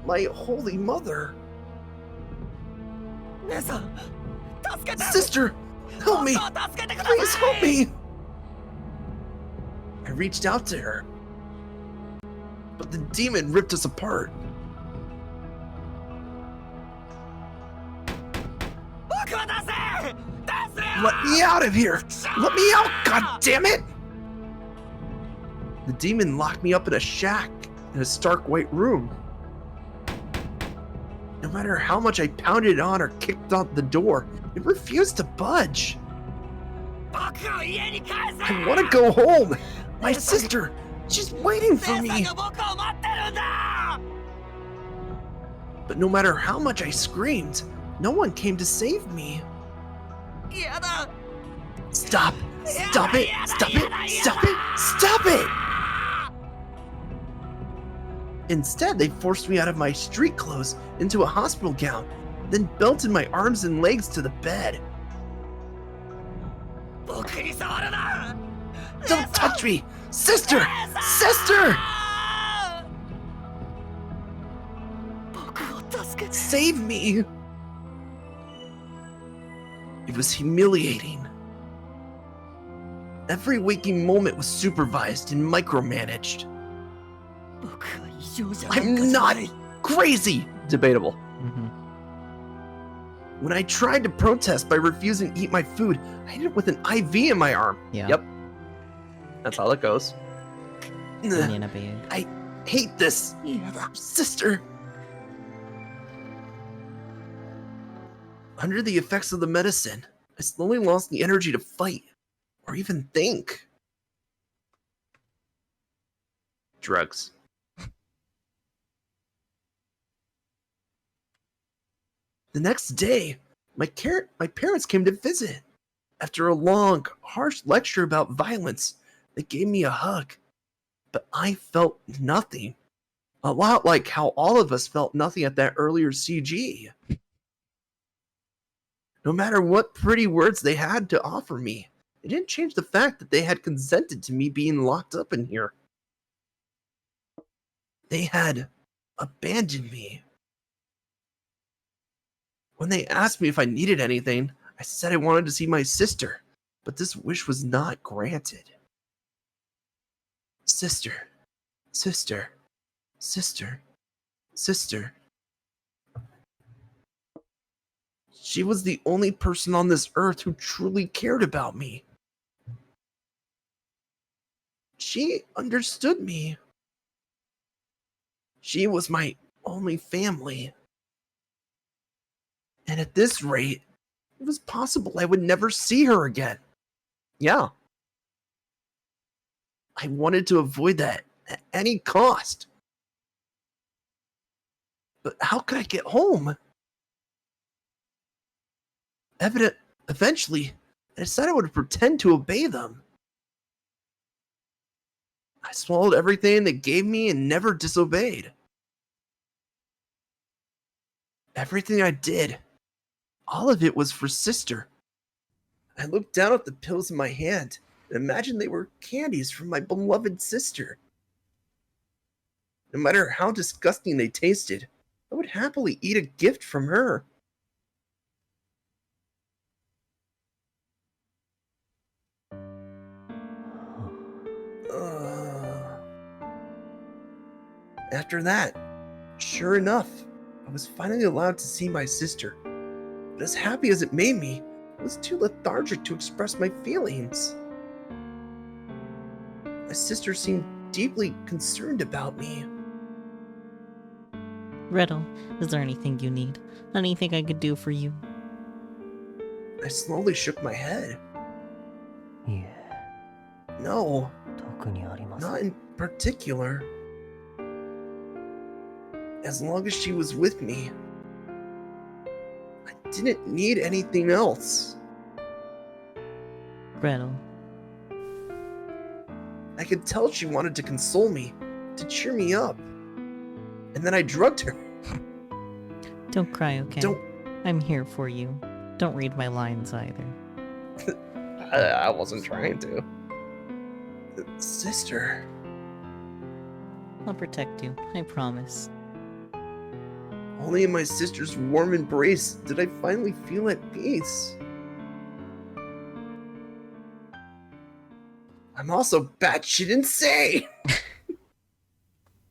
My holy mother. Sister, help me! Please help me! I reached out to her, but the demon ripped us apart. Let me out of here! Let me out, god damn it! The demon locked me up in a shack in a stark white room. No matter how much I pounded on or kicked out the door, it refused to budge. I want to go home! My sister! She's waiting for me! But no matter how much I screamed, no one came to save me. Stop! Stop it! Stop it! Stop it! Stop it! Instead, they forced me out of my street clothes into a hospital gown, then belted my arms and legs to the bed. Don't touch me! Sister! Sister! Save me! It was humiliating. Every waking moment was supervised and micromanaged. I'm not crazy! Debatable. When I tried to protest by refusing to eat my food, I hit it with an IV in my arm. Yeah. Yep. That's how that goes. Banana bag. I hate this. Sister. Under the effects of the medicine, I slowly lost the energy to fight or even think. Drugs. The next day, my parents came to visit. After a long, harsh lecture about violence, they gave me a hug. But I felt nothing. A lot like how all of us felt nothing at that earlier CG. No matter what pretty words they had to offer me, it didn't change the fact that they had consented to me being locked up in here. They had abandoned me. When they asked me if I needed anything, I said I wanted to see my sister, but this wish was not granted. Sister, sister, sister, sister. She was the only person on this earth who truly cared about me. She understood me. She was my only family. And at this rate, it was possible I would never see her again. Yeah. I wanted to avoid that at any cost. But how could I get home? Eventually, I decided I would pretend to obey them. I swallowed everything they gave me and never disobeyed. Everything I did, all of it was for Sister. I looked down at the pills in my hand and imagined they were candies from my beloved sister. No matter how disgusting they tasted, I would happily eat a gift from her. After that, sure enough, I was finally allowed to see my sister. But as happy as it made me, was too lethargic to express my feelings. My sister seemed deeply concerned about me. Gretel, is there anything you need? Anything I could do for you? I slowly shook my head. No, not in particular. As long as she was with me, I didn't need anything else. Gretel. I could tell she wanted to console me, to cheer me up. And then I drugged her. Don't cry, okay? I'm here for you. Don't read my lines either. I wasn't trying to. Sister. I'll protect you, I promise. Only in my sister's warm embrace did I finally feel at peace. I'm also batshit insane!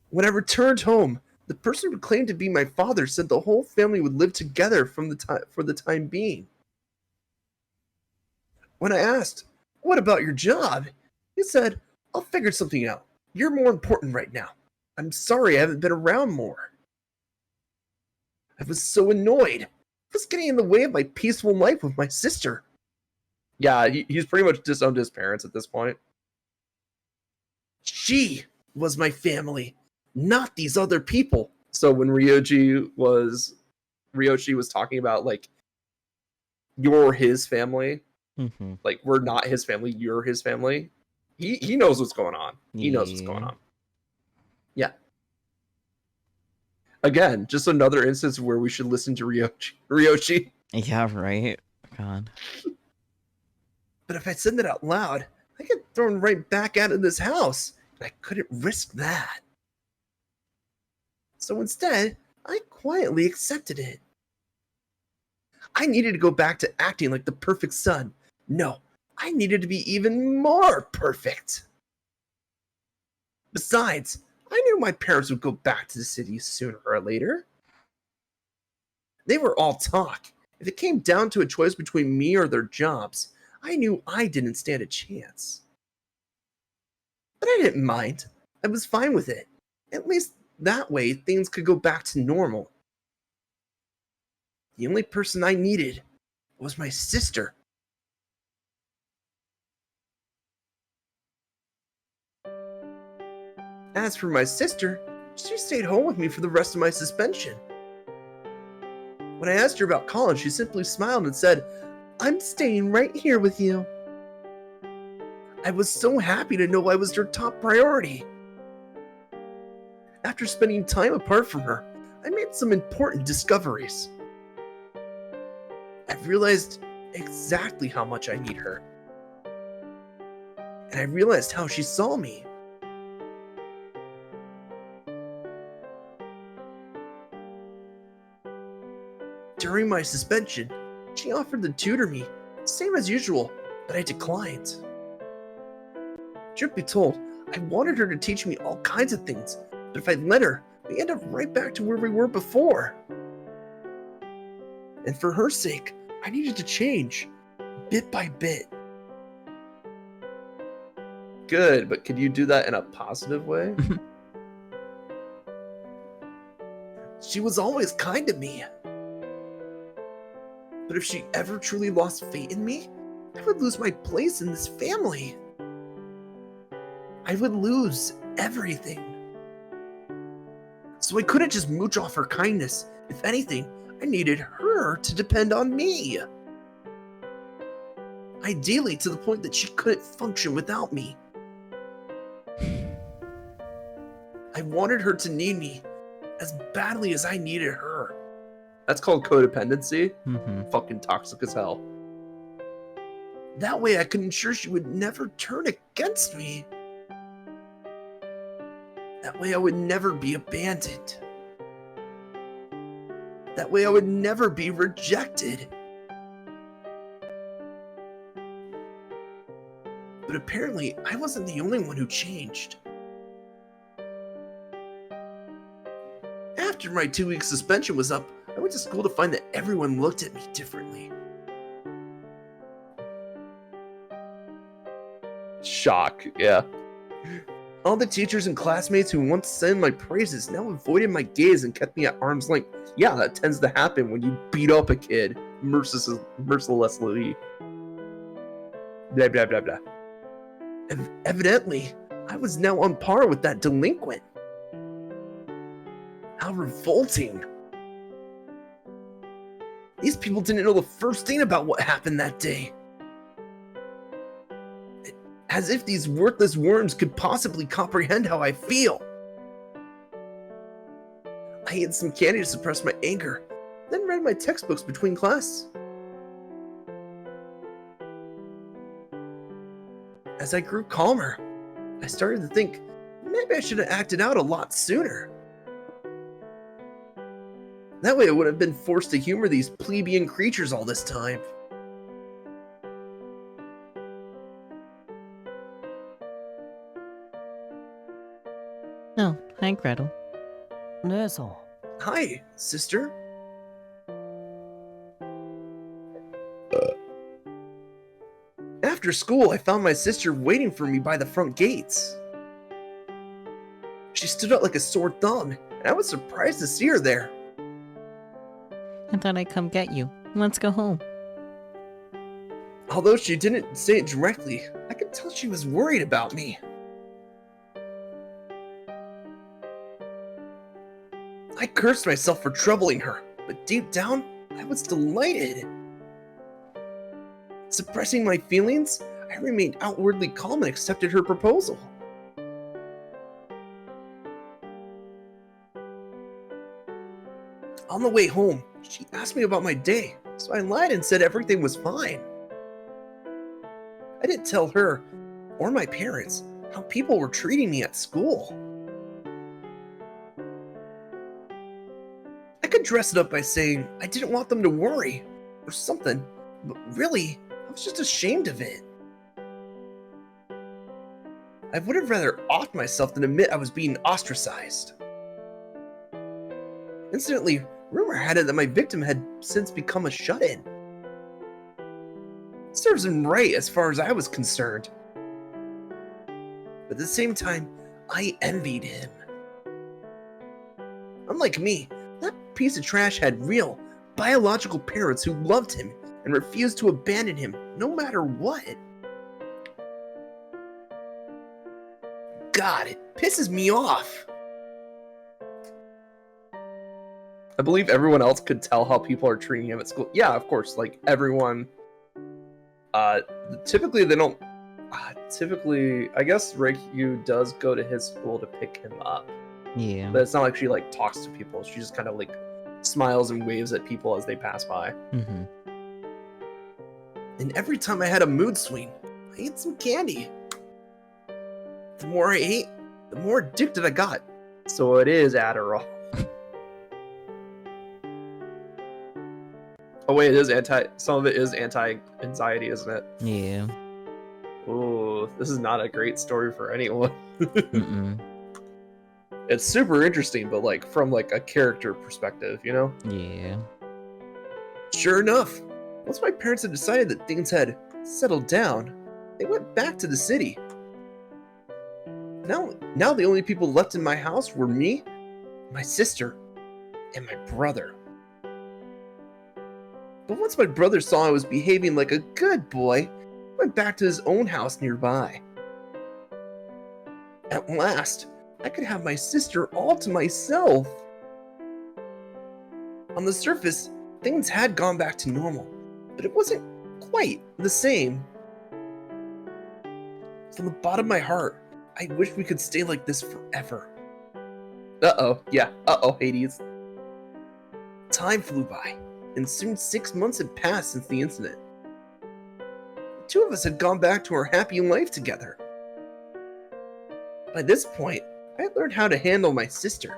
When I returned home, the person who claimed to be my father said the whole family would live together for the time being. When I asked, "What about your job?" he said, "I'll figure something out. You're more important right now. I'm sorry I haven't been around more." I was so annoyed. It was getting in the way of my peaceful life with my sister. Yeah, he's pretty much disowned his parents at this point. She was my family, not these other people. So when Ryoshi was talking about, like, you're his family, like, we're not his family, you're his family, he knows what's going on. He knows what's going on. Yeah. Again, just another instance where we should listen to Ryoshi. Yeah, right? God. But if I said that out loud, I get thrown right back out of this house, and I couldn't risk that. So instead, I quietly accepted it. I needed to go back to acting like the perfect son. No, I needed to be even more perfect. Besides, I knew my parents would go back to the city sooner or later. They were all talk. If it came down to a choice between me or their jobs, I knew I didn't stand a chance. But I didn't mind. I was fine with it. At least that way things could go back to normal. The only person I needed was my sister. As for my sister, she stayed home with me for the rest of my suspension. When I asked her about college, she simply smiled and said, "I'm staying right here with you." I was so happy to know I was her top priority. After spending time apart from her, I made some important discoveries. I realized exactly how much I need her. And I realized how she saw me. During my suspension, she offered to tutor me, same as usual, but I declined. Truth be told, I wanted her to teach me all kinds of things, but if I let her, we end up right back to where we were before. And for her sake, I needed to change, bit by bit. Good, but could you do that in a positive way? She was always kind to me. But if she ever truly lost faith in me, I would lose my place in this family. I would lose everything. So I couldn't just mooch off her kindness. If anything, I needed her to depend on me. Ideally, to the point that she couldn't function without me. I wanted her to need me as badly as I needed her. That's called codependency. Fucking toxic as hell. That way I could ensure she would never turn against me. That way I would never be abandoned. That way I would never be rejected. But apparently, I wasn't the only one who changed. After my 2-week suspension was up, I went to school to find that everyone looked at me differently. shock, yeah. All the teachers and classmates who once sang my praises now avoided my gaze and kept me at arm's length. Yeah, that tends to happen when you beat up a kid mercilessly. Blah, blah, blah, blah. Evidently, I was now on par with that delinquent. How revolting. These people didn't know the first thing about what happened that day. As if these worthless worms could possibly comprehend how I feel. I ate some candy to suppress my anger, then read my textbooks between class. As I grew calmer, I started to think maybe I should have acted out a lot sooner. That way I would have been forced to humor these plebeian creatures all this time. Oh, hi, Gretel. Hi, sister. After school, I found my sister waiting for me by the front gates. She stood out like a sore thumb, and I was surprised to see her there. I thought I'd come get you. Let's go home. Although she didn't say it directly, I could tell she was worried about me. I cursed myself for troubling her, but deep down, I was delighted. Suppressing my feelings, I remained outwardly calm and accepted her proposal. On the way home, she asked me about my day, so I lied and said everything was fine. I didn't tell her, or my parents, how people were treating me at school. I could dress it up by saying I didn't want them to worry, or something, but really, I was just ashamed of it. I would have rather offed myself than admit I was being ostracized. Incidentally, rumor had it that my victim had since become a shut-in. Serves him right as far as I was concerned. But at the same time, I envied him. Unlike me, that piece of trash had real, biological parents who loved him and refused to abandon him no matter what. God, it pisses me off. I believe everyone else could tell how people are treating him at school. Yeah, of course, like everyone. Typically they don't. Typically, I guess Reikyu does go to his school to pick him up. Yeah. But it's not like she like talks to people. She just kind of like smiles and waves at people as they pass by. Mm-hmm. And every time I had a mood swing, I ate some candy. The more I ate, the more addicted I got. So it is Adderall. Oh wait, it is some of it is anti-anxiety, isn't it? Yeah. Ooh, this is not a great story for anyone. Mm-mm. It's super interesting, but like from like a character perspective, you know? Yeah. Sure enough, once my parents had decided that things had settled down, they went back to the city. Now the only people left in my house were me, my sister, and my brother. But once my brother saw I was behaving like a good boy, he went back to his own house nearby. At last, I could have my sister all to myself. On the surface, things had gone back to normal, but it wasn't quite the same. From the bottom of my heart, I wish we could stay like this forever. Uh-oh, yeah, Hades. Time flew by, and soon 6 months had passed since the incident. The two of us had gone back to our happy life together. By this point, I had learned how to handle my sister.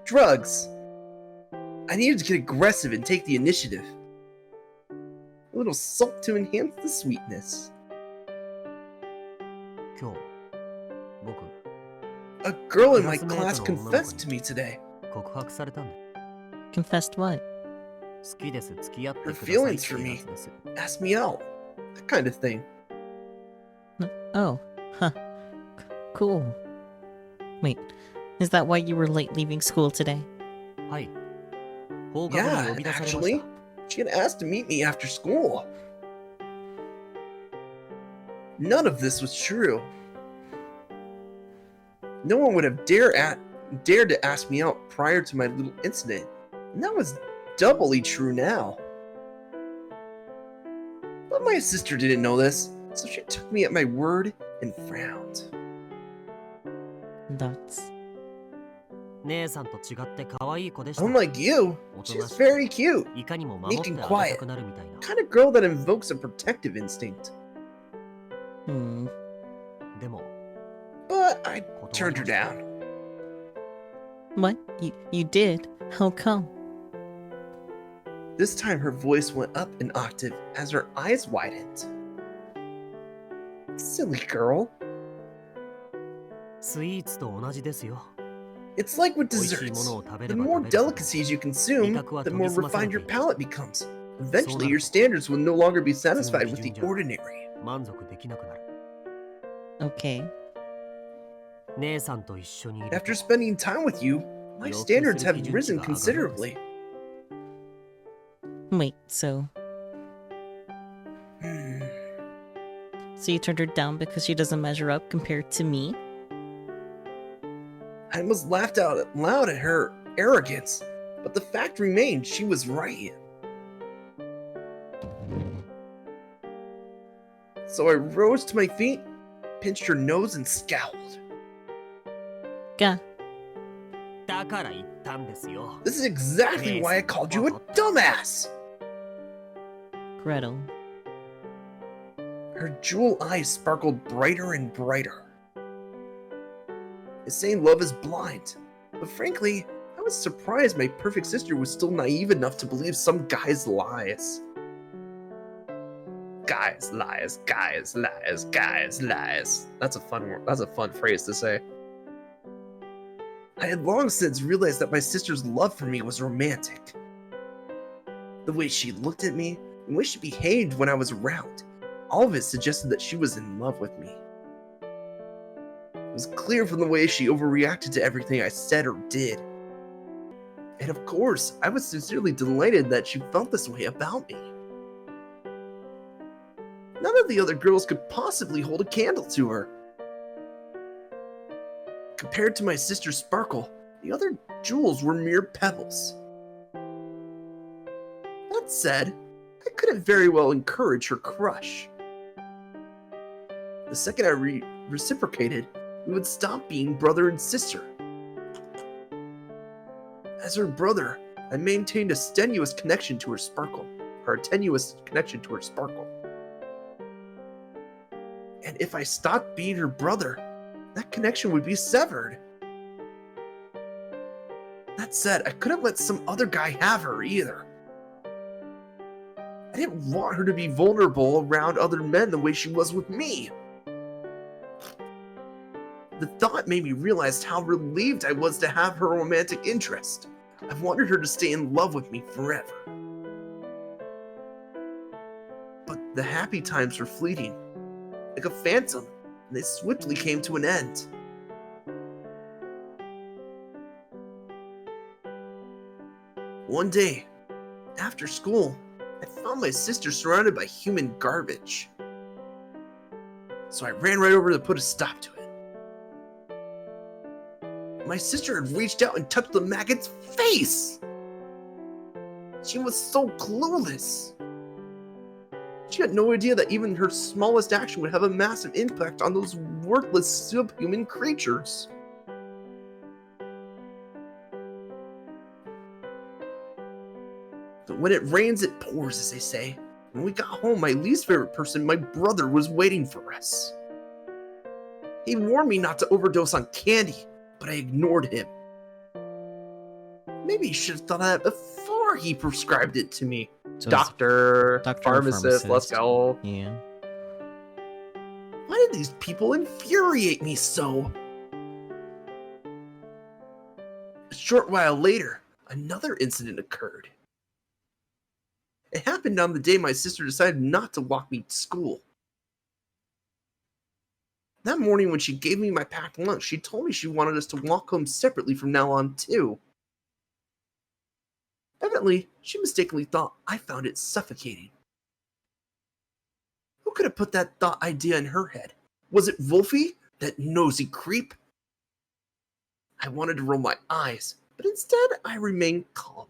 Drugs. I needed to get aggressive and take the initiative. A little salt to enhance the sweetness. A girl in my class confessed to me today. Confessed what? Her feelings for me. Asked me out. That kind of thing. Oh, Huh. Cool. Wait, is that why you were late leaving school today? Yeah, actually. She had asked to meet me after school. None of this was true. No one would have dared to ask me out prior to my little incident, and that was doubly true now. But my sister didn't know this, so she took me at my word and frowned. That's... Unlike you, she's very cute, meek and quiet, kind of girl that invokes a protective instinct. But I turned her down. What? You did? How come? This time her voice went up an octave as her eyes widened. Silly girl. It's like with desserts. The more delicacies you consume, the more refined your palate becomes. Eventually, your standards will no longer be satisfied with the ordinary. Okay. After spending time with you, my standards have risen considerably. Wait, so... So you turned her down because she doesn't measure up compared to me? I almost laughed out loud at her arrogance, but the fact remained she was right. So I rose to my feet, pinched her nose, and scowled. Gah. This is exactly why I called you a dumbass! Gretel. Her jewel eyes sparkled brighter and brighter. They say love is blind, but frankly, I was surprised my perfect sister was still naive enough to believe some guy's lies. Guys, lies, guys, lies, guys, lies. That's a fun phrase to say. I had long since realized that my sister's love for me was romantic. The way she looked at me, and the way she behaved when I was around, all of it suggested that she was in love with me. It was clear from the way she overreacted to everything I said or did. And of course, I was sincerely delighted that she felt this way about me. None of the other girls could possibly hold a candle to her. Compared to my sister's sparkle, the other jewels were mere pebbles. That said, I couldn't very well encourage her crush. The second I reciprocated, we would stop being brother and sister. As her brother, I maintained a tenuous connection to her sparkle. And if I stopped being her brother, that connection would be severed. That said, I couldn't let some other guy have her either. I didn't want her to be vulnerable around other men the way she was with me. The thought made me realize how relieved I was to have her romantic interest. I wanted her to stay in love with me forever. But the happy times were fleeting, like a phantom, and they swiftly came to an end. One day, after school, I found my sister surrounded by human garbage. So I ran right over to put a stop to it. My sister had reached out and touched the maggot's face! She was so clueless. She had no idea that even her smallest action would have a massive impact on those worthless subhuman creatures. But when it rains, it pours, as they say. When we got home, my least favorite person, my brother, was waiting for us. He warned me not to overdose on candy, but I ignored him. Maybe he should have thought of that before he prescribed it to me. So doctor, pharmacist, let's go. Yeah. Why did these people infuriate me so? A short while later, another incident occurred. It happened on the day my sister decided not to walk me to school. That morning when she gave me my packed lunch, she told me she wanted us to walk home separately from now on, too. Evidently, she mistakenly thought I found it suffocating. Who could have put that thought idea in her head? Was it Wolfie, that nosy creep? I wanted to roll my eyes, but instead I remained calm.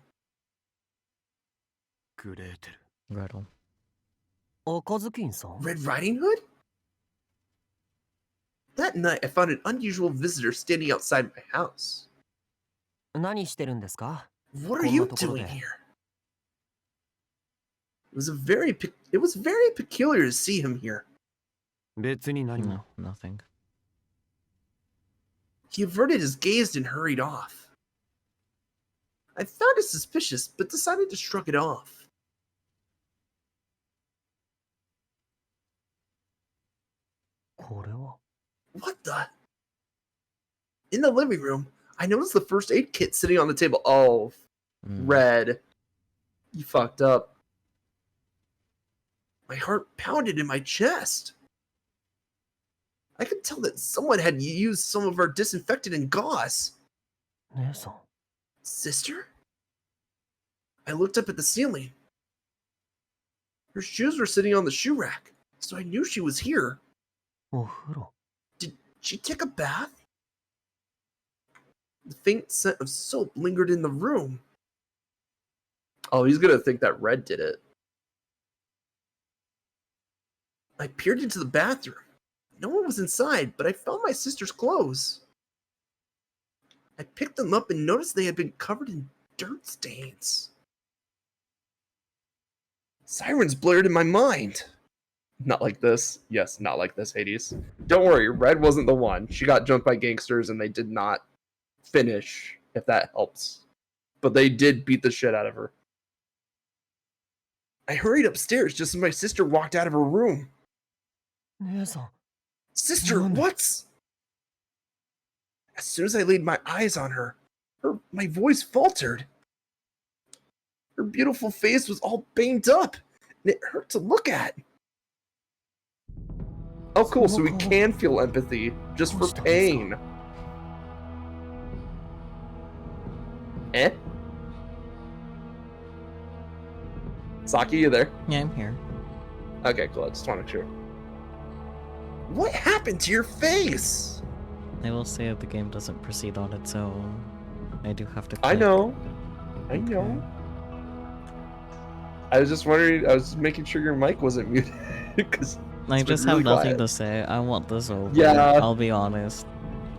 Gretel. Red Riding Hood? That night I found an unusual visitor standing outside my house. What are you doing here? It was very peculiar to see him here. No, nothing. He averted his gaze and hurried off. I found it suspicious, but decided to shrug it off. What the? In the living room, I noticed the first aid kit sitting on the table. Oh, Red. You fucked up. My heart pounded in my chest. I could tell that someone had used some of our disinfectant and gauze. Sister? I looked up at the ceiling. Her shoes were sitting on the shoe rack, so I knew she was here. Did she take a bath? The faint scent of soap lingered in the room. Oh, he's gonna think that Red did it. I peered into the bathroom. No one was inside, but I found my sister's clothes. I picked them up and noticed they had been covered in dirt stains. Sirens blared in my mind. Not like this. Yes, not like this, Hades. Don't worry, Red wasn't the one. She got jumped by gangsters and they did not finish, if that helps. But they did beat the shit out of her. I hurried upstairs just as my sister walked out of her room. Sister, what's... As soon as I laid my eyes on her, my voice faltered. Her beautiful face was all banged up, and it hurt to look at. Oh, cool, so we can feel empathy, just for pain. Eh? Saki, you there? Yeah, I'm here. Okay, cool, I just want to make sure. What happened to your face? I will say that the game doesn't proceed on its own. I do have to click. I know. I know. I was just wondering, I was making sure your mic wasn't muted. Because I just have nothing to say. I want this over. Yeah. I'll be honest.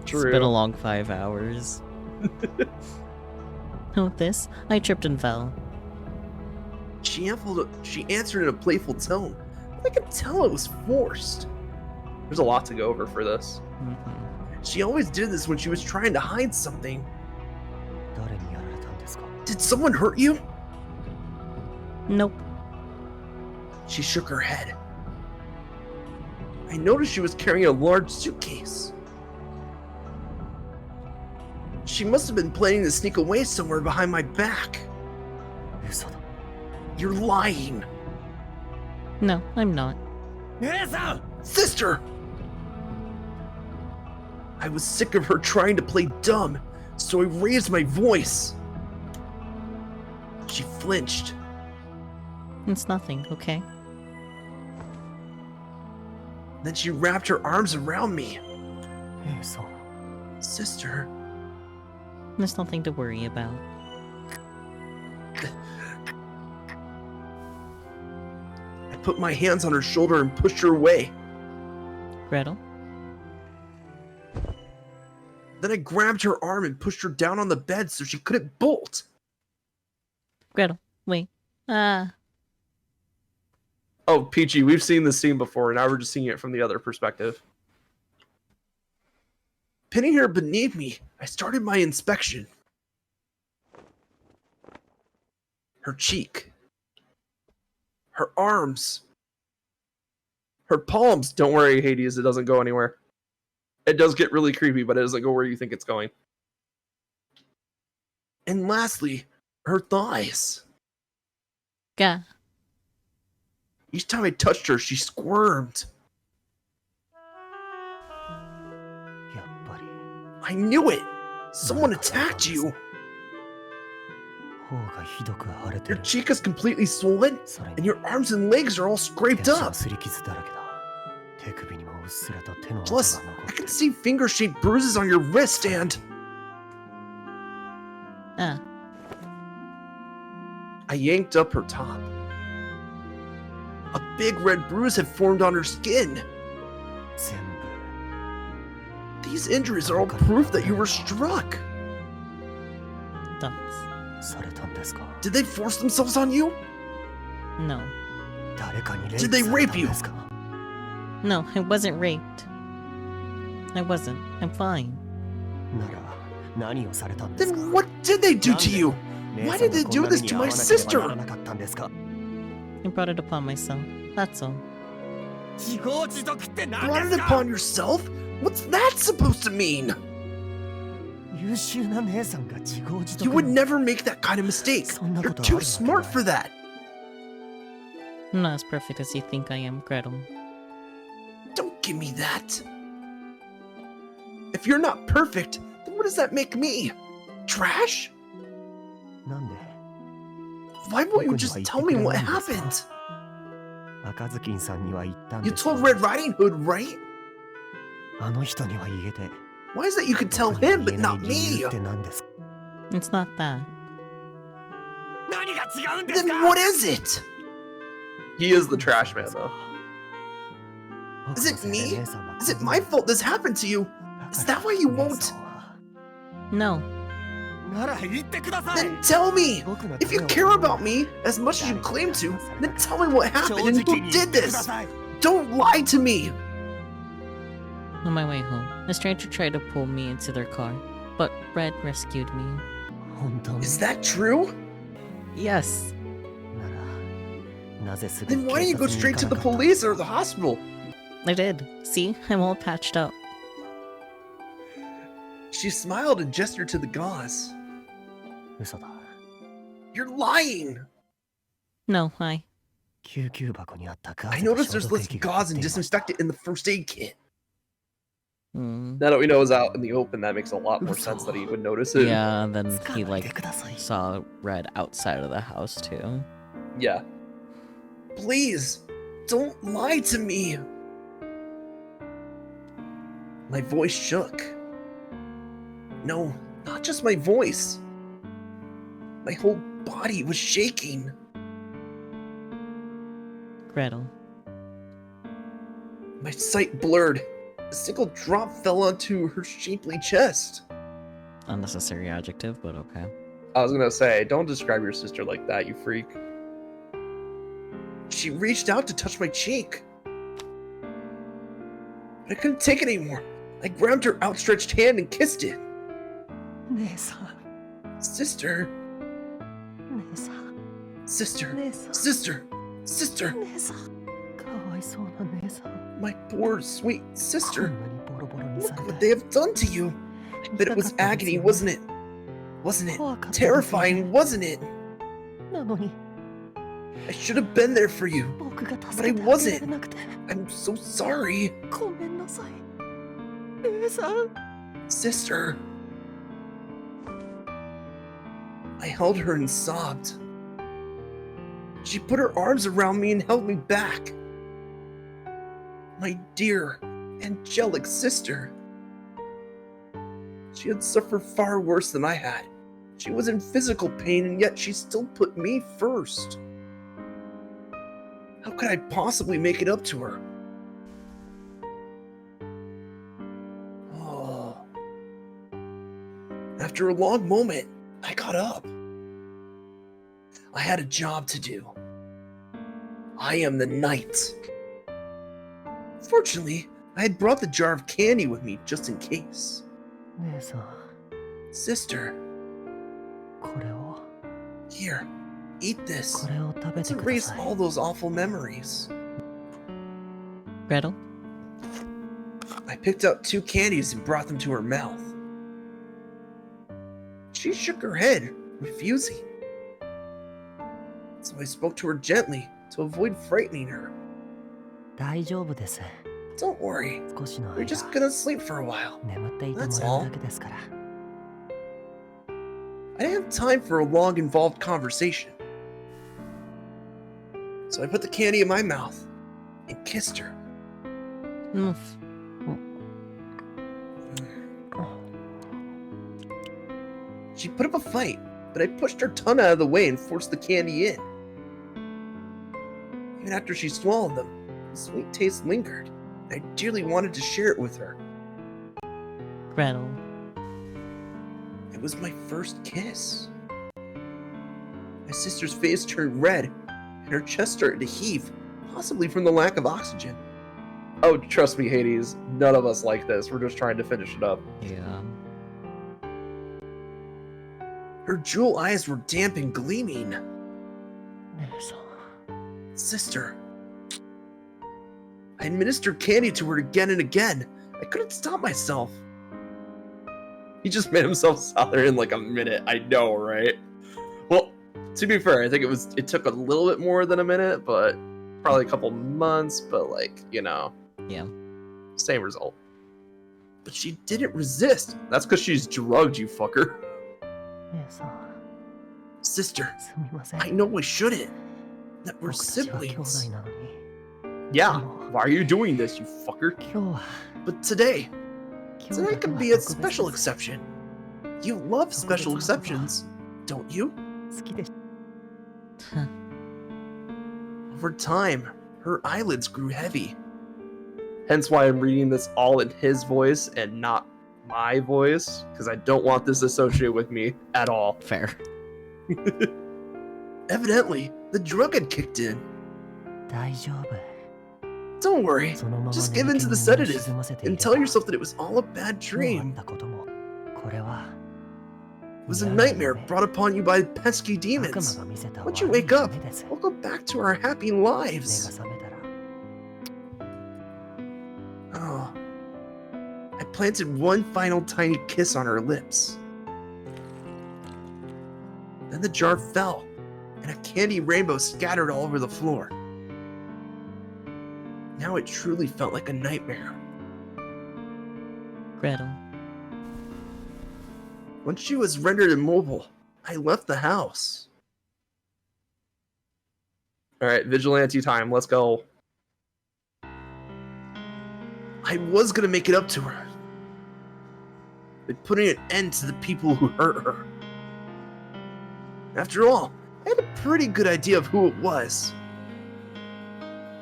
True. It's been a long 5 hours. With this, I tripped and fell. She answered in a playful tone. I could tell it was forced. There's a lot to go over for this. She always did this when she was trying to hide something. Did someone hurt you? Nope. She shook her head. I noticed she was carrying a large suitcase. She must have been planning to sneak away somewhere behind my back. You're lying. No, I'm not. Sister! I was sick of her trying to play dumb, so I raised my voice. She flinched. It's nothing, okay? Then she wrapped her arms around me. Sister. There's nothing to worry about. I put my hands on her shoulder and pushed her away. Gretel? Then I grabbed her arm and pushed her down on the bed so she couldn't bolt. Gretel, wait. Oh, Peachy, we've seen this scene before, and now we're just seeing it from the other perspective. Pinning her beneath me, I started my inspection. Her cheek. Her arms. Her palms. Don't worry, Hades, it doesn't go anywhere. It does get really creepy, but it doesn't go where you think it's going. And lastly, her thighs. Yeah. Each time I touched her, she squirmed. I knew it! Someone attacked you! Your cheek is completely swollen, and your arms and legs are all scraped up. Plus, I can see finger-shaped bruises on your wrist and... I yanked up her top. A big red bruise had formed on her skin. These injuries are all proof that you were struck. Did they force themselves on you? No. Did they rape you? No, I wasn't raped. I wasn't. I'm fine. Then what did they do to you? Why did they do this to my sister? I brought it upon myself. That's all. Brought it upon yourself? What's that supposed to mean? You would never make that kind of mistake. You're too smart for that. I'm not as perfect as you think I am, Gretel. Don't give me that. If you're not perfect, then what does that make me? Trash? Why won't you just tell me what happened? You told Red Riding Hood, right? Why is it you can tell him, but not me? It's not that. Then what is it? He is the trash man, though. Is it me? Is it my fault this happened to you? Is that why you won't? No. Then tell me! If you care about me as much as you claim to, then tell me what happened and who did this! Don't lie to me! On my way home, a stranger tried to pull me into their car, but Red rescued me. Is that true? Yes. Then why don't you go straight to the police or the hospital? I did. See? I'm all patched up. She smiled and gestured to the gauze. You're lying! No, I noticed there's less gauze and disinfectant in the first aid kit. Now that we know it was out in the open, that makes a lot more sense that he would notice it. Yeah, and then he, saw Red outside of the house, too. Yeah. Please, don't lie to me! My voice shook. No, not just my voice. My whole body was shaking. Gretel. My sight blurred. A single drop fell onto her shapely chest. Unnecessary adjective, but okay. I was gonna say, don't describe your sister like that, you freak. She reached out to touch my cheek. But I couldn't take it anymore. I grabbed her outstretched hand and kissed it. Sister. Sister. My poor, sweet sister. Look what they have done to you. I bet it was agony, wasn't it? Wasn't it? Terrifying, wasn't it? I should have been there for you, but I wasn't. I'm so sorry. Sister. I held her and sobbed. She put her arms around me and held me back. My dear, angelic sister. She had suffered far worse than I had. She was in physical pain, and yet she still put me first. How could I possibly make it up to her? Oh. After a long moment, I got up. I had a job to do. I am the knight. Fortunately, I had brought the jar of candy with me just in case. Sister. Here, eat this. Let's erase all those awful memories. Gretel? I picked out 2 candies and brought them to her mouth. She shook her head, refusing. So I spoke to her gently to avoid frightening her. Don't worry. We're just gonna sleep for a while. That's all. I didn't have time for a long, involved conversation. So I put the candy in my mouth and kissed her. She put up a fight, but I pushed her tongue out of the way and forced the candy in. Even after she swallowed them, the sweet taste lingered, and I dearly wanted to share it with her. Gretel. It was my first kiss. My sister's face turned red, and her chest started to heave, possibly from the lack of oxygen. Oh, trust me, Hades, none of us like this. We're just trying to finish it up. Yeah. Her jewel eyes were damp and gleaming. Sister. I administered candy to her again and again. I couldn't stop myself. He just made himself solid in like a minute. I know, right? Well, to be fair, I think it took a little bit more than a minute, but probably a couple months, but like, you know. Yeah. Same result. But she didn't resist. That's because she's drugged, you fucker. Sister, I know I shouldn't. That we're siblings. Yeah, why are you doing this, you fucker? But today could be a special exception. You love special exceptions, don't you? Over time, her eyelids grew heavy. Hence why I'm reading this all in his voice and not my voice, because I don't want this associated with me at all. Fair. Evidently, the drug had kicked in. Don't worry, just give in to the sedative and tell yourself that it was all a bad dream. It was a nightmare brought upon you by pesky demons. Once you wake up, we'll go back to our happy lives. Oh, I planted one final tiny kiss on her lips. Then the jar fell, and a candy rainbow scattered all over the floor. Now it truly felt like a nightmare. Gretel. Once she was rendered immobile, I left the house. Alright, vigilante time, let's go. I was gonna make it up to her, by putting an end to the people who hurt her. After all, I had a pretty good idea of who it was.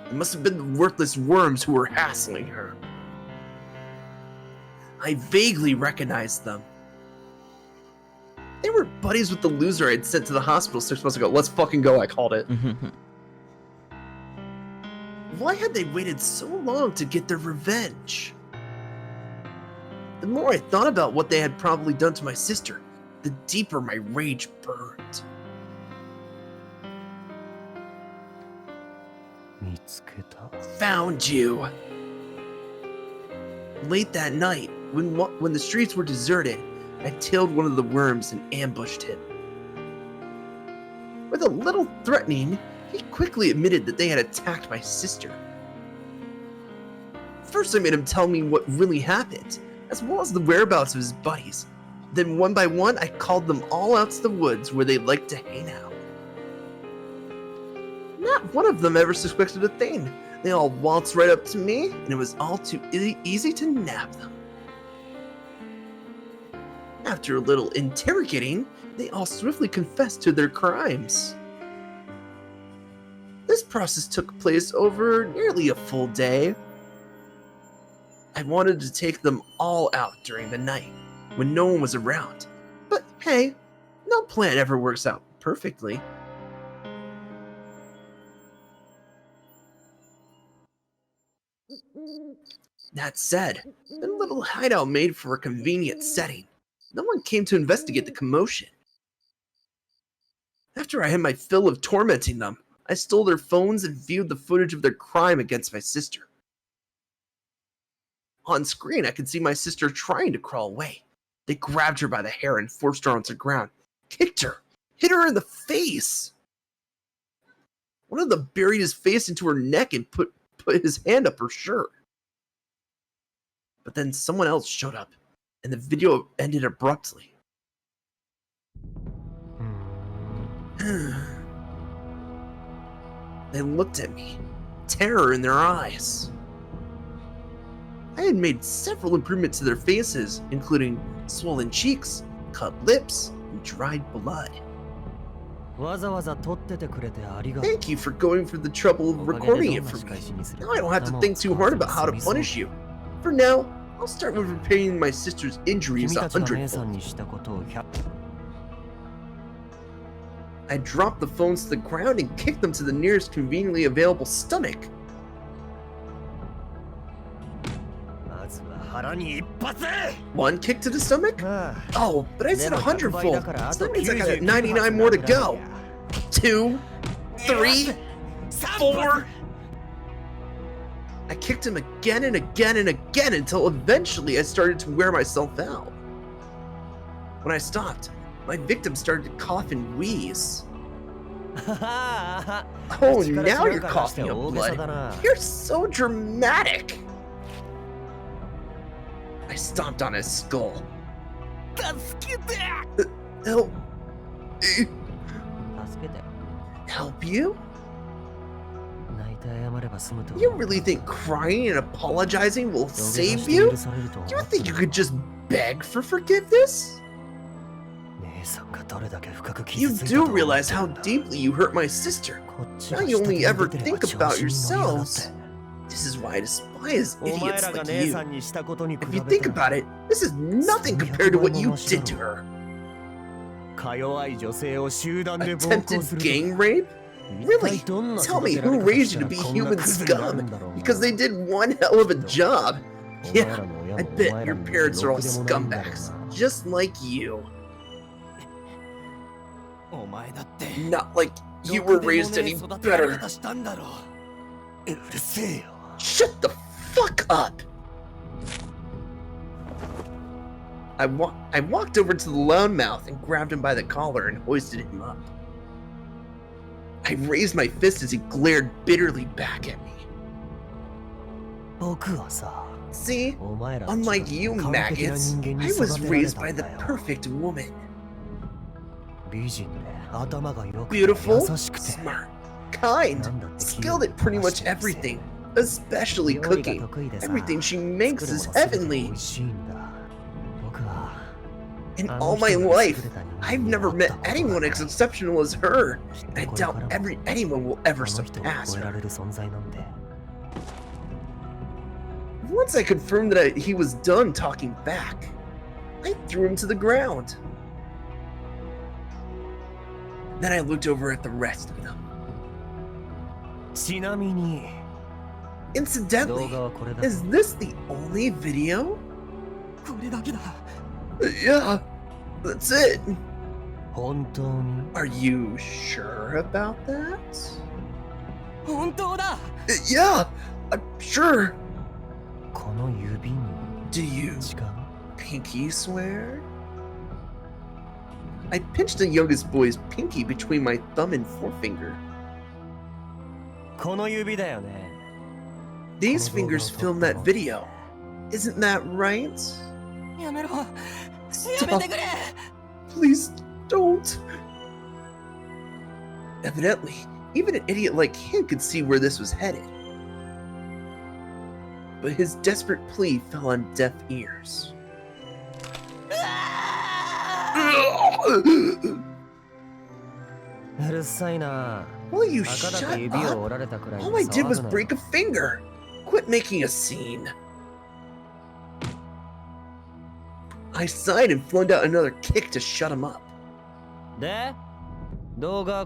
It must have been the worthless worms who were hassling her. I vaguely recognized them. They were buddies with the loser I'd sent to the hospital 6 months ago. Let's fucking go, I called it. Why had they waited so long to get their revenge? The more I thought about what they had probably done to my sister, the deeper my rage burned. Found you! Late that night, when the streets were deserted, I tailed one of the worms and ambushed him. With a little threatening, he quickly admitted that they had attacked my sister. First, I made him tell me what really happened, as well as the whereabouts of his buddies. Then, one by one, I called them all out to the woods where they liked to hang out. Not one of them ever suspected a thing. They all waltzed right up to me, and it was all too easy to nab them. After a little interrogating, they all swiftly confessed to their crimes. This process took place over nearly a full day. I wanted to take them all out during the night, when no one was around. But hey, no plan ever works out perfectly. That said, the little hideout made for a convenient setting. No one came to investigate the commotion. After I had my fill of tormenting them, I stole their phones and viewed the footage of their crime against my sister. On screen, I could see my sister trying to crawl away. They grabbed her by the hair and forced her onto the ground, kicked her, hit her in the face. One of them buried his face into her neck and put his hand up her shirt. But then someone else showed up, and the video ended abruptly. They looked at me, terror in their eyes. I had made several improvements to their faces, including swollen cheeks, cut lips, and dried blood. Thank you for going through the trouble of recording it for me. Now I don't have to think too hard about how to punish you. For now, I'll start with repairing my sister's injuries 100-fold. I dropped the phones to the ground and kicked them to the nearest conveniently available stomach. One kick to the stomach? Oh, but I said 100-fold. So that means I got 99 more to go. 2, 3, 4. I kicked him again and again and again until eventually I started to wear myself out. When I stopped, my victim started to cough and wheeze. Oh, now you're coughing up blood. You're so dramatic. I stomped on his skull. Help. Help you? You really think crying and apologizing will save you? Do you think you could just beg for forgiveness? You do realize how deeply you hurt my sister. Now you only ever think about yourselves. This is why I despise idiots like you. If you think about it, this is nothing compared to what you did to her. Attempted gang rape? Really? Tell me who raised you to be human scum? Because they did one hell of a job. Yeah, I bet your parents are all scumbags, just like you. Not like you were raised any better. Shut the fuck up! I walked over to the loudmouth and grabbed him by the collar and hoisted him up. I raised my fist as he glared bitterly back at me. See, unlike you maggots, I was raised by the perfect woman. Beautiful, smart, kind, skilled at pretty much everything, especially cooking. Everything she makes is heavenly. In all my life, I've never met anyone as exceptional as her, and I doubt anyone will ever surpass her. Once I confirmed that he was done talking back, I threw him to the ground. Then I looked over at the rest of them. Incidentally, is this the only video? Yeah, that's it. Are you sure about that? Yeah, I'm sure. Do you pinky swear? I pinched the youngest boy's pinky between my thumb and forefinger. These fingers filmed that video. Isn't that right? Stop. Please don't. Evidently, even an idiot like him could see where this was headed. But his desperate plea fell on deaf ears. Will you shut up? All I did was break a finger. Quit making a scene. I sighed and flung out another kick to shut him up.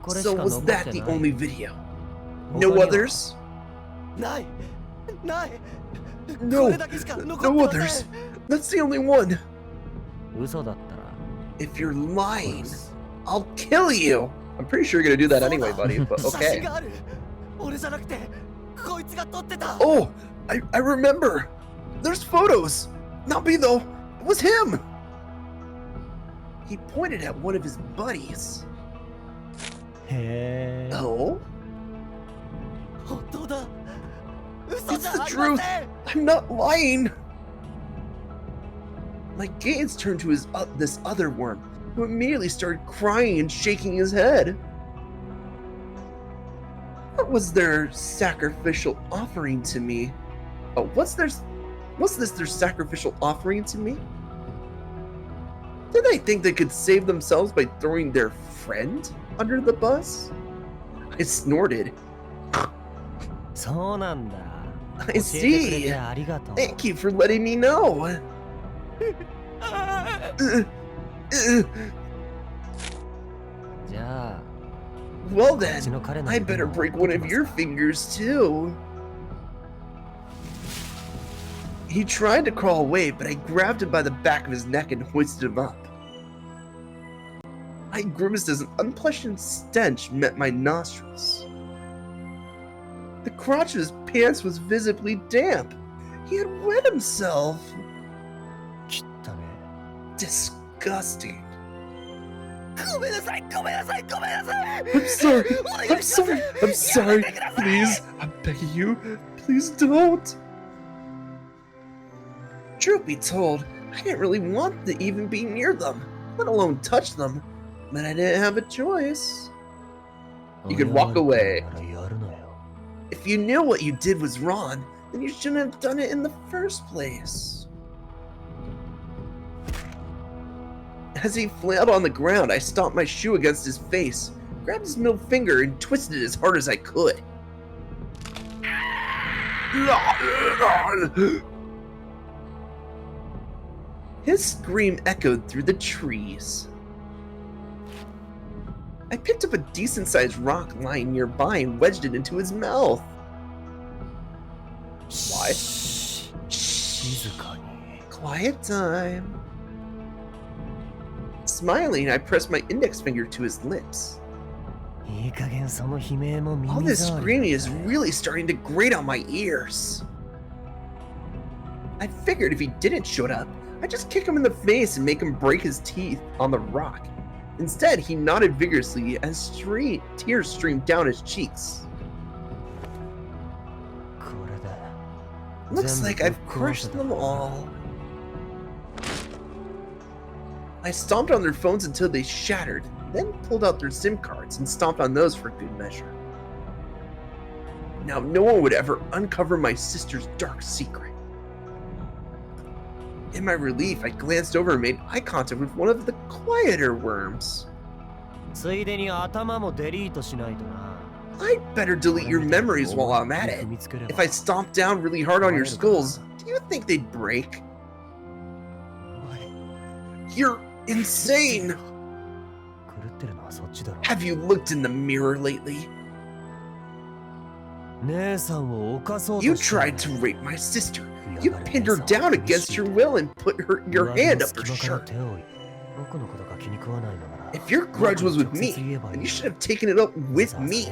So was that the only video? No others? No, no others. That's the only one. If you're lying, I'll kill you. I'm pretty sure you're gonna do that anyway, buddy, but okay. Oh, I remember. There's photos. Not me though. It was him. He pointed at one of his buddies. Oh? It's the truth. I'm not lying. My gaze turned to this other worm, who immediately started crying and shaking his head. What was their sacrificial offering to me? Oh, what's this their sacrificial offering to me? Did they think they could save themselves by throwing their friend under the bus? I snorted. I see. Thank you for letting me know. Well then, I better break one of your fingers too. He tried to crawl away, but I grabbed him by the back of his neck and hoisted him up. I grimaced as an unpleasant stench met my nostrils. The crotch of his pants was visibly damp. He had wet himself. Disgusting. I'm sorry. Please, I'm begging you. Please don't. Truth be told, I didn't really want to even be near them, let alone touch them, but I didn't have a choice. You could walk away. If you knew what you did was wrong, then you shouldn't have done it in the first place. As he flailed on the ground, I stomped my shoe against his face, grabbed his middle finger, and twisted it as hard as I could. His scream echoed through the trees. I picked up a decent-sized rock lying nearby and wedged it into his mouth. Why? Shh. Quiet time. Smiling, I pressed my index finger to his lips. All this screaming is really starting to grate on my ears. I figured if he didn't shut up, I'd just kick him in the face and make him break his teeth on the rock. Instead, he nodded vigorously as tears streamed down his cheeks. Looks like I've crushed them all. I stomped on their phones until they shattered, then pulled out their SIM cards and stomped on those for good measure. Now no one would ever uncover my sister's dark secret. In my relief, I glanced over and made eye contact with one of the quieter worms. I'd better delete your memories while I'm at it. If I stomp down really hard on your skulls, do you think they'd break? You're insane! Have you looked in the mirror lately? You tried to rape my sister. You pinned her down against your will and put your hand up her shirt. If your grudge was with me, then you should have taken it up with me.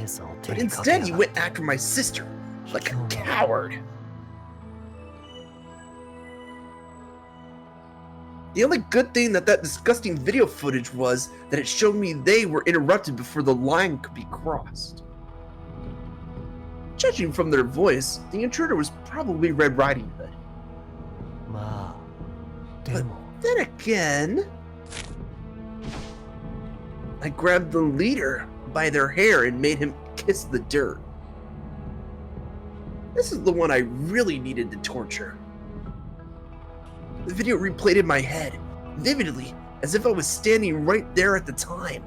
But instead you went after my sister, like a coward. The only good thing that disgusting video footage was that it showed me they were interrupted before the line could be crossed. Judging from their voice, the intruder was probably Red Riding Hood. But then again, I grabbed the leader by their hair and made him kiss the dirt. This is the one I really needed to torture. The video replayed in my head, vividly, as if I was standing right there at the time.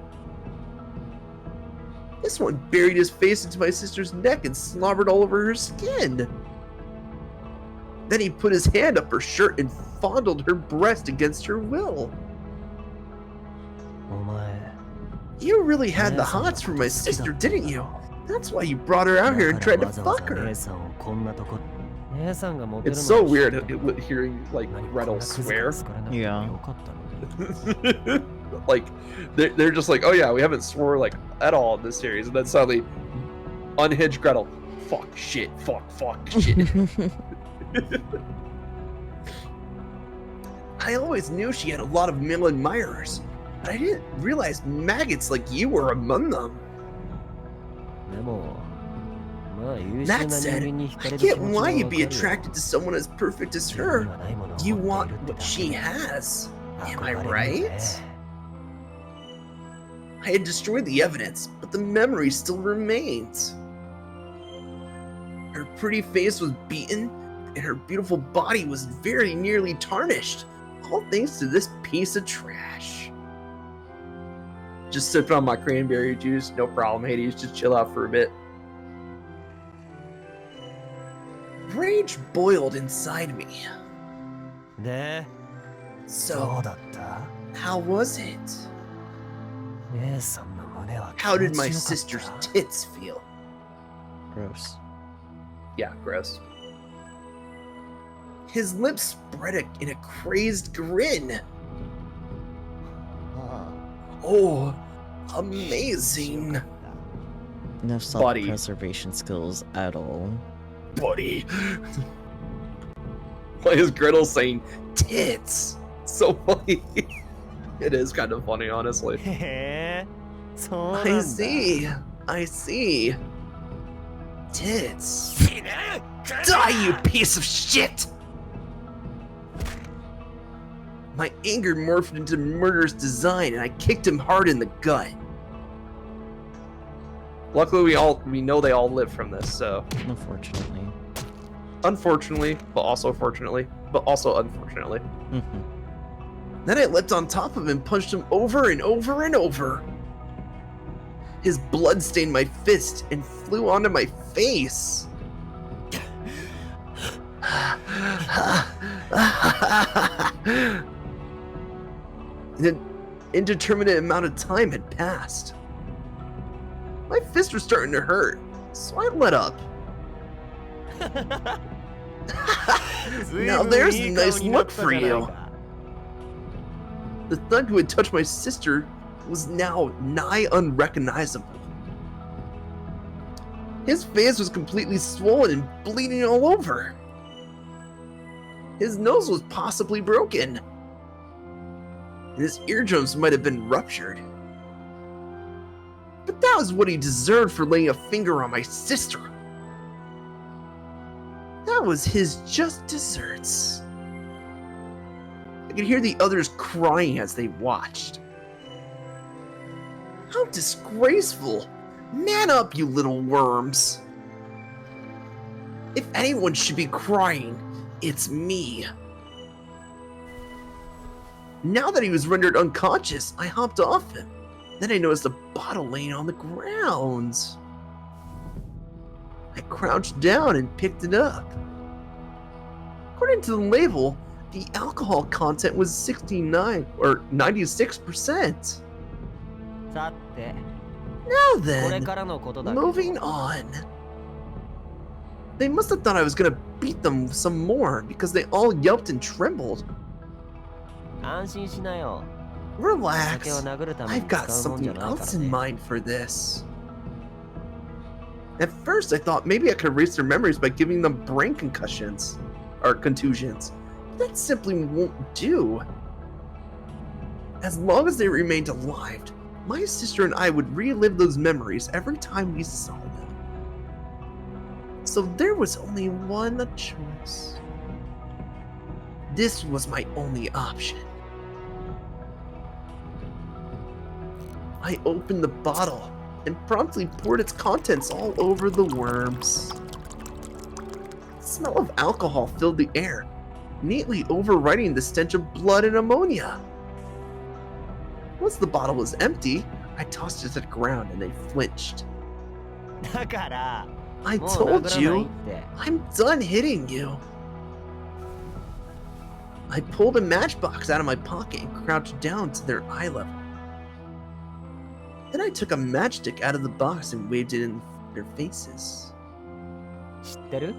This one buried his face into my sister's neck and slobbered all over her skin. Then he put his hand up her shirt and fondled her breast against her will. You really had the hots for my sister, didn't you? That's why you brought her out here and tried to fuck her. It's so weird hearing like Gretel swear. Yeah. Like they're just like, oh yeah, we haven't swore like at all in this series, and then suddenly unhinged Gretel, fuck shit. I always knew she had a lot of male admirers, but I didn't realize maggots like you were among them. That said, I get why you'd be attracted to someone as perfect as her. You want what she has. Am I right? I had destroyed the evidence, but the memory still remains. Her pretty face was beaten, and her beautiful body was very nearly tarnished, all thanks to this piece of trash. Just sipping on my cranberry juice, no problem, Hades, just chill out for a bit. Rage boiled inside me. So, how was it? How did my sister's tits feel? Gross. Yeah, gross. His lips spread in a crazed grin. Oh, amazing. No self-preservation skills at all. Buddy. Why is Gretel saying tits? So funny. It is kind of funny, honestly. I see. Tits. Die, you piece of shit! My anger morphed into murderous design, and I kicked him hard in the gut. Luckily, we know they all live from this, so. Unfortunately, but also fortunately, but also unfortunately. Then I leapt on top of him and punched him over and over and over. His blood stained my fist and flew onto my face. An indeterminate amount of time had passed. My fist was starting to hurt, so I let up. Now there's a nice look for you. The thug who had touched my sister was now nigh unrecognizable. His face was completely swollen and bleeding all over. His nose was possibly broken. And his eardrums might have been ruptured. But that was what he deserved for laying a finger on my sister. That was his just desserts. I could hear the others crying as they watched. How disgraceful! Man up, you little worms! If anyone should be crying, it's me. Now that he was rendered unconscious, I hopped off him. Then I noticed a bottle laying on the ground. I crouched down and picked it up. According to the label, the alcohol content was 69 or 96%. Now then, moving on. They must have thought I was gonna beat them some more because they all yelped and trembled. Relax, I've got something else in mind for this. At first I thought maybe I could erase their memories by giving them brain concussions, or contusions. That simply won't do. As long as they remained alive, my sister and I would relive those memories every time we saw them. So there was only one choice. This was my only option. I opened the bottle and promptly poured its contents all over the worms. The smell of alcohol filled the air, neatly overriding the stench of blood and ammonia. Once the bottle was empty, I tossed it to the ground and they flinched. I told you, I'm done hitting you. I pulled a matchbox out of my pocket and crouched down to their eye level. Then I took a matchstick out of the box and waved it in their faces. Did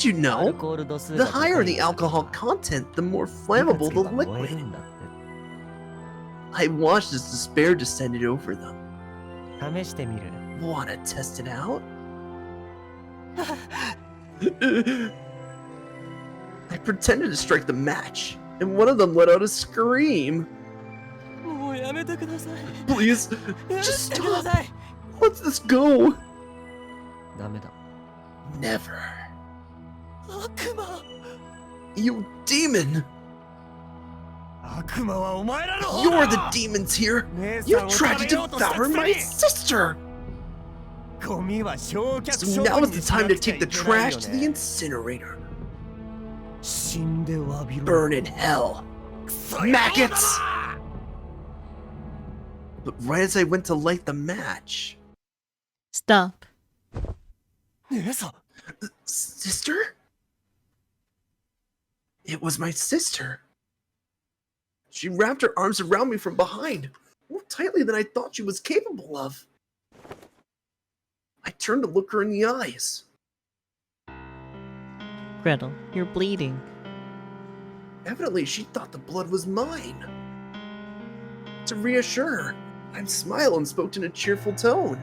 you know? The higher the alcohol content, the more flammable the liquid. I watched as despair descended over them. Wanna test it out? I pretended to strike the match, and one of them let out a scream. Please, just stop. Let this go. Never. You demon! You're the demons here! You tried to devour my sister! So now is the time to take the trash to the incinerator. Burn in hell. Maggots! But right as I went to light the match... Stop. Sister? It was my sister. She wrapped her arms around me from behind, more tightly than I thought she was capable of. I turned to look her in the eyes. Gretel, you're bleeding. Evidently, she thought the blood was mine. To reassure her, I smiled and spoke in a cheerful tone.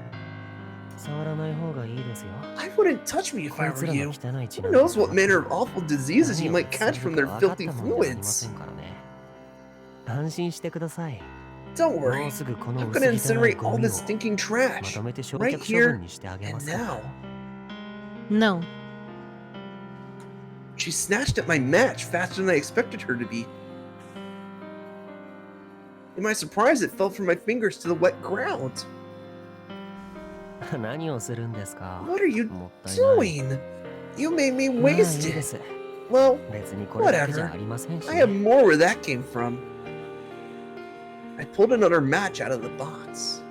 I wouldn't touch me if I were you. Who knows what manner of awful diseases you might catch from their filthy fluids. Don't worry, I'm gonna incinerate all this stinking trash, right here and now. No. She snatched at my match faster than I expected her to be. In my surprise, it fell from my fingers to the wet ground. What are you doing? You made me waste it. Well, whatever. I have more where that came from. I pulled another match out of the box.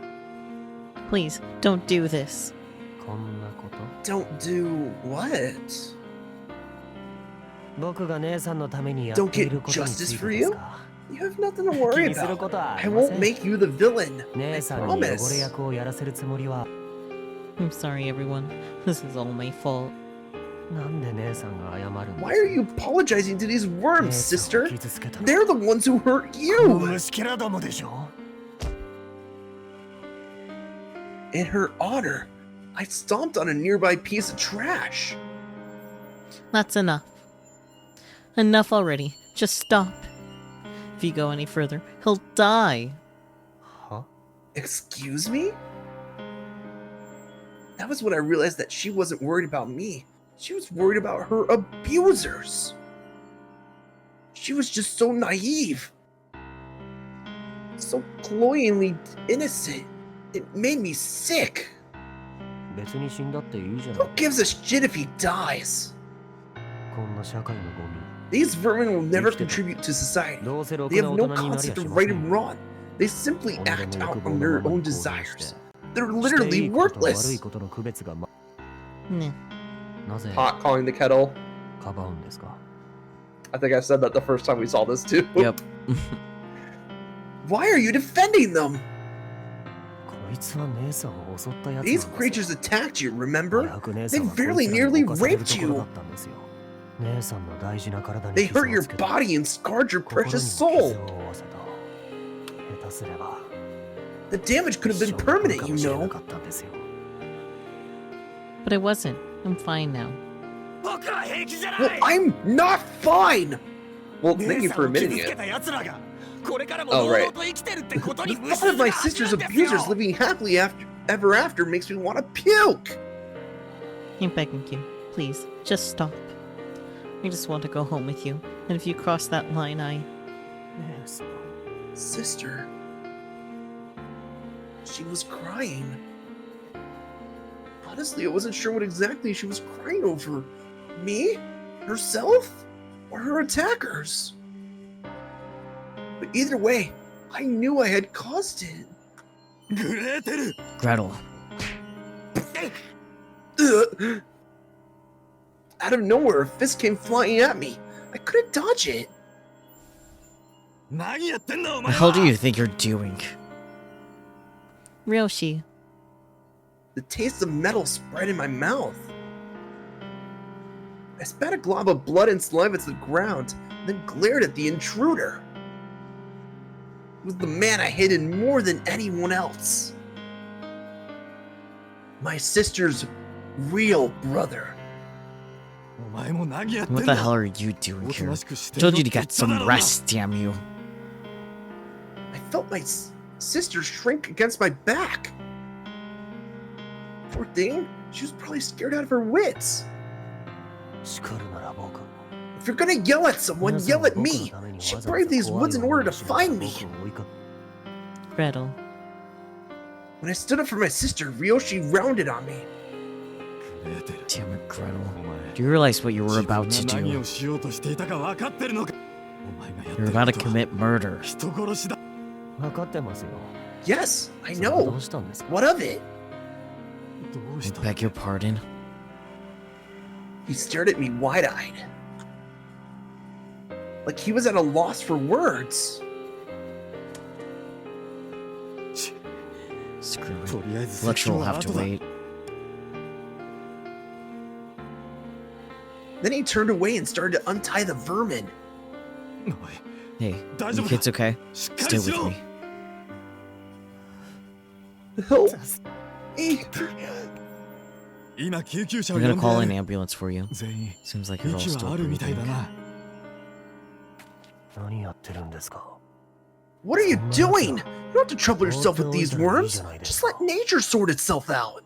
Please, don't do this. Don't do what? Don't get justice for you? You have nothing to worry about. I won't make you the villain. I promise. I'm sorry, everyone. This is all my fault. Why are you apologizing to these worms, sister? They're the ones who hurt you! In her honor, I stomped on a nearby piece of trash. That's enough. Enough already. Just stop. If you go any further, he'll die. Huh? Excuse me? That was when I realized that she wasn't worried about me. She was worried about her abusers. She was just so naive. So cloyingly innocent. It made me sick. Who gives a shit if he dies? These vermin will never contribute to society. They have no concept of right and wrong. They simply act out on their own desires. They're literally worthless. Pot calling the kettle. I think I said that the first time we saw this too. Yep. Why are you defending them? These creatures attacked you, remember? They very nearly raped you. They hurt your body and scarred your precious soul. The damage could have been permanent, you know. But it wasn't. I'm fine now. Well, I'm not fine! Well, thank you for admitting it. Oh, right. The thought of my sister's abusers living happily ever after makes me want to puke! I'm begging you. Please, just stop. I just want to go home with you. And if you cross that line, Sister... She was crying. Honestly, I wasn't sure what exactly she was crying over. Me? Herself? Or her attackers? But either way, I knew I had caused it. Gretel. Out of nowhere, a fist came flying at me. I couldn't dodge it. What the hell do you think you're doing? Ryoshi. The taste of metal spread in my mouth. I spat a glob of blood and saliva to the ground, then glared at the intruder. It was the man I hated more than anyone else. My sister's real brother. What the hell are you doing here? I told you to get some rest, damn you. I felt my sister shrink against my back. Poor thing, She was probably scared out of her wits. If you're gonna yell at someone, yell at me. She braved these woods in order to find me. Gretel. When I stood up for my sister, Ryoshi rounded on me. Damn it, Gretel. Do you realize what you were about to do? You're about to commit murder. Yes, I know. What of it? I beg your pardon? He stared at me wide-eyed. Like he was at a loss for words. Screw it. Lecture will have to wait. Then he turned away and started to untie the vermin. Hey, you kids okay? Stay with me. Help me. We're gonna call an ambulance for you. Seems like you're all still breathing. What are you doing? You don't have to trouble yourself with these worms. Just let nature sort itself out.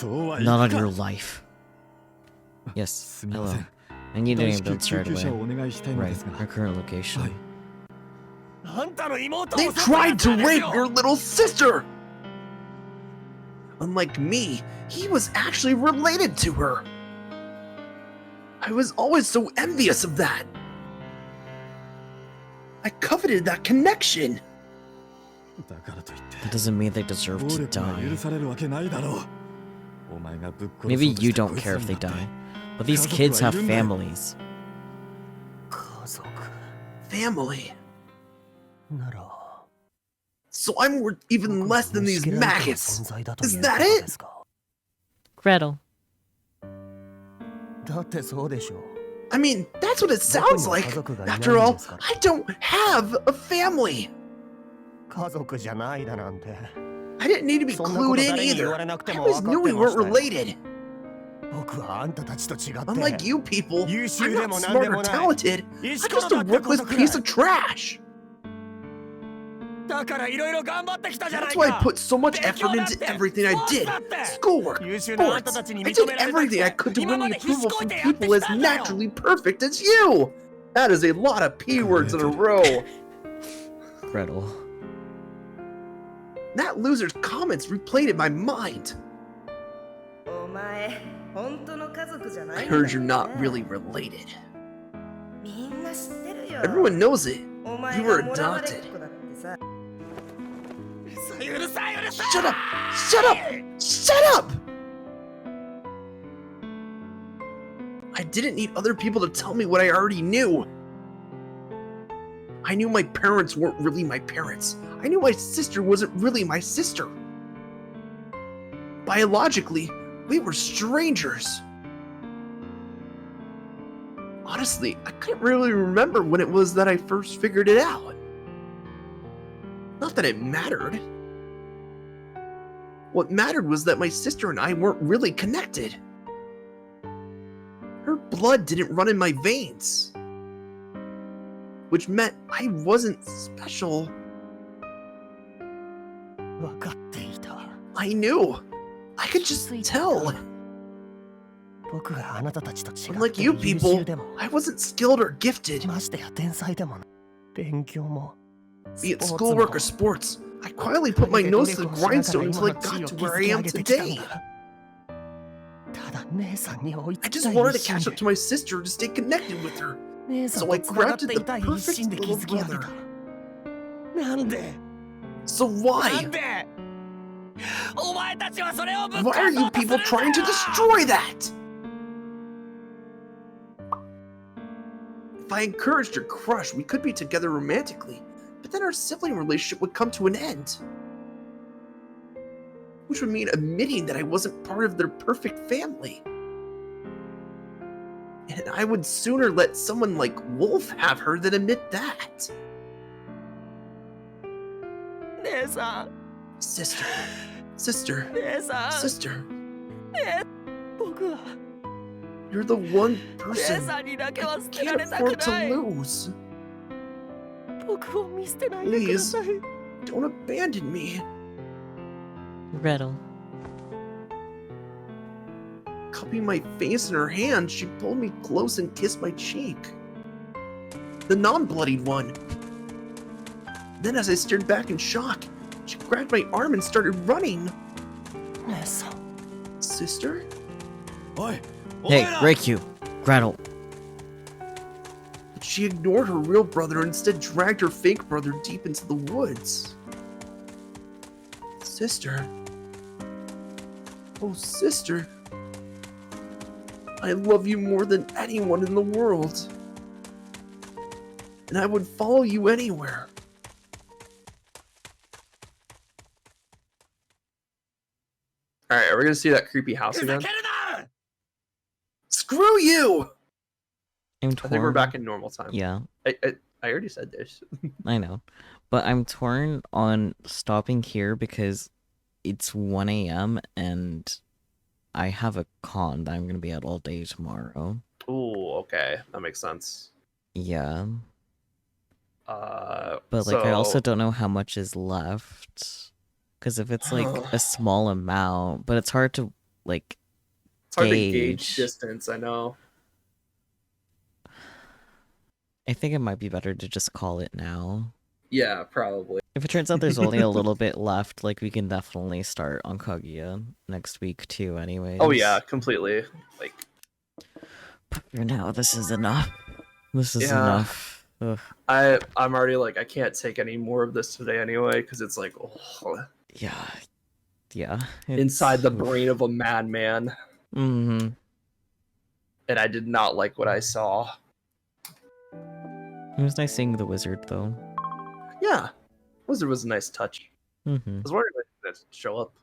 Not on your life. Yes, hello. I need an ambulance right away. Right, our current location. They tried to rape your little sister! Unlike me, he was actually related to her. I was always so envious of that. I coveted that connection. That doesn't mean they deserve to die. Maybe you don't care if they die, but these kids have families. Family? So I'm worth even less than these maggots. Is that it? Gretel. I mean, that's what it sounds like. After all, I don't have a family. I didn't need to be clued in either. I always knew we weren't related. Unlike you people, I'm not smart or talented. I'm just a worthless piece of trash. That's why I put so much effort into everything I did. Schoolwork, sports. I did everything I could to win the approval from people as naturally perfect as you. That is a lot of P words in a row. Gretel. That loser's comments replayed in my mind. I heard you're not really related. Everyone knows it. You were adopted. Shut up! Shut up! Shut up! I didn't need other people to tell me what I already knew. I knew my parents weren't really my parents. I knew my sister wasn't really my sister. Biologically, we were strangers. Honestly, I couldn't really remember when it was that I first figured it out. Not that it mattered. What mattered was that my sister and I weren't really connected. Her blood didn't run in my veins. Which meant I wasn't special. I knew. I could just tell. Unlike you people, I wasn't skilled or gifted. Be it schoolwork or sports, I quietly put my nose to the grindstone until I got to where I am today. I just wanted to catch up to my sister to stay connected with her. So I crafted the perfect little brother. So why? Why are you people trying to destroy that? If I encouraged your crush, we could be together romantically, but then our sibling relationship would come to an end. Which would mean admitting that I wasn't part of their perfect family. And I would sooner let someone like Wolf have her than admit that. Sister. Sister. Sister. You're the one person I can't afford to lose. Please, don't abandon me. Gretel. gripping my face in her hand, she pulled me close and kissed my cheek. The non-bloodied one. Then as I stared back in shock, she grabbed my arm and started running. Sister? Hey, Reikyu, Gretel. But she ignored her real brother and instead dragged her fake brother deep into the woods. Sister? Oh, sister. I love you more than anyone in the world. And I would follow you anywhere. Alright, are we gonna see that creepy house again? Screw you! I'm I torn. think we're back in normal time. Yeah, I already said this. I know. But I'm torn on stopping here because it's 1 a.m. and I have a con that I'm going to be at all day tomorrow. Ooh, okay. That makes sense. Yeah. But Like, I also don't know how much is left. Because if it's, like, a small amount, but it's hard to, like, it's hard to gauge distance, I know. I think it might be better to just call it now. Yeah, probably. If it turns out there's only a little bit left, like, we can definitely start on Kaguya next week, too, anyways. Oh, yeah, completely. Like, but for now, this is enough. This is enough. Ugh. I'm already, like, I can't take any more of this today anyway, because it's like, oh. Yeah. Inside the brain of a madman. Mm-hmm. And I did not like what I saw. It was nice seeing the wizard, though. Yeah. Wizard was a nice touch. Mm-hmm. I was wondering if it would show up.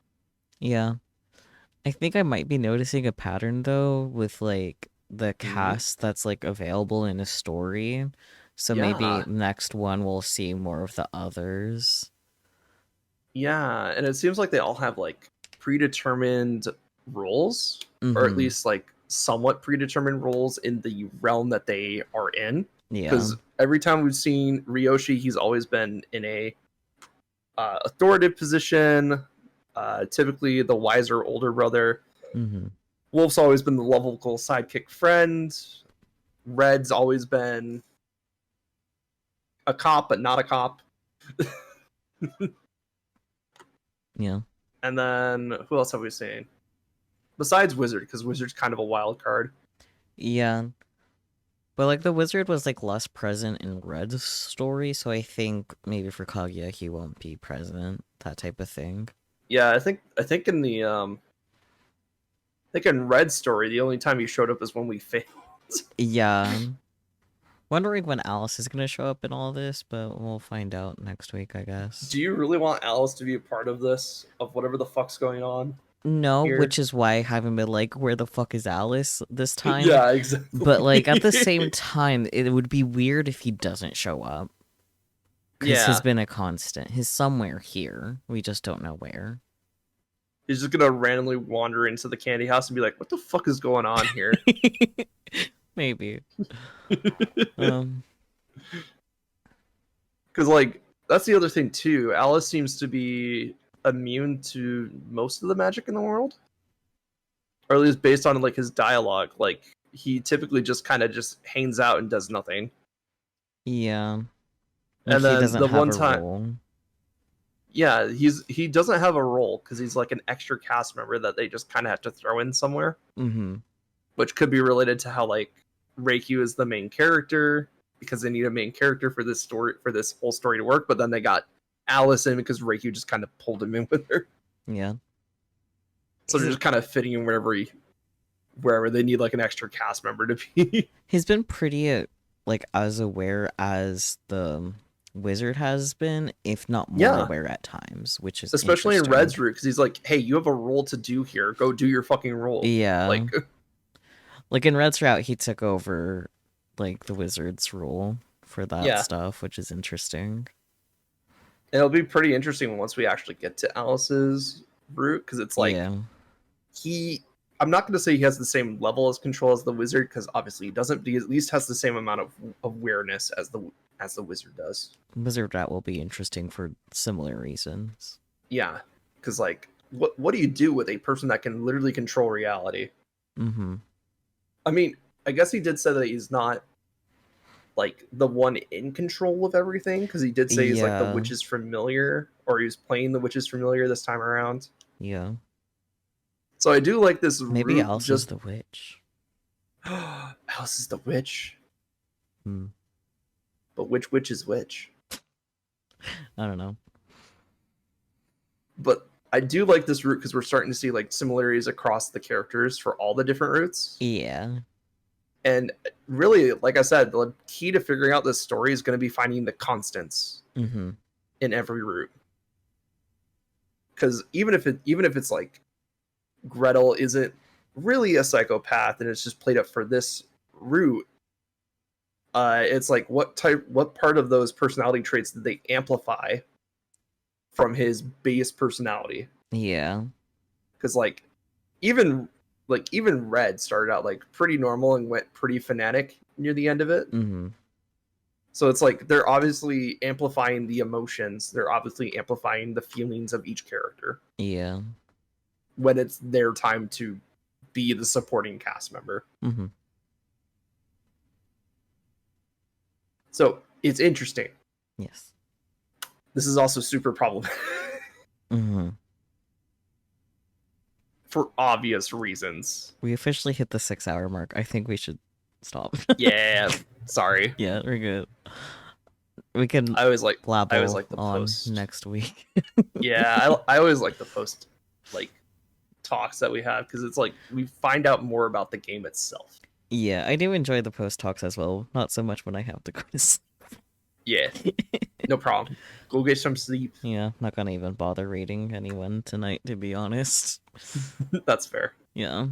Yeah. I think I might be noticing a pattern, though, with, like, the cast that's, like, available in a story. So maybe next one we'll see more of the others. Yeah, and it seems like they all have, like, predetermined roles, or at least, like, somewhat predetermined roles in the realm that they are in. Yeah. Because every time we've seen Ryoshi, he's always been in a authoritative position, typically the wiser older brother. Wolf's always been the lovable sidekick friend. Red's always been a cop, but not a cop. Yeah. And then, who else have we seen? Besides Wizard, because Wizard's kind of a wild card. Yeah. But, like, the wizard was, like, less present in Red's story, so I think maybe for Kaguya he won't be present, that type of thing. Yeah, I think in the in Red's story, the only time he showed up is when we failed. Yeah. Wondering when Alice is gonna show up in all this, but we'll find out next week, I guess. Do you really want Alice to be a part of this, of whatever the fuck's going on? No, here? Which is why I haven't been like, where the fuck is Alice this time? Yeah, exactly. But, like, at the same time, it would be weird if he doesn't show up. Because he's been a constant. He's somewhere here. We just don't know where. He's just gonna randomly wander into the candy house and be like, what the fuck is going on here? Maybe. Because, like, that's the other thing, too. Alice seems to be immune to most of the magic in the world. Or at least based on, like, his dialogue. Like, he typically just kind of just hangs out and does nothing. Yeah. And then the one time... role. Yeah, he doesn't have a role, because he's, like, an extra cast member that they just kind of have to throw in somewhere. Which could be related to how, like, Reikyu is the main character, because they need a main character for this story, for this whole story to work, but then they got Alice in because Reikyu just kind of pulled him in with her. Yeah. So they're just kind of fitting in wherever they need, like, an extra cast member to be. He's been pretty, like, as aware as the wizard has been, if not more aware at times, which is especially in Red's route, because he's like, hey, you have a role to do here. Go do your fucking role. Yeah. Like in Red's route, he took over, like, the wizard's role for that stuff, which is interesting. It'll be pretty interesting once we actually get to Alice's route, because it's like I'm not going to say he has the same level of control as the wizard, because obviously he doesn't, but he at least has the same amount of awareness as the wizard does. Wizard route will be interesting for similar reasons. Yeah, because, like, what do you do with a person that can literally control reality? Mm-hmm. I mean, I guess he did say that he's not like the one in control of everything, because he did say he's like the witch's familiar, or he was playing the witch's familiar this time around. Yeah. So I do like this. Maybe Alice is the witch. Alice is the witch. Hmm. But which witch is which? I don't know. But I do like this route because we're starting to see like similarities across the characters for all the different routes. Yeah. And really, like I said, the key to figuring out this story is going to be finding the constants in every route. Because even if it's like Gretel isn't really a psychopath and it's just played up for this route, it's like what part of those personality traits did they amplify from his base personality? Yeah. Because even Red started out like pretty normal and went pretty fanatic near the end of it. Mm-hmm. So it's like they're obviously amplifying the emotions. They're obviously amplifying the feelings of each character. Yeah. When it's their time to be the supporting cast member. Mm-hmm. So it's interesting. Yes. This is also super problematic. Mm-hmm. For obvious reasons. We officially hit the 6-hour mark. I think we should stop. Yeah, sorry. Yeah, we're good. We can I always like the on post next week. Yeah, I always like the post like talks that we have, because it's like we find out more about the game itself. Yeah, I do enjoy the post talks as well. Not so much when I have to go to sleep. Yeah, no problem. Go get some sleep. Yeah, not gonna even bother reading anyone tonight, to be honest. That's fair. Yeah.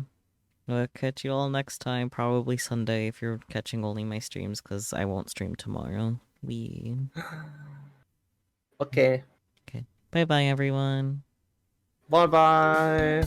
I'll catch you all next time, probably Sunday if you're catching only my streams, because I won't stream tomorrow. Okay. Bye-bye, everyone. Bye-bye.